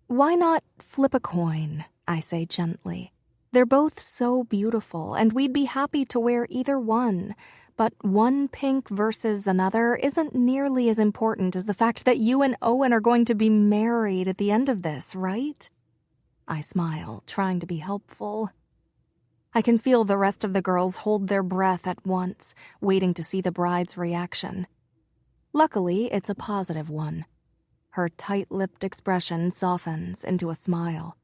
B: Why not flip a coin, I say gently. They're both so beautiful, and we'd be happy to wear either one. But one pink versus another isn't nearly as important as the fact that you and Owen are going to be married at the end of this, right? I smile, trying to be helpful. I can feel the rest of the girls hold their breath at once, waiting to see the bride's reaction. Luckily, it's a positive one. Her tight-lipped expression softens into a smile.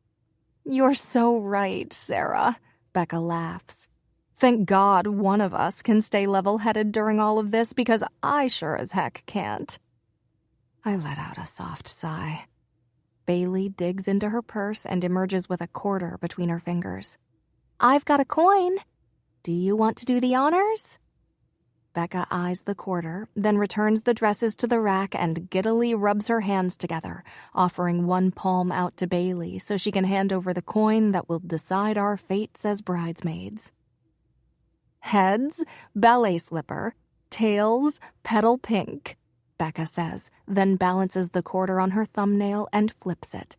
B: You're so right, Sarah, Becca laughs. Thank God one of us can stay level-headed during all of this because I sure as heck can't. I let out a soft sigh. Bailey digs into her purse and emerges with a quarter between her fingers. I've got a coin. Do you want to do the honors? Becca eyes the quarter, then returns the dresses to the rack and giddily rubs her hands together, offering one palm out to Bailey so she can hand over the coin that will decide our fates as bridesmaids. Heads, ballet slipper. Tails, petal pink, Becca says, then balances the quarter on her thumbnail and flips it.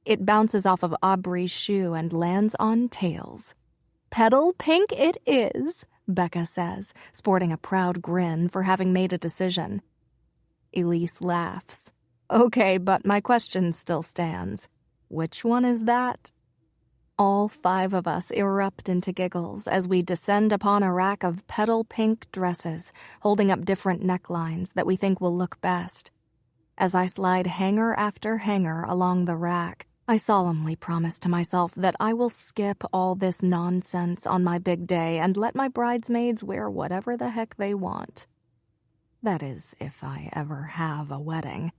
B: It bounces off of Aubrey's shoe and lands on tails. Petal pink it is, Becca says, sporting a proud grin for having made a decision. Elise laughs. Okay, but my question still stands. Which one is that? All five of us erupt into giggles as we descend upon a rack of petal pink dresses, holding up different necklines that we think will look best. As I slide hanger after hanger along the rack, I solemnly promise to myself that I will skip all this nonsense on my big day and let my bridesmaids wear whatever the heck they want. That is, if I ever have a wedding.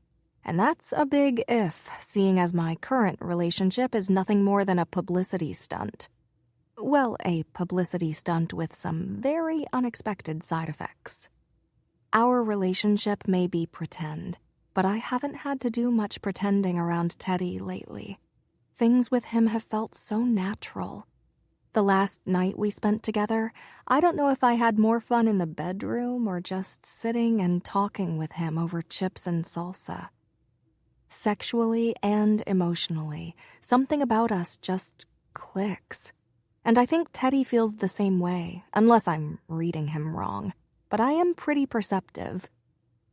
B: And that's a big if, seeing as my current relationship is nothing more than a publicity stunt. Well, a publicity stunt with some very unexpected side effects. Our relationship may be pretend, but I haven't had to do much pretending around Teddy lately. Things with him have felt so natural. The last night we spent together, I don't know if I had more fun in the bedroom or just sitting and talking with him over chips and salsa. Sexually and emotionally, something about us just clicks. And I think Teddy feels the same way, unless I'm reading him wrong. But I am pretty perceptive.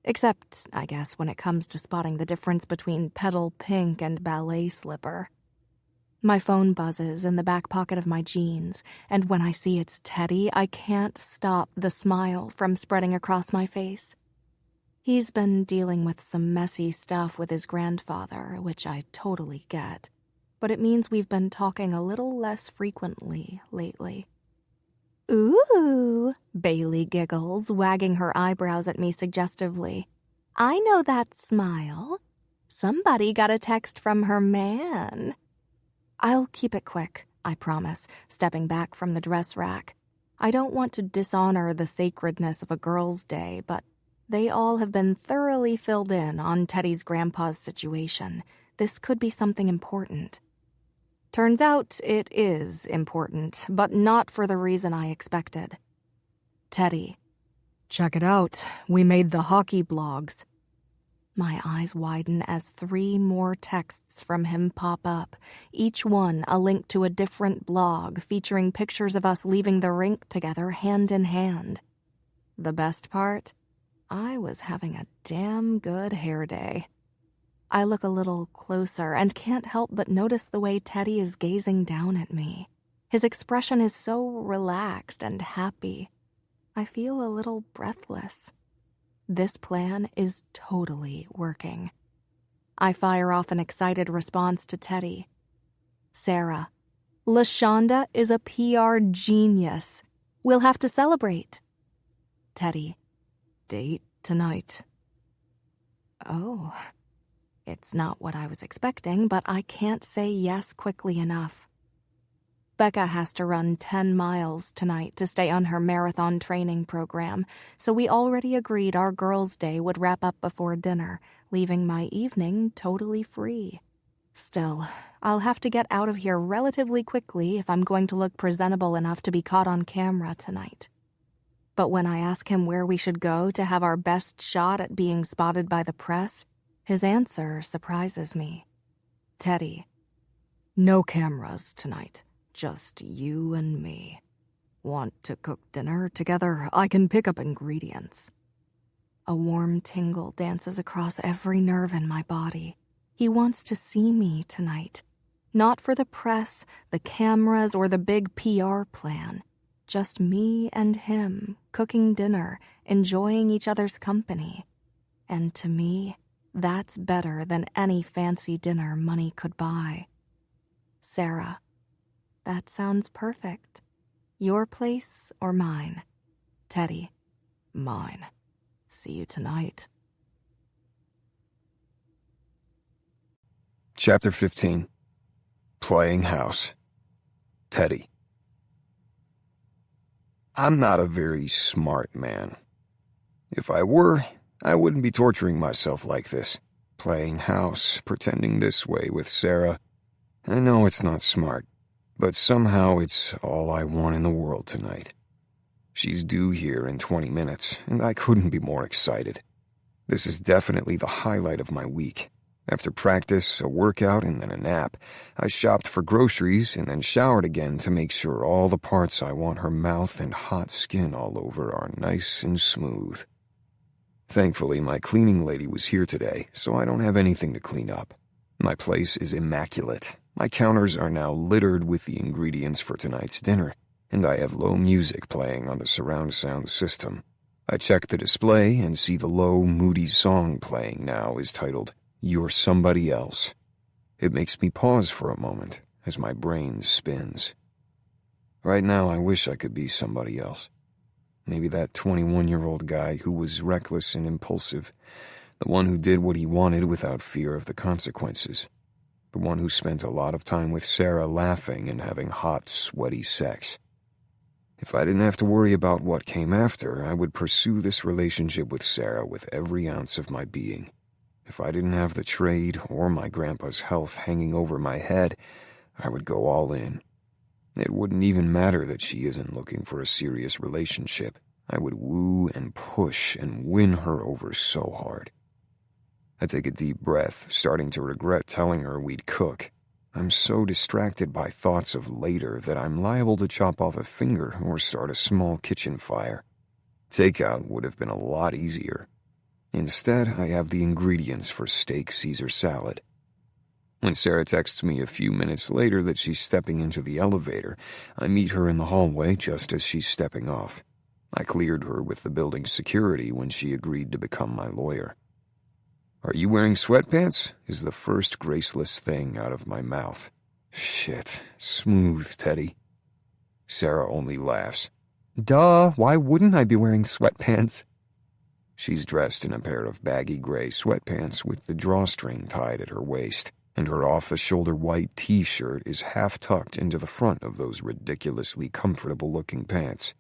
B: Except, I guess, when it comes to spotting the difference between petal pink and ballet slipper. My phone buzzes in the back pocket of my jeans, and when I see it's Teddy, I can't stop the smile from spreading across my face. He's been dealing with some messy stuff with his grandfather, which I totally get, but it means we've been talking a little less frequently lately. Ooh, Bailey giggles, wagging her eyebrows at me suggestively. I know that smile. Somebody got a text from her man. I'll keep it quick, I promise, stepping back from the dress rack. I don't want to dishonor the sacredness of a girl's day, but they all have been thoroughly filled in on Teddy's grandpa's situation. This could be something important. Turns out it is important, but not for the reason I expected. Teddy.
D: Check it out. We made the hockey blogs.
B: My eyes widen as 3 more texts from him pop up, each one a link to a different blog featuring pictures of us leaving the rink together hand in hand. The best part? I was having a damn good hair day. I look a little closer and can't help but notice the way Teddy is gazing down at me. His expression is so relaxed and happy. I feel a little breathless. This plan is totally working. I fire off an excited response to Teddy. Sarah, LaShonda is a PR genius. We'll have to celebrate. Teddy, date tonight. Oh, it's not what I was expecting, but I can't say yes quickly enough. Becca has to run 10 miles tonight to stay on her marathon training program, so we already agreed our girls' day would wrap up before dinner, leaving my evening totally free. Still, I'll have to get out of here relatively quickly if I'm going to look presentable enough to be caught on camera tonight. But when I ask him where we should go to have our best shot at being spotted by the press, his answer surprises me. Teddy, no cameras tonight. Just you and me. Want to cook dinner together? I can pick up ingredients. A warm tingle dances across every nerve in my body. He wants to see me tonight. Not for the press, the cameras, or the big PR plan. Just me and him, cooking dinner, enjoying each other's company. And to me, that's better than any fancy dinner money could buy. Sarah, that sounds perfect. Your place or mine? Teddy, mine. See you tonight.
A: Chapter 15. Playing House. Teddy. I'm not a very smart man. If I were, I wouldn't be torturing myself like this. Playing house, pretending this way with Sarah. I know it's not smart, but somehow it's all I want in the world tonight. She's due here in 20 minutes, and I couldn't be more excited. This is definitely the highlight of my week. After practice, a workout, and then a nap, I shopped for groceries and then showered again to make sure all the parts I want her mouth and hot skin all over are nice and smooth. Thankfully, my cleaning lady was here today, so I don't have anything to clean up. My place is immaculate. My counters are now littered with the ingredients for tonight's dinner, and I have low music playing on the surround sound system. I check the display and see the low, moody song playing now is titled, You're Somebody Else. It makes me pause for a moment as my brain spins. Right now, I wish I could be somebody else. Maybe that 21-year-old guy who was reckless and impulsive, the one who did what he wanted without fear of the consequences, the one who spent a lot of time with Sarah laughing and having hot, sweaty sex. If I didn't have to worry about what came after, I would pursue this relationship with Sarah with every ounce of my being. If I didn't have the trade or my grandpa's health hanging over my head, I would go all in. It wouldn't even matter that she isn't looking for a serious relationship. I would woo and push and win her over so hard. I take a deep breath, starting to regret telling her we'd cook. I'm so distracted by thoughts of later that I'm liable to chop off a finger or start a small kitchen fire. Takeout would have been a lot easier. Instead, I have the ingredients for steak Caesar salad. When Sarah texts me a few minutes later that she's stepping into the elevator, I meet her in the hallway just as she's stepping off. I cleared her with the building's security when she agreed to become my lawyer. "Are you wearing sweatpants?" is the first graceless thing out of my mouth. Shit, smooth, Teddy. Sarah only laughs.
C: Duh, why wouldn't I be wearing sweatpants?
A: She's dressed in a pair of baggy gray sweatpants with the drawstring tied at her waist, and her off-the-shoulder white t-shirt is half tucked into the front of those ridiculously comfortable-looking pants.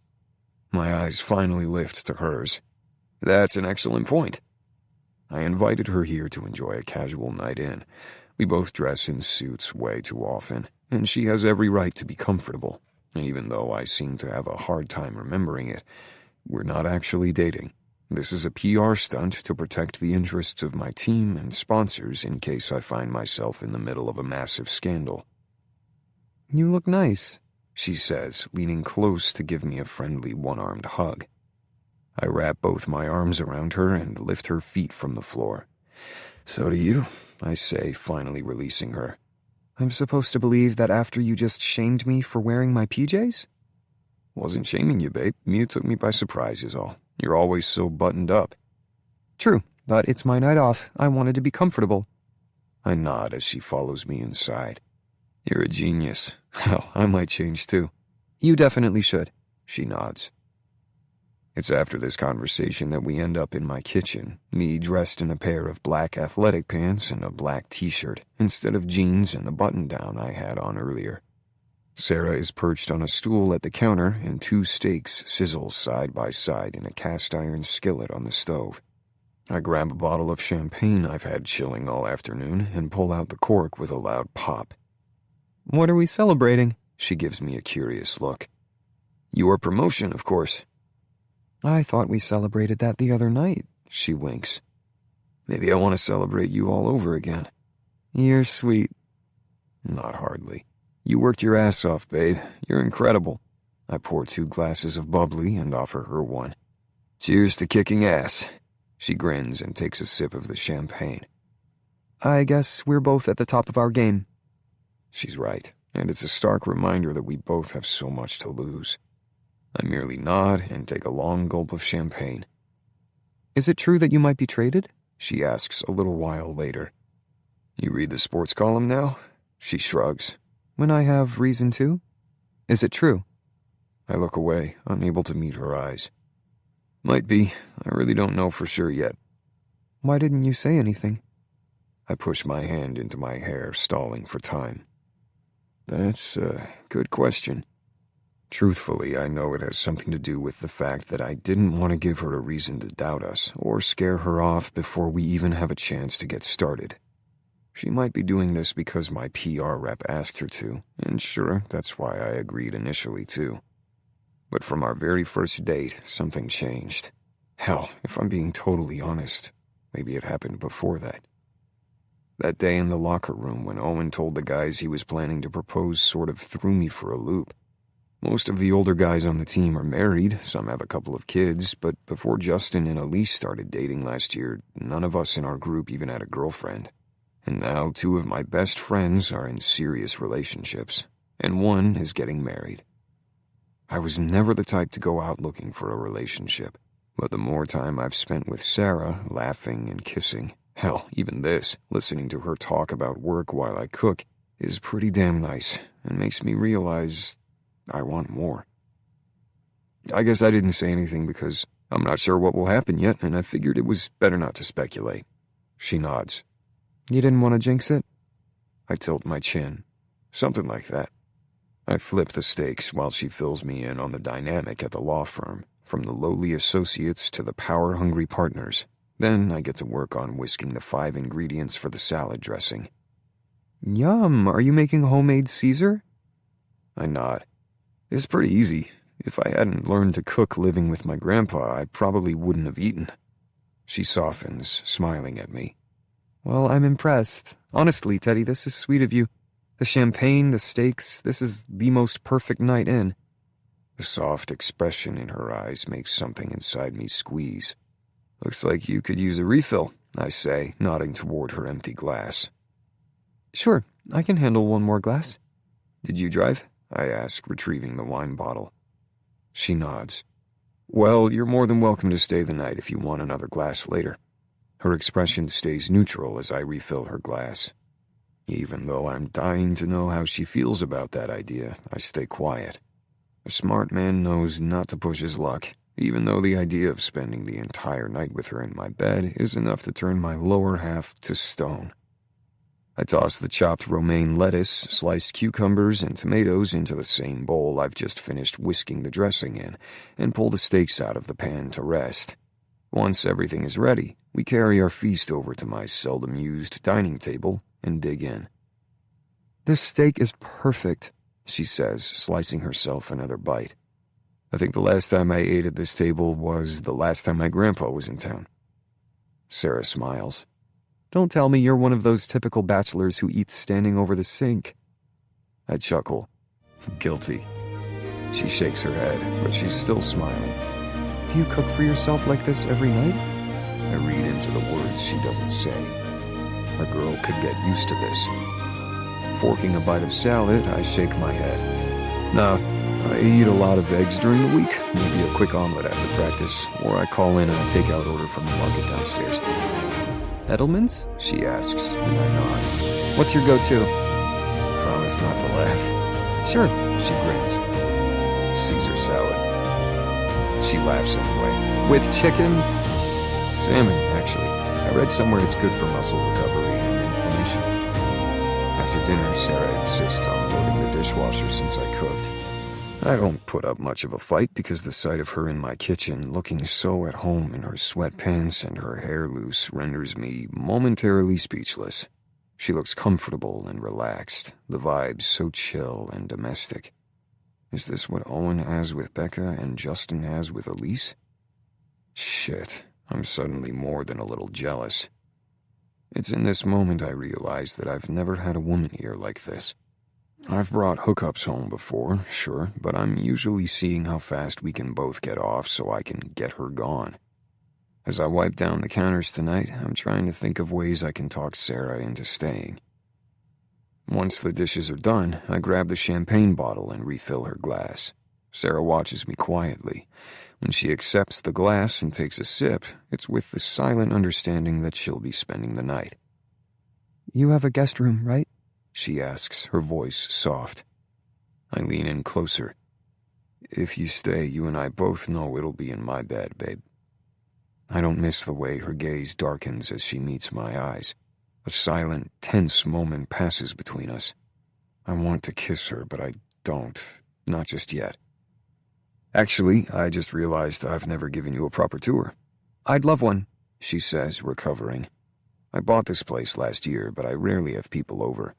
A: My eyes finally lift to hers. That's an excellent point. I invited her here to enjoy a casual night in. We both dress in suits way too often, and she has every right to be comfortable. And even though I seem to have a hard time remembering it, we're not actually dating. This is a PR stunt to protect the interests of my team and sponsors in case I find myself in the middle of a massive scandal.
C: You look nice,
A: she says, leaning close to give me a friendly one-armed hug. I wrap both my arms around her and lift her feet from the floor. So do you, I say, finally releasing her.
C: I'm supposed to believe that after you just shamed me for wearing my PJs?
A: Wasn't shaming you, babe. You took me by surprise is all. You're always so buttoned up.
C: True, but it's my night off. I wanted to be comfortable.
A: I nod as she follows me inside. You're a genius. Hell, I might change too.
C: You definitely should.
A: She nods. It's after this conversation that we end up in my kitchen, me dressed in a pair of black athletic pants and a black t-shirt, instead of jeans and the button-down I had on earlier. Sarah is perched on a stool at the counter, and 2 steaks sizzle side by side in a cast-iron skillet on the stove. I grab a bottle of champagne I've had chilling all afternoon and pull out the cork with a loud pop.
C: What are we celebrating?
A: She gives me a curious look. Your promotion, of course.
C: I thought we celebrated that the other night.
A: She winks. Maybe I want to celebrate you all over again.
C: You're sweet.
A: Not hardly. You worked your ass off, babe. You're incredible. I pour 2 glasses of bubbly and offer her one. Cheers to kicking ass. She grins and takes a sip of the champagne.
C: I guess we're both at the top of our game.
A: She's right, and it's a stark reminder that we both have so much to lose. I merely nod and take a long gulp of champagne.
C: Is it true that you might be traded?
A: She asks a little while later. You read the sports column now? She shrugs.
C: When I have reason to? Is it true?
A: I look away, unable to meet her eyes. Might be. I really don't know for sure yet.
C: Why didn't you say anything?
A: I push my hand into my hair, stalling for time. That's a good question. Truthfully, I know it has something to do with the fact that I didn't want to give her a reason to doubt us or scare her off before we even have a chance to get started. She might be doing this because my PR rep asked her to, and sure, that's why I agreed initially too. But from our very first date, something changed. Hell, if I'm being totally honest, maybe it happened before that. That day in the locker room when Owen told the guys he was planning to propose sort of threw me for a loop. Most of the older guys on the team are married, some have a couple of kids, but before Justin and Elise started dating last year, none of us in our group even had a girlfriend. And now 2 of my best friends are in serious relationships, and 1 is getting married. I was never the type to go out looking for a relationship, but the more time I've spent with Sarah, laughing and kissing, Hell, even this, listening to her talk about work while I cook, is pretty damn nice and makes me realize I want more. I guess I didn't say anything because I'm not sure what will happen yet, and I figured it was better not to speculate. She nods.
C: You didn't want to jinx it?
A: I tilt my chin. Something like that. I flip the stakes while she fills me in on the dynamic at the law firm, from the lowly associates to the power-hungry partners. Then I get to work on whisking the 5 ingredients for the salad dressing.
C: Yum, are you making homemade Caesar?
A: I nod. It's pretty easy. If I hadn't learned to cook living with my grandpa, I probably wouldn't have eaten. She softens, smiling at me.
C: Well, I'm impressed. Honestly, Teddy, this is sweet of you. The champagne, the steaks, this is the most perfect night in.
A: The soft expression in her eyes makes something inside me squeeze. Looks like you could use a refill, I say, nodding toward her empty glass.
C: Sure, I can handle one more glass.
A: Did you drive? I ask, retrieving the wine bottle. She nods. Well, you're more than welcome to stay the night if you want another glass later. Her expression stays neutral as I refill her glass. Even though I'm dying to know how she feels about that idea, I stay quiet. A smart man knows not to push his luck, even though the idea of spending the entire night with her in my bed is enough to turn my lower half to stone. I toss the chopped romaine lettuce, sliced cucumbers, and tomatoes into the same bowl I've just finished whisking the dressing in, and pull the steaks out of the pan to rest. Once everything is ready, we carry our feast over to my seldom-used dining table and dig in.
C: This steak is perfect,
A: she says, slicing herself another bite. I think the last time I ate at this table was the last time my grandpa was in town. Sarah smiles.
C: Don't tell me you're one of those typical bachelors who eats standing over the sink.
A: I chuckle. Guilty. She shakes her head, but she's still smiling.
C: Do you cook for yourself like this every night?
A: I read into the words she doesn't say. A girl could get used to this. Forking a bite of salad, I shake my head. Nah, I eat a lot of eggs during the week. Maybe a quick omelet after practice, or I call in a takeout order from the market downstairs.
C: Edelman's?
A: She asks, and I nod.
C: What's your go-to?
A: Promise not to laugh.
C: Sure.
A: She grins. Caesar salad. She laughs anyway.
C: With chicken?
A: Salmon, actually. I read somewhere it's good for muscle recovery and inflammation. After dinner, Sarah insists on loading the dishwasher since I cooked. I don't put up much of a fight because the sight of her in my kitchen, looking so at home in her sweatpants and her hair loose, renders me momentarily speechless. She looks comfortable and relaxed, the vibes so chill and domestic. Is this what Owen has with Becca and Justin has with Elise? Shit, I'm suddenly more than a little jealous. It's in this moment I realize that I've never had a woman here like this. I've brought hookups home before, sure, but I'm usually seeing how fast we can both get off so I can get her gone. As I wipe down the counters tonight, I'm trying to think of ways I can talk Sarah into staying. Once the dishes are done, I grab the champagne bottle and refill her glass. Sarah watches me quietly. When she accepts the glass and takes a sip, it's with the silent understanding that she'll be spending the night.
C: You have a guest room, right?
A: She asks, her voice soft. I lean in closer. If you stay, you and I both know it'll be in my bed, babe. I don't miss the way her gaze darkens as she meets my eyes. A silent, tense moment passes between us. I want to kiss her, but I don't. Not just yet. Actually, I just realized I've never given you a proper tour.
C: I'd love one,
A: she says, recovering. I bought this place last year, but I rarely have people over.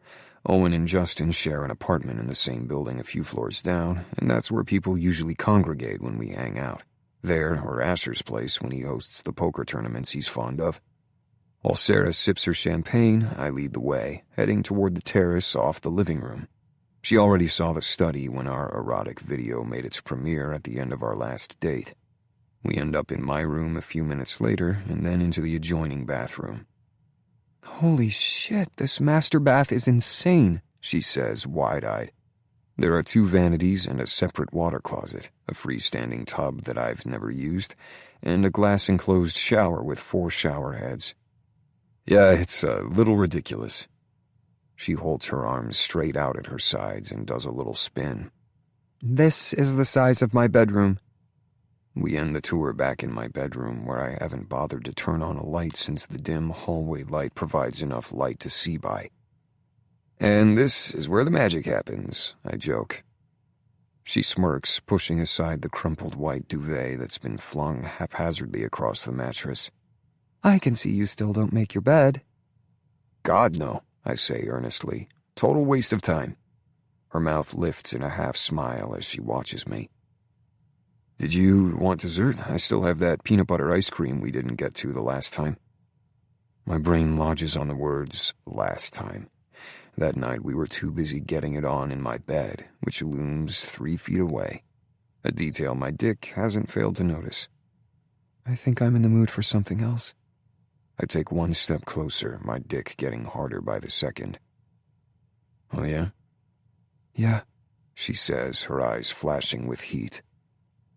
A: Owen and Justin share an apartment in the same building a few floors down, and that's where people usually congregate when we hang out. There, or Asher's place when he hosts the poker tournaments he's fond of. While Sarah sips her champagne, I lead the way, heading toward the terrace off the living room. She already saw the study when our erotic video made its premiere at the end of our last date. We end up in my room a few minutes later, and then into the adjoining bathroom.
C: Holy shit, this master bath is insane,
A: she says, wide-eyed. There are 2 vanities and a separate water closet, a freestanding tub that I've never used, and a glass-enclosed shower with 4 shower heads. Yeah, it's a little ridiculous. She holds her arms straight out at her sides and does a little spin.
C: This is the size of my bedroom.
A: We end the tour back in my bedroom, where I haven't bothered to turn on a light since the dim hallway light provides enough light to see by. And this is where the magic happens, I joke. She smirks, pushing aside the crumpled white duvet that's been flung haphazardly across the mattress.
C: I can see you still don't make your bed.
A: God, no, I say earnestly. Total waste of time. Her mouth lifts in a half smile as she watches me. Did you want dessert? I still have that peanut butter ice cream we didn't get to the last time. My brain lodges on the words, last time. That night we were too busy getting it on in my bed, which looms 3 feet away. A detail my dick hasn't failed to notice.
C: I think I'm in the mood for something else.
A: I take one step closer, my dick getting harder by the second. Oh yeah?
C: Yeah,
A: She says, her eyes flashing with heat.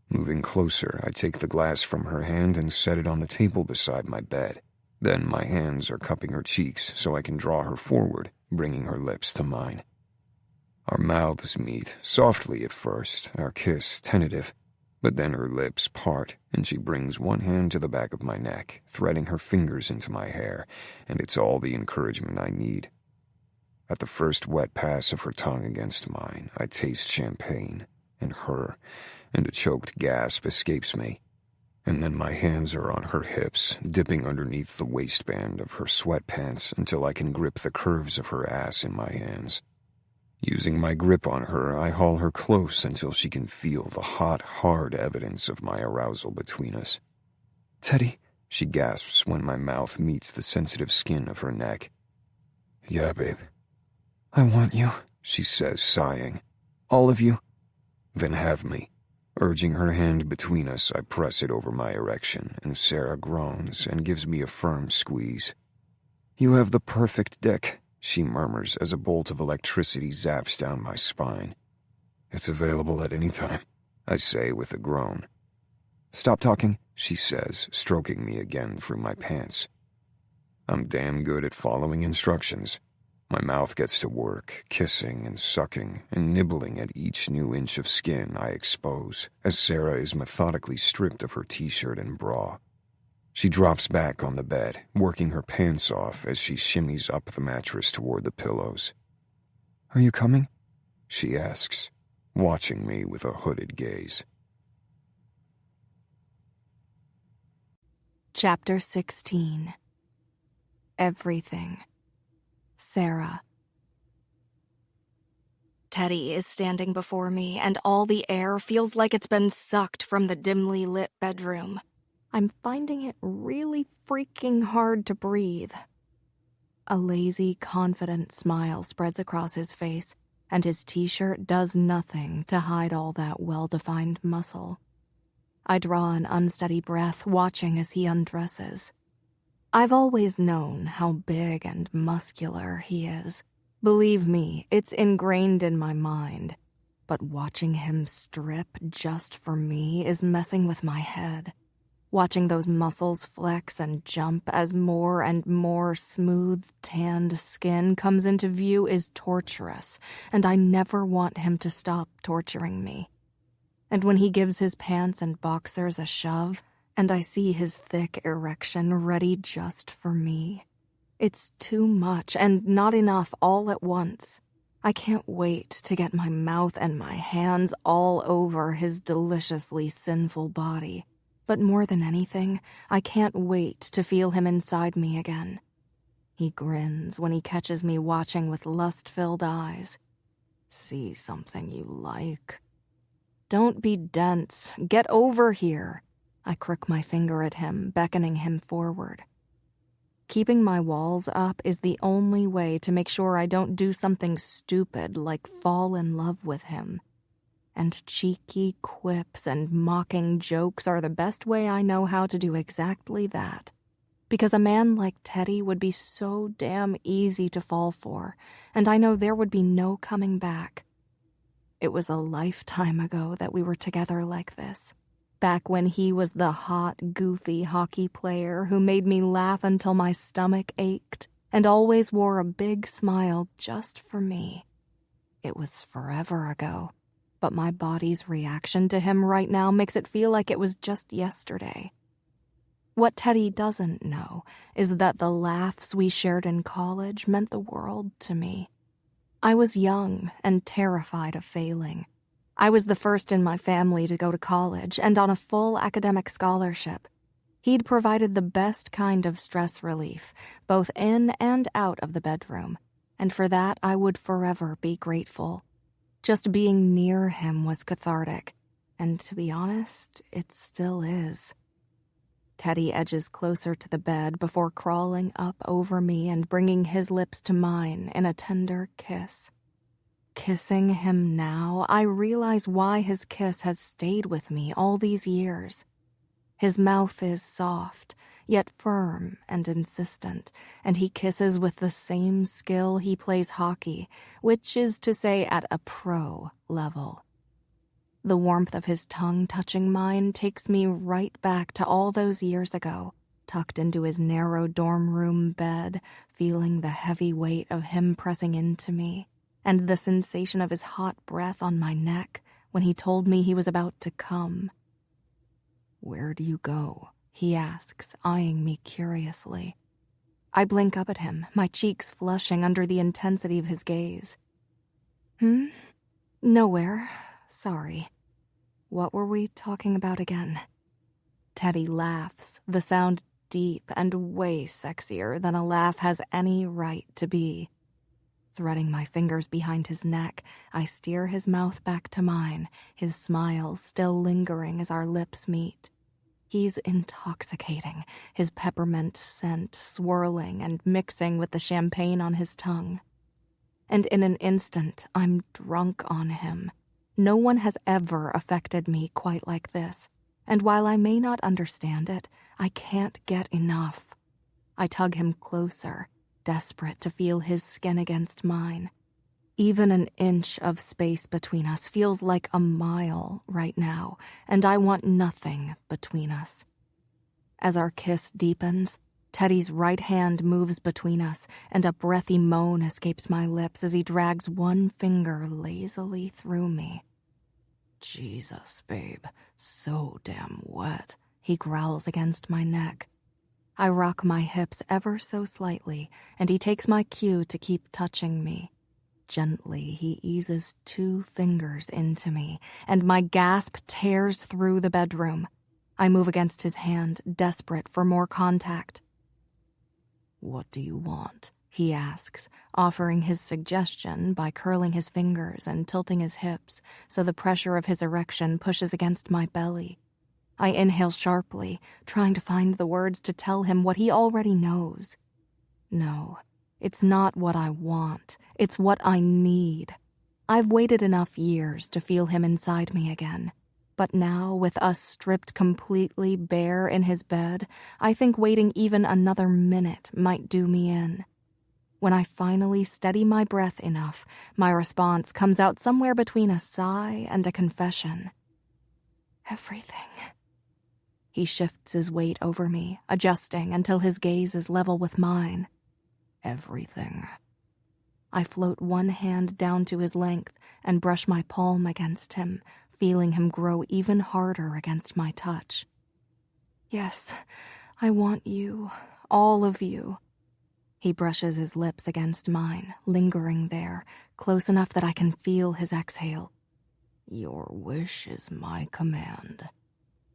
A: Moving closer, I take the glass from her hand and set it on the table beside my bed. Then my hands are cupping her cheeks so I can draw her forward, bringing her lips to mine. Our mouths meet, softly at first, our kiss tentative, but then her lips part, and she brings one hand to the back of my neck, threading her fingers into my hair, and it's all the encouragement I need. At the first wet pass of her tongue against mine, I taste champagne, and her, and a choked gasp escapes me. And then my hands are on her hips, dipping underneath the waistband of her sweatpants until I can grip the curves of her ass in my hands. Using my grip on her, I haul her close until she can feel the hot, hard evidence of my arousal between us.
C: Teddy,
A: She gasps when my mouth meets the sensitive skin of her neck. Yeah, babe.
C: I want you,
A: She says, sighing.
C: all of you.
A: Then have me. Urging her hand between us, I press it over my erection, and Sarah groans and gives me a firm squeeze.
C: You have the perfect dick.
A: She murmurs as a bolt of electricity zaps down my spine. It's available at any time, I say with a groan.
C: Stop talking,
A: She says, stroking me again through my pants. I'm damn good at following instructions. My mouth gets to work, kissing and sucking and nibbling at each new inch of skin I expose as Sarah is methodically stripped of her t-shirt and bra. She drops back on the bed, working her pants off as she shimmies up the mattress toward the pillows.
C: Are you coming?
A: She asks, watching me with a hooded gaze.
B: Chapter 16. Everything. Sarah. Teddy is standing before me, and all the air feels like it's been sucked from the dimly lit bedroom. I'm finding it really freaking hard to breathe. A lazy, confident smile spreads across his face, and his t-shirt does nothing to hide all that well-defined muscle. I draw an unsteady breath, watching as he undresses. I've always known how big and muscular he is. Believe me, it's ingrained in my mind. But watching him strip just for me is messing with my head. Watching those muscles flex and jump as more and more smooth, tanned skin comes into view is torturous, and I never want him to stop torturing me. And when he gives his pants and boxers a shove, and I see his thick erection ready just for me, it's too much and not enough all at once. I can't wait to get my mouth and my hands all over his deliciously sinful body. But more than anything, I can't wait to feel him inside me again. He grins when he catches me watching with lust-filled eyes. See something you like? Don't be dense. Get over here. I crook my finger at him, beckoning him forward. Keeping my walls up is the only way to make sure I don't do something stupid like fall in love with him. And cheeky quips and mocking jokes are the best way I know how to do exactly that. Because a man like Teddy would be so damn easy to fall for, and I know there would be no coming back. It was a lifetime ago that we were together like this. Back when he was the hot, goofy hockey player who made me laugh until my stomach ached and always wore a big smile just for me. It was forever ago, but my body's reaction to him right now makes it feel like it was just yesterday. What Teddy doesn't know is that the laughs we shared in college meant the world to me. I was young and terrified of failing. I was the first in my family to go to college and on a full academic scholarship. He'd provided the best kind of stress relief, both in and out of the bedroom, and for that I would forever be grateful. Just being near him was cathartic, and to be honest, it still is. Teddy edges closer to the bed before crawling up over me and bringing his lips to mine in a tender kiss. Kissing him now, I realize why his kiss has stayed with me all these years. His mouth is soft, yet firm and insistent, and he kisses with the same skill he plays hockey, which is to say at a pro level. The warmth of his tongue touching mine takes me right back to all those years ago, tucked into his narrow dorm room bed, feeling the heavy weight of him pressing into me, and the sensation of his hot breath on my neck when he told me he was about to come. "Where do you go?" he asks, eyeing me curiously. I blink up at him, my cheeks flushing under the intensity of his gaze. Nowhere. Sorry. What were we talking about again? Teddy laughs, the sound deep and way sexier than a laugh has any right to be. Threading my fingers behind his neck, I steer his mouth back to mine, his smile still lingering as our lips meet. He's intoxicating, his peppermint scent swirling and mixing with the champagne on his tongue. And in an instant, I'm drunk on him. No one has ever affected me quite like this, and while I may not understand it, I can't get enough. I tug him closer, desperate to feel his skin against mine. Even an inch of space between us feels like a mile right now, and I want nothing between us. As our kiss deepens, Teddy's right hand moves between us, and a breathy moan escapes my lips as he drags one finger lazily through me. "Jesus, babe, so damn wet," he growls against my neck. I rock my hips ever so slightly, and he takes my cue to keep touching me. Gently, he eases 2 fingers into me, and my gasp tears through the bedroom. I move against his hand, desperate for more contact. "What do you want?" he asks, offering his suggestion by curling his fingers and tilting his hips so the pressure of his erection pushes against my belly. I inhale sharply, trying to find the words to tell him what he already knows. No, it's not what I want. It's what I need. I've waited enough years to feel him inside me again. But now, with us stripped completely bare in his bed, I think waiting even another minute might do me in. When I finally steady my breath enough, my response comes out somewhere between a sigh and a confession. "Everything." He shifts his weight over me, adjusting until his gaze is level with mine. "Everything." I float one hand down to his length and brush my palm against him, feeling him grow even harder against my touch. "Yes, I want you, all of you." He brushes his lips against mine, lingering there, close enough that I can feel his exhale. "Your wish is my command."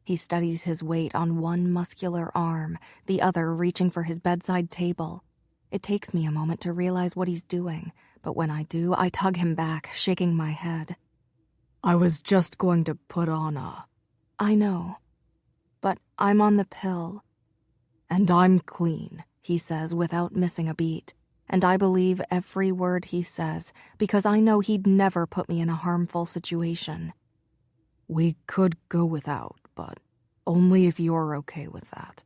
B: He steadies his weight on one muscular arm, the other reaching for his bedside table. It takes me a moment to realize what he's doing, but when I do, I tug him back, shaking my head.
D: I was just going to put on a...
B: I know, but I'm on the pill.
D: And I'm clean.
B: He says without missing a beat, and I believe every word he says because I know he'd never put me in a harmful situation.
D: We could go without, but only if you're okay with that.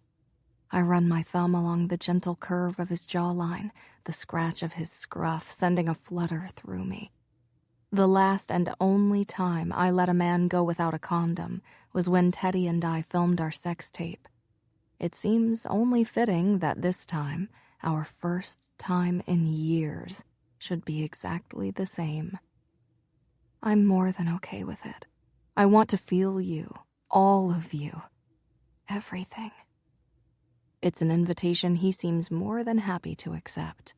B: I run my thumb along the gentle curve of his jawline, the scratch of his scruff sending a flutter through me. The last and only time I let a man go without a condom was when Teddy and I filmed our sex tape. It seems only fitting that this time, our first time in years, should be exactly the same. I'm more than okay with it. I want to feel you, all of you, everything. It's an invitation he seems more than happy to accept.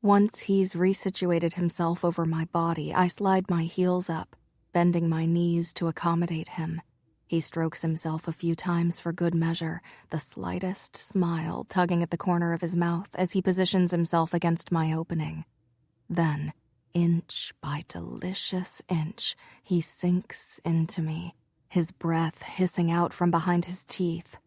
B: Once he's resituated himself over my body, I slide my heels up, bending my knees to accommodate him. He strokes himself a few times for good measure, the slightest smile tugging at the corner of his mouth as he positions himself against my opening. Then, inch by delicious inch, he sinks into me, his breath hissing out from behind his teeth.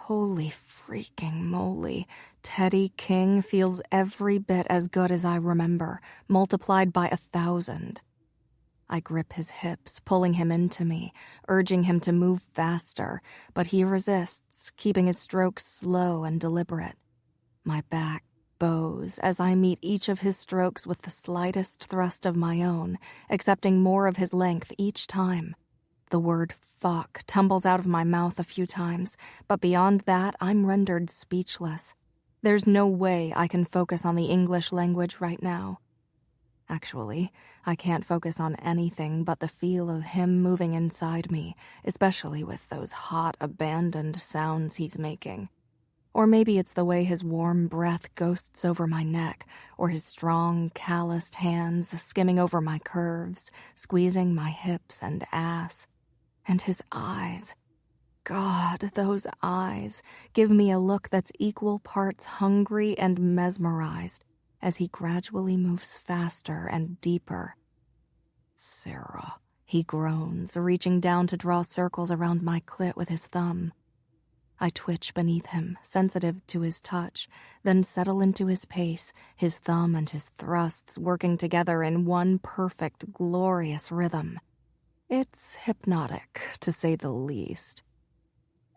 B: Holy freaking moly, Teddy King feels every bit as good as I remember, multiplied by 1,000. I grip his hips, pulling him into me, urging him to move faster, but he resists, keeping his strokes slow and deliberate. My back bows as I meet each of his strokes with the slightest thrust of my own, accepting more of his length each time. The word fuck tumbles out of my mouth a few times, but beyond that, I'm rendered speechless. There's no way I can focus on the English language right now. Actually, I can't focus on anything but the feel of him moving inside me, especially with those hot, abandoned sounds he's making. Or maybe it's the way his warm breath ghosts over my neck, or his strong, calloused hands skimming over my curves, squeezing my hips and ass. And his eyes. God, those eyes give me a look that's equal parts hungry and mesmerized as he gradually moves faster and deeper. Sarah, he groans, reaching down to draw circles around my clit with his thumb. I twitch beneath him, sensitive to his touch, then settle into his pace, his thumb and his thrusts working together in one perfect, glorious rhythm. It's hypnotic, to say the least.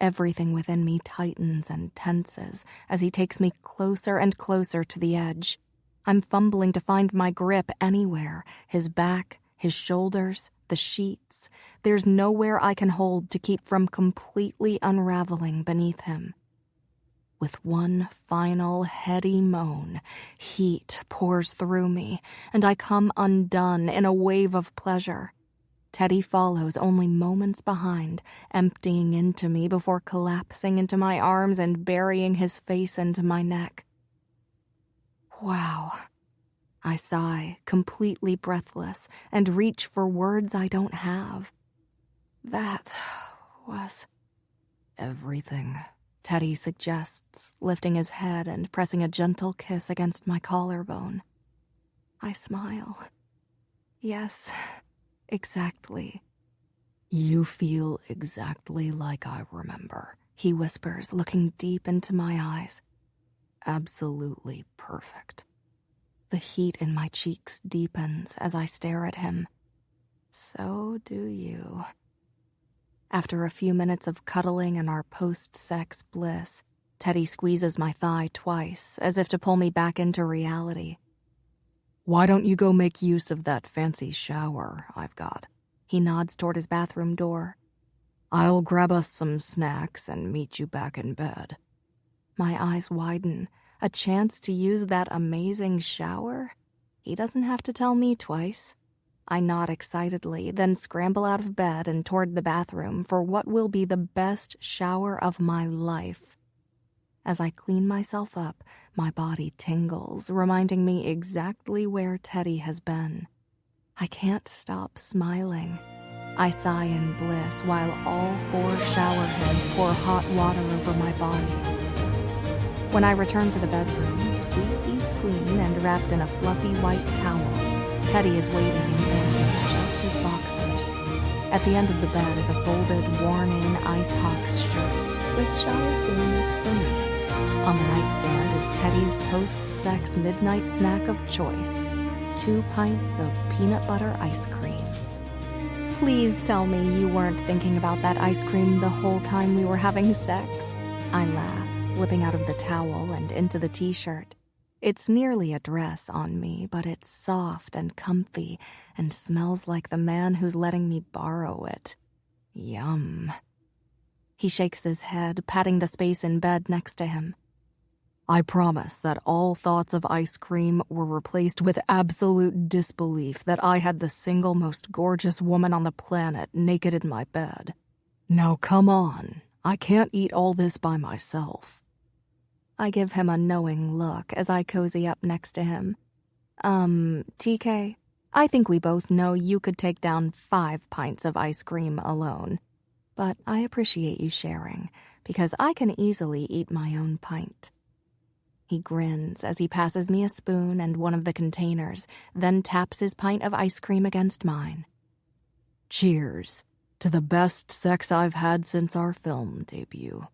B: Everything within me tightens and tenses as he takes me closer and closer to the edge. I'm fumbling to find my grip anywhere, his back, his shoulders, the sheets. There's nowhere I can hold to keep from completely unraveling beneath him. With one final heady moan, heat pours through me, and I come undone in a wave of pleasure. Teddy follows only moments behind, emptying into me before collapsing into my arms and burying his face into my neck. Wow. I sigh, completely breathless, and reach for words I don't have. That was everything, Teddy suggests, lifting his head and pressing a gentle kiss against my collarbone. I smile. Yes, exactly. You feel exactly like I remember, he whispers, looking deep into my eyes. Absolutely perfect. The heat in my cheeks deepens as I stare at him. So do you. After a few minutes of cuddling and our post-sex bliss, Teddy squeezes my thigh twice, as if to pull me back into reality. Why don't you go make use of that fancy shower I've got? He nods toward his bathroom door. I'll grab us some snacks and meet you back in bed. My eyes widen. A chance to use that amazing shower? He doesn't have to tell me twice. I nod excitedly, then scramble out of bed and toward the bathroom for what will be the best shower of my life. As I clean myself up, my body tingles, reminding me exactly where Teddy has been. I can't stop smiling. I sigh in bliss while all 4 shower heads pour hot water over my body. When I return to the bedroom, squeaky clean and wrapped in a fluffy white towel, Teddy is waiting in bed in just his boxers. At the end of the bed is a folded, worn-in Ice Hawks shirt, which I'll assume is for me. On the nightstand is Teddy's post-sex midnight snack of choice, 2 pints of peanut butter ice cream. Please tell me you weren't thinking about that ice cream the whole time we were having sex. I laugh, slipping out of the towel and into the t-shirt. It's nearly a dress on me, but it's soft and comfy and smells like the man who's letting me borrow it. Yum. He shakes his head, patting the space in bed next to him. I promise that all thoughts of ice cream were replaced with absolute disbelief that I had the single most gorgeous woman on the planet naked in my bed. Now come on, I can't eat all this by myself. I give him a knowing look as I cozy up next to him. TK, I think we both know you could take down 5 pints of ice cream alone. But I appreciate you sharing, because I can easily eat my own pint. He grins as he passes me a spoon and one of the containers, then taps his pint of ice cream against mine. Cheers to the best sex I've had since our film debut.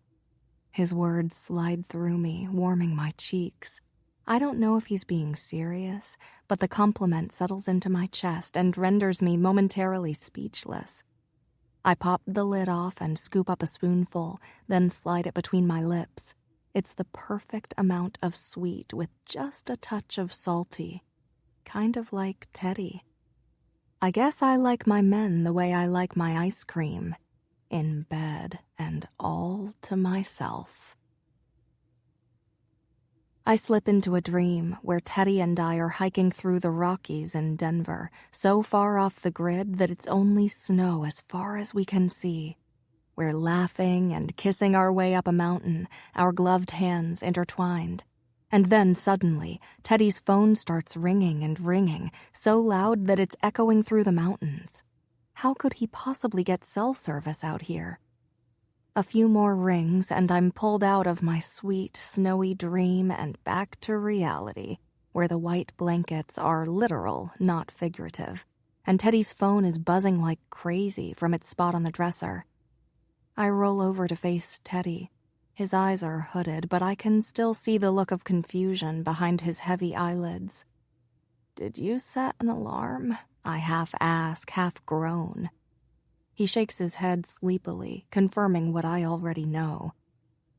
B: His words slide through me, warming my cheeks. I don't know if he's being serious, but the compliment settles into my chest and renders me momentarily speechless. I pop the lid off and scoop up a spoonful, then slide it between my lips. It's the perfect amount of sweet with just a touch of salty. Kind of like Teddy. I guess I like my men the way I like my ice cream. In bed and all to myself. I slip into a dream where Teddy and I are hiking through the Rockies in Denver, so far off the grid that it's only snow as far as we can see. We're laughing and kissing our way up a mountain, our gloved hands intertwined. And then suddenly, Teddy's phone starts ringing and ringing, so loud that it's echoing through the mountains. How could he possibly get cell service out here? A few more rings and I'm pulled out of my sweet, snowy dream and back to reality, where the white blankets are literal, not figurative, and Teddy's phone is buzzing like crazy from its spot on the dresser. I roll over to face Teddy. His eyes are hooded, but I can still see the look of confusion behind his heavy eyelids. Did you set an alarm? I half ask, half groan. He shakes his head sleepily, confirming what I already know.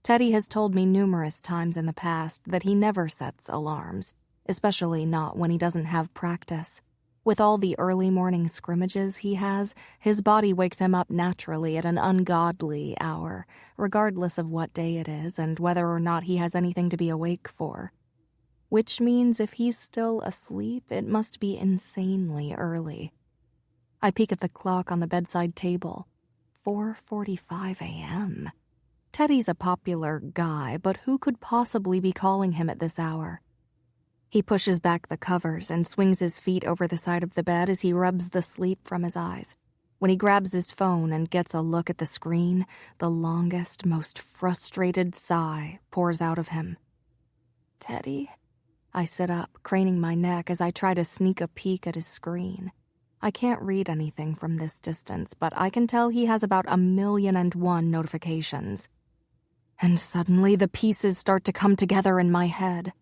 B: Teddy has told me numerous times in the past that he never sets alarms, especially not when he doesn't have practice. With all the early morning scrimmages he has, his body wakes him up naturally at an ungodly hour, regardless of what day it is and whether or not he has anything to be awake for. Which means if he's still asleep, it must be insanely early. I peek at the clock on the bedside table. 4:45 a.m. Teddy's a popular guy, but who could possibly be calling him at this hour? He pushes back the covers and swings his feet over the side of the bed as he rubs the sleep from his eyes. When he grabs his phone and gets a look at the screen, the longest, most frustrated sigh pours out of him. Teddy? I sit up, craning my neck as I try to sneak a peek at his screen. I can't read anything from this distance, but I can tell he has about 1,000,001 notifications. And suddenly the pieces start to come together in my head.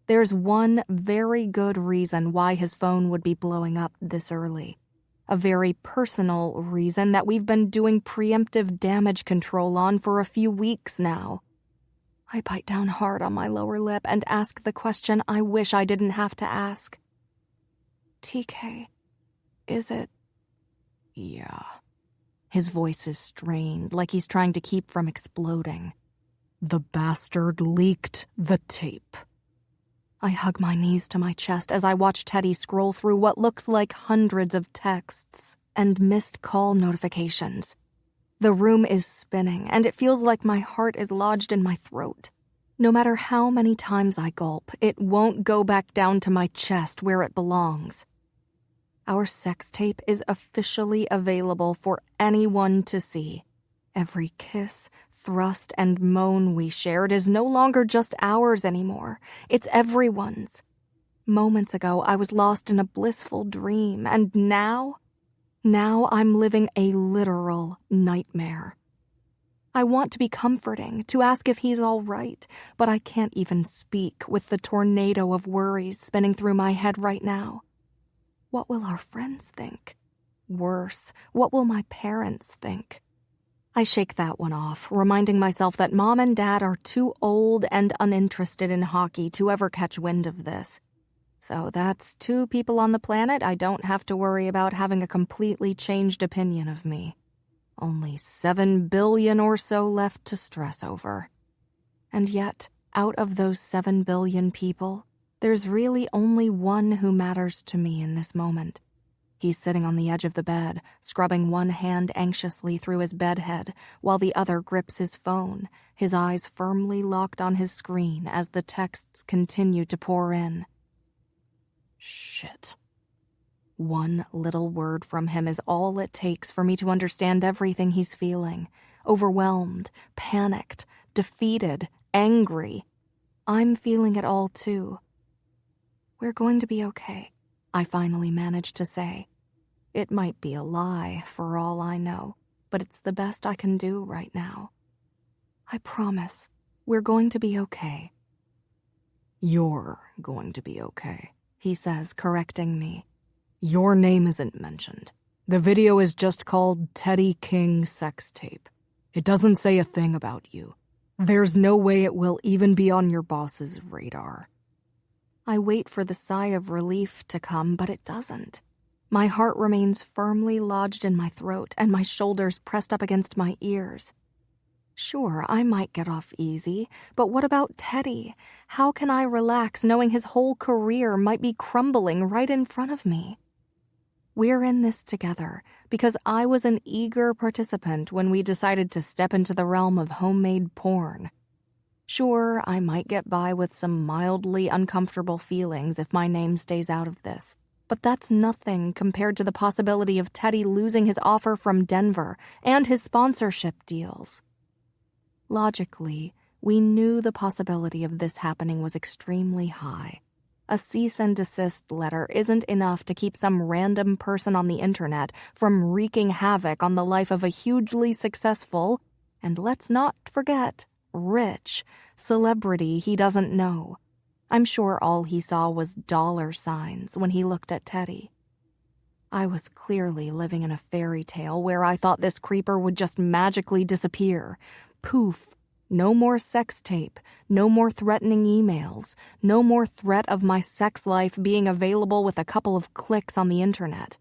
B: There's one very good reason why his phone would be blowing up this early. A very personal reason that we've been doing preemptive damage control on for a few weeks now. I bite down hard on my lower lip and ask the question I wish I didn't have to ask. TK, is it? Yeah. His voice is strained, like he's trying to keep from exploding. The bastard leaked the tape. I hug my knees to my chest as I watch Teddy scroll through what looks like hundreds of texts and missed call notifications. The room is spinning, and it feels like my heart is lodged in my throat. No matter how many times I gulp, it won't go back down to my chest where it belongs. Our sex tape is officially available for anyone to see. Every kiss, thrust, and moan we shared is no longer just ours anymore. It's everyone's. Moments ago, I was lost in a blissful dream, and now I'm living a literal nightmare. I want to be comforting, to ask if he's all right, but I can't even speak with the tornado of worries spinning through my head right now. What will our friends think? Worse, what will my parents think? I shake that one off, reminding myself that Mom and Dad are too old and uninterested in hockey to ever catch wind of this. So that's 2 people on the planet I don't have to worry about having a completely changed opinion of me. Only 7 billion or so left to stress over. And yet, out of those 7 billion people, there's really only one who matters to me in this moment. He's sitting on the edge of the bed, scrubbing one hand anxiously through his bedhead, while the other grips his phone, his eyes firmly locked on his screen as the texts continue to pour in. Shit. One little word from him is all it takes for me to understand everything he's feeling. Overwhelmed, panicked, defeated, angry. I'm feeling it all too. We're going to be okay, I finally managed to say. It might be a lie, for all I know, but it's the best I can do right now. I promise, we're going to be okay.
D: You're going to be okay, he says, correcting me. Your name isn't mentioned. The video is just called Teddy King Sex Tape. It doesn't say a thing about you. There's no way it will even be on your boss's radar.
B: I wait for the sigh of relief to come, but it doesn't. My heart remains firmly lodged in my throat and my shoulders pressed up against my ears. Sure, I might get off easy, but what about Teddy? How can I relax knowing his whole career might be crumbling right in front of me? We're in this together because I was an eager participant when we decided to step into the realm of homemade porn. Sure, I might get by with some mildly uncomfortable feelings if my name stays out of this, but that's nothing compared to the possibility of Teddy losing his offer from Denver and his sponsorship deals. Logically, we knew the possibility of this happening was extremely high. A cease and desist letter isn't enough to keep some random person on the internet from wreaking havoc on the life of a hugely successful, and let's not forget, rich, celebrity he doesn't know. I'm sure all he saw was dollar signs when he looked at Teddy. I was clearly living in a fairy tale where I thought this creeper would just magically disappear. Poof. No more sex tape, no more threatening emails, no more threat of my sex life being available with a couple of clicks on the internet.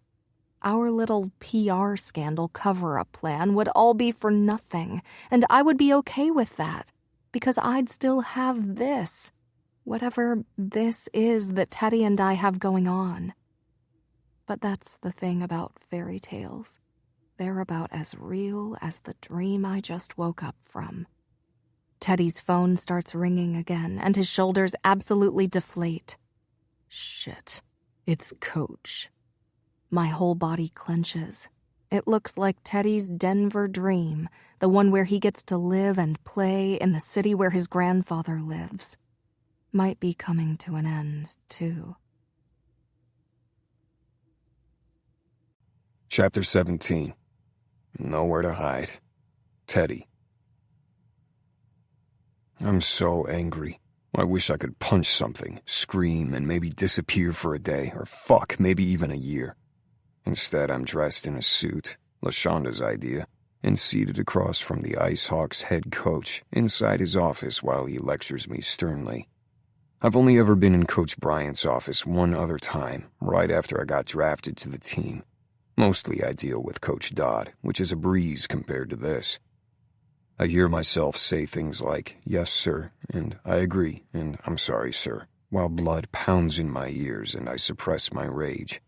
B: Our little PR scandal cover-up plan would all be for nothing, and I would be okay with that, because I'd still have this, whatever this is that Teddy and I have going on. But that's the thing about fairy tales. They're about as real as the dream I just woke up from. Teddy's phone starts ringing again, and his shoulders absolutely deflate. Shit. It's Coach. My whole body clenches. It looks like Teddy's Denver dream, the one where he gets to live and play in the city where his grandfather lives. Might be coming to an end, too.
A: Chapter 17. Nowhere to hide. Teddy. I'm so angry. I wish I could punch something, scream, and maybe disappear for a day, or fuck, maybe even a year. Instead, I'm dressed in a suit, LaShonda's idea, and seated across from the Ice Hawks head coach inside his office while he lectures me sternly. I've only ever been in Coach Bryant's office one other time, right after I got drafted to the team. Mostly I deal with Coach Dodd, which is a breeze compared to this. I hear myself say things like, "Yes, sir," and "I agree," and "I'm sorry, sir," while blood pounds in my ears and I suppress my rage.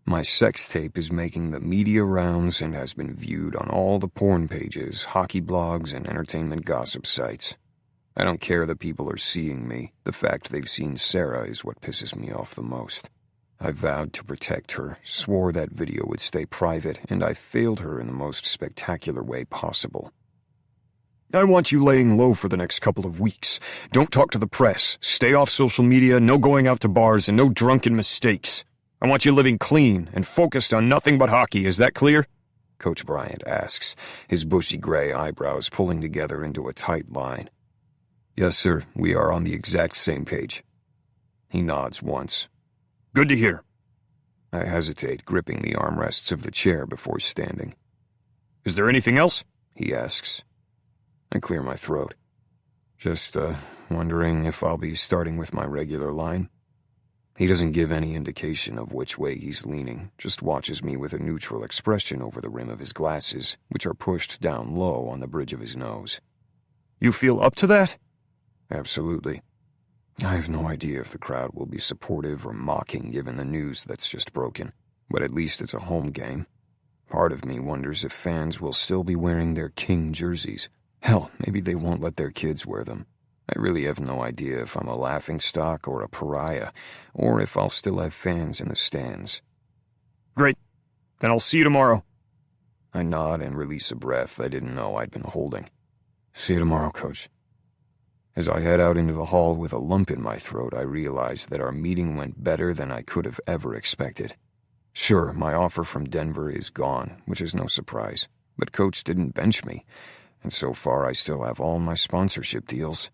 A: My sex tape is making the media rounds and has been viewed on all the porn pages, hockey blogs, and entertainment gossip sites. I don't care that people are seeing me. The fact they've seen Sarah is what pisses me off the most. I vowed to protect her, swore that video would stay private, and I failed her in the most spectacular way possible. I want you laying low for the next couple of weeks. Don't talk to the press. Stay off social media, no going out to bars, and no drunken mistakes. I want you living clean and focused on nothing but hockey. Is that clear? Coach Bryant asks, his bushy gray eyebrows pulling together into a tight line. Yes, sir. We are on the exact same page. He nods once. Good to hear. I hesitate, gripping the armrests of the chair before standing. Is there anything else? he asks. I clear my throat. Just, wondering if I'll be starting with my regular line. He doesn't give any indication of which way he's leaning, just watches me with a neutral expression over the rim of his glasses, which are pushed down low on the bridge of his nose.
C: You feel up to that?
A: Absolutely. I have no idea if the crowd will be supportive or mocking given the news that's just broken, but at least it's a home game. Part of me wonders if fans will still be wearing their King jerseys. Hell, maybe they won't let their kids wear them. I really have no idea if I'm a laughingstock or a pariah, or if I'll still have fans in the stands.
C: Great. Then I'll see you tomorrow.
A: I nod and release a breath I didn't know I'd been holding. See you tomorrow, Coach. As I head out into the hall with a lump in my throat, I realize that our meeting went better than I could have ever expected. Sure, my offer from Denver is gone, which is no surprise, but Coach didn't bench me, and so far I still have all my sponsorship deals.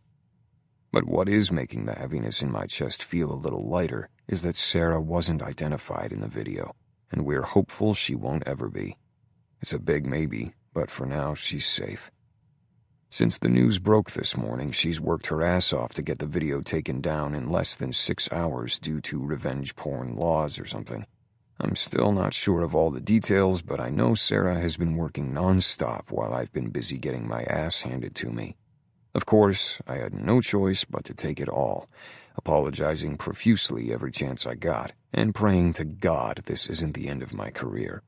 A: But what is making the heaviness in my chest feel a little lighter is that Sarah wasn't identified in the video, and we're hopeful she won't ever be. It's a big maybe, but for now she's safe. Since the news broke this morning, she's worked her ass off to get the video taken down in less than 6 hours due to revenge porn laws or something. I'm still not sure of all the details, but I know Sarah has been working non-stop while I've been busy getting my ass handed to me. Of course, I had no choice but to take it all, apologizing profusely every chance I got, and praying to God this isn't the end of my career.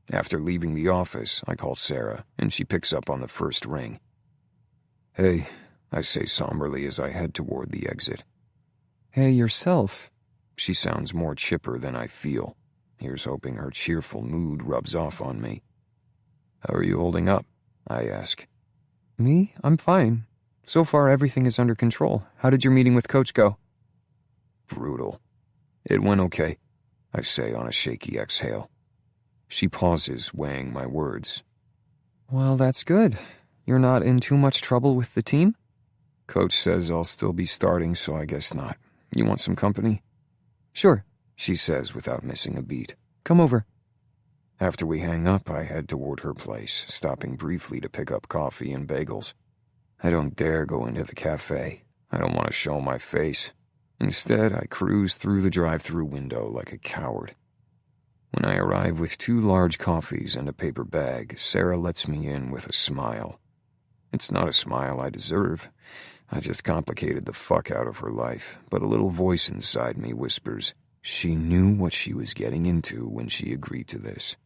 A: After leaving the office, I call Sarah, and she picks up on the first ring. Hey, I say somberly as I head toward the exit.
C: Hey, yourself.
A: She sounds more chipper than I feel. Here's hoping her cheerful mood rubs off on me. How are you holding up? I ask.
C: Me? I'm fine. So far, everything is under control. How did your meeting with Coach go?
A: Brutal. It went okay, I say on a shaky exhale. She pauses, weighing my words.
C: Well, that's good. You're not in too much trouble with the team?
A: Coach says I'll still be starting, so I guess not. You want some company?
C: Sure,
A: she says without missing a beat.
C: Come over.
A: After we hang up, I head toward her place, stopping briefly to pick up coffee and bagels. I don't dare go into the cafe. I don't want to show my face. Instead, I cruise through the drive-thru window like a coward. When I arrive with 2 large coffees and a paper bag, Sarah lets me in with a smile. It's not a smile I deserve. I just complicated the fuck out of her life, but a little voice inside me whispers, she knew what she was getting into when she agreed to this.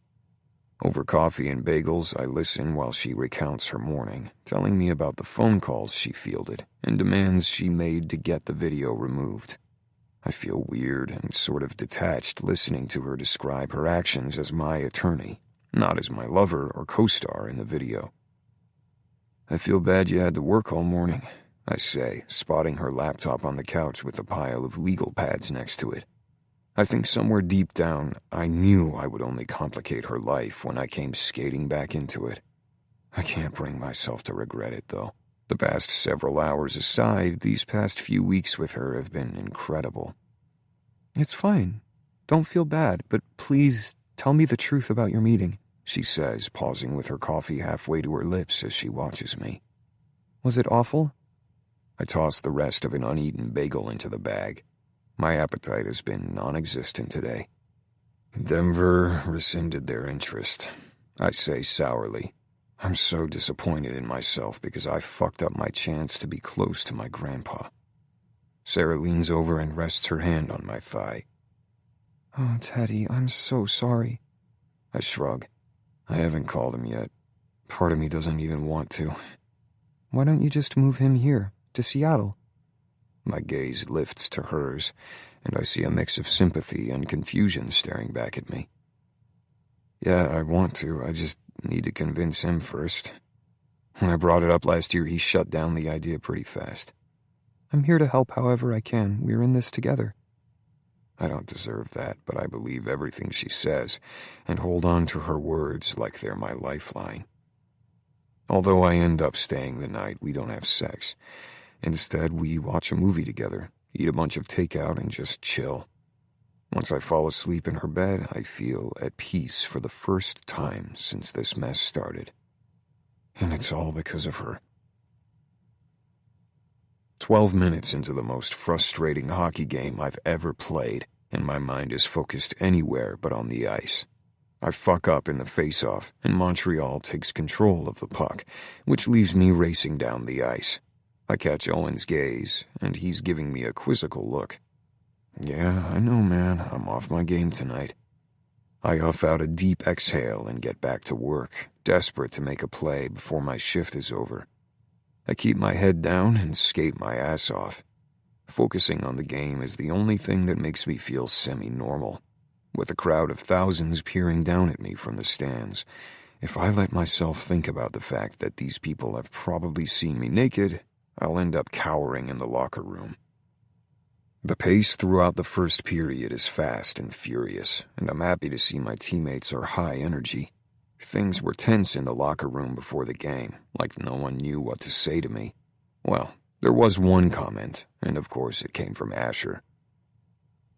A: Over coffee and bagels, I listen while she recounts her morning, telling me about the phone calls she fielded and demands she made to get the video removed. I feel weird and sort of detached listening to her describe her actions as my attorney, not as my lover or co-star in the video. I feel bad you had to work all morning, I say, spotting her laptop on the couch with a pile of legal pads next to it. I think somewhere deep down, I knew I would only complicate her life when I came skating back into it. I can't bring myself to regret it, though. The past several hours aside, these past few weeks with her have been incredible.
C: It's fine. Don't feel bad, but please tell me the truth about your meeting,
A: she says, pausing with her coffee halfway to her lips as she watches me.
C: Was it awful?
A: I toss the rest of an uneaten bagel into the bag. My appetite has been non-existent today. Denver rescinded their interest, I say sourly. I'm so disappointed in myself because I fucked up my chance to be close to my grandpa. Sarah leans over and rests her hand on my thigh.
C: Oh, Teddy, I'm so sorry.
A: I shrug. I haven't called him yet. Part of me doesn't even want to.
C: Why don't you just move him here, to Seattle?
A: My gaze lifts to hers, and I see a mix of sympathy and confusion staring back at me. Yeah, I want to. I just need to convince him first. When I brought it up last year, he shut down the idea pretty fast.
C: I'm here to help however I can. We're in this together.
A: I don't deserve that, but I believe everything she says, and hold on to her words like they're my lifeline. Although I end up staying the night, we don't have sex. Instead, we watch a movie together, eat a bunch of takeout, and just chill. Once I fall asleep in her bed, I feel at peace for the first time since this mess started. And it's all because of her. 12 minutes into the most frustrating hockey game I've ever played, and my mind is focused anywhere but on the ice. I fuck up in the face-off, and Montreal takes control of the puck, which leaves me racing down the ice. I catch Owen's gaze, and he's giving me a quizzical look. Yeah, I know, man, I'm off my game tonight. I huff out a deep exhale and get back to work, desperate to make a play before my shift is over. I keep my head down and skate my ass off. Focusing on the game is the only thing that makes me feel semi-normal. With a crowd of thousands peering down at me from the stands, if I let myself think about the fact that these people have probably seen me naked, I'll end up cowering in the locker room. The pace throughout the first period is fast and furious, and I'm happy to see my teammates are high energy. Things were tense in the locker room before the game, like no one knew what to say to me. Well, there was one comment, and of course it came from Asher.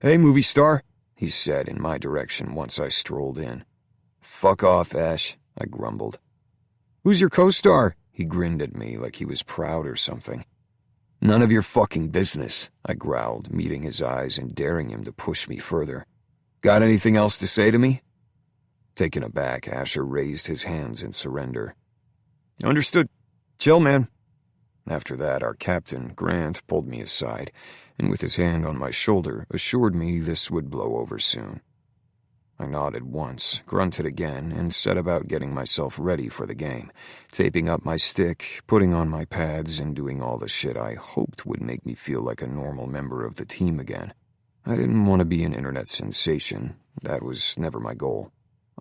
A: "Hey, movie star," he said in my direction once I strolled in. "Fuck off, Ash," I grumbled. "Who's your co-star?" He grinned at me like he was proud or something. "None of your fucking business," I growled, meeting his eyes and daring him to push me further. "Got anything else to say to me?" Taken aback, Asher raised his hands in surrender. "Understood. Chill, man." After that, our captain, Grant, pulled me aside, and with his hand on my shoulder, assured me this would blow over soon. I nodded once, grunted again, and set about getting myself ready for the game, taping up my stick, putting on my pads, and doing all the shit I hoped would make me feel like a normal member of the team again. I didn't want to be an internet sensation. That was never my goal.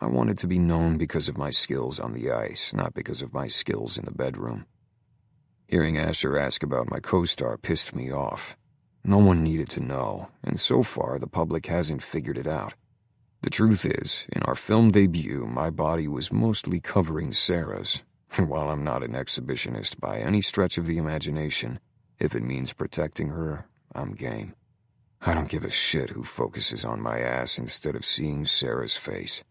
A: I wanted to be known because of my skills on the ice, not because of my skills in the bedroom. Hearing Asher ask about my co-star pissed me off. No one needed to know, and so far the public hasn't figured it out. The truth is, in our film debut, my body was mostly covering Sarah's, and while I'm not an exhibitionist by any stretch of the imagination, if it means protecting her, I'm game. I don't give a shit who focuses on my ass instead of seeing Sarah's face.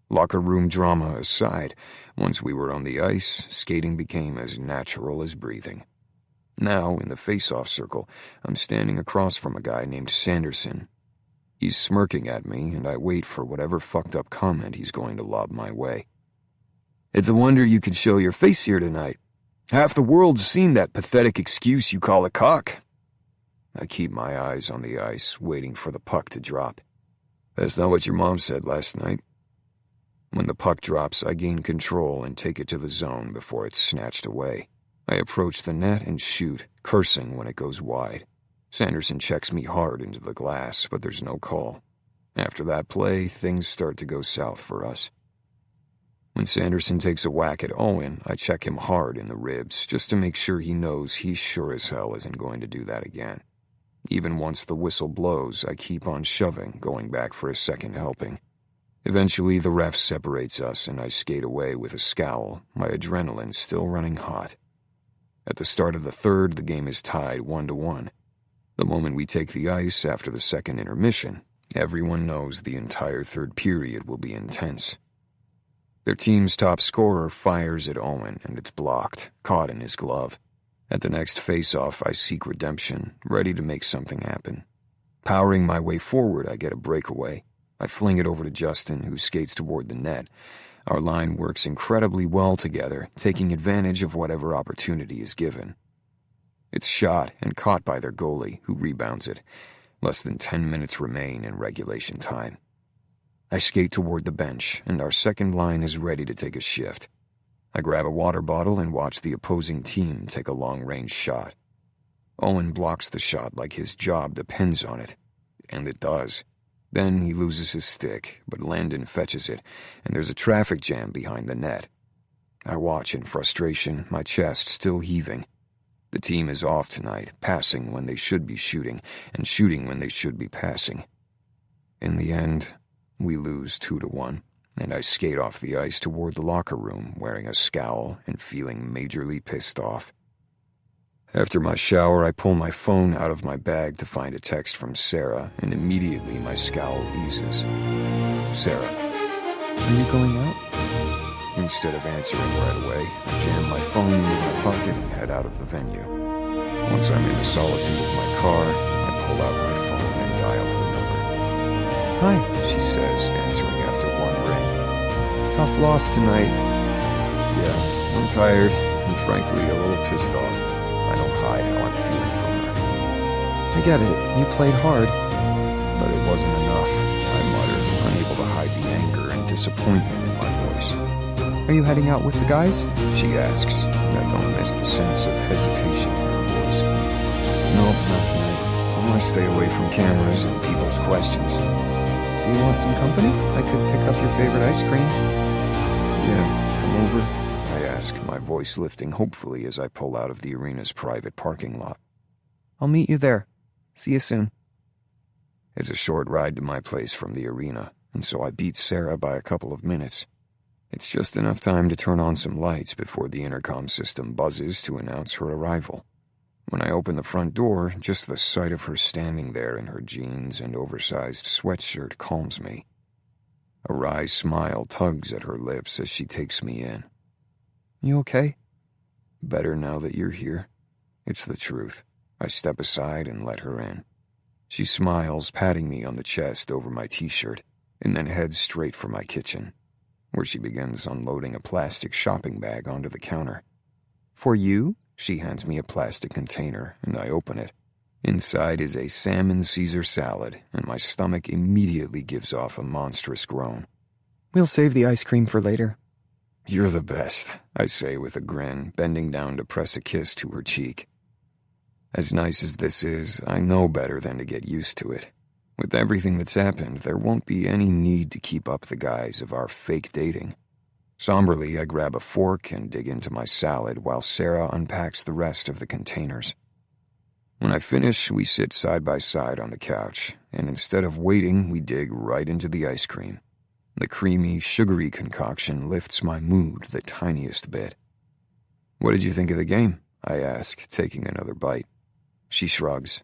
A: Locker room drama aside, once we were on the ice, skating became as natural as breathing. Now, in the face-off circle, I'm standing across from a guy named Sanderson. He's smirking at me, and I wait for whatever fucked-up comment he's going to lob my way. "It's a wonder you could show your face here tonight. Half the world's seen that pathetic excuse you call a cock." I keep my eyes on the ice, waiting for the puck to drop. "That's not what your mom said last night." When the puck drops, I gain control and take it to the zone before it's snatched away. I approach the net and shoot, cursing when it goes wide. Sanderson checks me hard into the glass, but there's no call. After that play, things start to go south for us. When Sanderson takes a whack at Owen, I check him hard in the ribs, just to make sure he knows he sure as hell isn't going to do that again. Even once the whistle blows, I keep on shoving, going back for a second helping. Eventually, the ref separates us, and I skate away with a scowl, my adrenaline still running hot. At the start of the third, the game is tied 1-1. The moment we take the ice after the second intermission, everyone knows the entire third period will be intense. Their team's top scorer fires at Owen, and it's blocked, caught in his glove. At the next face-off, I seek redemption, ready to make something happen. Powering my way forward, I get a breakaway. I fling it over to Justin, who skates toward the net. Our line works incredibly well together, taking advantage of whatever opportunity is given. It's shot and caught by their goalie, who rebounds it. Less than 10 minutes remain in regulation time. I skate toward the bench, and our second line is ready to take a shift. I grab a water bottle and watch the opposing team take a long-range shot. Owen blocks the shot like his job depends on it. And it does. Then he loses his stick, but Landon fetches it, and there's a traffic jam behind the net. I watch in frustration, my chest still heaving. The team is off tonight, passing when they should be shooting, and shooting when they should be passing. In the end, we lose 2-1, and I skate off the ice toward the locker room, wearing a scowl and feeling majorly pissed off. After my shower, I pull my phone out of my bag to find a text from Sarah, and immediately my scowl eases. "Sarah,
C: Are you going out?"
A: Instead of answering right away, I jam my phone into my pocket and head out of the venue. Once I'm in the solitude of my car, I pull out my phone and dial her number.
C: Hi,
A: She says, answering after one ring.
C: tough loss tonight.
A: Yeah, I'm tired and frankly a little pissed off. I don't hide how I'm feeling from her.
C: I get it, you played hard.
A: But it wasn't enough, I muttered, unable to hide the anger and disappointment in my voice.
C: Are you heading out with the guys?
A: She asks, and I don't miss the sense of hesitation in her voice. Nope, not tonight. I want to stay away from cameras and people's questions.
C: Do you want some company? I could pick up your favorite ice cream.
A: Yeah, come over, I ask, my voice lifting hopefully as I pull out of the arena's private parking lot.
C: I'll meet you there. See you soon.
A: It's a short ride to my place from the arena, and so I beat Sarah by a couple of minutes. It's just enough time to turn on some lights before the intercom system buzzes to announce her arrival. When I open the front door, just the sight of her standing there in her jeans and oversized sweatshirt calms me. A wry smile tugs at her lips as she takes me in.
C: You okay?
A: Better now that you're here. It's the truth. I step aside and let her in. She smiles, patting me on the chest over my t-shirt, and then heads straight for my kitchen, where she begins unloading a plastic shopping bag onto the counter.
C: For you?
A: She hands me a plastic container, and I open it. Inside is a salmon Caesar salad, and my stomach immediately gives off a monstrous groan.
C: We'll save the ice cream for later.
A: You're the best, I say with a grin, bending down to press a kiss to her cheek. As nice as this is, I know better than to get used to it. With everything that's happened, there won't be any need to keep up the guise of our fake dating. Somberly, I grab a fork and dig into my salad while Sarah unpacks the rest of the containers. When I finish, we sit side by side on the couch, and instead of waiting, we dig right into the ice cream. The creamy, sugary concoction lifts my mood the tiniest bit. What did you think of the game? I ask, taking another bite. She shrugs.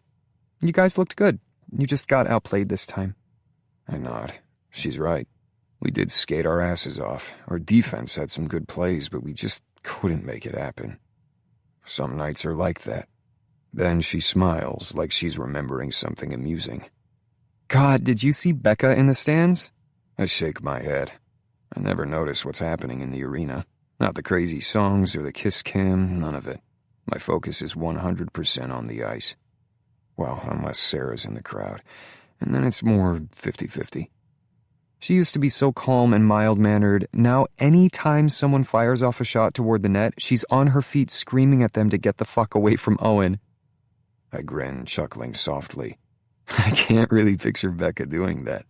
C: You guys looked good. You just got outplayed this time.
A: I nod. She's right. We did skate our asses off. Our defense had some good plays, but we just couldn't make it happen. Some nights are like that. Then she smiles like she's remembering something amusing.
C: God, did you see Becca in the stands?
A: I shake my head. I never notice what's happening in the arena. Not the crazy songs or the kiss cam, none of it. My focus is 100% on the ice. Well, unless Sarah's in the crowd. And then it's more 50-50.
C: She used to be so calm and mild-mannered. Now, any time someone fires off a shot toward the net, she's on her feet screaming at them to get the fuck away from Owen.
A: I grin, chuckling softly. I can't really picture Becca doing that.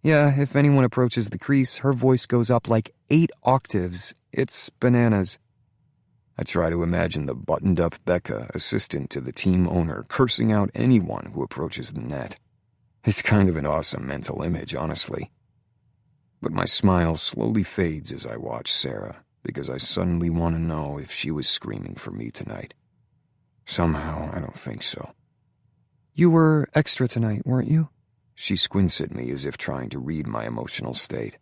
C: Yeah, if anyone approaches the crease, her voice goes up like 8 octaves. It's bananas.
A: I try to imagine the buttoned-up Becca, assistant to the team owner, cursing out anyone who approaches the net. It's kind of an awesome mental image, honestly. But my smile slowly fades as I watch Sarah, because I suddenly want to know if she was screaming for me tonight. Somehow, I don't think so.
C: You were extra tonight, weren't you?
A: She squints at me as if trying to read my emotional state.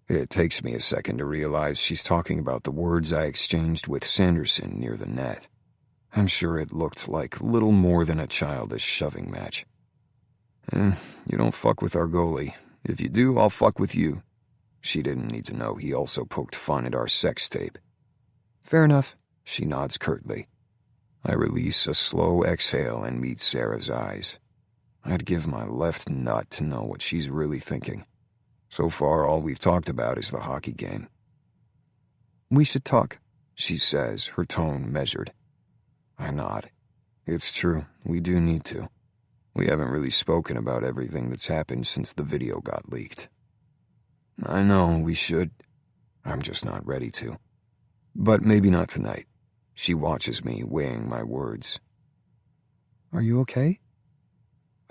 A: It takes me a second to realize she's talking about the words I exchanged with Sanderson near the net. I'm sure it looked like little more than a childish shoving match. You don't fuck with our goalie. If you do, I'll fuck with you. She didn't need to know he also poked fun at our sex tape.
C: Fair enough.
A: She nods curtly. I release a slow exhale and meet Sarah's eyes. I'd give my left nut to know what she's really thinking. So far, all we've talked about is the hockey game.
C: We should talk,
A: she says, her tone measured. I nod. It's true, we do need to. We haven't really spoken about everything that's happened since the video got leaked. I know, we should. I'm just not ready to. But maybe not tonight. She watches me, weighing my words.
C: Are you okay?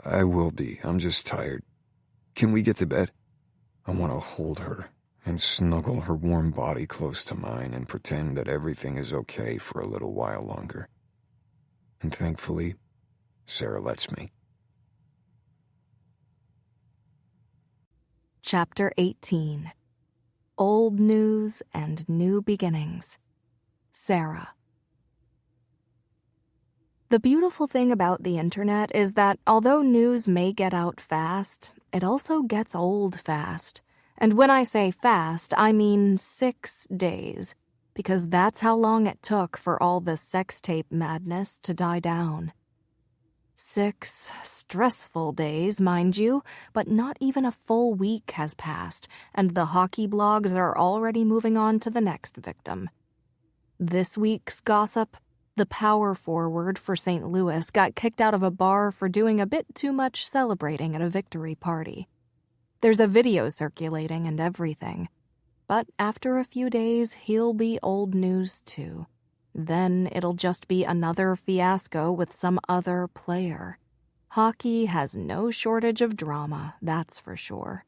A: I will be. I'm just tired. Can we get to bed? I want to hold her and snuggle her warm body close to mine and pretend that everything is okay for a little while longer. And thankfully, Sarah lets me.
B: Chapter 18. Old news and new beginnings. Sarah. The beautiful thing about the internet is that although news may get out fast, it also gets old fast. And when I say fast, I mean 6 days, because that's how long it took for all the sex tape madness to die down. 6 stressful days, mind you, but not even a full week has passed, and the hockey blogs are already moving on to the next victim. This week's gossip: the power forward for St. Louis got kicked out of a bar for doing a bit too much celebrating at a victory party. There's a video circulating and everything. But after a few days, he'll be old news too. Then it'll just be another fiasco with some other player. Hockey has no shortage of drama, that's for sure.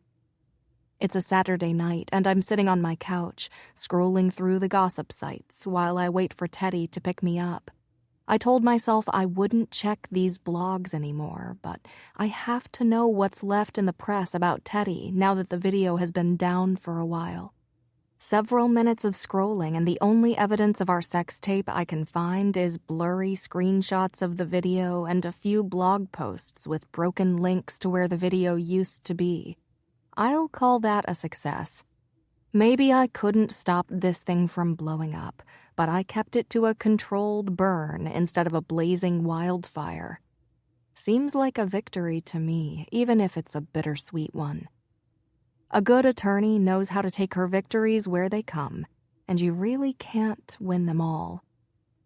B: It's a Saturday night, and I'm sitting on my couch, scrolling through the gossip sites while I wait for Teddy to pick me up. I told myself I wouldn't check these blogs anymore, but I have to know what's left in the press about Teddy now that the video has been down for a while. Several minutes of scrolling, and the only evidence of our sex tape I can find is blurry screenshots of the video and a few blog posts with broken links to where the video used to be. I'll call that a success. Maybe I couldn't stop this thing from blowing up, but I kept it to a controlled burn instead of a blazing wildfire. Seems like a victory to me, even if it's a bittersweet one. A good attorney knows how to take her victories where they come, and you really can't win them all.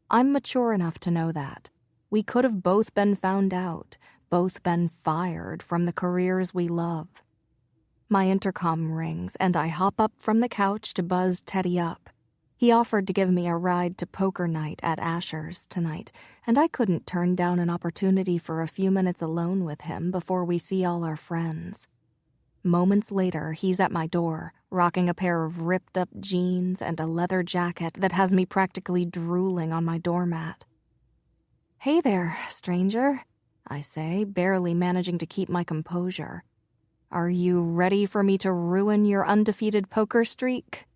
B: I'm mature enough to know that. We could have both been found out, both been fired from the careers we love. My intercom rings, and I hop up from the couch to buzz Teddy up. He offered to give me a ride to poker night at Asher's tonight, and I couldn't turn down an opportunity for a few minutes alone with him before we see all our friends. Moments later, he's at my door, rocking a pair of ripped-up jeans and a leather jacket that has me practically drooling on my doormat. "Hey there, stranger," I say, barely managing to keep my composure. "Are you ready for me to ruin your undefeated poker streak?"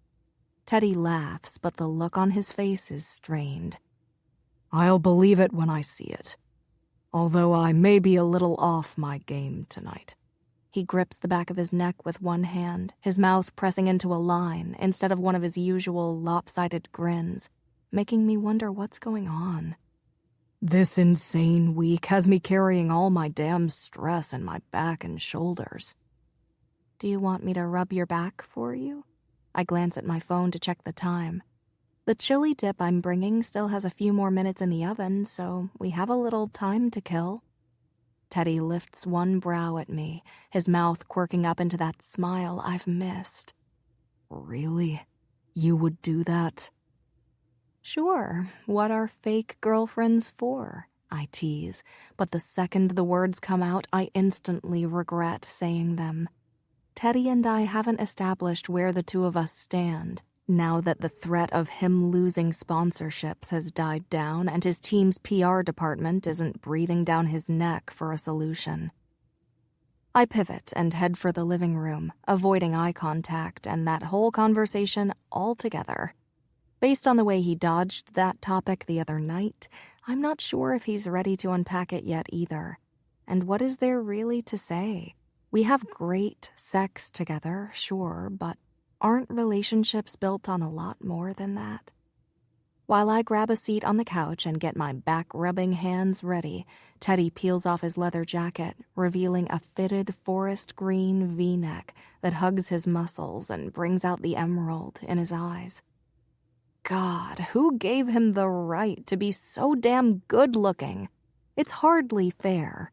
B: Teddy laughs, but the look on his face is strained.
D: I'll believe it when I see it. Although I may be a little off my game tonight.
B: He grips the back of his neck with one hand, his mouth pressing into a line instead of one of his usual lopsided grins, making me wonder what's going on.
D: This insane week has me carrying all my damn stress in my back and shoulders.
B: Do you want me to rub your back for you? I glance at my phone to check the time. The chili dip I'm bringing still has a few more minutes in the oven, so we have a little time to kill. Teddy lifts one brow at me, his mouth quirking up into that smile I've missed.
D: Really? You would do that?
B: Sure, what are fake girlfriends for? I tease, but the second the words come out, I instantly regret saying them. Teddy and I haven't established where the two of us stand, now that the threat of him losing sponsorships has died down and his team's PR department isn't breathing down his neck for a solution. I pivot and head for the living room, avoiding eye contact and that whole conversation altogether. Based on the way he dodged that topic the other night, I'm not sure if he's ready to unpack it yet either. And what is there really to say? We have great sex together, sure, but aren't relationships built on a lot more than that? While I grab a seat on the couch and get my back-rubbing hands ready, Teddy peels off his leather jacket, revealing a fitted forest green V-neck that hugs his muscles and brings out the emerald in his eyes. God, who gave him the right to be so damn good-looking? It's hardly fair.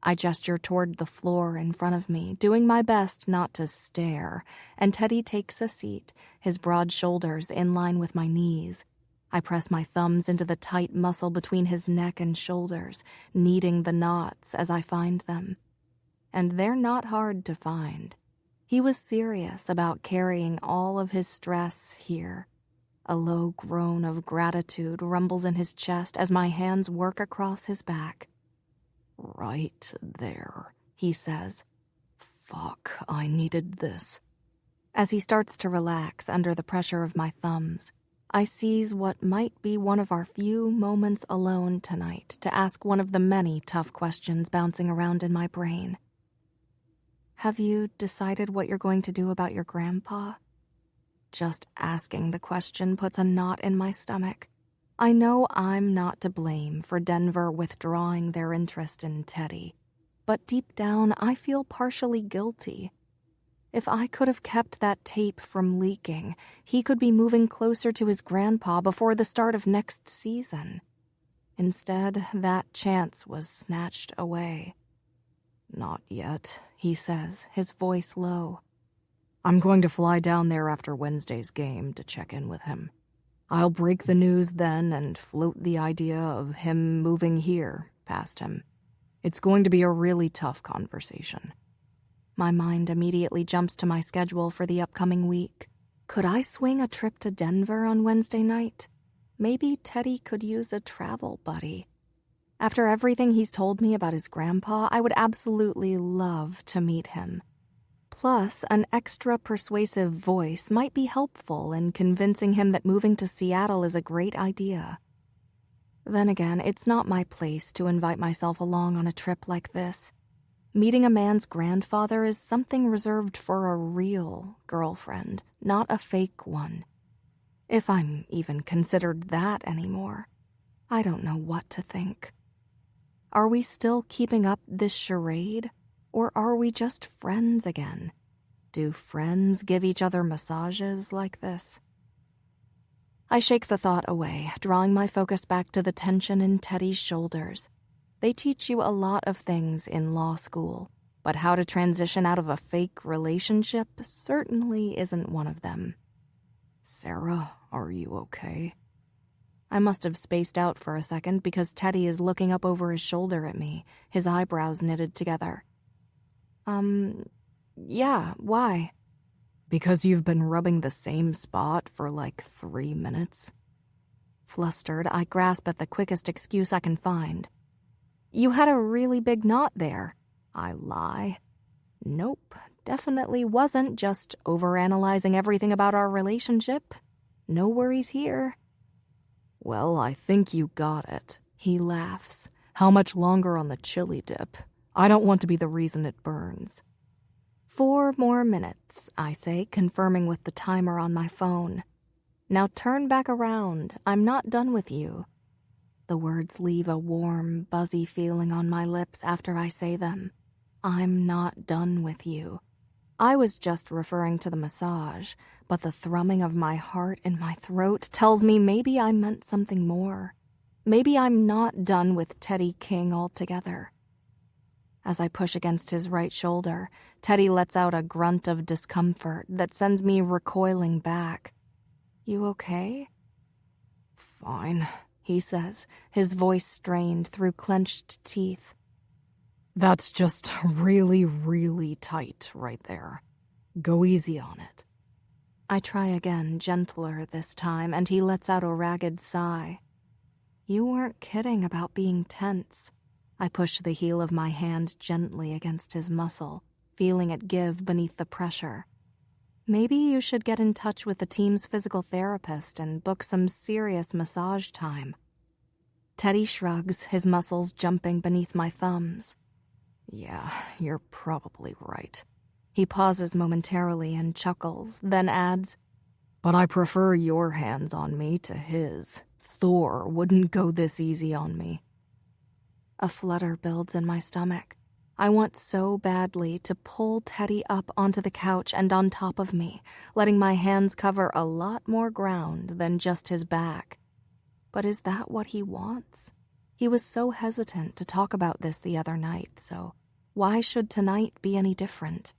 B: I gesture toward the floor in front of me, doing my best not to stare, and Teddy takes a seat, his broad shoulders in line with my knees. I press my thumbs into the tight muscle between his neck and shoulders, kneading the knots as I find them. And they're not hard to find. He was serious about carrying all of his stress here. A low groan of gratitude rumbles in his chest as my hands work across his back.
D: Right there, he says. Fuck, I needed this.
B: As he starts to relax under the pressure of my thumbs, I seize what might be one of our few moments alone tonight to ask one of the many tough questions bouncing around in my brain. Have you decided what you're going to do about your grandpa? Just asking the question puts a knot in my stomach. I know I'm not to blame for Denver withdrawing their interest in Teddy, but deep down I feel partially guilty. If I could have kept that tape from leaking, he could be moving closer to his grandpa before the start of next season. Instead, that chance was snatched away. Not yet, he says, his voice low. I'm going to fly down there after Wednesday's game to check in with him. I'll break the news then and float the idea of him moving here past him. It's going to be a really tough conversation. My mind immediately jumps to my schedule for the upcoming week. Could I swing a trip to Denver on Wednesday night? Maybe Teddy could use a travel buddy. After everything he's told me about his grandpa, I would absolutely love to meet him. Plus, an extra persuasive voice might be helpful in convincing him that moving to Seattle is a great idea. Then again, it's not my place to invite myself along on a trip like this. Meeting a man's grandfather is something reserved for a real girlfriend, not a fake one. If I'm even considered that anymore, I don't know what to think. Are we still keeping up this charade, or are we just friends again? Do friends give each other massages like this? I shake the thought away, drawing my focus back to the tension in Teddy's shoulders. They teach you a lot of things in law school, but how to transition out of a fake relationship certainly isn't one of them. Sarah, are you okay? I must have spaced out for a second because Teddy is looking up over his shoulder at me, his eyebrows knitted together. Yeah, why? Because you've been rubbing the same spot for like 3 minutes. Flustered, I grasp at the quickest excuse I can find. You had a really big knot there. I lie. Nope, definitely wasn't just overanalyzing everything about our relationship. No worries here. Well, I think you got it. He laughs. How much longer on the chili dip? I don't want to be the reason it burns. 4 more minutes, I say, confirming with the timer on my phone. Now turn back around. I'm not done with you. The words leave a warm, buzzy feeling on my lips after I say them. I'm not done with you. I was just referring to the massage, but the thrumming of my heart in my throat tells me maybe I meant something more. Maybe I'm not done with Teddy King altogether. As I push against his right shoulder, Teddy lets out a grunt of discomfort that sends me recoiling back. You okay? Fine, he says, his voice strained through clenched teeth. That's just really, really tight right there. Go easy on it. I try again, gentler this time, and he lets out a ragged sigh. You weren't kidding about being tense. I push the heel of my hand gently against his muscle, feeling it give beneath the pressure. Maybe you should get in touch with the team's physical therapist and book some serious massage time. Teddy shrugs, his muscles jumping beneath my thumbs. Yeah, you're probably right. He pauses momentarily and chuckles, then adds, But I prefer your hands on me to his. Thor wouldn't go this easy on me. A flutter builds in my stomach. I want so badly to pull Teddy up onto the couch and on top of me, letting my hands cover a lot more ground than just his back. But is that what he wants? He was so hesitant to talk about this the other night, so why should tonight be any different?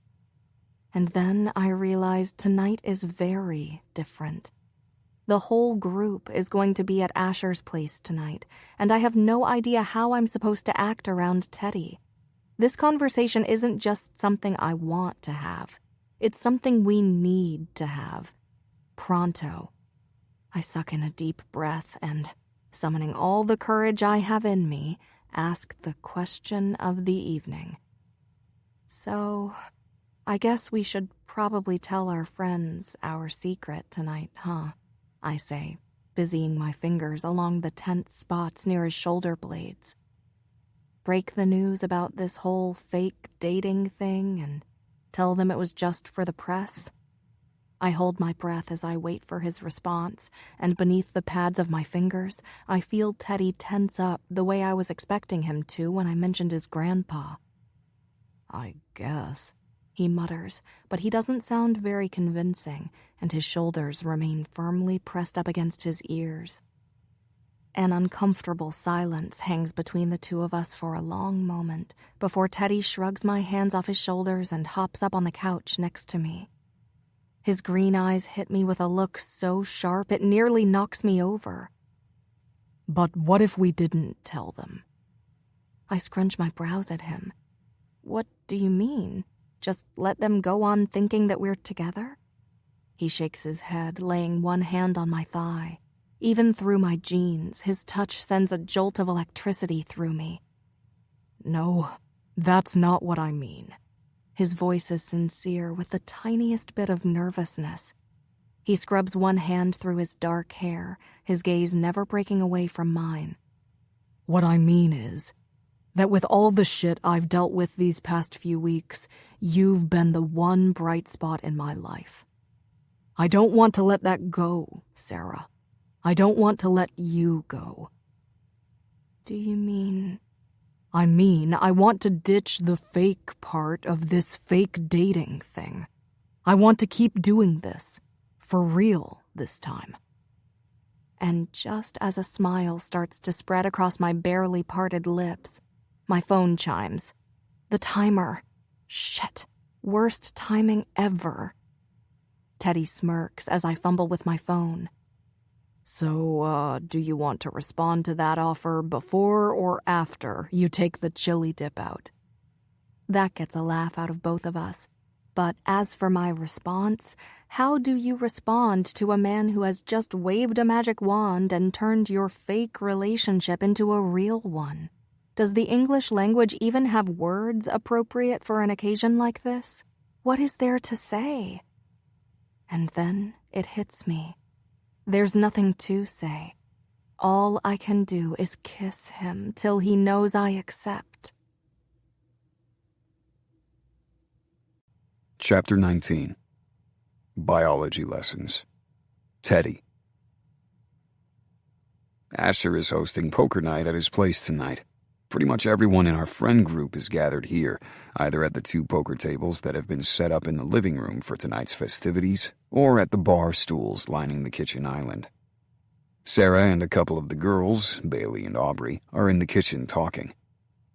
B: And then I realized tonight is very different. The whole group is going to be at Asher's place tonight, and I have no idea how I'm supposed to act around Teddy. This conversation isn't just something I want to have. It's something we need to have. Pronto. I suck in a deep breath and, summoning all the courage I have in me, ask the question of the evening. So, I guess we should probably tell our friends our secret tonight, huh? I say, busying my fingers along the tense spots near his shoulder blades. Break the news about this whole fake dating thing and tell them it was just for the press? I hold my breath as I wait for his response, and beneath the pads of my fingers, I feel Teddy tense up the way I was expecting him to when I mentioned his grandpa.
D: I guess,
B: he mutters, but he doesn't sound very convincing, and his shoulders remain firmly pressed up against his ears. An uncomfortable silence hangs between the two of us for a long moment before Teddy shrugs my hands off his shoulders and hops up on the couch next to me. His green eyes hit me with a look so sharp it nearly knocks me over.
D: But what if we didn't tell them?
B: I scrunch my brows at him. What do you mean? Just let them go on thinking that we're together? He shakes his head, laying one hand on my thigh. Even through my jeans, his touch sends a jolt of electricity through me.
D: No, that's not what I mean.
B: His voice is sincere with the tiniest bit of nervousness. He scrubs one hand through his dark hair, his gaze never breaking away from mine.
D: What I mean is that with all the shit I've dealt with these past few weeks, you've been the one bright spot in my life. I don't want to let that go, Sarah. I don't want to let you go.
B: Do you mean...
D: I mean, I want to ditch the fake part of this fake dating thing. I want to keep doing this. For real this time.
B: And just as a smile starts to spread across my barely parted lips, my phone chimes. The timer. Shit. Worst timing ever. Teddy smirks as I fumble with my phone.
D: So, do you want to respond to that offer before or after you take the chili dip out?
B: That gets a laugh out of both of us. But as for my response, how do you respond to a man who has just waved a magic wand and turned your fake relationship into a real one? Does the English language even have words appropriate for an occasion like this? What is there to say? And then it hits me. There's nothing to say. All I can do is kiss him till he knows I accept.
A: Chapter 19. Biology Lessons. Teddy. Asher is hosting poker night at his place tonight. Pretty much everyone in our friend group is gathered here, either at the 2 poker tables that have been set up in the living room for tonight's festivities, or at the bar stools lining the kitchen island. Sarah and a couple of the girls, Bailey and Aubrey, are in the kitchen talking.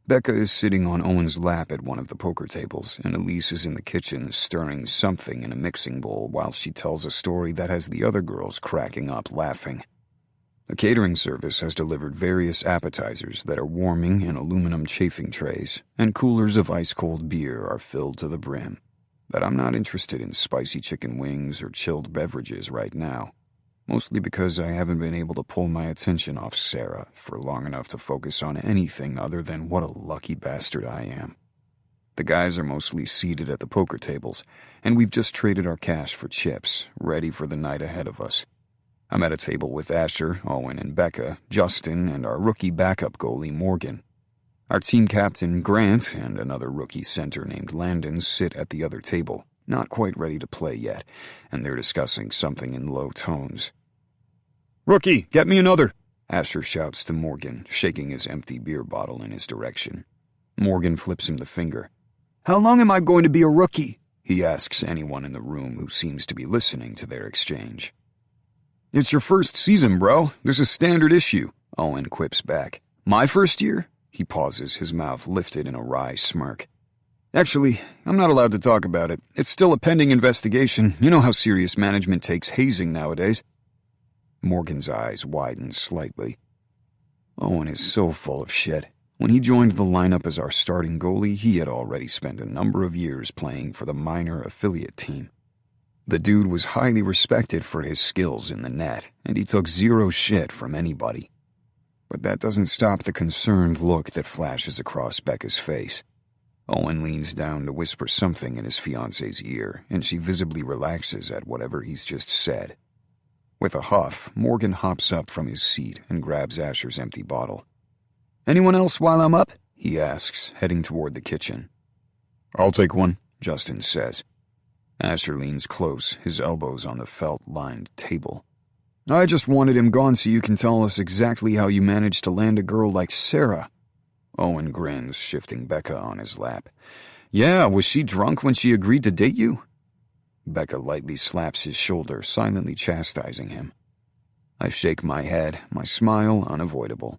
A: Becca is sitting on Owen's lap at one of the poker tables, and Elise is in the kitchen stirring something in a mixing bowl while she tells a story that has the other girls cracking up laughing. A catering service has delivered various appetizers that are warming in aluminum chafing trays, and coolers of ice-cold beer are filled to the brim. But I'm not interested in spicy chicken wings or chilled beverages right now, mostly because I haven't been able to pull my attention off Sarah for long enough to focus on anything other than what a lucky bastard I am. The guys are mostly seated at the poker tables, and we've just traded our cash for chips, ready for the night ahead of us. I'm at a table with Asher, Owen, and Becca, Justin, and our rookie backup goalie, Morgan. Our team captain, Grant, and another rookie center named Landon sit at the other table, not quite ready to play yet, and they're discussing something in low tones. "Rookie, get me another," Asher shouts to Morgan, shaking his empty beer bottle in his direction. Morgan flips him the finger. "How long am I going to be a rookie?" he asks anyone in the room who seems to be listening to their exchange. "It's your first season, bro. This is standard issue," Owen quips back. "My first year?" He pauses, his mouth lifted in a wry smirk. "Actually, I'm not allowed to talk about it. It's still a pending investigation. You know how serious management takes hazing nowadays." Morgan's eyes widen slightly. Owen is so full of shit. When he joined the lineup as our starting goalie, he had already spent a number of years playing for the minor affiliate team. The dude was highly respected for his skills in the net, and he took zero shit from anybody. But that doesn't stop the concerned look that flashes across Becca's face. Owen leans down to whisper something in his fiance's ear, and she visibly relaxes at whatever he's just said. With a huff, Morgan hops up from his seat and grabs Asher's empty bottle. "Anyone else while I'm up?" he asks, heading toward the kitchen. "I'll take one," Justin says. Asher leans close, his elbows on the felt-lined table. "I just wanted him gone so you can tell us exactly how you managed to land a girl like Sarah." Owen grins, shifting Becca on his lap. "Yeah, was she drunk when she agreed to date you?" Becca lightly slaps his shoulder, silently chastising him. I shake my head, my smile unavoidable.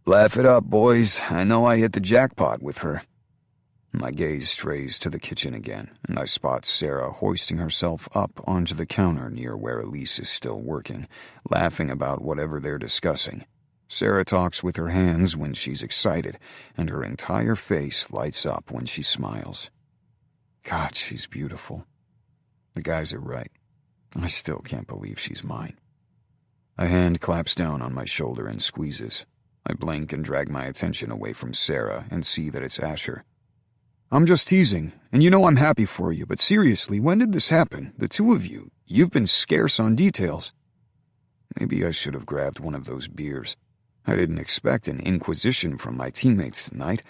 A: "Laugh it up, boys. I know I hit the jackpot with her." My gaze strays to the kitchen again, and I spot Sarah hoisting herself up onto the counter near where Elise is still working, laughing about whatever they're discussing. Sarah talks with her hands when she's excited, and her entire face lights up when she smiles. God, she's beautiful. The guys are right. I still can't believe she's mine. A hand claps down on my shoulder and squeezes. I blink and drag my attention away from Sarah and see that it's Asher. "I'm just teasing, and you know I'm happy for you, but seriously, when did this happen? The two of you, you've been scarce on details." Maybe I should have grabbed one of those beers. I didn't expect an inquisition from my teammates tonight,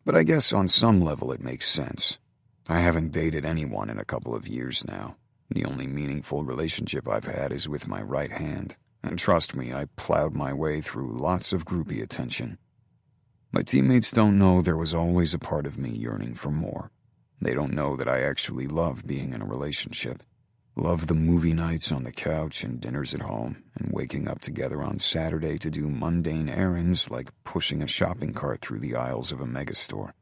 A: but I guess on some level it makes sense. I haven't dated anyone in a couple of years now. The only meaningful relationship I've had is with my right hand, and trust me, I plowed my way through lots of groupie attention. My teammates don't know there was always a part of me yearning for more. They don't know that I actually love being in a relationship. Love the movie nights on the couch and dinners at home, and waking up together on Saturday to do mundane errands like pushing a shopping cart through the aisles of a megastore.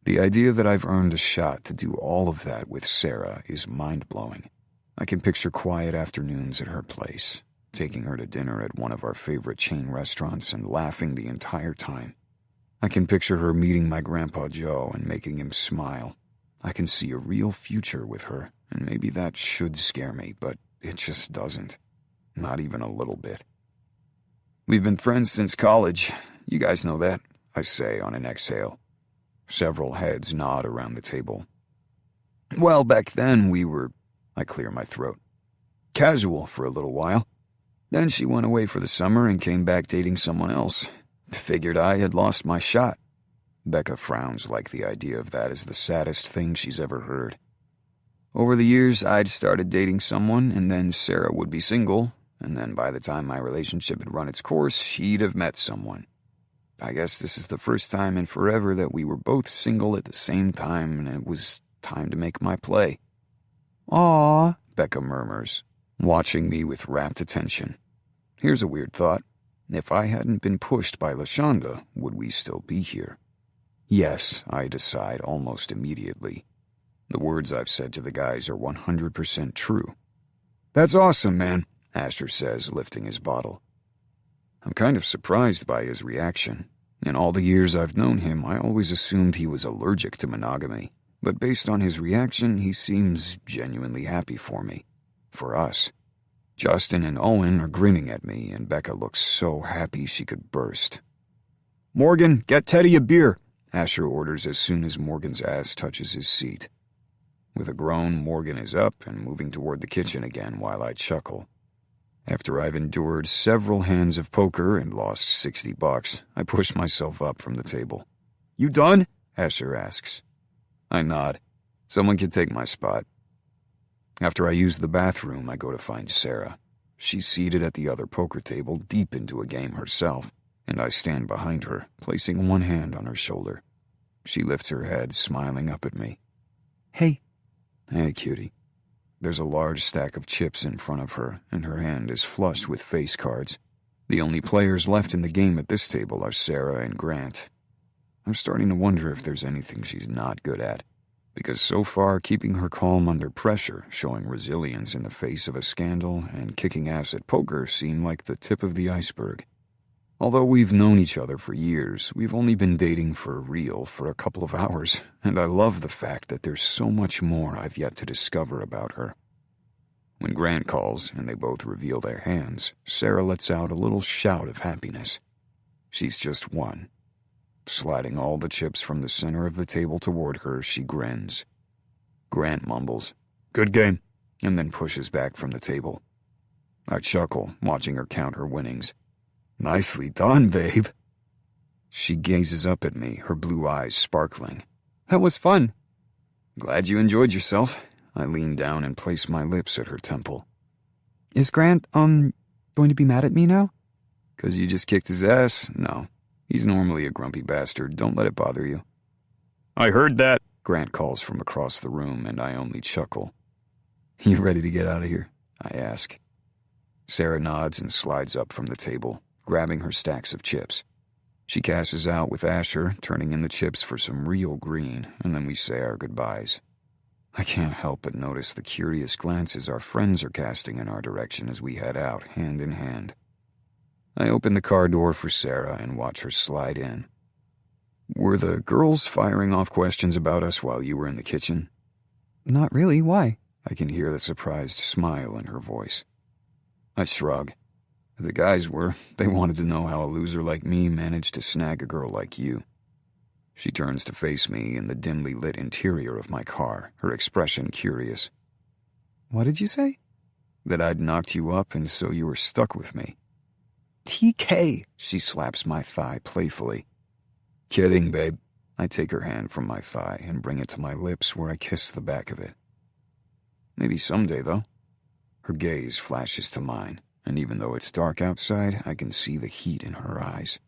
A: The idea that I've earned a shot to do all of that with Sarah is mind-blowing. I can picture quiet afternoons at her place, taking her to dinner at one of our favorite chain restaurants and laughing the entire time. I can picture her meeting my Grandpa Joe and making him smile. I can see a real future with her, and maybe that should scare me, but it just doesn't. Not even a little bit. "We've been friends since college. You guys know that," I say on an exhale. Several heads nod around the table. "Well, back then we were," I clear my throat, "casual for a little while. Then she went away for the summer and came back dating someone else. Figured I had lost my shot." Becca frowns like the idea of that is the saddest thing she's ever heard. "Over the years, I'd started dating someone, and then Sarah would be single, and then by the time my relationship had run its course, she'd have met someone. I guess this is the first time in forever that we were both single at the same time, and it was time to make my play." "Aw," Becca murmurs, watching me with rapt attention. Here's a weird thought. If I hadn't been pushed by LaShonda, would we still be here? Yes, I decide almost immediately. The words I've said to the guys are 100% true. "That's awesome, man," Asher says, lifting his bottle. I'm kind of surprised by his reaction. In all the years I've known him, I always assumed he was allergic to monogamy, but based on his reaction, he seems genuinely happy for me. For us. Justin and Owen are grinning at me, and Becca looks so happy she could burst. "Morgan, get Teddy a beer," Asher orders as soon as Morgan's ass touches his seat. With a groan, Morgan is up and moving toward the kitchen again while I chuckle. After I've endured several hands of poker and lost $60, I push myself up from the table. "You done?" Asher asks. I nod. Someone can take my spot. After I use the bathroom, I go to find Sarah. She's seated at the other poker table, deep into a game herself, and I stand behind her, placing one hand on her shoulder. She lifts her head, smiling up at me. "Hey." "Hey, cutie." There's a large stack of chips in front of her, and her hand is flush with face cards. The only players left in the game at this table are Sarah and Grant. I'm starting to wonder if there's anything she's not good at, because so far keeping her calm under pressure, showing resilience in the face of a scandal, and kicking ass at poker seem like the tip of the iceberg. Although we've known each other for years, we've only been dating for real for a couple of hours, and I love the fact that there's so much more I've yet to discover about her. When Grant calls and they both reveal their hands, Sarah lets out a little shout of happiness. She's just won. Sliding all the chips from the center of the table toward her, she grins. Grant mumbles, "Good game," and then pushes back from the table. I chuckle, watching her count her winnings. "Nicely done, babe." She gazes up at me, her blue eyes sparkling.
C: That was fun.
A: "Glad you enjoyed yourself." I lean down and place my lips at her temple.
C: Is Grant, going to be mad at me now?
A: "'Cause you just kicked his ass? No. He's normally a grumpy bastard. Don't let it bother you."
C: I heard that.
A: Grant calls from across the room, and I only chuckle. "You ready to get out of here?" I ask. Sarah nods and slides up from the table, grabbing her stacks of chips. She casses out with Asher, turning in the chips for some real green, and then we say our goodbyes. I can't help but notice the curious glances our friends are casting in our direction as we head out, hand in hand. I open the car door for Sarah and watch her slide in. "Were the girls firing off questions about us while you were in the kitchen?"
C: Not really. Why?
A: I can hear the surprised smile in her voice. I shrug. The guys were. They wanted to know how a loser like me managed to snag a girl like you. She turns to face me in the dimly lit interior of my car, her expression curious.
C: What did you say?
A: That I'd knocked you up and so you were stuck with me.
C: TK!
A: She slaps my thigh playfully. Kidding, babe. I take her hand from my thigh and bring it to my lips where I kiss the back of it. Maybe someday, though. Her gaze flashes to mine, and even though it's dark outside, I can see the heat in her eyes.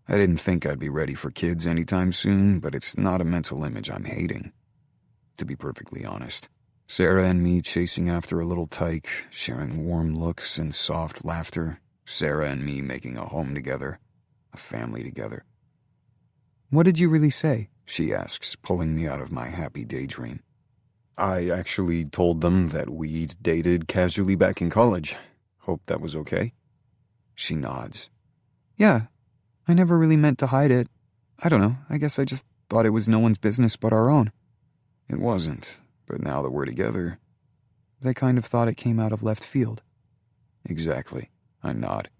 A: I didn't think I'd be ready for kids anytime soon, but it's not a mental image I'm hating. To be perfectly honest, Sarah and me chasing after a little tyke, sharing warm looks and soft laughter, Sarah and me making a home together, a family together.
C: What did you really say?
A: She asks, pulling me out of my happy daydream. I actually told them that we'd dated casually back in college. Hope that was okay? She nods.
C: Yeah, I never really meant to hide it. I don't know, I guess I just thought it was no one's business but our own.
A: It wasn't, but now that we're together...
C: They kind of thought it came out of left field.
A: Exactly. I nod.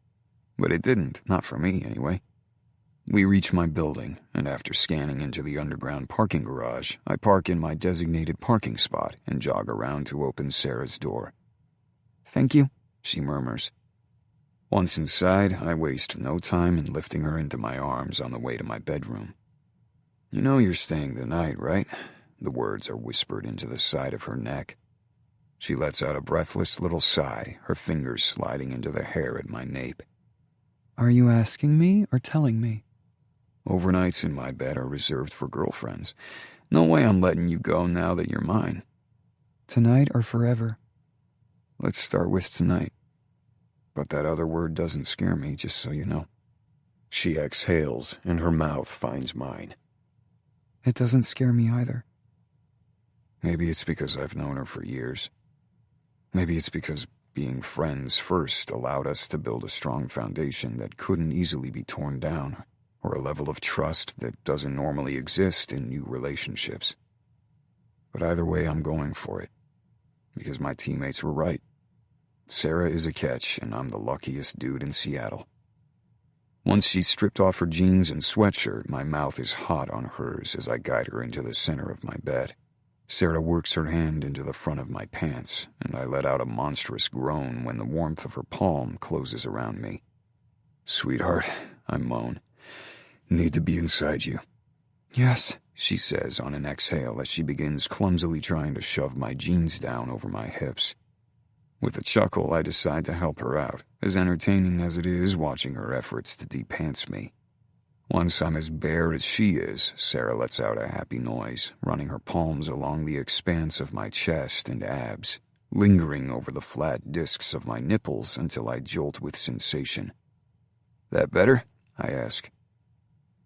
A: But it didn't, not for me anyway. We reach my building, and after scanning into the underground parking garage, I park in my designated parking spot and jog around to open Sarah's door.
C: Thank you,
A: she murmurs. Once inside, I waste no time in lifting her into my arms on the way to my bedroom. You know you're staying the night, right? The words are whispered into the side of her neck. She lets out a breathless little sigh, her fingers sliding into the hair at my nape.
C: Are you asking me or telling me?
A: Overnights in my bed are reserved for girlfriends. No way I'm letting you go now that you're mine.
C: Tonight or forever?
A: Let's start with tonight. But that other word doesn't scare me, just so you know. She exhales, and her mouth finds mine.
C: It doesn't scare me either.
A: Maybe it's because I've known her for years. Maybe it's because being friends first allowed us to build a strong foundation that couldn't easily be torn down, or a level of trust that doesn't normally exist in new relationships. But either way, I'm going for it, because my teammates were right. Sarah is a catch, and I'm the luckiest dude in Seattle. Once she's stripped off her jeans and sweatshirt, my mouth is hot on hers as I guide her into the center of my bed. Sarah works her hand into the front of my pants, and I let out a monstrous groan when the warmth of her palm closes around me. "Sweetheart," I moan. "Need to be inside you."
C: Yes,
A: she says on an exhale as she begins clumsily trying to shove my jeans down over my hips. With a chuckle, I decide to help her out, as entertaining as it is watching her efforts to de-pants me. Once I'm as bare as she is, Sarah lets out a happy noise, running her palms along the expanse of my chest and abs, lingering over the flat discs of my nipples until I jolt with sensation. "That better?" I ask.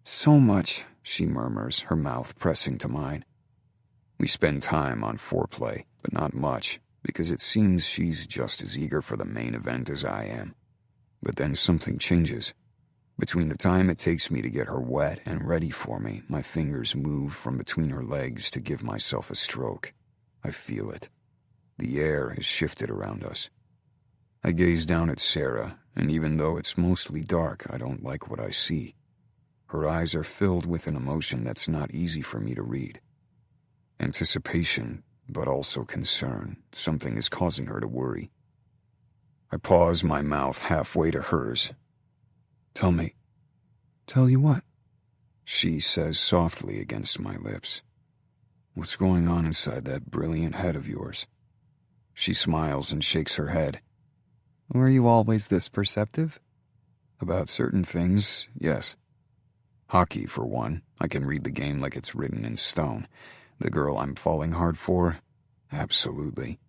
C: So much,
A: she murmurs, her mouth pressing to mine. We spend time on foreplay, but not much, because it seems she's just as eager for the main event as I am. But then something changes. Between the time it takes me to get her wet and ready for me, my fingers move from between her legs to give myself a stroke. I feel it. The air has shifted around us. I gaze down at Sarah, and even though it's mostly dark, I don't like what I see. Her eyes are filled with an emotion that's not easy for me to read. Anticipation, but also concern. Something is causing her to worry. I pause, my mouth halfway to hers. Tell me. Tell you what? She says softly against my lips. What's going on inside that brilliant head of yours? She smiles and shakes her head.
C: Were you always this perceptive?
A: About certain things, yes. Hockey, for one. I can read the game like it's written in stone. The girl I'm falling hard for? Absolutely.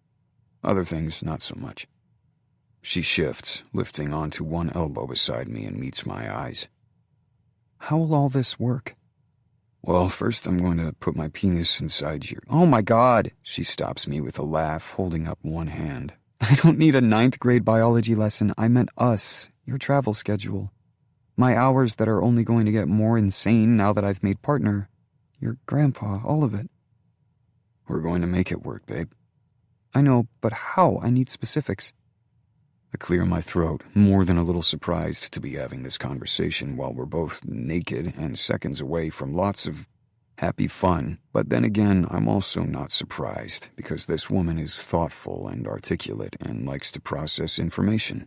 A: Other things, not so much. She shifts, lifting onto one elbow beside me and meets my eyes.
C: How will all this work?
A: Well, first I'm going to put my penis inside your...
C: Oh my God!
A: She stops me with a laugh, holding up one hand.
C: I don't need a 9th grade biology lesson. I meant us, your travel schedule. My hours that are only going to get more insane now that I've made partner. Your grandpa, all of it.
A: We're going to make it work, babe.
C: I know, but how? I need specifics.
A: I clear my throat, more than a little surprised to be having this conversation while we're both naked and seconds away from lots of happy fun. But then again, I'm also not surprised, because this woman is thoughtful and articulate and likes to process information.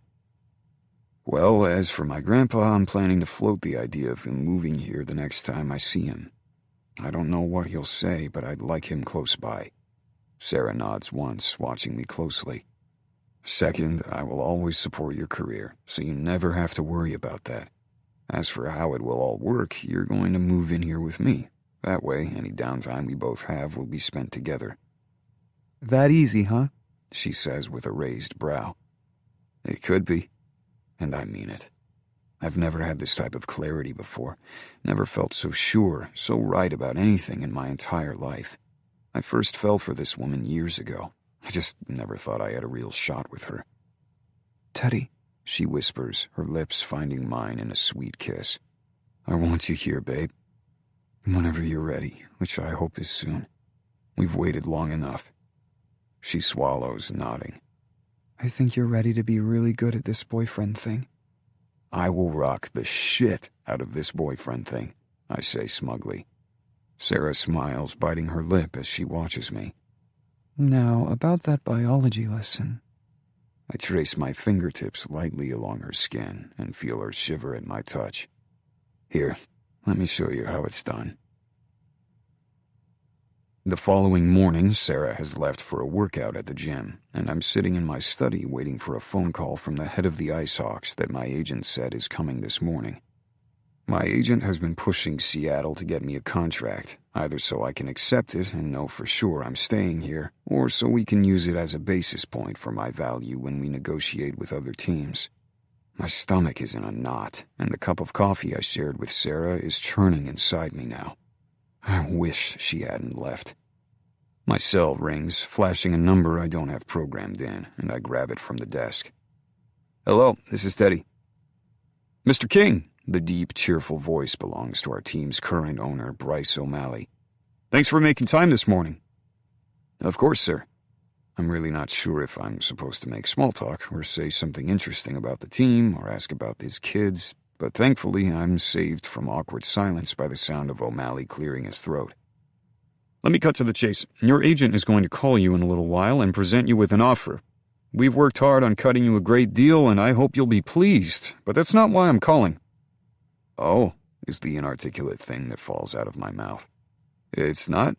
A: Well, as for my grandpa, I'm planning to float the idea of him moving here the next time I see him. I don't know what he'll say, but I'd like him close by. Sarah nods once, watching me closely. Second, I will always support your career, so you never have to worry about that. As for how it will all work, you're going to move in here with me. That way, any downtime we both have will be spent together.
C: That easy, huh?
A: She says with a raised brow. It could be, and I mean it. I've never had this type of clarity before, never felt so sure, so right about anything in my entire life. I first fell for this woman years ago. I just never thought I had a real shot with her. Teddy, she whispers, her lips finding mine in a sweet kiss. I want you here, babe. Whenever you're ready, which I hope is soon. We've waited long enough. She swallows, nodding.
C: I think you're ready to be really good at this boyfriend thing.
A: I will rock the shit out of this boyfriend thing, I say smugly. Sarah smiles, biting her lip as she watches me.
C: Now, about that biology lesson.
A: I trace my fingertips lightly along her skin and feel her shiver at my touch. Here, let me show you how it's done. The following morning, Sarah has left for a workout at the gym, and I'm sitting in my study waiting for a phone call from the head of the Ice Hawks that my agent said is coming this morning. My agent has been pushing Seattle to get me a contract, either so I can accept it and know for sure I'm staying here, or so we can use it as a basis point for my value when we negotiate with other teams. My stomach is in a knot, and the cup of coffee I shared with Sarah is churning inside me now. I wish she hadn't left. My cell rings, flashing a number I don't have programmed in, and I grab it from the desk. Hello, this is Teddy. Mr. King. The deep, cheerful voice belongs to our team's current owner, Bryce O'Malley. Thanks for making time this morning. Of course, sir. I'm really not sure if I'm supposed to make small talk or say something interesting about the team or ask about these kids, but thankfully I'm saved from awkward silence by the sound of O'Malley clearing his throat. Let me cut to the chase. Your agent is going to call you in a little while and present you with an offer. We've worked hard on cutting you a great deal, and I hope you'll be pleased, but that's not why I'm calling. Oh, is the inarticulate thing that falls out of my mouth. It's not?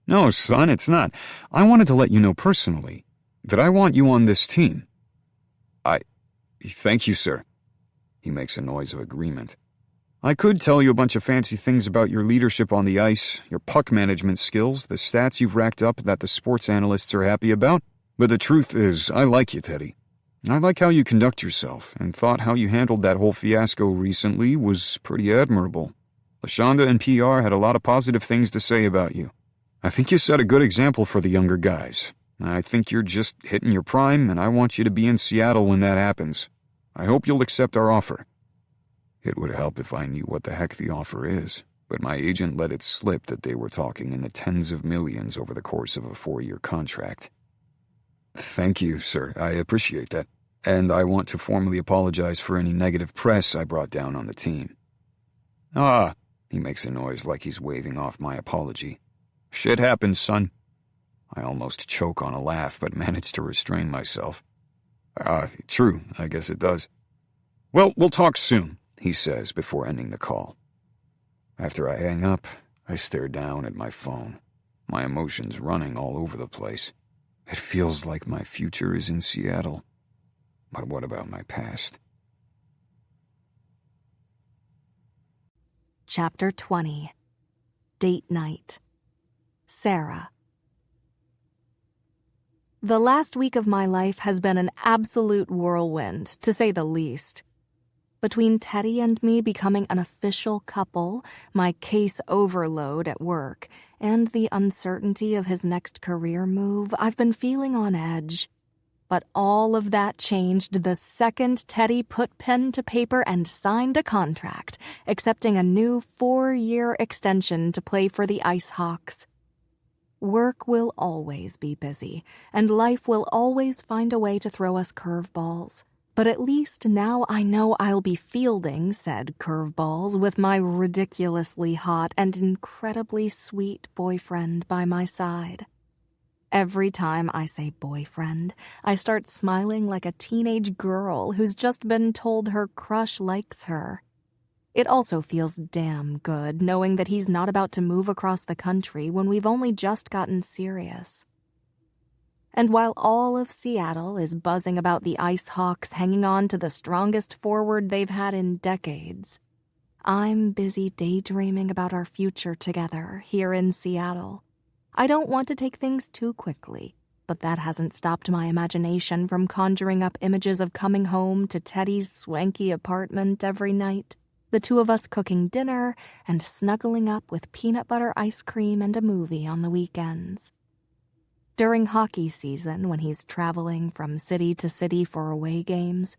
A: No, son, it's not. I wanted to let you know personally that I want you on this team. Thank you, sir. He makes a noise of agreement. I could tell you a bunch of fancy things about your leadership on the ice, your puck management skills, the stats you've racked up that the sports analysts are happy about, but the truth is, I like you, Teddy. I like how you conduct yourself, and thought how you handled that whole fiasco recently was pretty admirable. LaShonda and PR had a lot of positive things to say about you. I think you set a good example for the younger guys. I think you're just hitting your prime, and I want you to be in Seattle when that happens. I hope you'll accept our offer. It would help if I knew what the heck the offer is, but my agent let it slip that they were talking in the tens of millions over the course of a 4-year contract. Thank you, sir. I appreciate that. And I want to formally apologize for any negative press I brought down on the team. Ah, he makes a noise like he's waving off my apology. Shit happens, son. I almost choke on a laugh, but manage to restrain myself. True, I guess it does. Well, we'll talk soon, he says before ending the call. After I hang up, I stare down at my phone, my emotions running all over the place. It feels like my future is in Seattle. But what about my past?
B: Chapter 20. Date Night. Sarah. The last week of my life has been an absolute whirlwind, to say the least. Between Teddy and me becoming an official couple, my case overload at work, and the uncertainty of his next career move, I've been feeling on edge. But all of that changed the second Teddy put pen to paper and signed a contract, accepting a new 4-year extension to play for the Ice Hawks. Work will always be busy, and life will always find a way to throw us curveballs. But at least now I know I'll be fielding said curveballs with my ridiculously hot and incredibly sweet boyfriend by my side. Every time I say boyfriend, I start smiling like a teenage girl who's just been told her crush likes her. It also feels damn good knowing that he's not about to move across the country when we've only just gotten serious. And while all of Seattle is buzzing about the Ice Hawks hanging on to the strongest forward they've had in decades, I'm busy daydreaming about our future together here in Seattle. I don't want to take things too quickly, but that hasn't stopped my imagination from conjuring up images of coming home to Teddy's swanky apartment every night, the two of us cooking dinner and snuggling up with peanut butter ice cream and a movie on the weekends. During hockey season, when he's traveling from city to city for away games,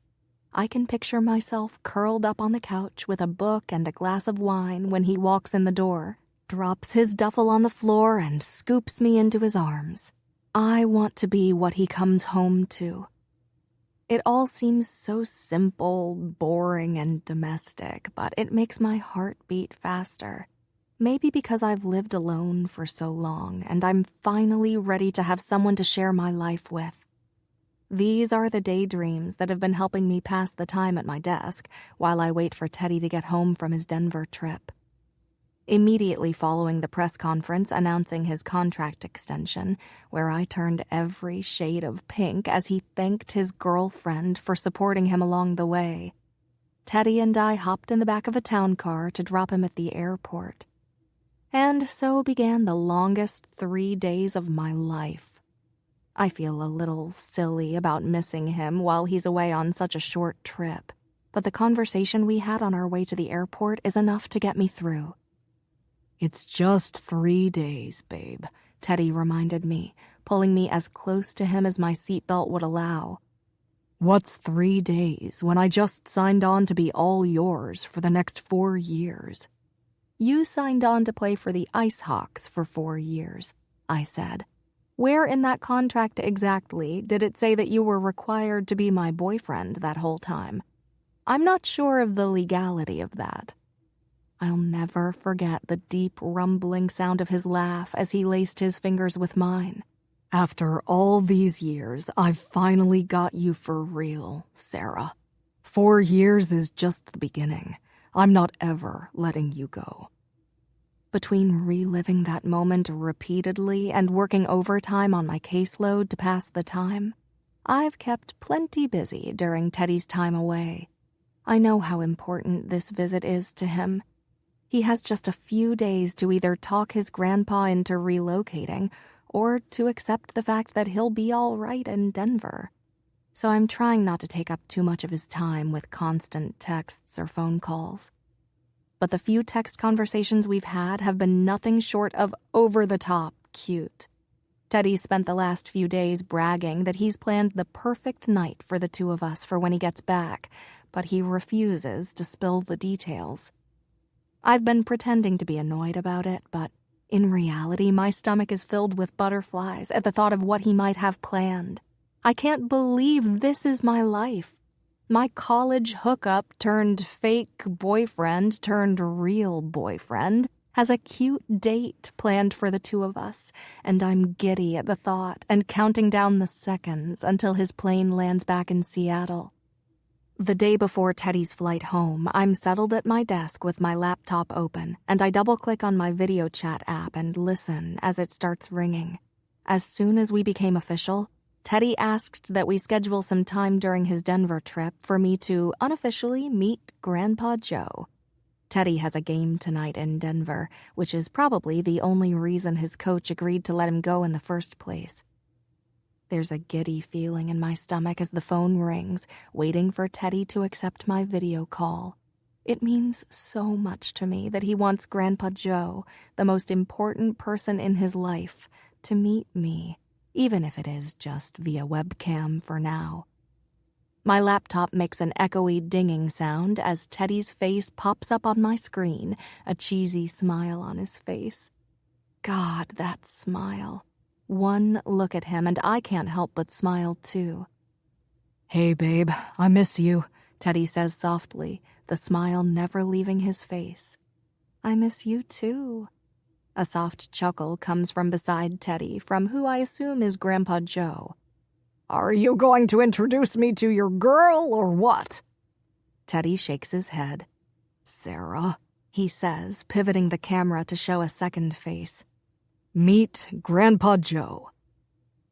B: I can picture myself curled up on the couch with a book and a glass of wine when he walks in the door, drops his duffel on the floor, and scoops me into his arms. I want to be what he comes home to. It all seems so simple, boring, and domestic, but it makes my heart beat faster. Maybe because I've lived alone for so long, and I'm finally ready to have someone to share my life with. These are the daydreams that have been helping me pass the time at my desk while I wait for Teddy to get home from his Denver trip. Immediately following the press conference announcing his contract extension, where I turned every shade of pink as he thanked his girlfriend for supporting him along the way, Teddy and I hopped in the back of a town car to drop him at the airport. And so began the longest 3 days of my life. I feel a little silly about missing him while he's away on such a short trip, but the conversation we had on our way to the airport is enough to get me through.
D: It's just 3 days, babe,
B: Teddy reminded me, pulling me as close to him as my seatbelt would allow.
D: What's 3 days when I just signed on to be all yours for the next 4 years?
B: You signed on to play for the Ice Hawks for 4 years, I said. Where in that contract exactly did it say that you were required to be my boyfriend that whole time? I'm not sure of the legality of that. I'll never forget the deep rumbling sound of his laugh as he laced his fingers with mine.
D: After all these years, I've finally got you for real, Sarah. 4 years is just the beginning. I'm not ever letting you go.
B: Between reliving that moment repeatedly and working overtime on my caseload to pass the time, I've kept plenty busy during Teddy's time away. I know how important this visit is to him. He has just a few days to either talk his grandpa into relocating or to accept the fact that he'll be all right in Denver. So I'm trying not to take up too much of his time with constant texts or phone calls. But the few text conversations we've had have been nothing short of over-the-top cute. Teddy spent the last few days bragging that he's planned the perfect night for the two of us for when he gets back, but he refuses to spill the details. I've been pretending to be annoyed about it, but in reality, my stomach is filled with butterflies at the thought of what he might have planned. I can't believe this is my life. My college hookup turned fake boyfriend turned real boyfriend has a cute date planned for the two of us, and I'm giddy at the thought and counting down the seconds until his plane lands back in Seattle. The day before Teddy's flight home, I'm settled at my desk with my laptop open, and I double-click on my video chat app and listen as it starts ringing. As soon as we became official, Teddy asked that we schedule some time during his Denver trip for me to unofficially meet Grandpa Joe. Teddy has a game tonight in Denver, which is probably the only reason his coach agreed to let him go in the first place. There's a giddy feeling in my stomach as the phone rings, waiting for Teddy to accept my video call. It means so much to me that he wants Grandpa Joe, the most important person in his life, to meet me, even if it is just via webcam for now. My laptop makes an echoey dinging sound as Teddy's face pops up on my screen, a cheesy smile on his face. God, that smile. One look at him and I can't help but smile too.
D: Hey, babe, I miss you.
B: Teddy says softly, the smile never leaving his face. I miss you too. A soft chuckle comes from beside Teddy, from who I assume is Grandpa Joe.
D: Are you going to introduce me to your girl or what?
B: Teddy shakes his head. Sarah, he says, pivoting the camera to show a second face.
D: Meet Grandpa Joe.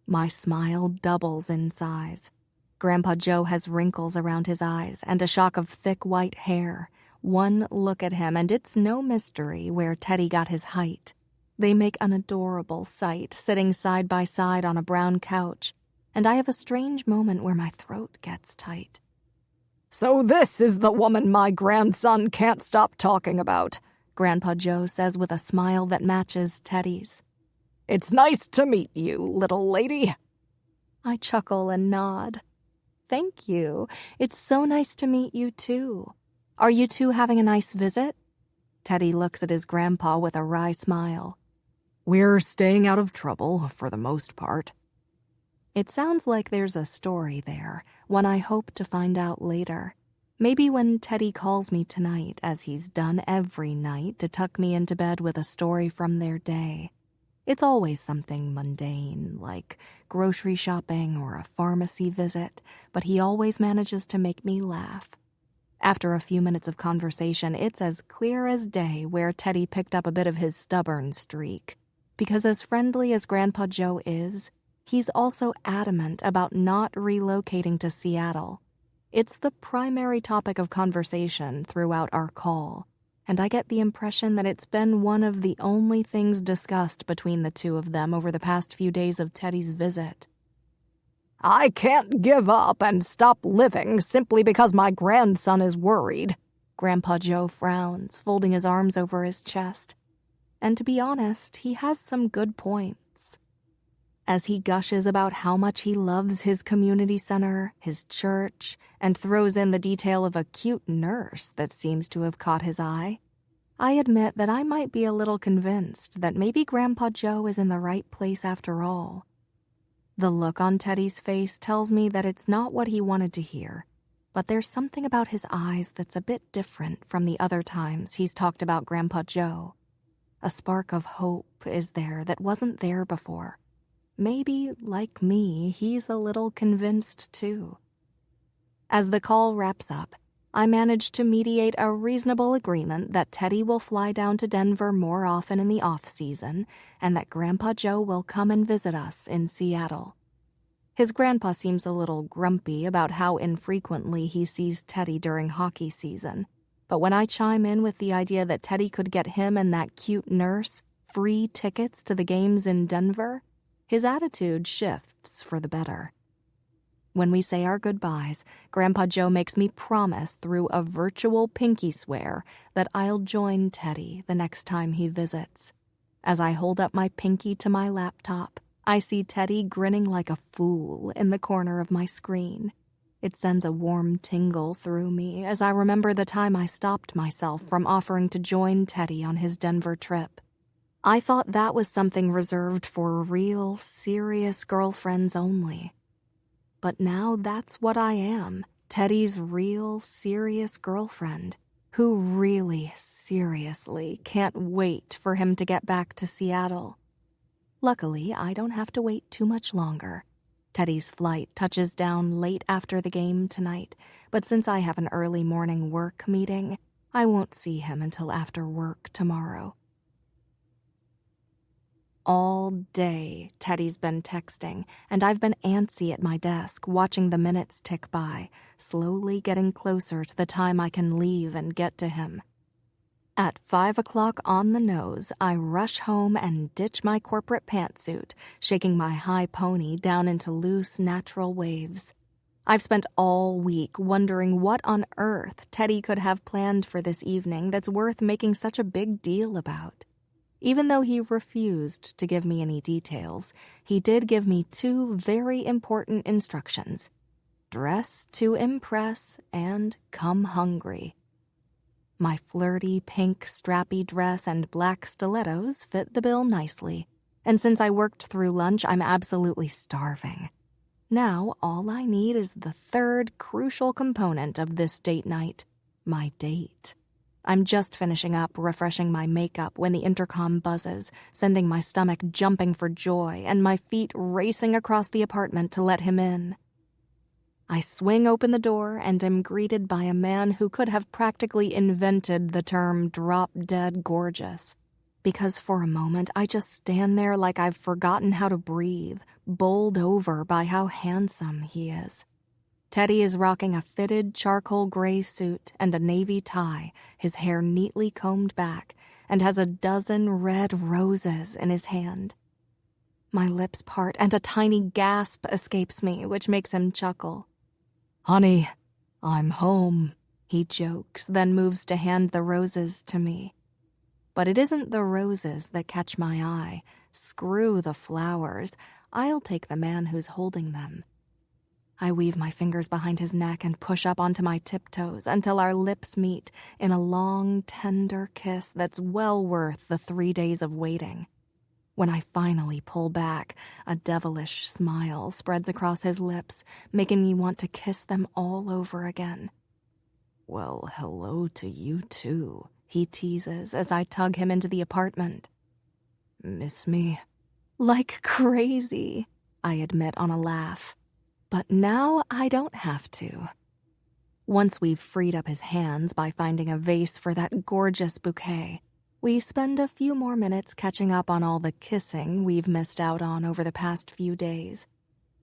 B: My smile doubles in size. Grandpa Joe has wrinkles around his eyes and a shock of thick white hair. One look at him and it's no mystery where Teddy got his height. They make an adorable sight, sitting side by side on a brown couch, and I have a strange moment where my throat gets tight.
D: So this is the woman my grandson can't stop talking about,
B: Grandpa Joe says with a smile that matches Teddy's.
D: It's nice to meet you, little lady.
B: I chuckle and nod. Thank you. It's so nice to meet you too. Are you two having a nice visit? Teddy looks at his grandpa with a wry smile.
D: We're staying out of trouble for the most part.
B: It sounds like there's a story there, one I hope to find out later. Maybe when Teddy calls me tonight, as he's done every night, to tuck me into bed with a story from their day. It's always something mundane, like grocery shopping or a pharmacy visit, but he always manages to make me laugh. After a few minutes of conversation, it's as clear as day where Teddy picked up a bit of his stubborn streak. Because as friendly as Grandpa Joe is, he's also adamant about not relocating to Seattle. It's the primary topic of conversation throughout our call, and I get the impression that it's been one of the only things discussed between the two of them over the past few days of Teddy's visit.
D: I can't give up and stop living simply because my grandson is worried.
B: Grandpa Joe frowns, folding his arms over his chest. And to be honest, he has some good points. As he gushes about how much he loves his community center, his church, and throws in the detail of a cute nurse that seems to have caught his eye, I admit that I might be a little convinced that maybe Grandpa Joe is in the right place after all. The look on Teddy's face tells me that it's not what he wanted to hear, but there's something about his eyes that's a bit different from the other times he's talked about Grandpa Joe. A spark of hope is there that wasn't there before. Maybe, like me, he's a little convinced too. As the call wraps up, I manage to mediate a reasonable agreement that Teddy will fly down to Denver more often in the off-season and that Grandpa Joe will come and visit us in Seattle. His grandpa seems a little grumpy about how infrequently he sees Teddy during hockey season, but when I chime in with the idea that Teddy could get him and that cute nurse free tickets to the games in Denver, his attitude shifts for the better. When we say our goodbyes, Grandpa Joe makes me promise through a virtual pinky swear that I'll join Teddy the next time he visits. As I hold up my pinky to my laptop, I see Teddy grinning like a fool in the corner of my screen. It sends a warm tingle through me as I remember the time I stopped myself from offering to join Teddy on his Denver trip. I thought that was something reserved for real, serious girlfriends only. But now that's what I am, Teddy's real, serious girlfriend, who really, seriously can't wait for him to get back to Seattle. Luckily, I don't have to wait too much longer. Teddy's flight touches down late after the game tonight, but since I have an early morning work meeting, I won't see him until after work tomorrow. All day, Teddy's been texting, and I've been antsy at my desk, watching the minutes tick by, slowly getting closer to the time I can leave and get to him. At 5 o'clock on the nose, I rush home and ditch my corporate pantsuit, shaking my high pony down into loose, natural waves. I've spent all week wondering what on earth Teddy could have planned for this evening that's worth making such a big deal about. Even though he refused to give me any details, he did give me 2 very important instructions: dress to impress and come hungry. My flirty pink strappy dress and black stilettos fit the bill nicely, and since I worked through lunch, I'm absolutely starving. Now, all I need is the 3rd crucial component of this date night, my date. I'm just finishing up refreshing my makeup when the intercom buzzes, sending my stomach jumping for joy and my feet racing across the apartment to let him in. I swing open the door and am greeted by a man who could have practically invented the term drop-dead gorgeous. Because for a moment, I just stand there like I've forgotten how to breathe, bowled over by how handsome he is. Teddy is rocking a fitted charcoal gray suit and a navy tie, his hair neatly combed back, and has a dozen red roses in his hand. My lips part and a tiny gasp escapes me, which makes him chuckle.
D: Honey, I'm home.
B: He jokes, then moves to hand the roses to me. But it isn't the roses that catch my eye. Screw the flowers. I'll take the man who's holding them. I weave my fingers behind his neck and push up onto my tiptoes until our lips meet in a long, tender kiss that's well worth the 3 days of waiting. When I finally pull back, a devilish smile spreads across his lips, making me want to kiss them all over again.
D: Well, hello to you too,
B: he teases as I tug him into the apartment.
D: Miss me?
B: Like crazy, I admit on a laugh. But now I don't have to. Once we've freed up his hands by finding a vase for that gorgeous bouquet, we spend a few more minutes catching up on all the kissing we've missed out on over the past few days.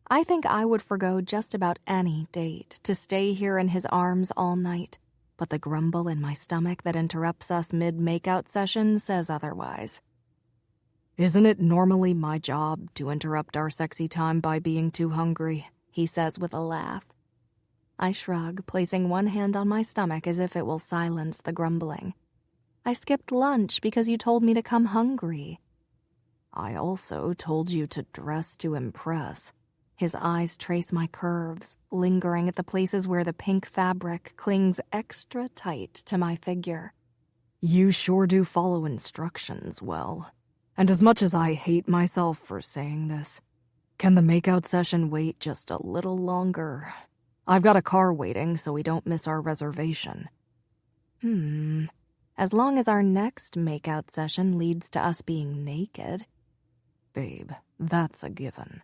B: I think I would forgo just about any date to stay here in his arms all night, but the grumble in my stomach that interrupts us mid-makeout session says otherwise.
D: Isn't it normally my job to interrupt our sexy time by being too hungry?
B: He says with a laugh. I shrug, placing one hand on my stomach as if it will silence the grumbling. I skipped lunch because you told me to come hungry.
D: I also told you to dress to impress.
B: His eyes trace my curves, lingering at the places where the pink fabric clings extra tight to my figure.
D: You sure do follow instructions well. And as much as I hate myself for saying this, can the makeout session wait just a little longer? I've got a car waiting so we don't miss our reservation.
B: As long as our next makeout session leads to us being naked.
D: Babe, that's a given.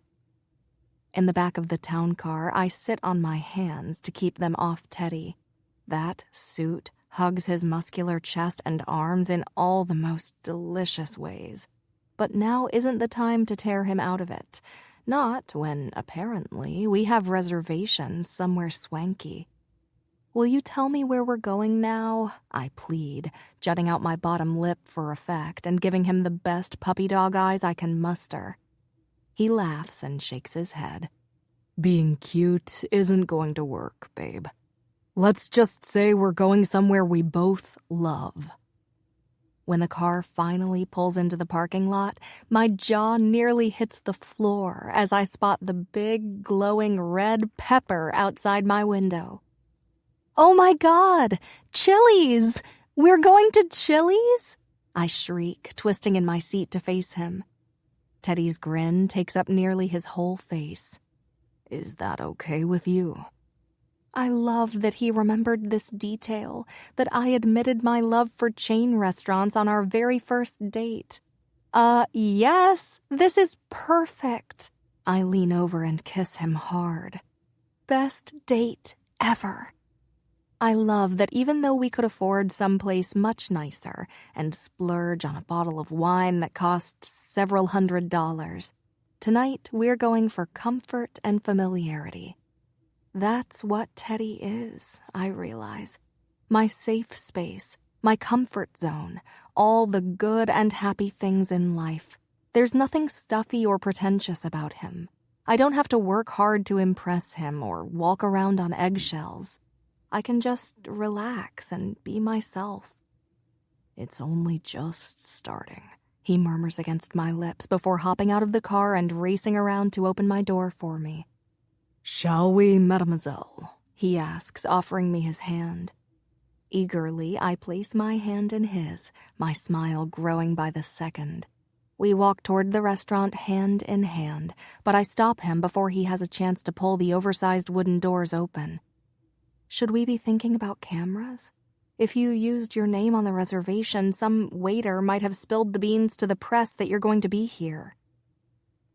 B: In the back of the town car, I sit on my hands to keep them off Teddy. That suit hugs his muscular chest and arms in all the most delicious ways. But now isn't the time to tear him out of it. Not when, apparently, we have reservations somewhere swanky. Will you tell me where we're going now? I plead, jutting out my bottom lip for effect and giving him the best puppy dog eyes I can muster. He laughs and shakes his head.
D: Being cute isn't going to work, babe. Let's just say we're going somewhere we both love.
B: When the car finally pulls into the parking lot, my jaw nearly hits the floor as I spot the big, glowing red pepper outside my window. Oh my God! Chili's! We're going to Chili's? I shriek, twisting in my seat to face him. Teddy's grin takes up nearly his whole face.
D: Is that okay with you?
B: I love that he remembered this detail, that I admitted my love for chain restaurants on our very first date. Yes, this is perfect. I lean over and kiss him hard. Best date ever. I love that even though we could afford someplace much nicer and splurge on a bottle of wine that costs several $100s, tonight we're going for comfort and familiarity. That's what Teddy is, I realize. My safe space, my comfort zone, all the good and happy things in life. There's nothing stuffy or pretentious about him. I don't have to work hard to impress him or walk around on eggshells. I can just relax and be myself. It's only just starting, he murmurs against my lips before hopping out of the car and racing around to open my door for me.
D: Shall we, mademoiselle?
B: He asks, offering me his hand. Eagerly, I place my hand in his, my smile growing by the second. We walk toward the restaurant hand in hand, but I stop him before he has a chance to pull the oversized wooden doors open. Should we be thinking about cameras? If you used your name on the reservation, some waiter might have spilled the beans to the press that you're going to be here.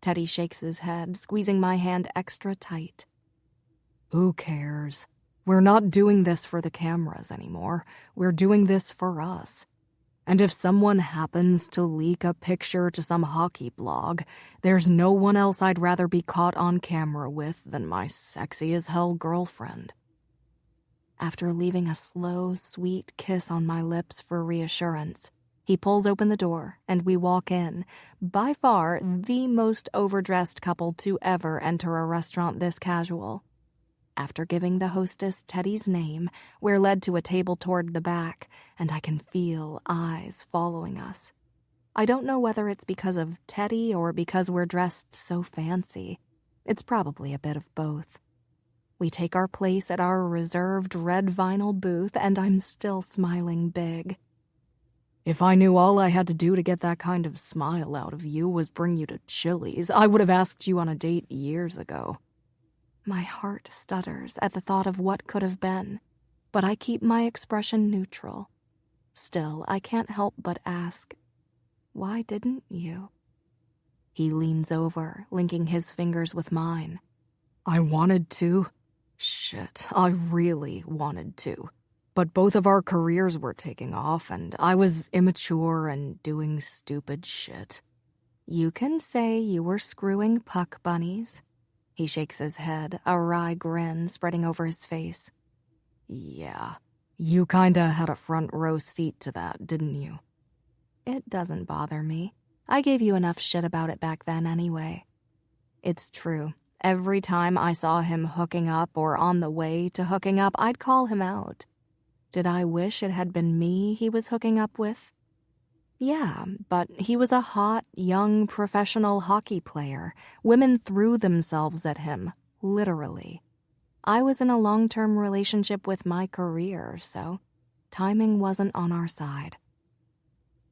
B: Teddy shakes his head, squeezing my hand extra tight.
D: Who cares? We're not doing this for the cameras anymore. We're doing this for us. And if someone happens to leak a picture to some hockey blog, there's no one else I'd rather be caught on camera with than my sexy-as-hell girlfriend. After leaving a slow, sweet kiss on my lips for reassurance, he pulls open the door, and we walk in, by far the most overdressed couple to ever enter a restaurant this casual. After giving the hostess Teddy's name, we're led to a table toward the back, and I can feel eyes following us. I don't know whether it's because of Teddy or because we're dressed so fancy. It's probably a bit of both. We take our place at our reserved red vinyl booth, and I'm still smiling big. If I knew all I had to do to get that kind of smile out of you was bring you to Chili's, I would have asked you on a date years ago.
B: My heart stutters at the thought of what could have been, but I keep my expression neutral. Still, I can't help but ask, why didn't you? He leans over, linking his fingers with mine.
D: I wanted to. Shit, I really wanted to. But both of our careers were taking off, and I was immature and doing stupid shit.
B: You can say you were screwing puck bunnies. He shakes his head, a wry grin spreading over his face.
D: Yeah, you kinda had a front row seat to that, didn't you?
B: It doesn't bother me. I gave you enough shit about it back then anyway. It's true. Every time I saw him hooking up or on the way to hooking up, I'd call him out. Did I wish it had been me he was hooking up with? Yeah, but he was a hot, young, professional hockey player. Women threw themselves at him, literally. I was in a long-term relationship with my career, so timing wasn't on our side.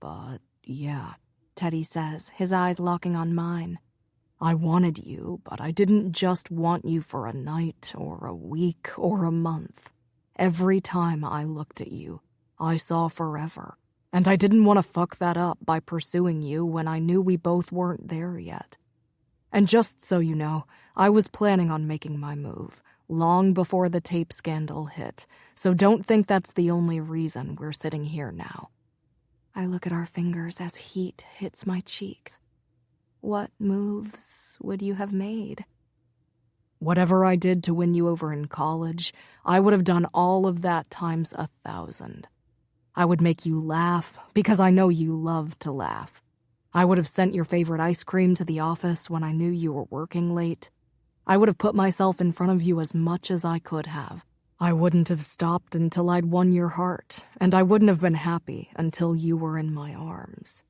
D: But, yeah,
B: Teddy says, his eyes locking on mine.
D: I wanted you, but I didn't just want you for a night or a week or a month. Every time I looked at you, I saw forever. And I didn't want to fuck that up by pursuing you when I knew we both weren't there yet. And just so you know, I was planning on making my move, long before the tape scandal hit, so don't think that's the only reason we're sitting here now.
B: I look at our fingers as heat hits my cheeks. What moves would you have made?
D: Whatever I did to win you over in college, I would have done all of that times 1,000. I would make you laugh, because I know you love to laugh. I would have sent your favorite ice cream to the office when I knew you were working late. I would have put myself in front of you as much as I could have. I wouldn't have stopped until I'd won your heart, and I wouldn't have been happy until you were in my arms.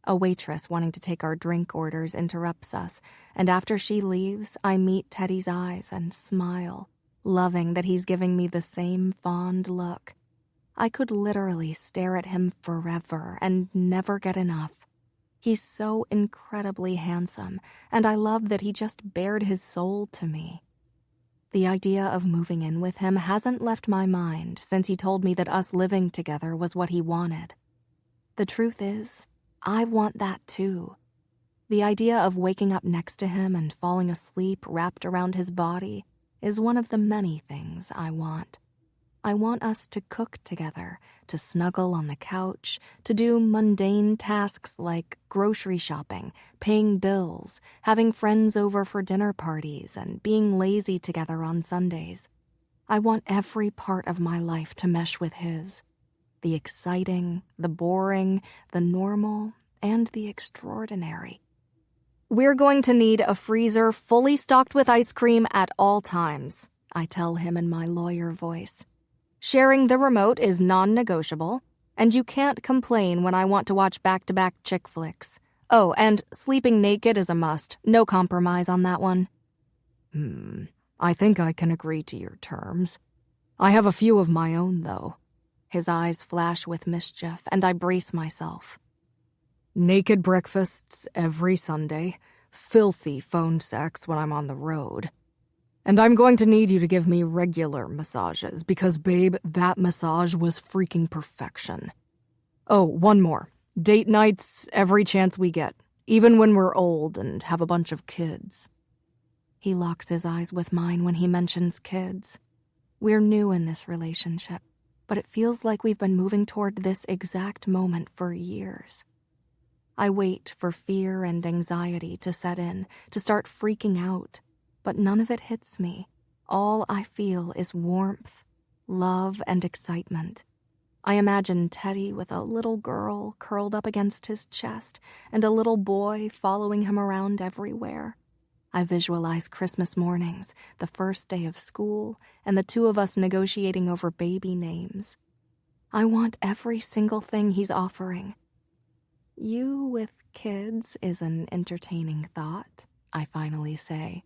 B: A waitress wanting to take our drink orders interrupts us, and after she leaves, I meet Teddy's eyes and smile, loving that he's giving me the same fond look. I could literally stare at him forever and never get enough. He's so incredibly handsome, and I love that he just bared his soul to me. The idea of moving in with him hasn't left my mind since he told me that us living together was what he wanted. The truth is, I want that too. The idea of waking up next to him and falling asleep wrapped around his body is one of the many things I want. I want us to cook together, to snuggle on the couch, to do mundane tasks like grocery shopping, paying bills, having friends over for dinner parties, and being lazy together on Sundays. I want every part of my life to mesh with his. The exciting, the boring, the normal, and the extraordinary. We're going to need a freezer fully stocked with ice cream at all times, I tell him in my lawyer voice. Sharing the remote is non-negotiable, and you can't complain when I want to watch back-to-back chick flicks. Oh, and sleeping naked is a must. No compromise on that one.
D: I think I can agree to your terms. I have a few of my own, though.
B: His eyes flash with mischief, and I brace myself.
D: Naked breakfasts every Sunday, filthy phone sex when I'm on the road. And I'm going to need you to give me regular massages because, babe, that massage was freaking perfection. Oh, one more. Date nights every chance we get, even when we're old and have a bunch of kids.
B: He locks his eyes with mine when he mentions kids. We're new in this relationship, but it feels like we've been moving toward this exact moment for years. I wait for fear and anxiety to set in, to start freaking out. But none of it hits me. All I feel is warmth, love, and excitement. I imagine Teddy with a little girl curled up against his chest and a little boy following him around everywhere. I visualize Christmas mornings, the first day of school, and the two of us negotiating over baby names. I want every single thing he's offering. You with kids is an entertaining thought, I finally say.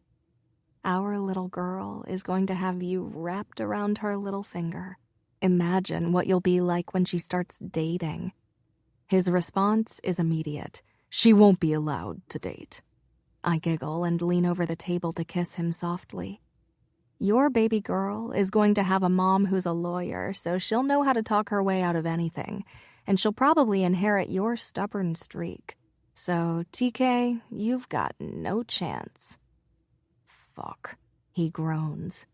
B: Our little girl is going to have you wrapped around her little finger. Imagine what you'll be like when she starts dating. His response is immediate.
D: She won't be allowed to date.
B: I giggle and lean over the table to kiss him softly. Your baby girl is going to have a mom who's a lawyer, so she'll know how to talk her way out of anything, and she'll probably inherit your stubborn streak. So, TK, you've got no chance.
D: Fuck, he groans.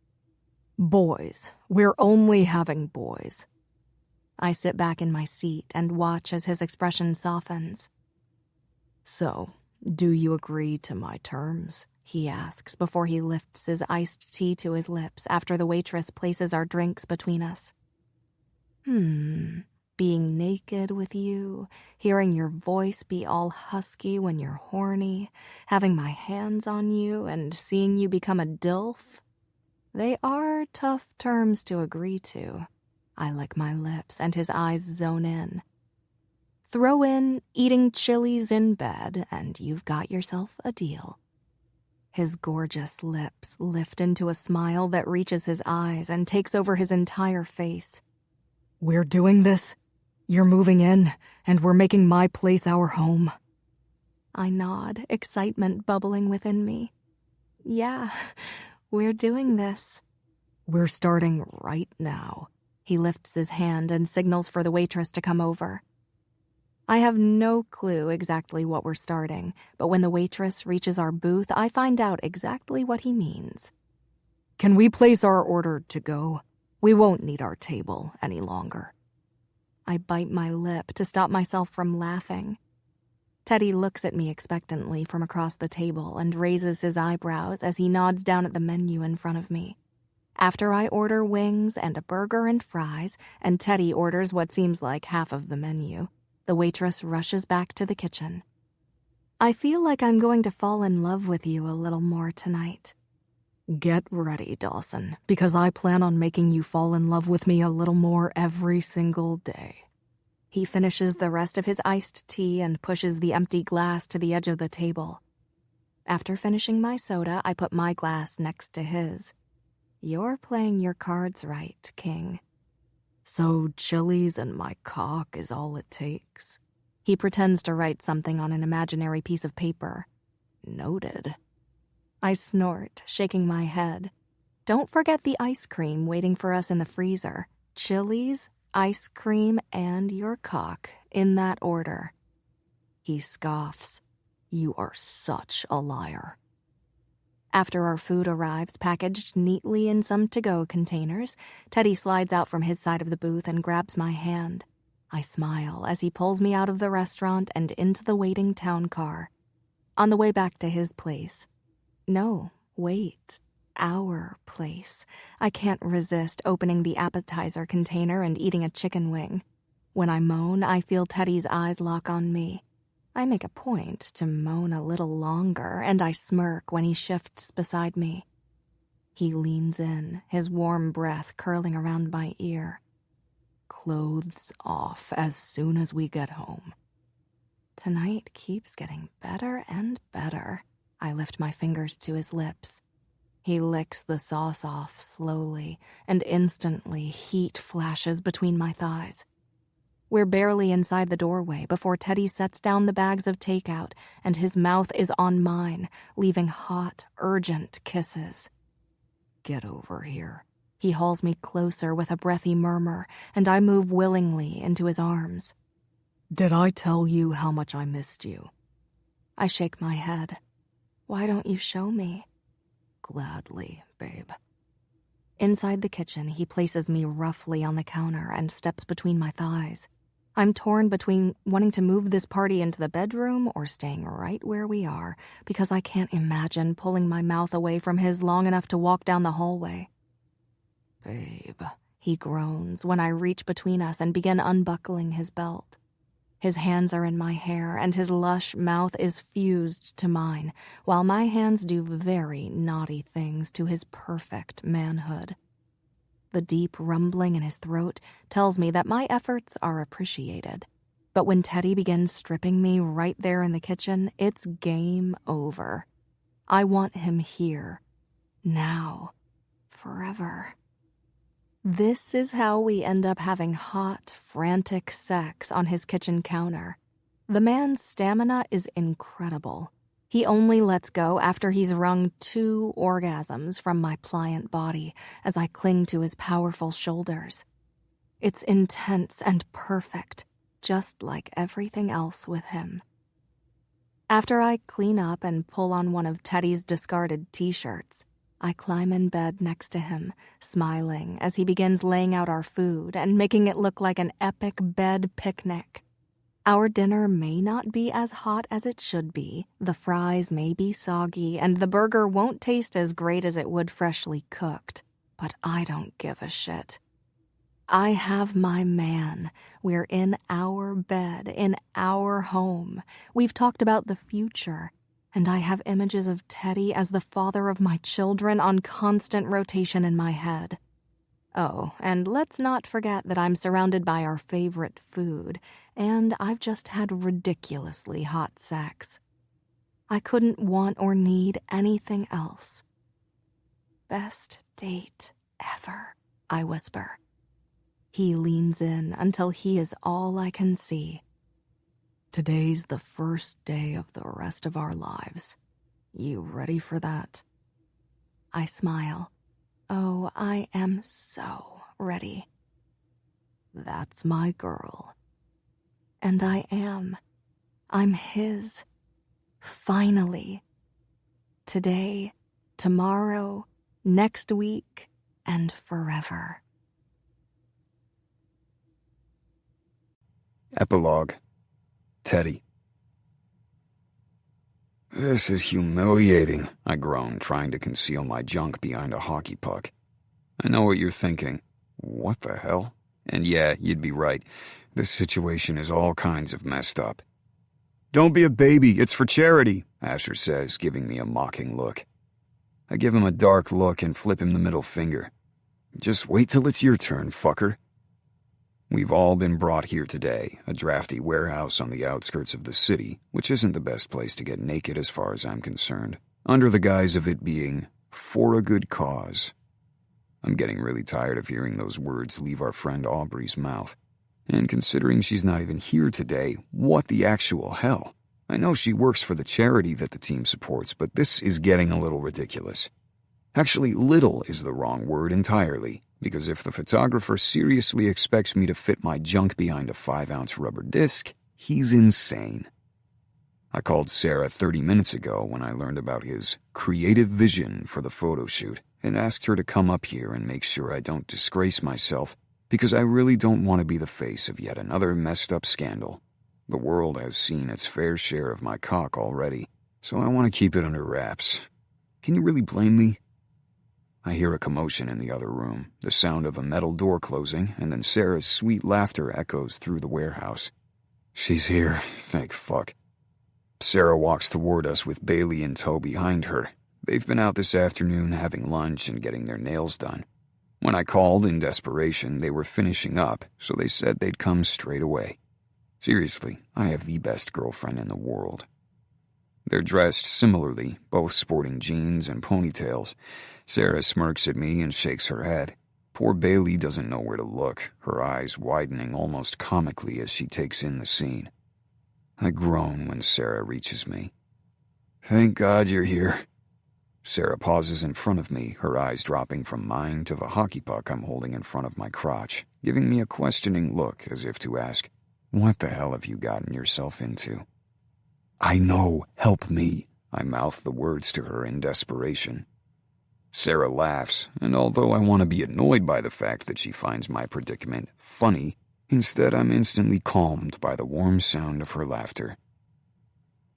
D: Boys. We're only having boys.
B: I sit back in my seat and watch as his expression softens.
D: So, do you agree to my terms?
B: He asks before he lifts his iced tea to his lips after the waitress places our drinks between us. Being naked with you, hearing your voice be all husky when you're horny, having my hands on you, and seeing you become a DILF. They are tough terms to agree to. I lick my lips and his eyes zone in. Throw in eating Chili's in bed, and you've got yourself a deal. His gorgeous lips lift into a smile that reaches his eyes and takes over his entire face.
D: We're doing this? You're moving in, and we're making my place our home.
B: I nod, excitement bubbling within me. Yeah, we're doing this.
D: We're starting right now.
B: He lifts his hand and signals for the waitress to come over. I have no clue exactly what we're starting, but when the waitress reaches our booth, I find out exactly what he means.
D: Can we place our order to go? We won't need our table any longer.
B: I bite my lip to stop myself from laughing. Teddy looks at me expectantly from across the table and raises his eyebrows as he nods down at the menu in front of me. After I order wings and a burger and fries, and Teddy orders what seems like half of the menu, the waitress rushes back to the kitchen. I feel like I'm going to fall in love with you a little more tonight.
D: Get ready, Dawson, because I plan on making you fall in love with me a little more every single day.
B: He finishes the rest of his iced tea and pushes the empty glass to the edge of the table. After finishing my soda, I put my glass next to his. You're playing your cards right, King.
D: So Chili's and my cock is all it takes?
B: He pretends to write something on an imaginary piece of paper.
D: Noted.
B: I snort, shaking my head. Don't forget the ice cream waiting for us in the freezer. Chilies, ice cream, and your cock, in that order. He scoffs. You are such a liar. After our food arrives, packaged neatly in some to-go containers, Teddy slides out from his side of the booth and grabs my hand. I smile as he pulls me out of the restaurant and into the waiting town car. On the way back to his place. No, wait. Our place. I can't resist opening the appetizer container and eating a chicken wing. When I moan, I feel Teddy's eyes lock on me. I make a point to moan a little longer, and I smirk when he shifts beside me. He leans in, his warm breath curling around my ear. Clothes off as soon as we get home. Tonight keeps getting better and better. I lift my fingers to his lips. He licks the sauce off slowly, and instantly heat flashes between my thighs. We're barely inside the doorway before Teddy sets down the bags of takeout, and his mouth is on mine, leaving hot, urgent kisses. Get over here. He hauls me closer with a breathy murmur, and I move willingly into his arms. Did I tell you how much I missed you? I shake my head. Why don't you show me? Gladly, babe. Inside the kitchen, he places me roughly on the counter and steps between my thighs. I'm torn between wanting to move this party into the bedroom or staying right where we are, because I can't imagine pulling my mouth away from his long enough to walk down the hallway. Babe, he groans when I reach between us and begin unbuckling his belt. His hands are in my hair, and his lush mouth is fused to mine, while my hands do very naughty things to his perfect manhood. The deep rumbling in his throat tells me that my efforts are appreciated. But when Teddy begins stripping me right there in the kitchen, it's game over. I want him here. Now. Forever. This is how we end up having hot, frantic sex on his kitchen counter. The man's stamina is incredible. He only lets go after he's wrung 2 orgasms from my pliant body as I cling to his powerful shoulders. It's intense and perfect, just like everything else with him. After I clean up and pull on one of Teddy's discarded t-shirts, I climb in bed next to him, smiling as he begins laying out our food and making it look like an epic bed picnic. Our dinner may not be as hot as it should be, the fries may be soggy, and the burger won't taste as great as it would freshly cooked, but I don't give a shit. I have my man. We're in our bed, in our home. We've talked about the future, and I have images of Teddy as the father of my children on constant rotation in my head. Oh, and let's not forget that I'm surrounded by our favorite food, and I've just had ridiculously hot sex. I couldn't want or need anything else. Best date ever, I whisper. He leans in until he is all I can see. Today's the first day of the rest of our lives. You ready for that? I smile. Oh, I am so ready. That's my girl. And I am. I'm his. Finally. Today, tomorrow, next week, and forever.
A: Epilogue. Teddy. This is humiliating, I groan, trying to conceal my junk behind a hockey puck. I know what you're thinking. What the hell? And yeah, you'd be right. This situation is all kinds of messed up. Don't be a baby, it's for charity, Asher says, giving me a mocking look. I give him a dark look and flip him the middle finger. Just wait till it's your turn, fucker. We've all been brought here today, a drafty warehouse on the outskirts of the city, which isn't the best place to get naked as far as I'm concerned, under the guise of it being for a good cause. I'm getting really tired of hearing those words leave our friend Aubrey's mouth. And considering she's not even here today, what the actual hell? I know she works for the charity that the team supports, but this is getting a little ridiculous. Actually, little is the wrong word entirely, because if the photographer seriously expects me to fit my junk behind a 5-ounce rubber disc, he's insane. I called Sarah 30 minutes ago when I learned about his creative vision for the photo shoot and asked her to come up here and make sure I don't disgrace myself, because I really don't want to be the face of yet another messed up scandal. The world has seen its fair share of my cock already, so I want to keep it under wraps. Can you really blame me? I hear a commotion in the other room, the sound of a metal door closing, and then Sarah's sweet laughter echoes through the warehouse. She's here, thank fuck. Sarah walks toward us with Bailey in tow behind her. They've been out this afternoon having lunch and getting their nails done. When I called in desperation, they were finishing up, so they said they'd come straight away. Seriously, I have the best girlfriend in the world. They're dressed similarly, both sporting jeans and ponytails. Sarah smirks at me and shakes her head. Poor Bailey doesn't know where to look, her eyes widening almost comically as she takes in the scene. I groan when Sarah reaches me. Thank God you're here. Sarah pauses in front of me, her eyes dropping from mine to the hockey puck I'm holding in front of my crotch, giving me a questioning look as if to ask, what the hell have you gotten yourself into? I know, help me. I mouth the words to her in desperation. Sarah laughs, and although I want to be annoyed by the fact that she finds my predicament funny, instead I'm instantly calmed by the warm sound of her laughter.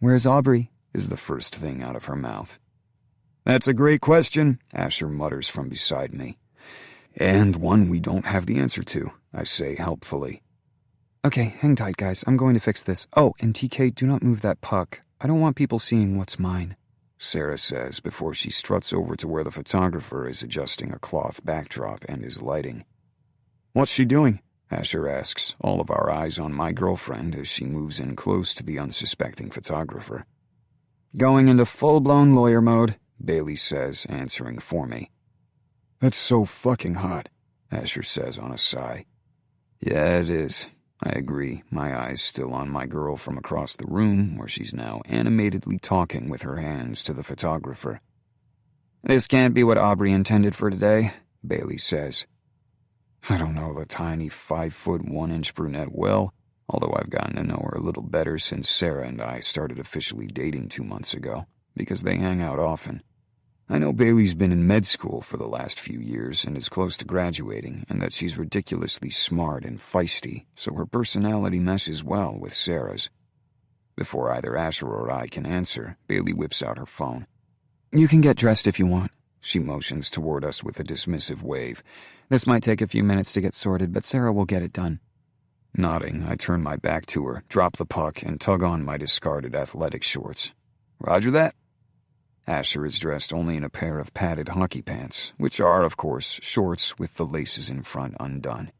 C: Where's Aubrey?
A: Is the first thing out of her mouth. That's a great question, Asher mutters from beside me. And one we don't have the answer to, I say helpfully.
C: Okay, hang tight, guys. I'm going to fix this. Oh, and TK, do not move that puck. I don't want people seeing what's mine,
A: Sarah says before she struts over to where the photographer is adjusting a cloth backdrop and is lighting.
C: What's she doing?
A: Asher asks, all of our eyes on my girlfriend as she moves in close to the unsuspecting photographer.
C: Going into full-blown lawyer mode,
A: Bailey says, answering for me. That's so fucking hot, Asher says on a sigh. Yeah, it is. I agree, my eyes still on my girl from across the room, where she's now animatedly talking with her hands to the photographer.
C: This can't be what Aubrey intended for today,
A: Bailey says. I don't know the tiny 5'1" brunette well, although I've gotten to know her a little better since Sarah and I started officially dating 2 months ago, because they hang out often. I know Bailey's been in med school for the last few years and is close to graduating, and that she's ridiculously smart and feisty, so her personality meshes well with Sarah's. Before either Asher or I can answer, Bailey whips out her phone.
C: You can get dressed if you want.
A: She motions toward us with a dismissive wave.
C: This might take a few minutes to get sorted, but Sarah will get it done.
A: Nodding, I turn my back to her, drop the puck, and tug on my discarded athletic shorts. Roger that. Asher is dressed only in a pair of padded hockey pants, which are, of course, shorts with the laces in front undone.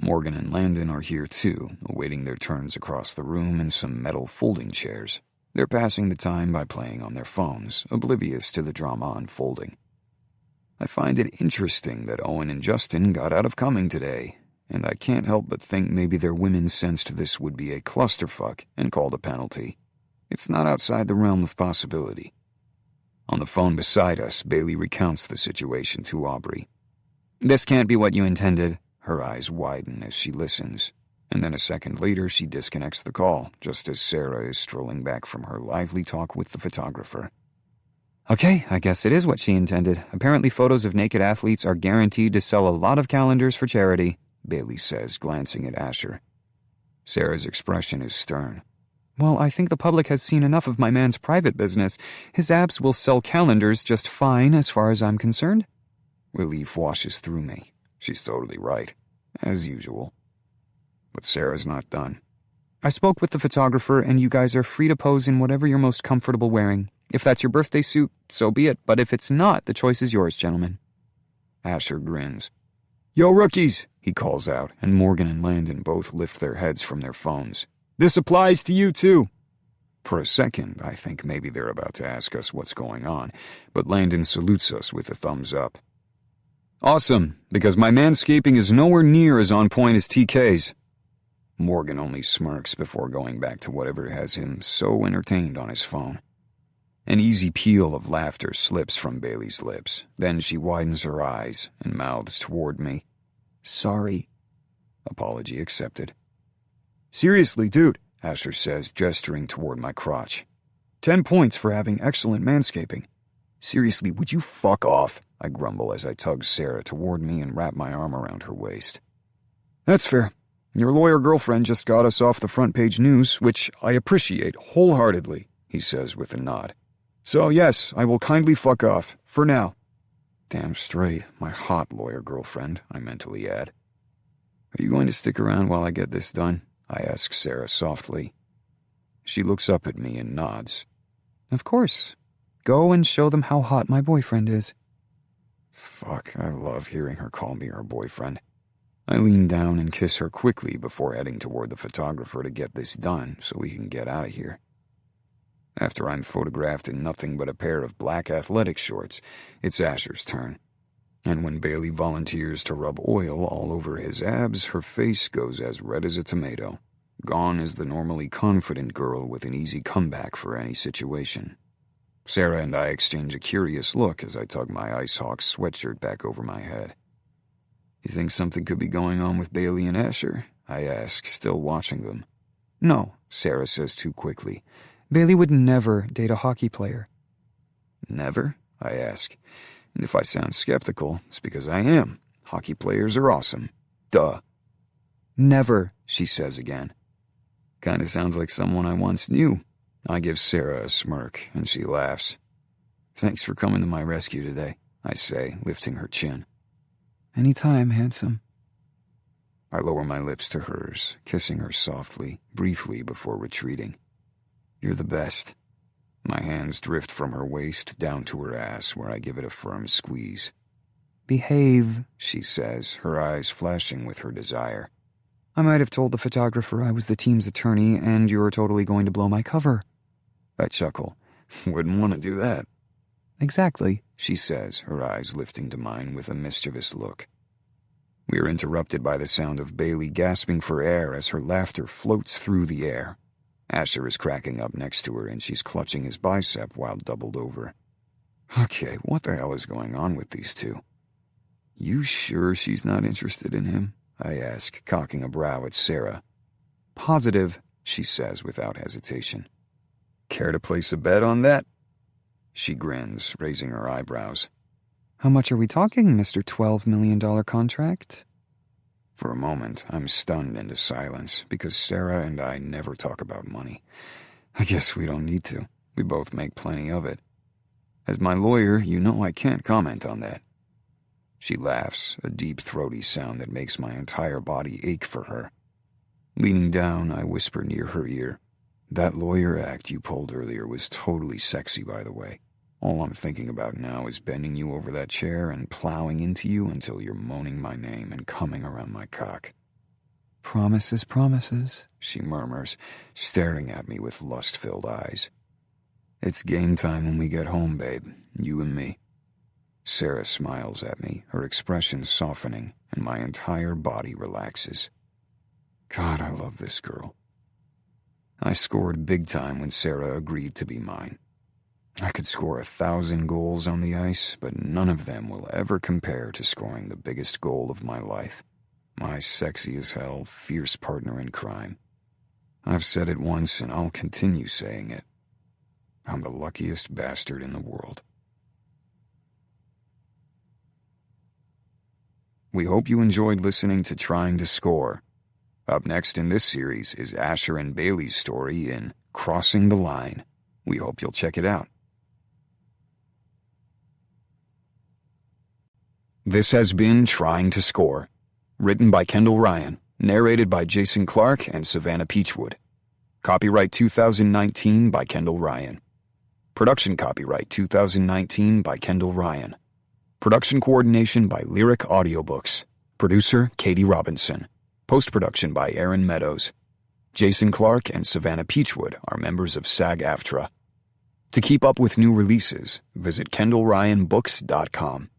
A: Morgan and Landon are here too, awaiting their turns across the room in some metal folding chairs. They're passing the time by playing on their phones, oblivious to the drama unfolding. I find it interesting that Owen and Justin got out of coming today, and I can't help but think maybe their women sensed this would be a clusterfuck and called a penalty. It's not outside the realm of possibility. On the phone beside us, Bailey recounts the situation to Aubrey.
C: This can't be what you intended.
A: Her eyes widen as she listens, and then a second later she disconnects the call, just as Sarah is strolling back from her lively talk with the photographer.
C: Okay, I guess it is what she intended. Apparently photos of naked athletes are guaranteed to sell a lot of calendars for charity,
A: Bailey says, glancing at Asher. Sarah's expression is stern.
C: Well, I think the public has seen enough of my man's private business. His abs will sell calendars just fine as far as I'm concerned.
A: Relief washes through me. She's totally right, as usual. But Sarah's not done.
C: I spoke with the photographer, and you guys are free to pose in whatever you're most comfortable wearing. If that's your birthday suit, so be it, but if it's not, the choice is yours, gentlemen.
A: Asher grins. Yo, rookies, he calls out, and Morgan and Landon both lift their heads from their phones. This applies to you, too. For a second, I think maybe they're about to ask us what's going on, but Landon salutes us with a thumbs up. Awesome, because my manscaping is nowhere near as on point as TK's. Morgan only smirks before going back to whatever has him so entertained on his phone. An easy peal of laughter slips from Bailey's lips. Then she widens her eyes and mouths toward me. Sorry. Apology accepted. Seriously, dude, Asher says, gesturing toward my crotch. 10 points for having excellent manscaping. Seriously, would you fuck off? I grumble as I tug Sarah toward me and wrap my arm around her waist. That's fair. Your lawyer girlfriend just got us off the front page news, which I appreciate wholeheartedly, he says with a nod. So yes, I will kindly fuck off, for now. Damn straight, my hot lawyer girlfriend, I mentally add. Are you going to stick around while I get this done? I ask Sarah softly. She looks up at me and nods.
C: Of course. Go and show them how hot my boyfriend is.
A: Fuck, I love hearing her call me her boyfriend. I lean down and kiss her quickly before heading toward the photographer to get this done so we can get out of here. After I'm photographed in nothing but a pair of black athletic shorts, it's Asher's turn. And when Bailey volunteers to rub oil all over his abs, her face goes as red as a tomato. Gone is the normally confident girl with an easy comeback for any situation. Sarah and I exchange a curious look as I tug my Ice Hawks sweatshirt back over my head. You think something could be going on with Bailey and Asher? I ask, still watching them.
C: No,
A: Sarah says too quickly.
C: Bailey would never date a hockey player.
A: Never? I ask. And if I sound skeptical, it's because I am. Hockey players are awesome. Duh.
C: Never,
A: she says again. Kinda sounds like someone I once knew. I give Sarah a smirk, and she laughs. Thanks for coming to my rescue today, I say, lifting her chin.
C: Anytime, handsome.
A: I lower my lips to hers, kissing her softly, briefly before retreating. You're the best. My hands drift from her waist down to her ass, where I give it a firm squeeze.
C: Behave,
A: she says, her eyes flashing with her desire.
C: I might have told the photographer I was the team's attorney and you were totally going to blow my cover.
A: I chuckle. Wouldn't want to do that.
C: Exactly,
A: she says, her eyes lifting to mine with a mischievous look. We are interrupted by the sound of Bailey gasping for air as her laughter floats through the air. Asher is cracking up next to her and she's clutching his bicep while doubled over. Okay, what the hell is going on with these two? You sure she's not interested in him? I ask, cocking a brow at Sarah.
C: Positive,
A: she says without hesitation. Care to place a bet on that? She grins, raising her eyebrows.
C: How much are we talking, Mr. $12 million contract?
A: For a moment, I'm stunned into silence because Sarah and I never talk about money. I guess we don't need to. We both make plenty of it. As my lawyer, you know I can't comment on that. She laughs, a deep, throaty sound that makes my entire body ache for her. Leaning down, I whisper near her ear, That lawyer act you pulled earlier was totally sexy, by the way. All I'm thinking about now is bending you over that chair and plowing into you until you're moaning my name and coming around my cock.
C: Promises, promises,
A: she murmurs, staring at me with lust-filled eyes. It's game time when we get home, babe, you and me. Sarah smiles at me, her expression softening, and my entire body relaxes. God, I love this girl. I scored big time when Sarah agreed to be mine. I could score 1,000 goals on the ice, but none of them will ever compare to scoring the biggest goal of my life. My sexy as hell, fierce partner in crime. I've said it once and I'll continue saying it. I'm the luckiest bastard in the world. We hope you enjoyed listening to Trying to Score. Up next in this series is Asher and Bailey's story in Crossing the Line. We hope you'll check it out. This has been Trying to Score. Written by Kendall Ryan. Narrated by Jason Clark and Savannah Peachwood. Copyright 2019 by Kendall Ryan. Production copyright 2019 by Kendall Ryan. Production coordination by Lyric Audiobooks. Producer Katie Robinson. Post-production by Aaron Meadows. Jason Clark and Savannah Peachwood are members of SAG-AFTRA. To keep up with new releases, visit KendallRyanBooks.com.